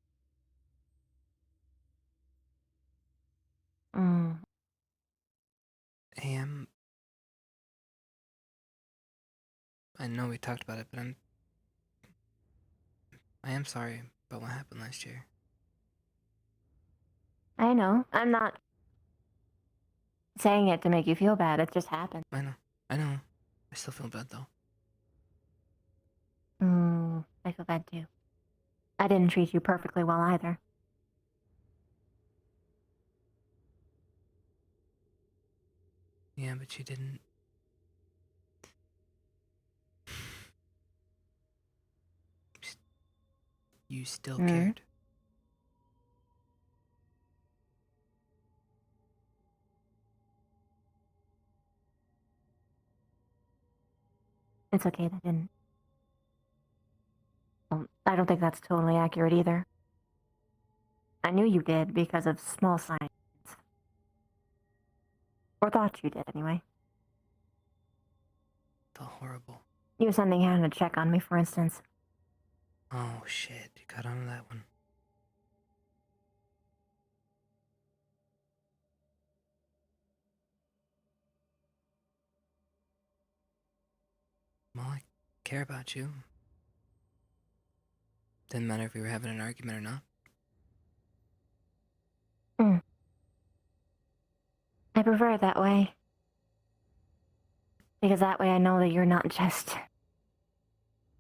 I know we talked about it, but I am sorry about what happened last year. I know. I'm not saying it to make you feel bad. It just happened. I know. I still feel bad, though. I feel bad, too. I didn't treat you perfectly well, either. Yeah, but you didn't. You still cared. It's okay that didn't. Well, I don't think that's totally accurate either. I knew you did because of small signs. Or thought you did, anyway. Felt horrible. You sending Hannah to check on me, for instance. Oh, shit. You got onto that one. Well, I care about you. Didn't matter if we were having an argument or not. I prefer it that way. Because that way I know that you're not just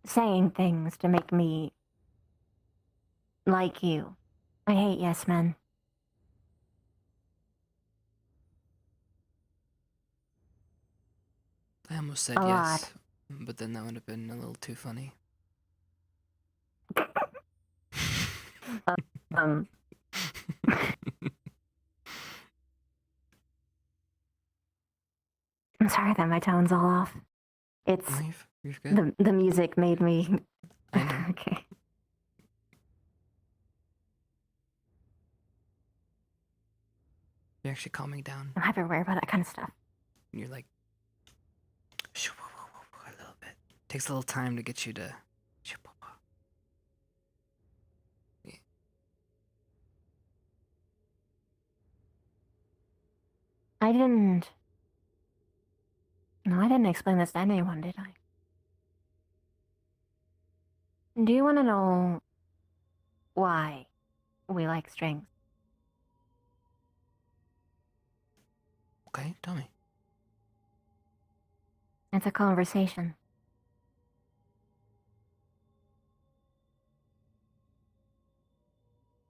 saying things to make me like you. I hate yes men. I almost said A yes, but then that would have been a little too funny. I'm sorry that my tone's all off. It's You're good. the music made me. I know. Okay. You're actually calming down. I'm hyper-aware about that kind of stuff. You're like a little bit. Takes a little time to get you to. I didn't. No, I didn't explain this to anyone, did I? Do you want to know why we like strings? Okay, tell me. It's a conversation.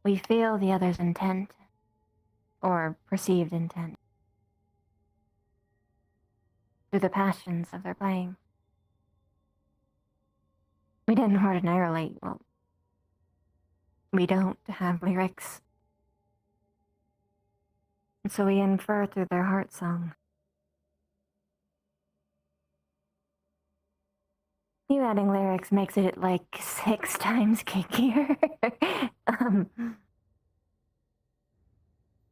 We feel the other's intent, or perceived intent, through the passions of their playing. We didn't ordinarily, well, we don't have lyrics. And so we infer through their heart song. You adding lyrics makes it like 6 times kickier.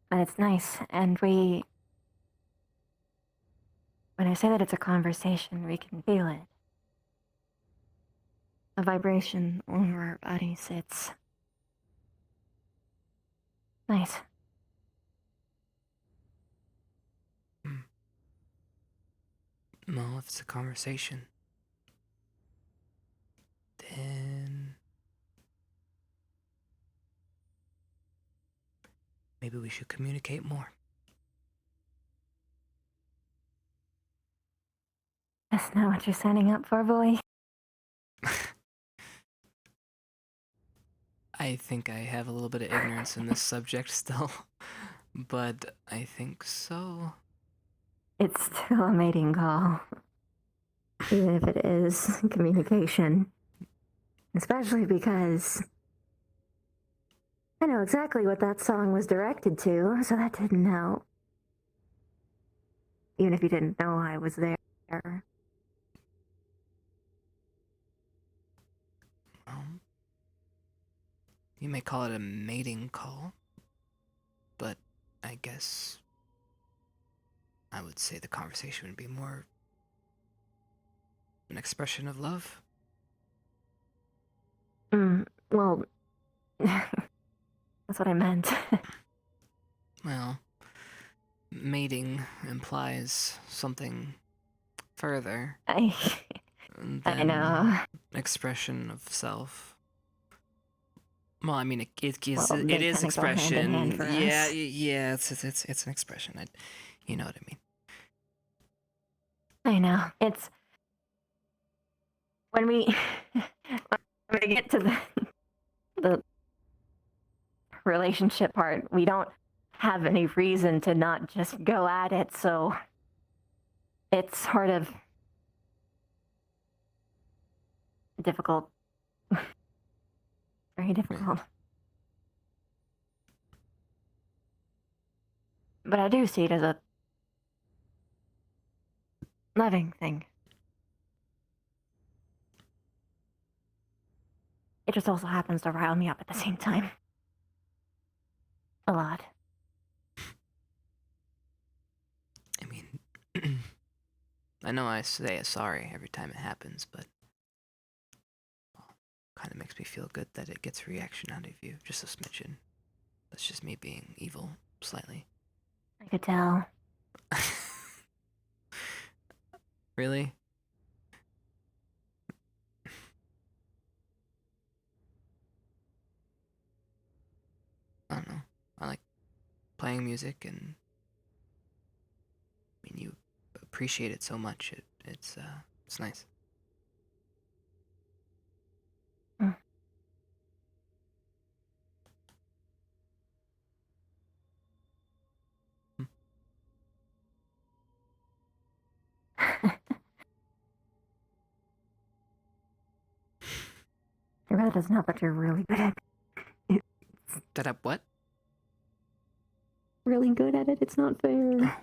But it's nice, and when I say that it's a conversation, we can feel it. A vibration over our bodies, it's nice. Well, if it's a conversation, then maybe we should communicate more. That's not what you're signing up for, boy. I think I have a little bit of ignorance in this subject still, but I think so. It's still a mating call. Even if it is communication. Especially because I know exactly what that song was directed to, so that didn't help. Even if you didn't know I was there. You may call it a mating call, but I guess I would say the conversation would be more an expression of love. Well, that's what I meant. Well, mating implies something further I than know. expression of self. Well, I mean, it is Well, it they is kinda go hand in hand expression. for Yeah, us. yeah, it's an expression. You know what I mean. I know. It's when we get to the relationship part, we don't have any reason to not just go at it, so it's sort of difficult. Very difficult. But I do see it as a loving thing. It just also happens to rile me up at the same time. A lot. I mean, I know I say sorry every time it happens, but kind of makes me feel good that it gets a reaction out of you, just a smidgen. That's just me being evil, slightly. I could tell. Really? I don't know. I like playing music, and I mean, you appreciate it so much. It's nice. It really doesn't help that you're really good at it. That up what? Really good at it. It's not fair.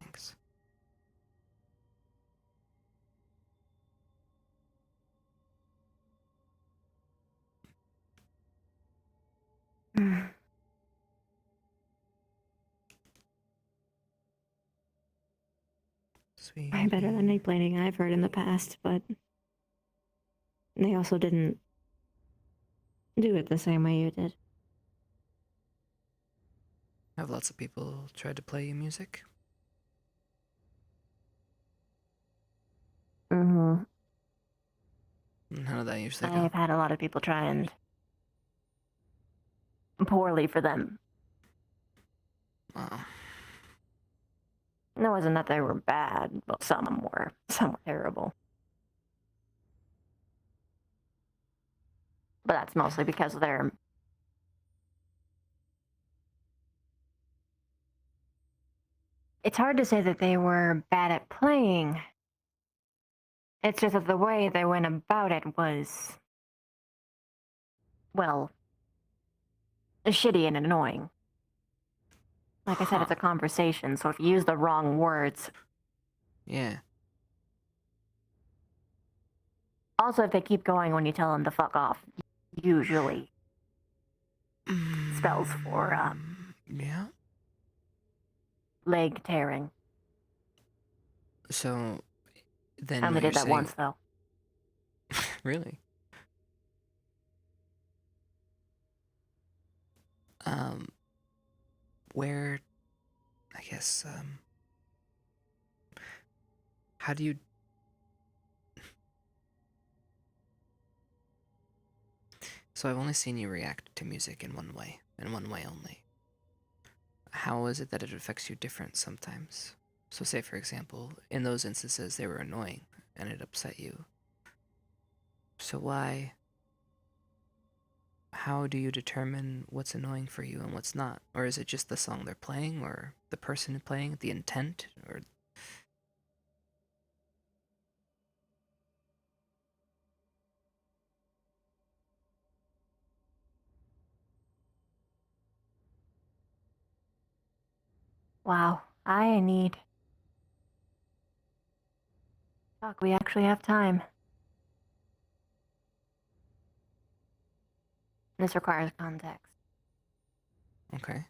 Thanks. Sweet. Way better than any planning I've heard in the past, but they also didn't do it the same way you did. Have lots of people tried to play you music? Mm-hmm. And how did that usually go? I've had a lot of people try, and poorly for them. Oh. It wasn't that they were bad, but some were terrible. But that's mostly because they're it's hard to say that they were bad at playing. It's just that the way they went about it was, well, shitty and annoying. Like I said, it's a conversation, so if you use the wrong words. Yeah. Also, if they keep going when you tell them to fuck off, usually spells for, yeah. leg tearing. So, then I only what you're did that saying... once, though. Really? Where, I guess, how do you... So I've only seen you react to music in one way, and one way only. How is it that it affects you different sometimes? So say, for example, in those instances they were annoying, and it upset you. So why... How do you determine what's annoying for you and what's not? Or is it just the song they're playing, or the person playing, the intent, or... Wow, I need. Fuck, we actually have time. This requires context. Okay.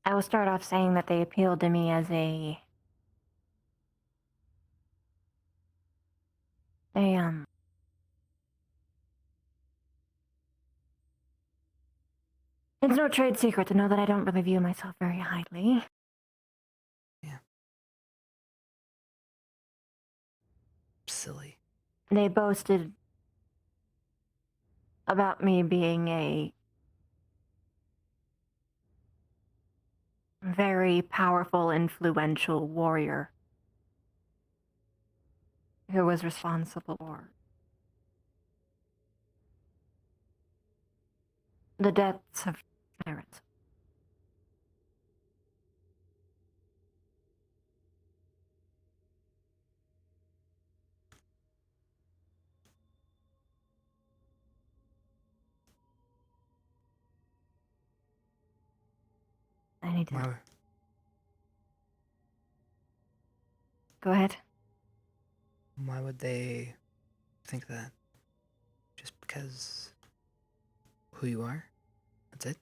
I will start off saying that they appealed to me as a it's no trade secret to know that I don't really view myself very highly. Yeah. Silly. They boasted about me being a very powerful, influential warrior who was responsible for the deaths of parents. I need to... Why? Go ahead. Why would they think that? Just because who you are? That's it?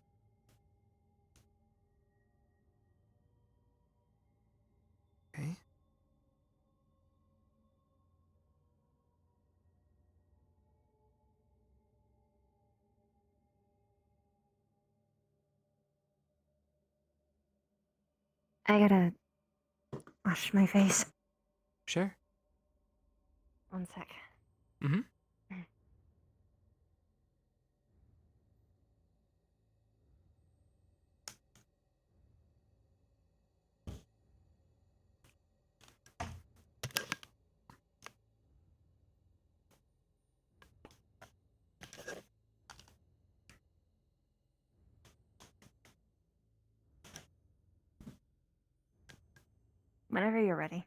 Okay. I gotta wash my face. Sure. One sec. Mm-hmm. Whenever you're ready.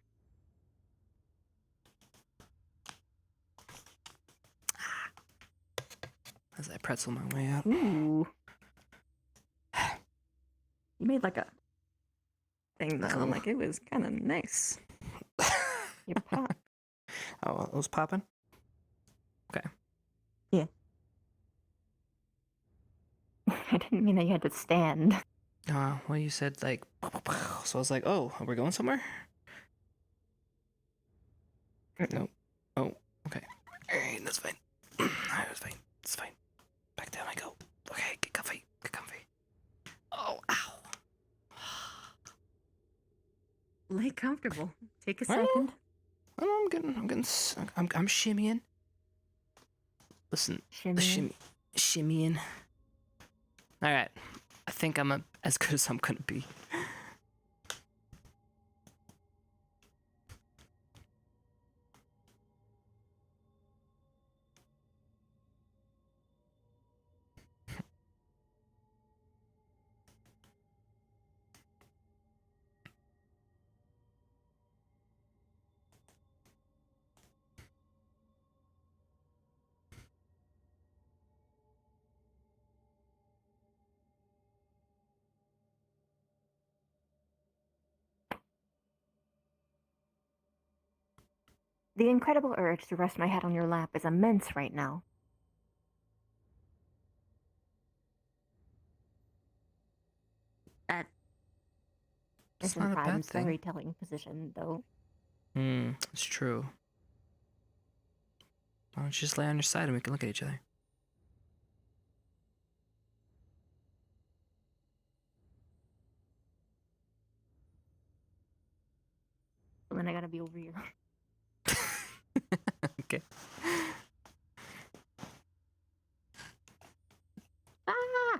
As I pretzel my way up. Ooh. You made like a thing though. Cool. Like it was kind of nice. You pop. Oh, it was popping? Okay. Yeah. I didn't mean that you had to stand. Well, you said like, so I was like, oh, are we going somewhere? Nope. Oh, okay. Alright, that's fine. Alright, that's fine. It's fine. Back down I go. Okay, get comfy. Get comfy. Oh, ow. Lay comfortable. Take a I know. second. I'm shimmying. Listen, shimmying. All right, I think I'm as good as I'm gonna be. The incredible urge to rest my head on your lap is immense right now. That It's isn't not a prime bad thing. storytelling position though. It's true. Why don't you just lay on your side and we can look at each other? And then I gotta be over here. Okay. Ah!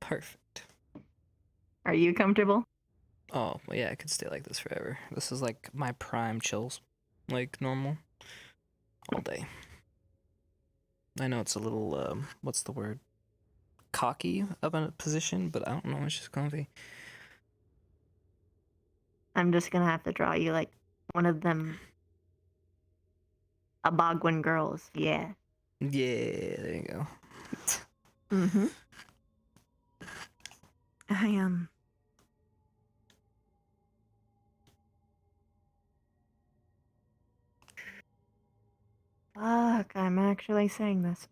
Perfect. Are you comfortable? Oh, well, yeah, I could stay like this forever. This is like my prime chills. Like normal. All day. I know it's a little, what's the word? Cocky of a position, but I don't know, it's just comfy. I'm just gonna have to draw you like one of them Abogwin girls. Yeah. Yeah, there you go. Mm-hmm. I am. Fuck, I'm actually saying this.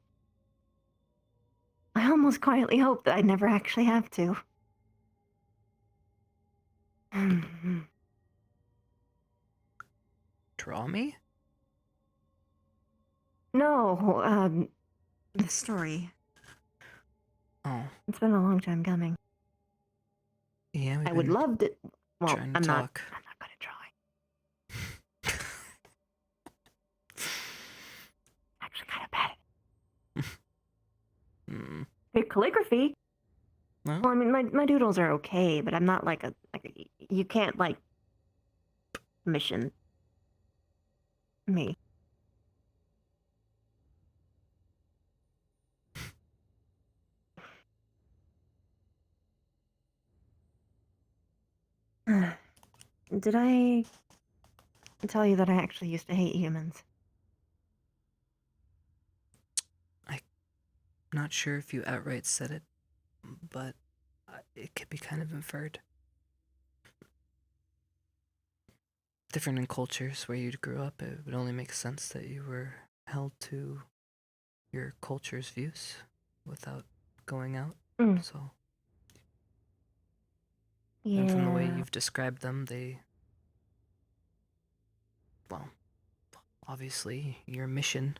I almost quietly hope that I'd never actually have to. Draw me? No, The story. Oh. It's been a long time coming. Yeah, I would love to. Well, trying to I'm not. talk. I'm not gonna try. Actually, kind of bad. Hey, calligraphy. No? Well, I mean, my doodles are okay, but I'm not like a you can't like mission me. Did I tell you that I actually used to hate humans? Not sure if you outright said it, but it could be kind of inferred. Different in cultures where you grew up, it would only make sense that you were held to your culture's views without going out. So, and from the way Yeah. you've described them, well, obviously your mission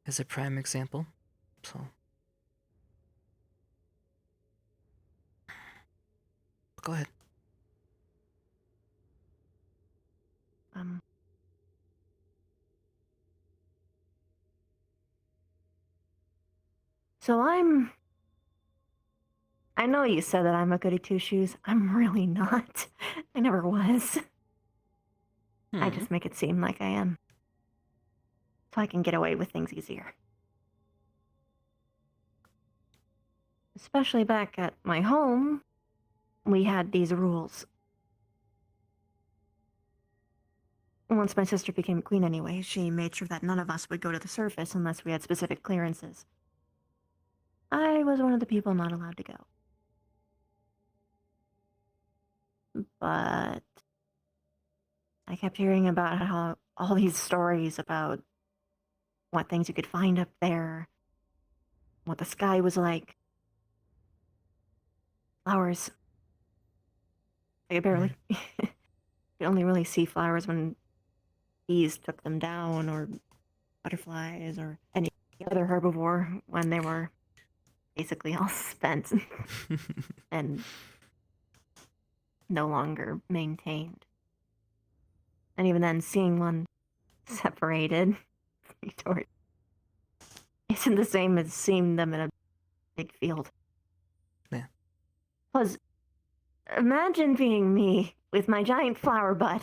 is a prime example. So, go ahead. So I know you said that I'm a goody two shoes. I'm really not. I never was. I just make it seem like I am. So I can get away with things easier. Especially back at my home, we had these rules. Once my sister became queen anyway, she made sure that none of us would go to the surface unless we had specific clearances. I was one of the people not allowed to go. But I kept hearing about how all these stories about what things you could find up there, what the sky was like. Flowers. I could barely. You could only really see flowers when bees took them down, or butterflies, or any other herbivore when they were basically all spent and no longer maintained. And even then, seeing one separated isn't the same as seeing them in a big field. Yeah. Plus, imagine being me with my giant flower butt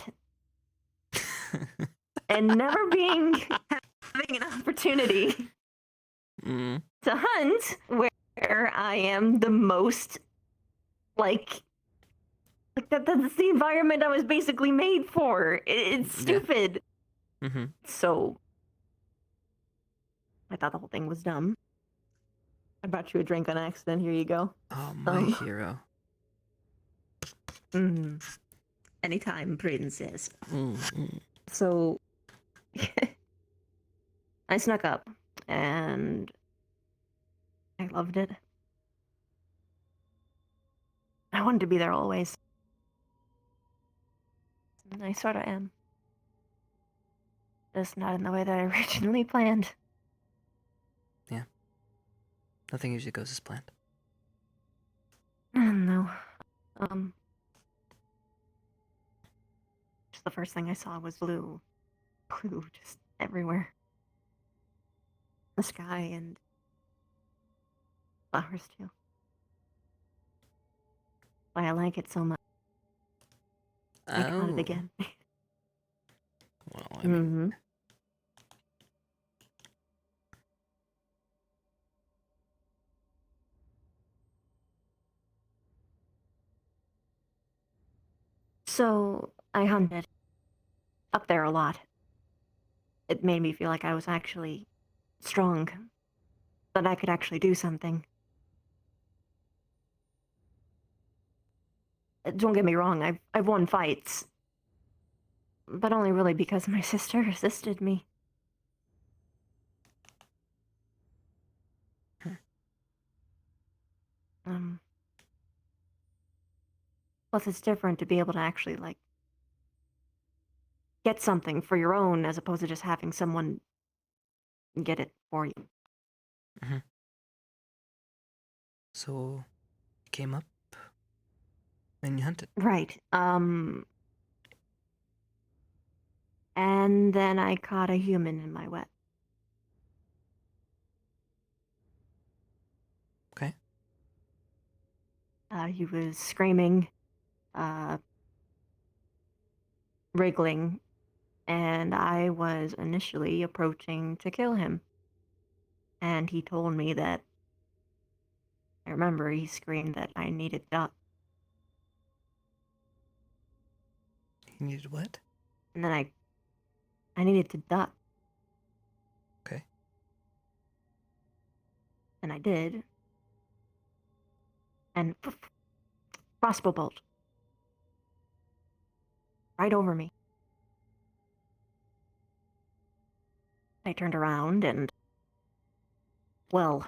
and never having an opportunity to hunt where I am the most like that's the environment I was basically made for. It's stupid. Mm-hmm. So I thought the whole thing was dumb. I brought you a drink on accident. Here you go. Oh, my hero. Anytime, princess. So I snuck up and I loved it. I wanted to be there always. I sort of am. Just not in the way that I originally planned. Yeah. Nothing usually goes as planned. No. Just the first thing I saw was blue. Blue just everywhere. The sky and flowers too. Why I like it so much. Think about it again. Well, I mean, So I hunted up there a lot. It made me feel like I was actually strong, that I could actually do something. Don't get me wrong, I've won fights, but only really because my sister assisted me. Plus it's different to be able to actually like get something for your own as opposed to just having someone get it for you. So, you came up and you hunted. Right. And then I caught a human in my web. Okay. He was screaming, wriggling, and I was initially approaching to kill him. And he told me that, I remember he screamed that I needed duck. You needed what? And then I needed to duck. Okay. And I did. And crossbow bolt. Right over me. I turned around and, well,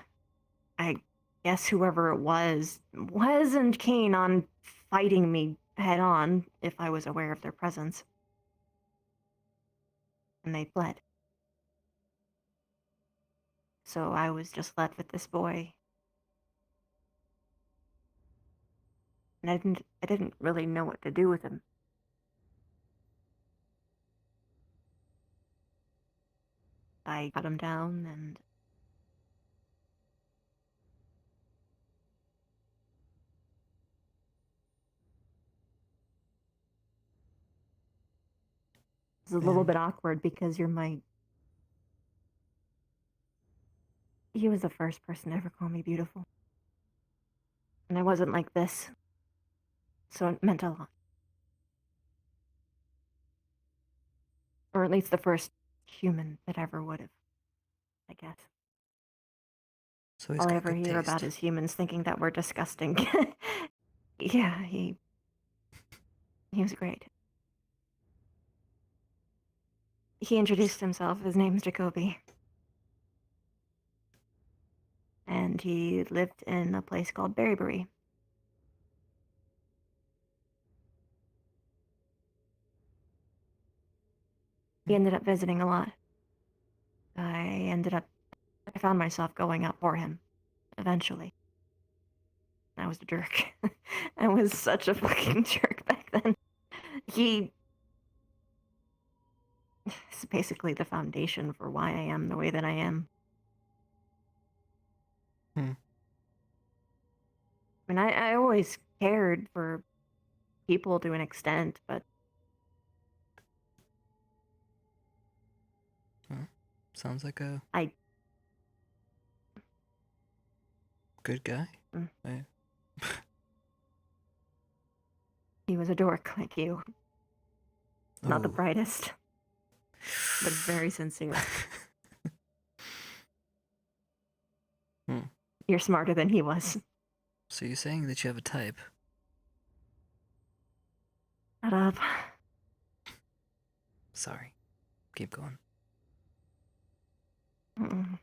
I guess whoever it was wasn't keen on fighting me head on if I was aware of their presence. And they fled. So I was just left with this boy. And I didn't really know what to do with him. I cut him down and it's a little bit awkward because he was the first person to ever call me beautiful. And I wasn't like this. So it meant a lot. Or at least the first human that ever would have, I guess. So he's All I got ever good hear taste. about is humans thinking that we're disgusting. Yeah, he was great. He introduced himself. His name's Jacoby. And he lived in a place called Berrybury. He ended up visiting a lot. I found myself going out for him, eventually. I was a jerk. I was such a fucking jerk back then. He is basically the foundation for why I am the way that I am. I mean, I always cared for people to an extent, but Sounds like a I good guy. he was a dork like you. Not the Oh. brightest, but very sincere. You're smarter than he was. So you're saying that you have a type? Shut up. Sorry. Keep going. Mm-mm.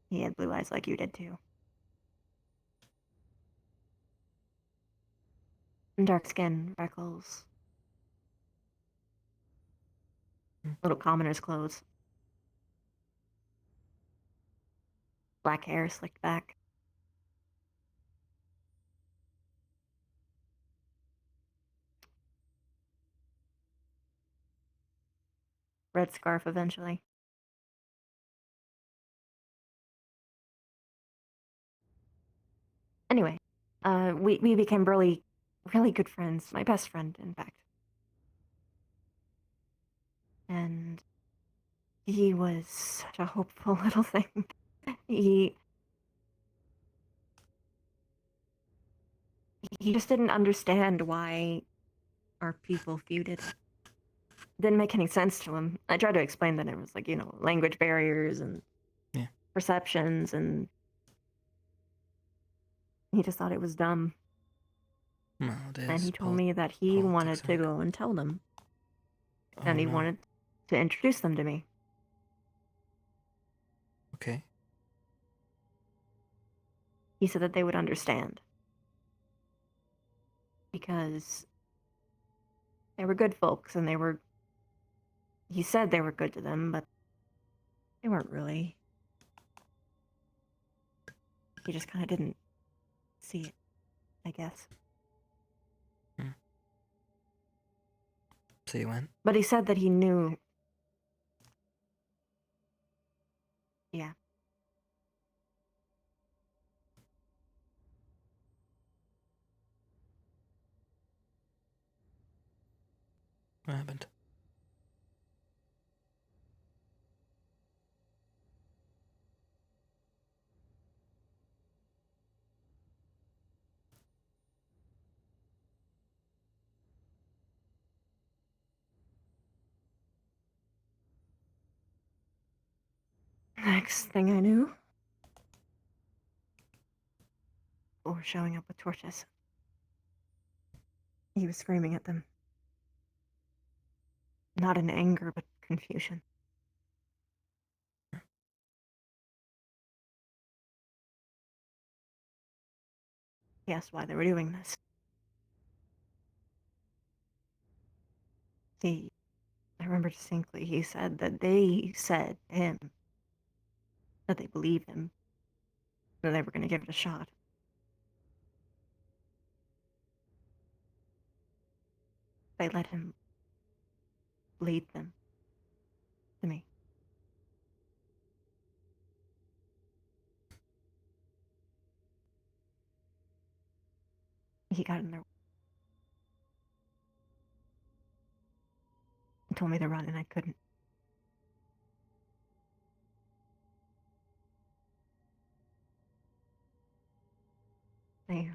He had blue eyes like you did too. Dark skin, freckles. Little commoner's clothes. Black hair slicked back. Red scarf eventually. Anyway, we became really good friends. My best friend, in fact. And he was such a hopeful little thing. He just didn't understand why our people feuded. Didn't make any sense to him. I tried to explain that it was like, language barriers and perceptions, and he just thought it was dumb. Well, it is. And he told me that he wanted to go and tell them. And he wanted to introduce them to me. Okay. He said that they would understand. Because they were good folks, and he said they were good to them, but they weren't really. He just kind of didn't see it, I guess. So you went? But he said that he knew. Yeah. What happened? Next thing I knew, people were showing up with torches. He was screaming at them. Not in anger, but confusion. He asked why they were doing this. I remember distinctly, he said that they said to him that they believed him, that they were going to give it a shot. They let him lead them to me. He got in there. He told me to run, and I couldn't. They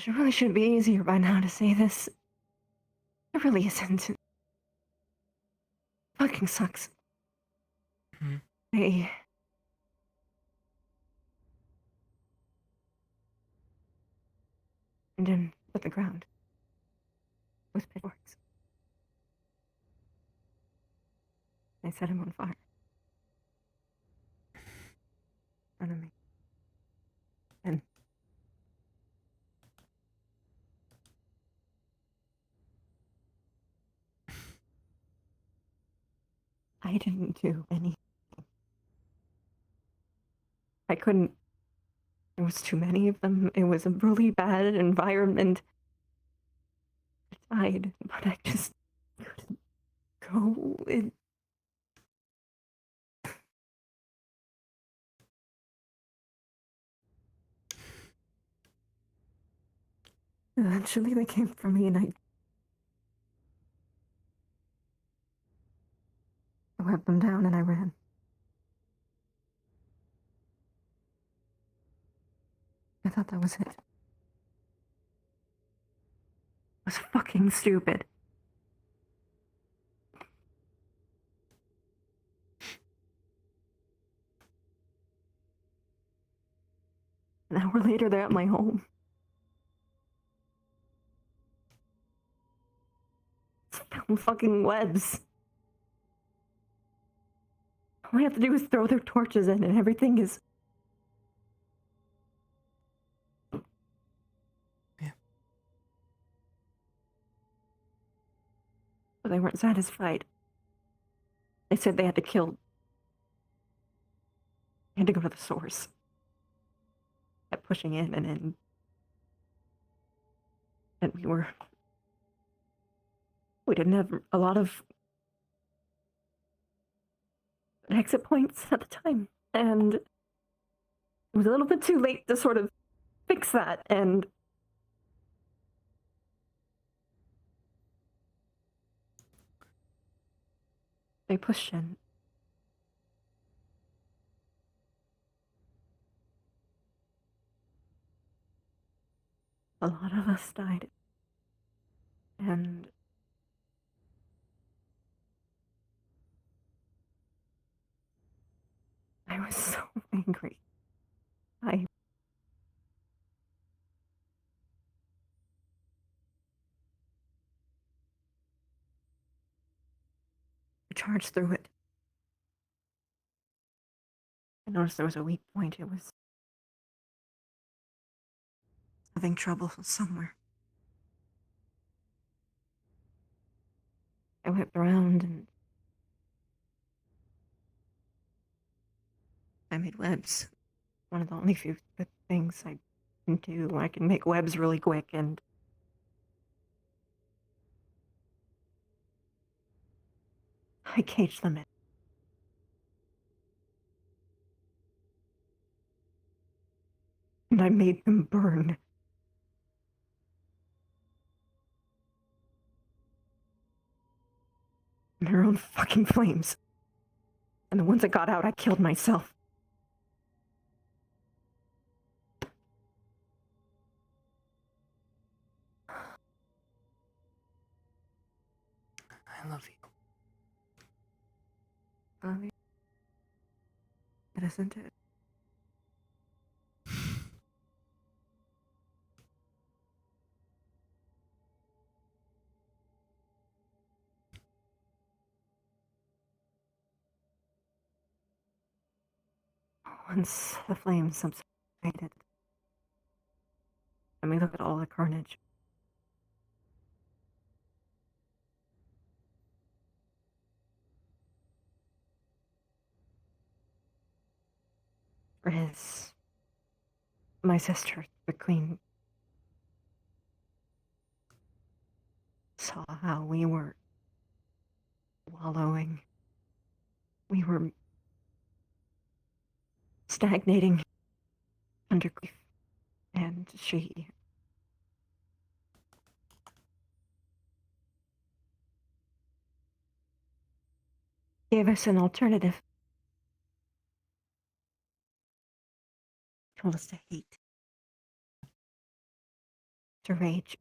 Gosh, it really should be easier by now to say this. It really isn't. It fucking sucks. They and then put the ground with pitchforks. They set him on fire. In front of me. And I didn't do anything. I couldn't. There was too many of them. It was a really bad environment. I tried, but I just couldn't go. Eventually they came for me, and I wept them down, and I ran. I thought that was it. It was fucking stupid. Now hour later, they're at my home. Found fucking webs. All I have to do is throw their torches in and everything is... Yeah. But they weren't satisfied. They said they had to kill... They had to go to the source. Kept pushing in and in. And we didn't have a lot of exit points at the time, and it was a little bit too late to sort of fix that, and they pushed in. A lot of us died, and I was so angry. I charged through it. I noticed there was a weak point. It was having trouble somewhere. I whipped around and I made webs. One of the only few good things I can do. I can make webs really quick, and I caged them in. And I made them burn. In their own fucking flames. And the ones that got out, I killed myself. I love you. Love you. It isn't it? Once the flames subsided, and we look at all the carnage. Riz, my sister, the queen, saw how we were wallowing. We were stagnating under grief, and she gave us an alternative. Told us to hate, to rage,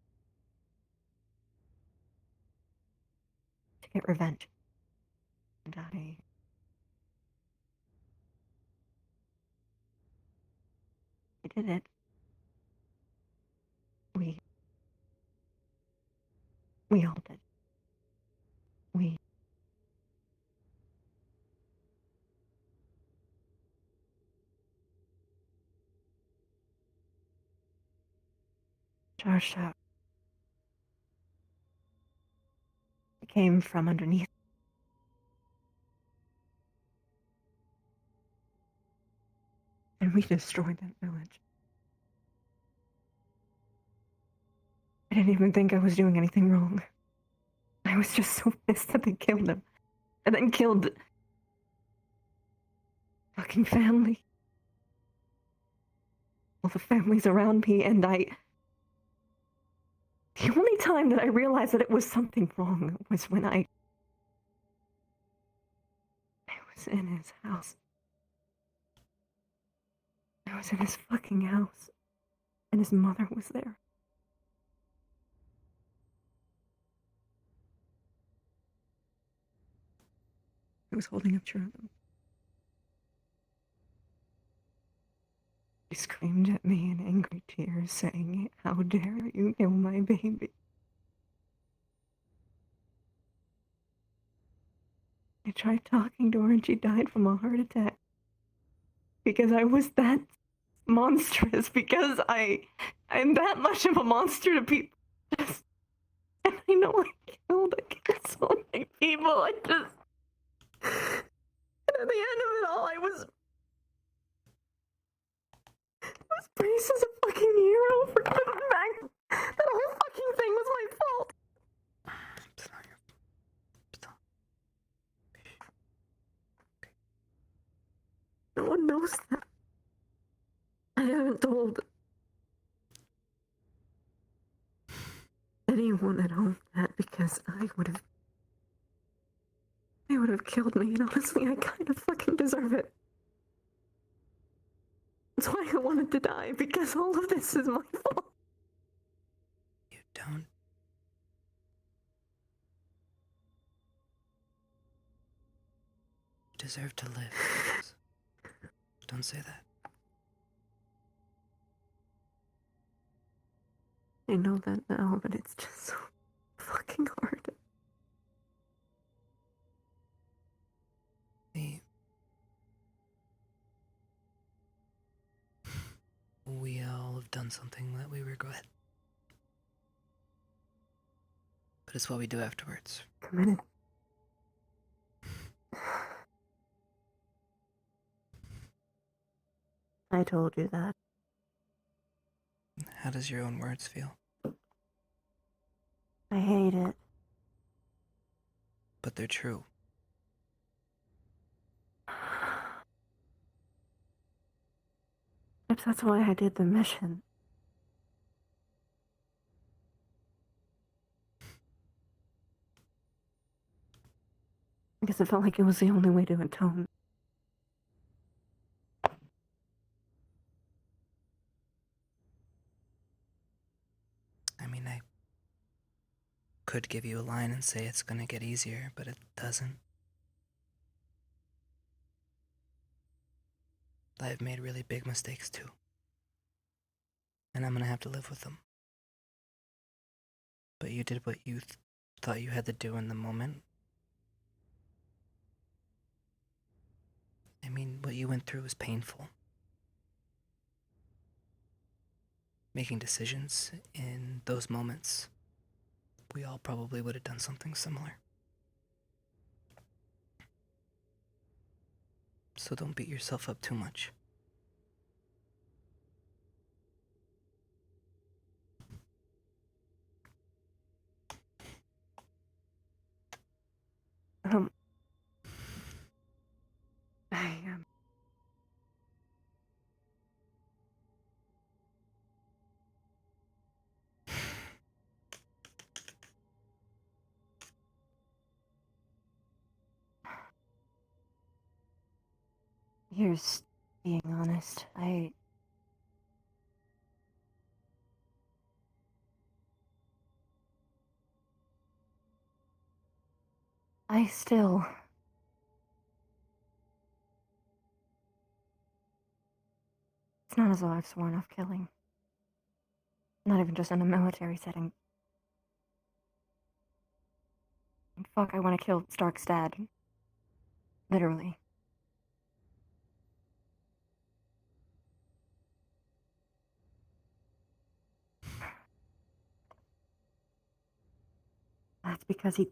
to get revenge. And I did it. We all did. We charged out. It came from underneath. And we destroyed that village. I didn't even think I was doing anything wrong. I was just so pissed that they killed him. And then killed fucking family. All the families around me, and the only time that I realized that it was something wrong was when I was in his house. I was in his fucking house. And his mother was there. I was holding up cherubim. She screamed at me in angry tears, saying, "How dare you kill my baby?" I tried talking to her and she died from a heart attack. Because I was that monstrous, because I'm that much of a monster to people. And I know I killed so many people. And at the end of it all, I was praised as a fucking hero for coming back. That whole fucking thing was my fault. No one knows that. I haven't told anyone at home that because they would have killed me, and honestly, I kind of fucking deserve it. That's why I wanted to die, because all of this is my fault. You don't. You deserve to live. Don't say that. I know that now, but it's just so fucking hard. We all have done something that we regret. But it's what we do afterwards. Committed. I told you that. How does your own words feel? I hate it. But they're true. Perhaps that's why I did the mission. Because it felt like it was the only way to atone. I mean, I could give you a line and say it's gonna get easier, but it doesn't. I've made really big mistakes too. And I'm gonna have to live with them. But you did what you thought you had to do in the moment. I mean, what you went through was painful. Making decisions in those moments, we all probably would have done something similar. So don't beat yourself up too much. Here's being honest. I still... It's not as though I've sworn off killing. Not even just in a military setting. Fuck, I want to kill Stark's dad. Literally. That's because he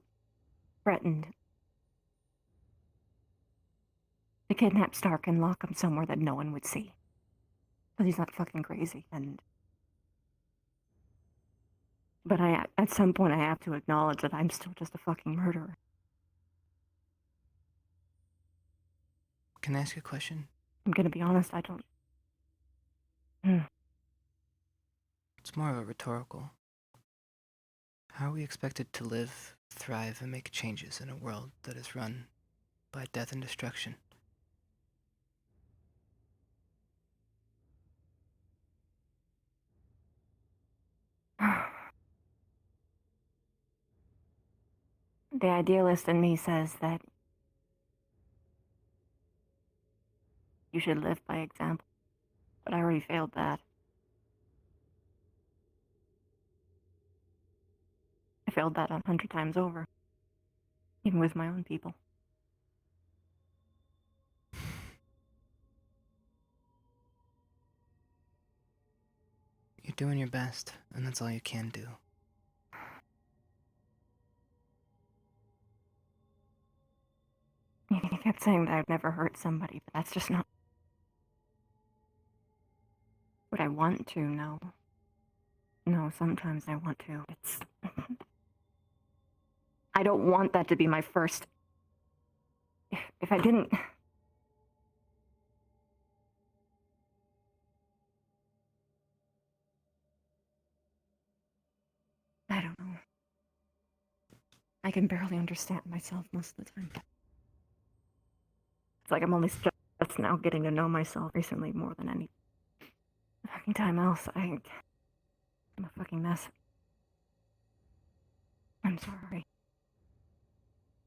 threatened to kidnap Stark and lock him somewhere that no one would see. But he's not fucking crazy, But at some point I have to acknowledge that I'm still just a fucking murderer. Can I ask you a question? I'm gonna be honest, I don't... It's more of a rhetorical. How are we expected to live, thrive, and make changes in a world that is run by death and destruction? The idealist in me says that you should live by example. But I already failed that. I failed that 100 times over. Even with my own people. You're doing your best, and that's all you can do. You kept saying that I'd never hurt somebody, but that's just not what I want to, no. No, sometimes I want to. It's... I don't want that to be my first... If I didn't... I don't know. I can barely understand myself most of the time. It's like I'm only just now getting to know myself recently more than any fucking time else. I'm a fucking mess. I'm sorry.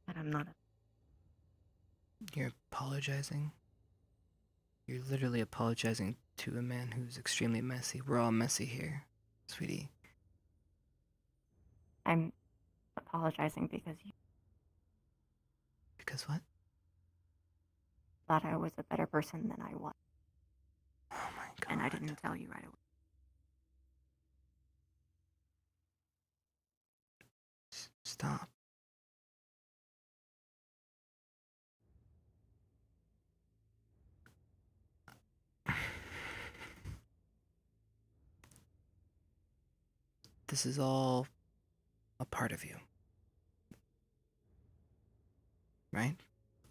But I'm not a... You're apologizing? You're literally apologizing to a man who's extremely messy. We're all messy here, sweetie. I'm apologizing because you Because what? thought I was a better person than I was. Oh my god. And I didn't tell you right away. Stop. This is all a part of you. Right?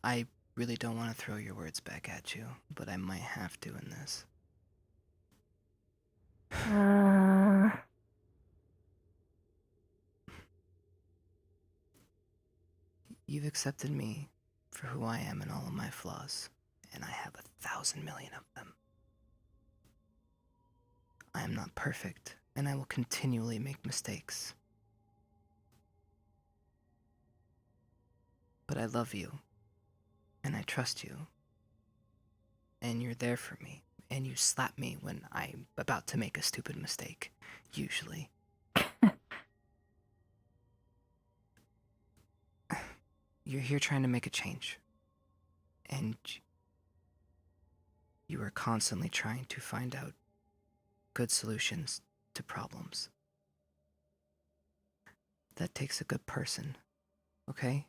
I really don't want to throw your words back at you, but I might have to in this. You've accepted me for who I am and all of my flaws, and I have 1,000 million of them. I am not perfect, and I will continually make mistakes. But I love you, and I trust you, and you're there for me, and you slap me when I'm about to make a stupid mistake, usually. You're here trying to make a change, and you are constantly trying to find out good solutions to problems. That takes a good person, okay?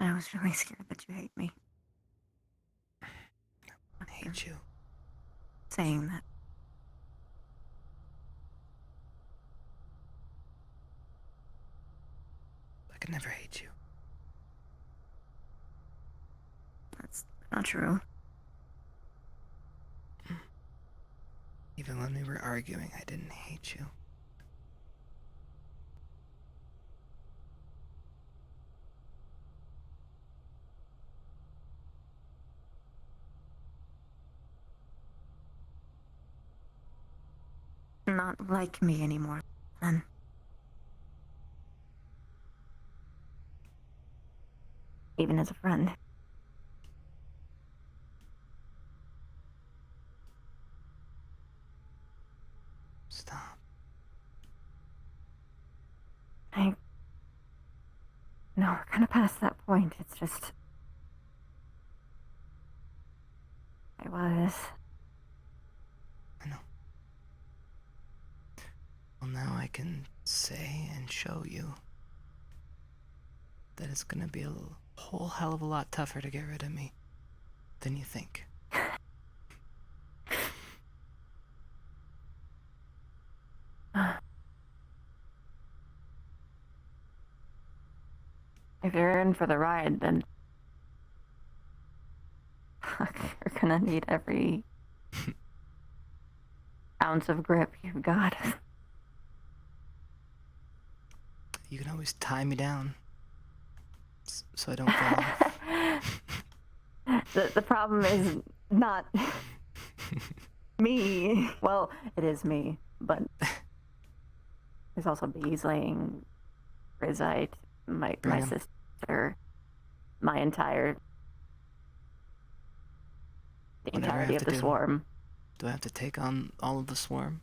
I was really scared that you hate me. I hate you. Saying that. I could never hate you. That's not true. Even when we were arguing, I didn't hate you. Not like me anymore, then. Even as a friend. Stop. No, we're kind of past that point. It's just... I was... I know. Well, now I can say and show you that it's gonna be a whole hell of a lot tougher to get rid of me than you think. if you're in for the ride, then you're gonna need every ounce of grip you've got. You can always tie me down so I don't fall off. The problem is not me. Well, it is me, but there's also Beasley, Rizite, my Bring 'em. sister, my entire the Whatever I entirety have of to the do. swarm. Do I have to take on all of the swarm?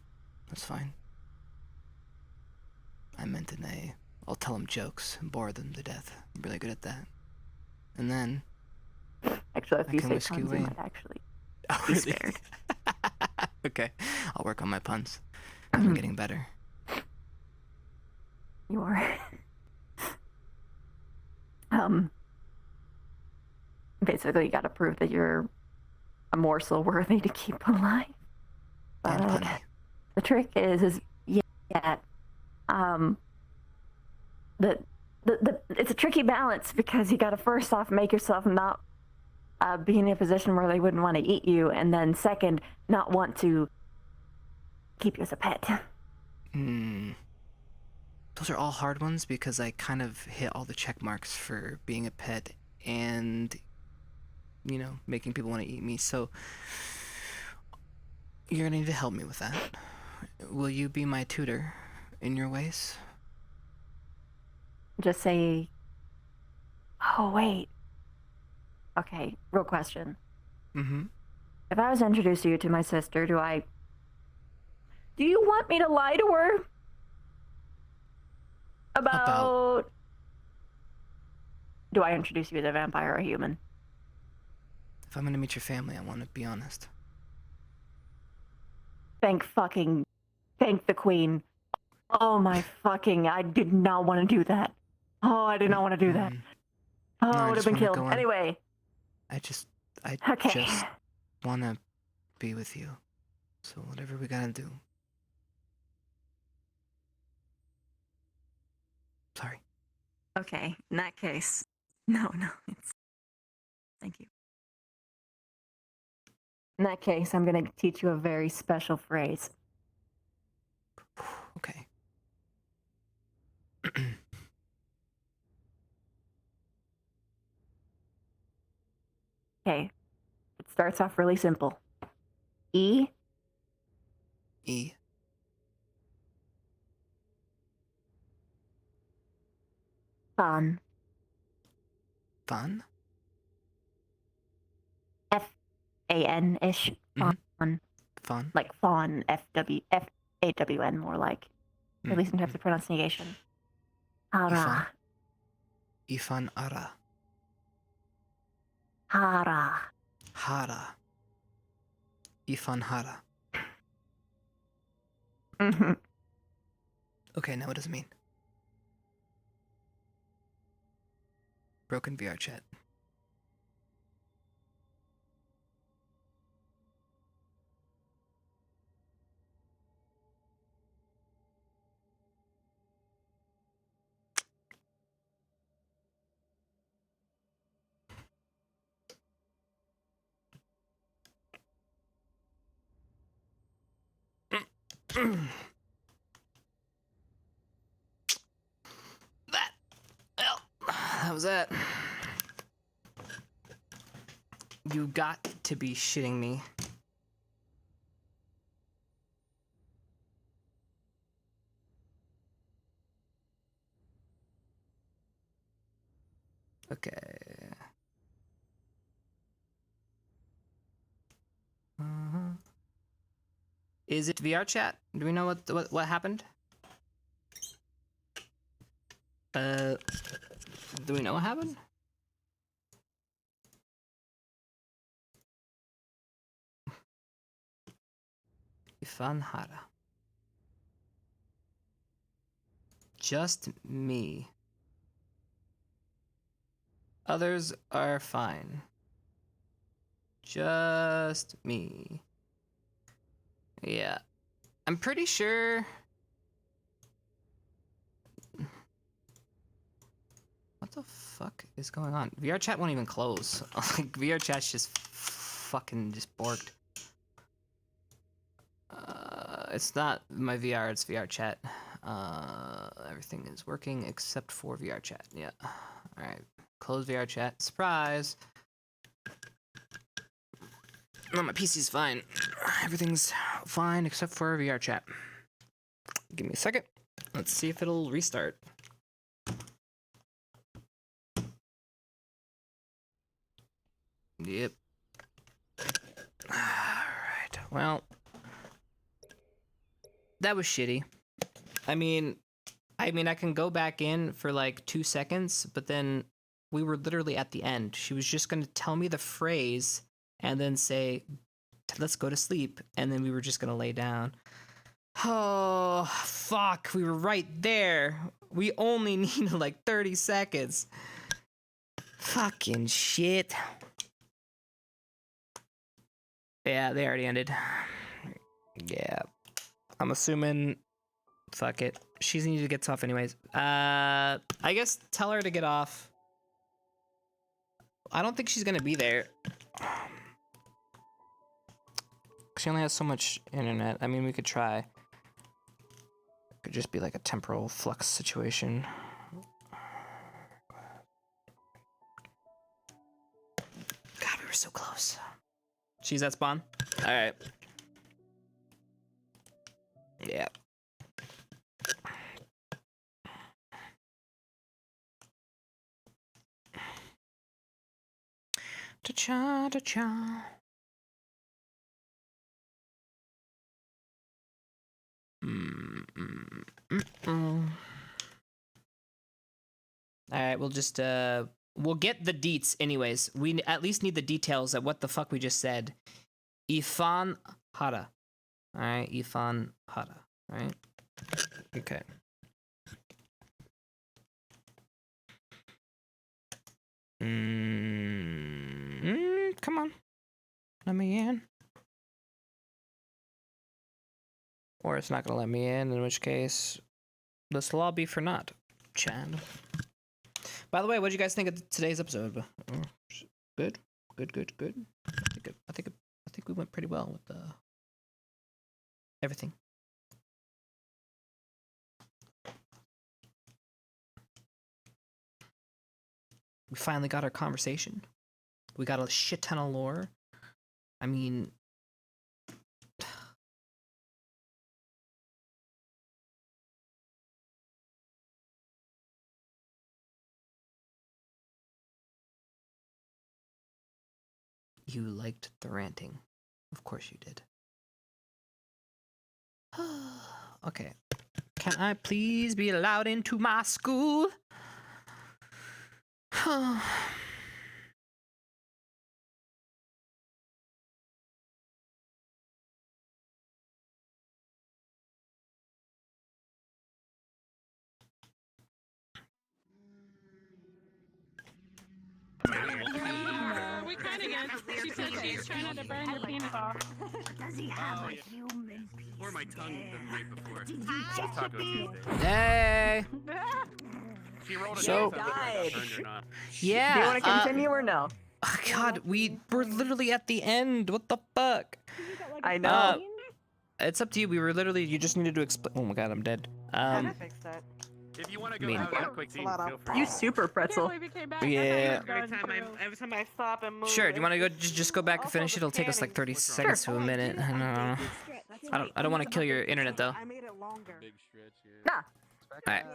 That's fine. I meant in a... I'll tell them jokes and bore them to death. I'm really good at that. And then... Actually, if I you can say whisk you puns, you away. might actually Oh, be really? scared. Okay, I'll work on my puns. I'm getting better. You are. Basically, you gotta prove that you're a morsel worthy to keep alive. And But punny. the trick is yeah, the it's a tricky balance because you gotta first off make yourself not be in a position where they wouldn't want to eat you, and then second, not want to keep you as a pet. Those are all hard ones because I kind of hit all the check marks for being a pet and, you know, making people want to eat me. So you're gonna need to help me with that. Will you be my tutor in your ways? Just say, oh wait. Okay, real question. Mm-hmm. If I was to introduce you to my sister, do you want me to lie to her? About... Do I introduce you as a vampire or a human? If I'm gonna meet your family, I want to be honest. Thank the queen. Oh my fucking, I did not want to do that. Oh, I did not want to do that. Oh, No, I I would have just been wanna killed. go on. Anyway, I just Okay. want to be with you. So whatever we gotta do. Sorry. Okay, in that case, no, it's. Thank you. in that case, I'm going to teach you a very special phrase. Okay. Okay. It starts off really simple. E. E. Fun. Fun? F-A-N-ish. Fawn. Fun? Like fawn. F-A-W-N, more like. At least in terms of pronunciation. Hara. Ifan ara. Hara. Hara. Ifan hara. Mm-hmm. Okay, now what does it mean? Broken VR chat. That was that. You got to be shitting me. Okay. Is it VR chat? Do we know what happened? Do we know what happened? Ifan hara. Just me. Others are fine. Just me. Yeah. I'm pretty sure... What the fuck is going on? VR chat won't even close. Like VR chat's just fucking just borked. It's not my VR, it's VR chat. Everything is working except for VR chat. Yeah. Alright. Close VR chat. Surprise! No, my PC's fine. Everything's fine except for VR chat. Give me a second. Let's see if it'll restart. Yep. Alright. Well, that was shitty. I mean, I can go back in for like 2 seconds, but then we were literally at the end. She was just gonna tell me the phrase and then say, let's go to sleep, and then we were just gonna lay down. Oh, fuck, we were right there. We only needed like 30 seconds. Fucking shit. Yeah, they already ended. Yeah. I'm assuming... Fuck it. She's needed to get off anyways. I guess tell her to get off. I don't think she's gonna be there. She only has so much internet. I mean, we could try. It could just be like a temporal flux situation. God, we were so close. She's at spawn? Alright. Yeah. Da-cha, da-cha. Alright, we'll just, we'll get the deets anyways. We at least need the details of what the fuck we just said. Ifan Hara. Alright, Ifan Hara. Alright? Okay. Come on. Let me in. Or it's not gonna let me in which case, this will all be for naught, Chad. By the way, what did you guys think of today's episode? Good? Good. I think we went pretty well with everything. We finally got our conversation. We got a shit ton of lore. I mean... You liked the ranting. Of course you did. Okay. Can I please be allowed into my school? We kind of get. She said she's trying to burn your penis off. Does he have a human piece? Or my tongue the night before. She's talked to Tuesday. Hey! She rolled a So- dice on whether I got burned or not. Yeah. Do you want to continue or no? Oh God, we were literally at the end. What the fuck? I know. It's up to you. We were literally. You just needed to explain. Oh my God, I'm dead. Fixed it. If you want to go mean- have that quick scene, feel free. You super pretzel. Yeah. Every time I stop and move. Sure. Do you want to go? Just go back and finish it. It'll take us like 30 seconds to a minute. I don't know. I don't want to kill your internet though. I made it longer. Big stretch, yeah. Nah. All right.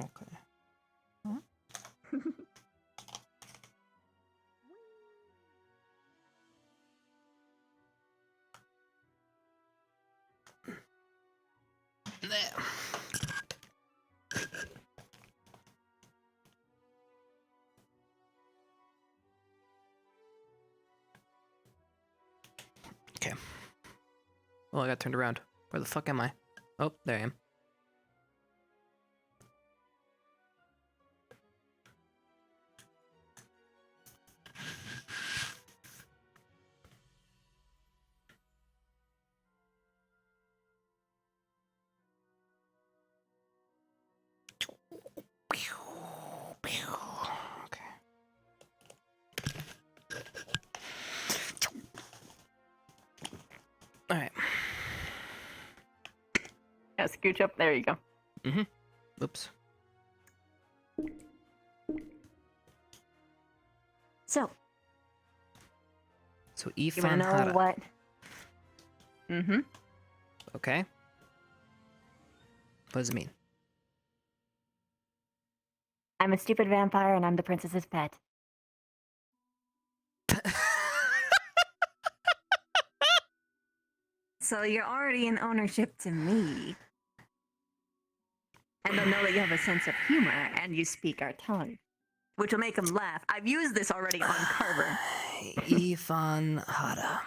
Okay. Okay. Oh, I got turned around. Where the fuck am I? Oh, there I am. scooch up. There you go. Oops. So You Ifan wanna know Hara. what? Mm-hmm. Okay. What does it mean? I'm a stupid vampire and I'm the princess's pet. So you're already in ownership to me. And they'll know that you have a sense of humor and you speak our tongue, which will make them laugh. I've used this already on Carver. Ifan Hara.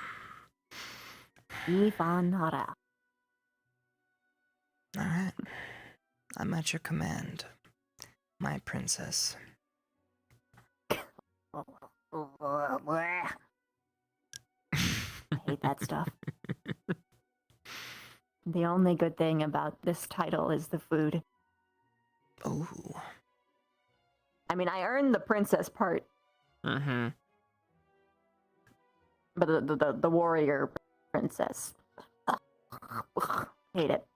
Ifan Hara. Alright. I'm at your command, my princess. I hate that stuff. The only good thing about this title is the food. Oh. I mean, I earned the princess part, Mm-hmm. but the warrior princess. Hate it.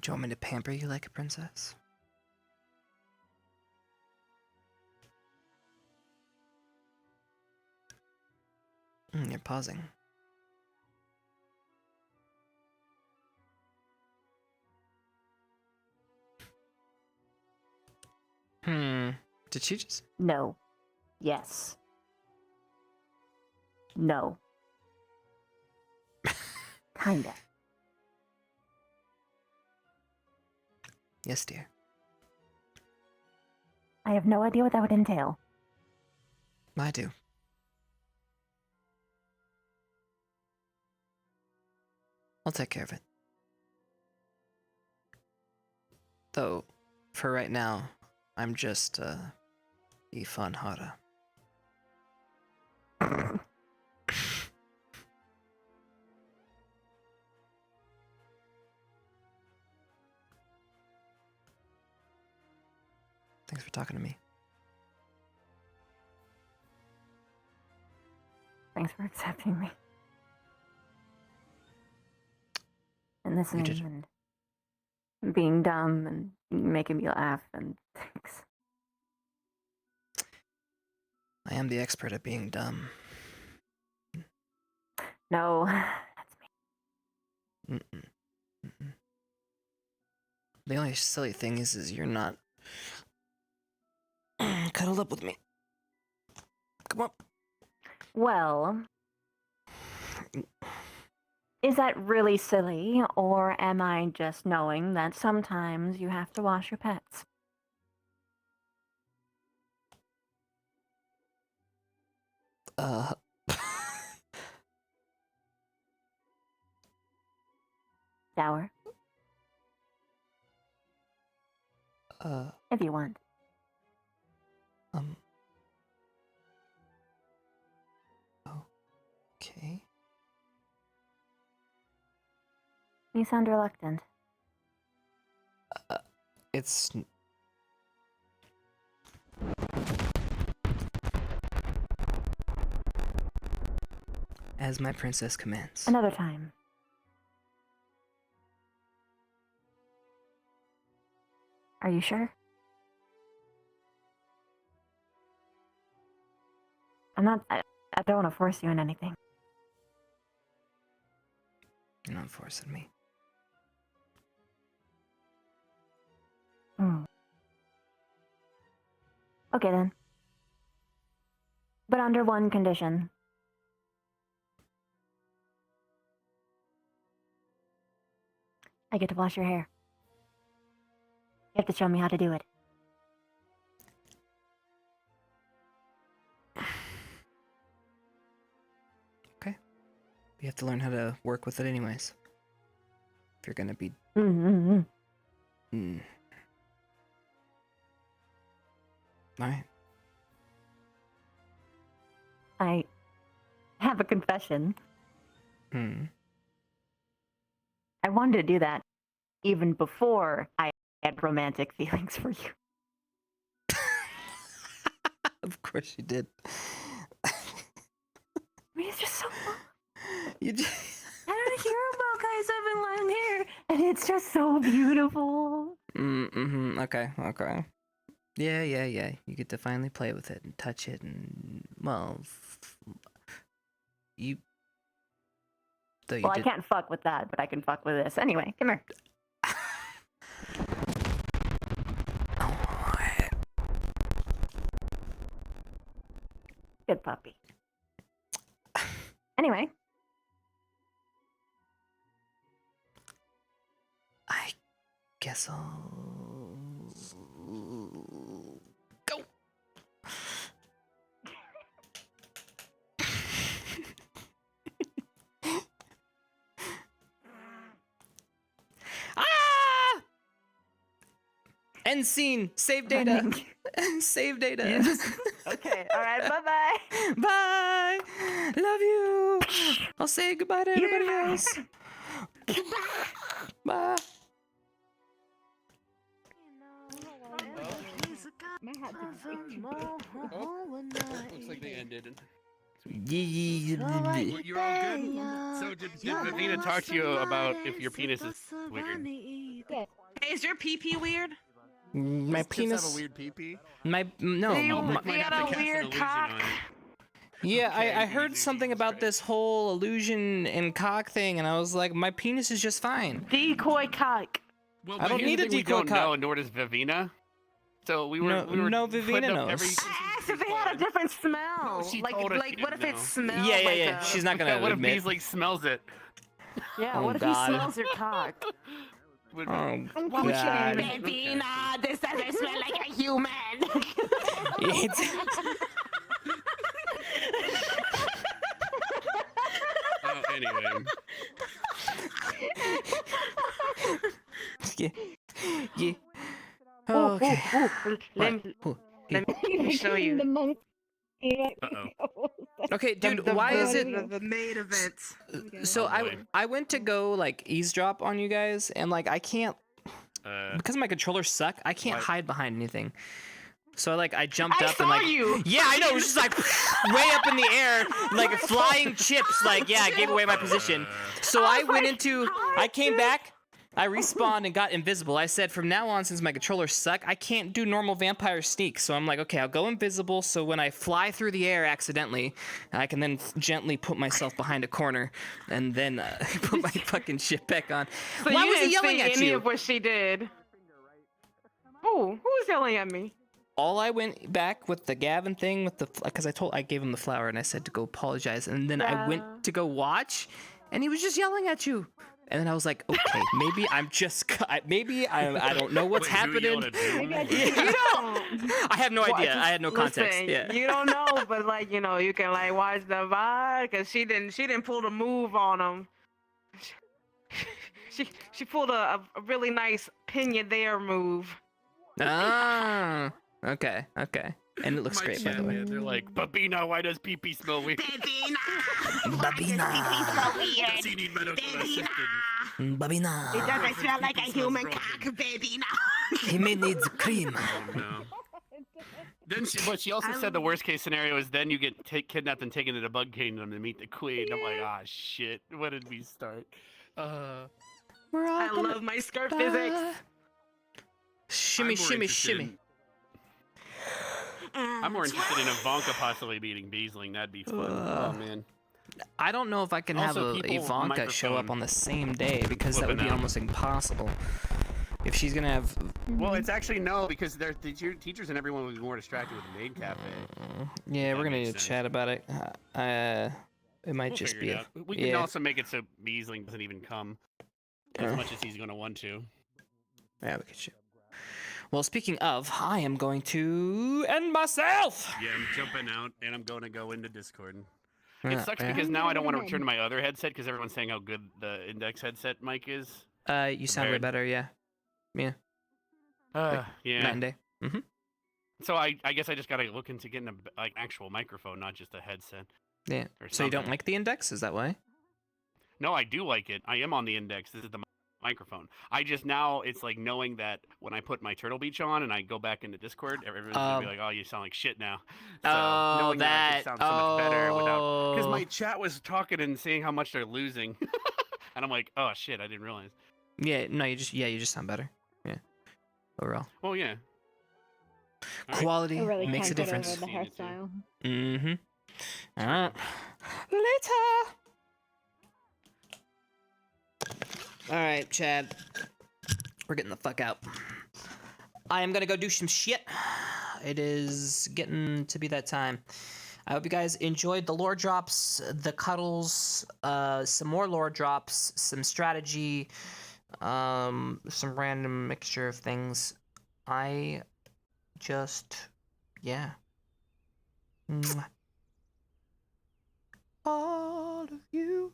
Do you want me to pamper you like a princess? You're pausing. Did she just? No. Yes. No. Kinda. Yes, dear. I have no idea what that would entail. I do. I'll take care of it. Though, for right now, I'm just, Ifan Hara. Thanks for talking to me. Thanks for accepting me. And listening and being dumb and making me laugh and thanks. I am the expert at being dumb. No, that's me. The only silly thing is you're not cuddled up with me. Come on. Well, is that really silly, or am I just knowing that sometimes you have to wash your pets? Shower? If you want. Okay. You sound reluctant. It's... As my princess commands. Another time. Are you sure? I don't want to force you in anything. You're not forcing me. Okay then. But under one condition. I get to wash your hair. You have to show me how to do it. Okay. You have to learn how to work with it anyways. If you're gonna be... Alright. I have a confession. I wanted to do that even before I had romantic feelings for you. Of course you did. I mean, it's just so fun. You just... I don't hear about guys my 7 long hair, and it's just so beautiful. Mm-hmm. Okay. Okay. Yeah. You get to finally play with it and touch it, and well, you. Though you Well, I did. can't fuck with that, but I can fuck with this. Anyway, come here. Good puppy. Anyway. I guess I'll go. Ah! End scene. Save data. Save data. Yes. Okay. All right. Bye-bye. Bye. Love you. I'll say goodbye to everybody else. Bye. Looks like they ended. You're all good? So did Vivina talk to you about if your penis is weird? Hey, is your pee weird? My penis. Have a weird pee-pee? My no. They got a weird cock. Yeah, I heard something about this whole illusion and cock thing, and I was like, my penis is just fine. Decoy cock. Well, I don't here's need the a thing we decoy don't cock. know, nor does Vivina. So we were No, putting Vivina up every. knows. If they had a different smell. she like, told us like she what if didn't it know. smells Yeah. like She's not gonna What admit. if Beasley smells it? Yeah, Oh, what if God. he smells your cock? Oh, What would God. you baby? Nah, this doesn't smell like a human. Oh, anyway. Yeah. Okay. Let me show you. Uh-oh. Okay, dude, why is it? The maid event? So I went to go like eavesdrop on you guys, and like I can't because my controllers suck. I can't hide behind anything. So I jumped up and like yeah, I know it was just like way up in the air, like flying chips. Like yeah, I gave away my position. So I went into, I came back, I respawned and got invisible. I said from now on, since my controllers suck, I can't do normal vampire sneak. So I'm like, okay, I'll go invisible. So when I fly through the air accidentally, I can then gently put myself behind a corner and then put my fucking shit back on. So Why you was he didn't yelling see at any you? of what she did. Who was yelling at me? All I went back with the Gavin thing with the because I gave him the flower and I said to go apologize, and then I went to go watch, and he was just yelling at you. And then I was like, okay, maybe I'm just maybe I don't know what's happening. I have no idea. I had no context. Listen, Yeah. you don't know, but like you know, you can like watch the vibe because she didn't pull the move on him. She pulled a really nice pin there move. Ah. Okay. And it looks My great, by the chat, way. man, they're like, Babina, why does pee smell weird? Babina. Does he need medical assistance? Babina. It doesn't smell like a human cock, baby. No. He may need cream. Oh, no. Then she also said the worst case scenario is then you get kidnapped and taken to the Bug Kingdom to meet the Queen. I'm like, ah, shit. When did we start? I love my skirt physics. Shimmy, shimmy, shimmy. I'm more interested in Ivanka possibly beating Beasling. That'd be fun. Oh man. I don't know if I can have Also, a people, Ivanka show up microphone on the same day because that would be flipping out. almost impossible. If she's gonna have. Well, it's actually no, because the teachers and everyone will be more distracted with the maid cafe. Yeah, we're gonna need to makes chat about it. It might We'll just figure be. it out. We can also make it so Beasling doesn't even come as much as he's gonna want to. Yeah, we could shoot. Well, speaking of, I am going to end myself. Yeah, I'm jumping out and I'm going to go into Discord. Yeah, It sucks yeah. because now I don't want to return to my other headset because everyone's saying how good the Index headset mic is. You sound way compared. better. Yeah. Yeah. Yeah. Night and day. Mm-hmm. So I guess I just gotta look into getting a actual microphone, not just a headset. Yeah. Or So you don't something. like the index? Is that why? No, I do like it. I am on the Index. This is the microphone. I just now it's like knowing that when I put my Turtle Beach on and I go back into Discord, everyone's gonna be like, "Oh, you sound like shit now." So knowing that I just sound so much better without because my chat was talking and saying how much they're losing. And I'm like, oh shit, I didn't realize. Yeah, no, you just sound better. Yeah. Overall. Well, yeah. Quality I really makes a can't get difference. over the hairstyle. Mm-hmm. Alright. Later! Alright, Chad. We're getting the fuck out. I am gonna go do some shit. It is getting to be that time. I hope you guys enjoyed the lore drops, the cuddles, some more lore drops, some strategy, some random mixture of things. I just, yeah. Mwah. All of you.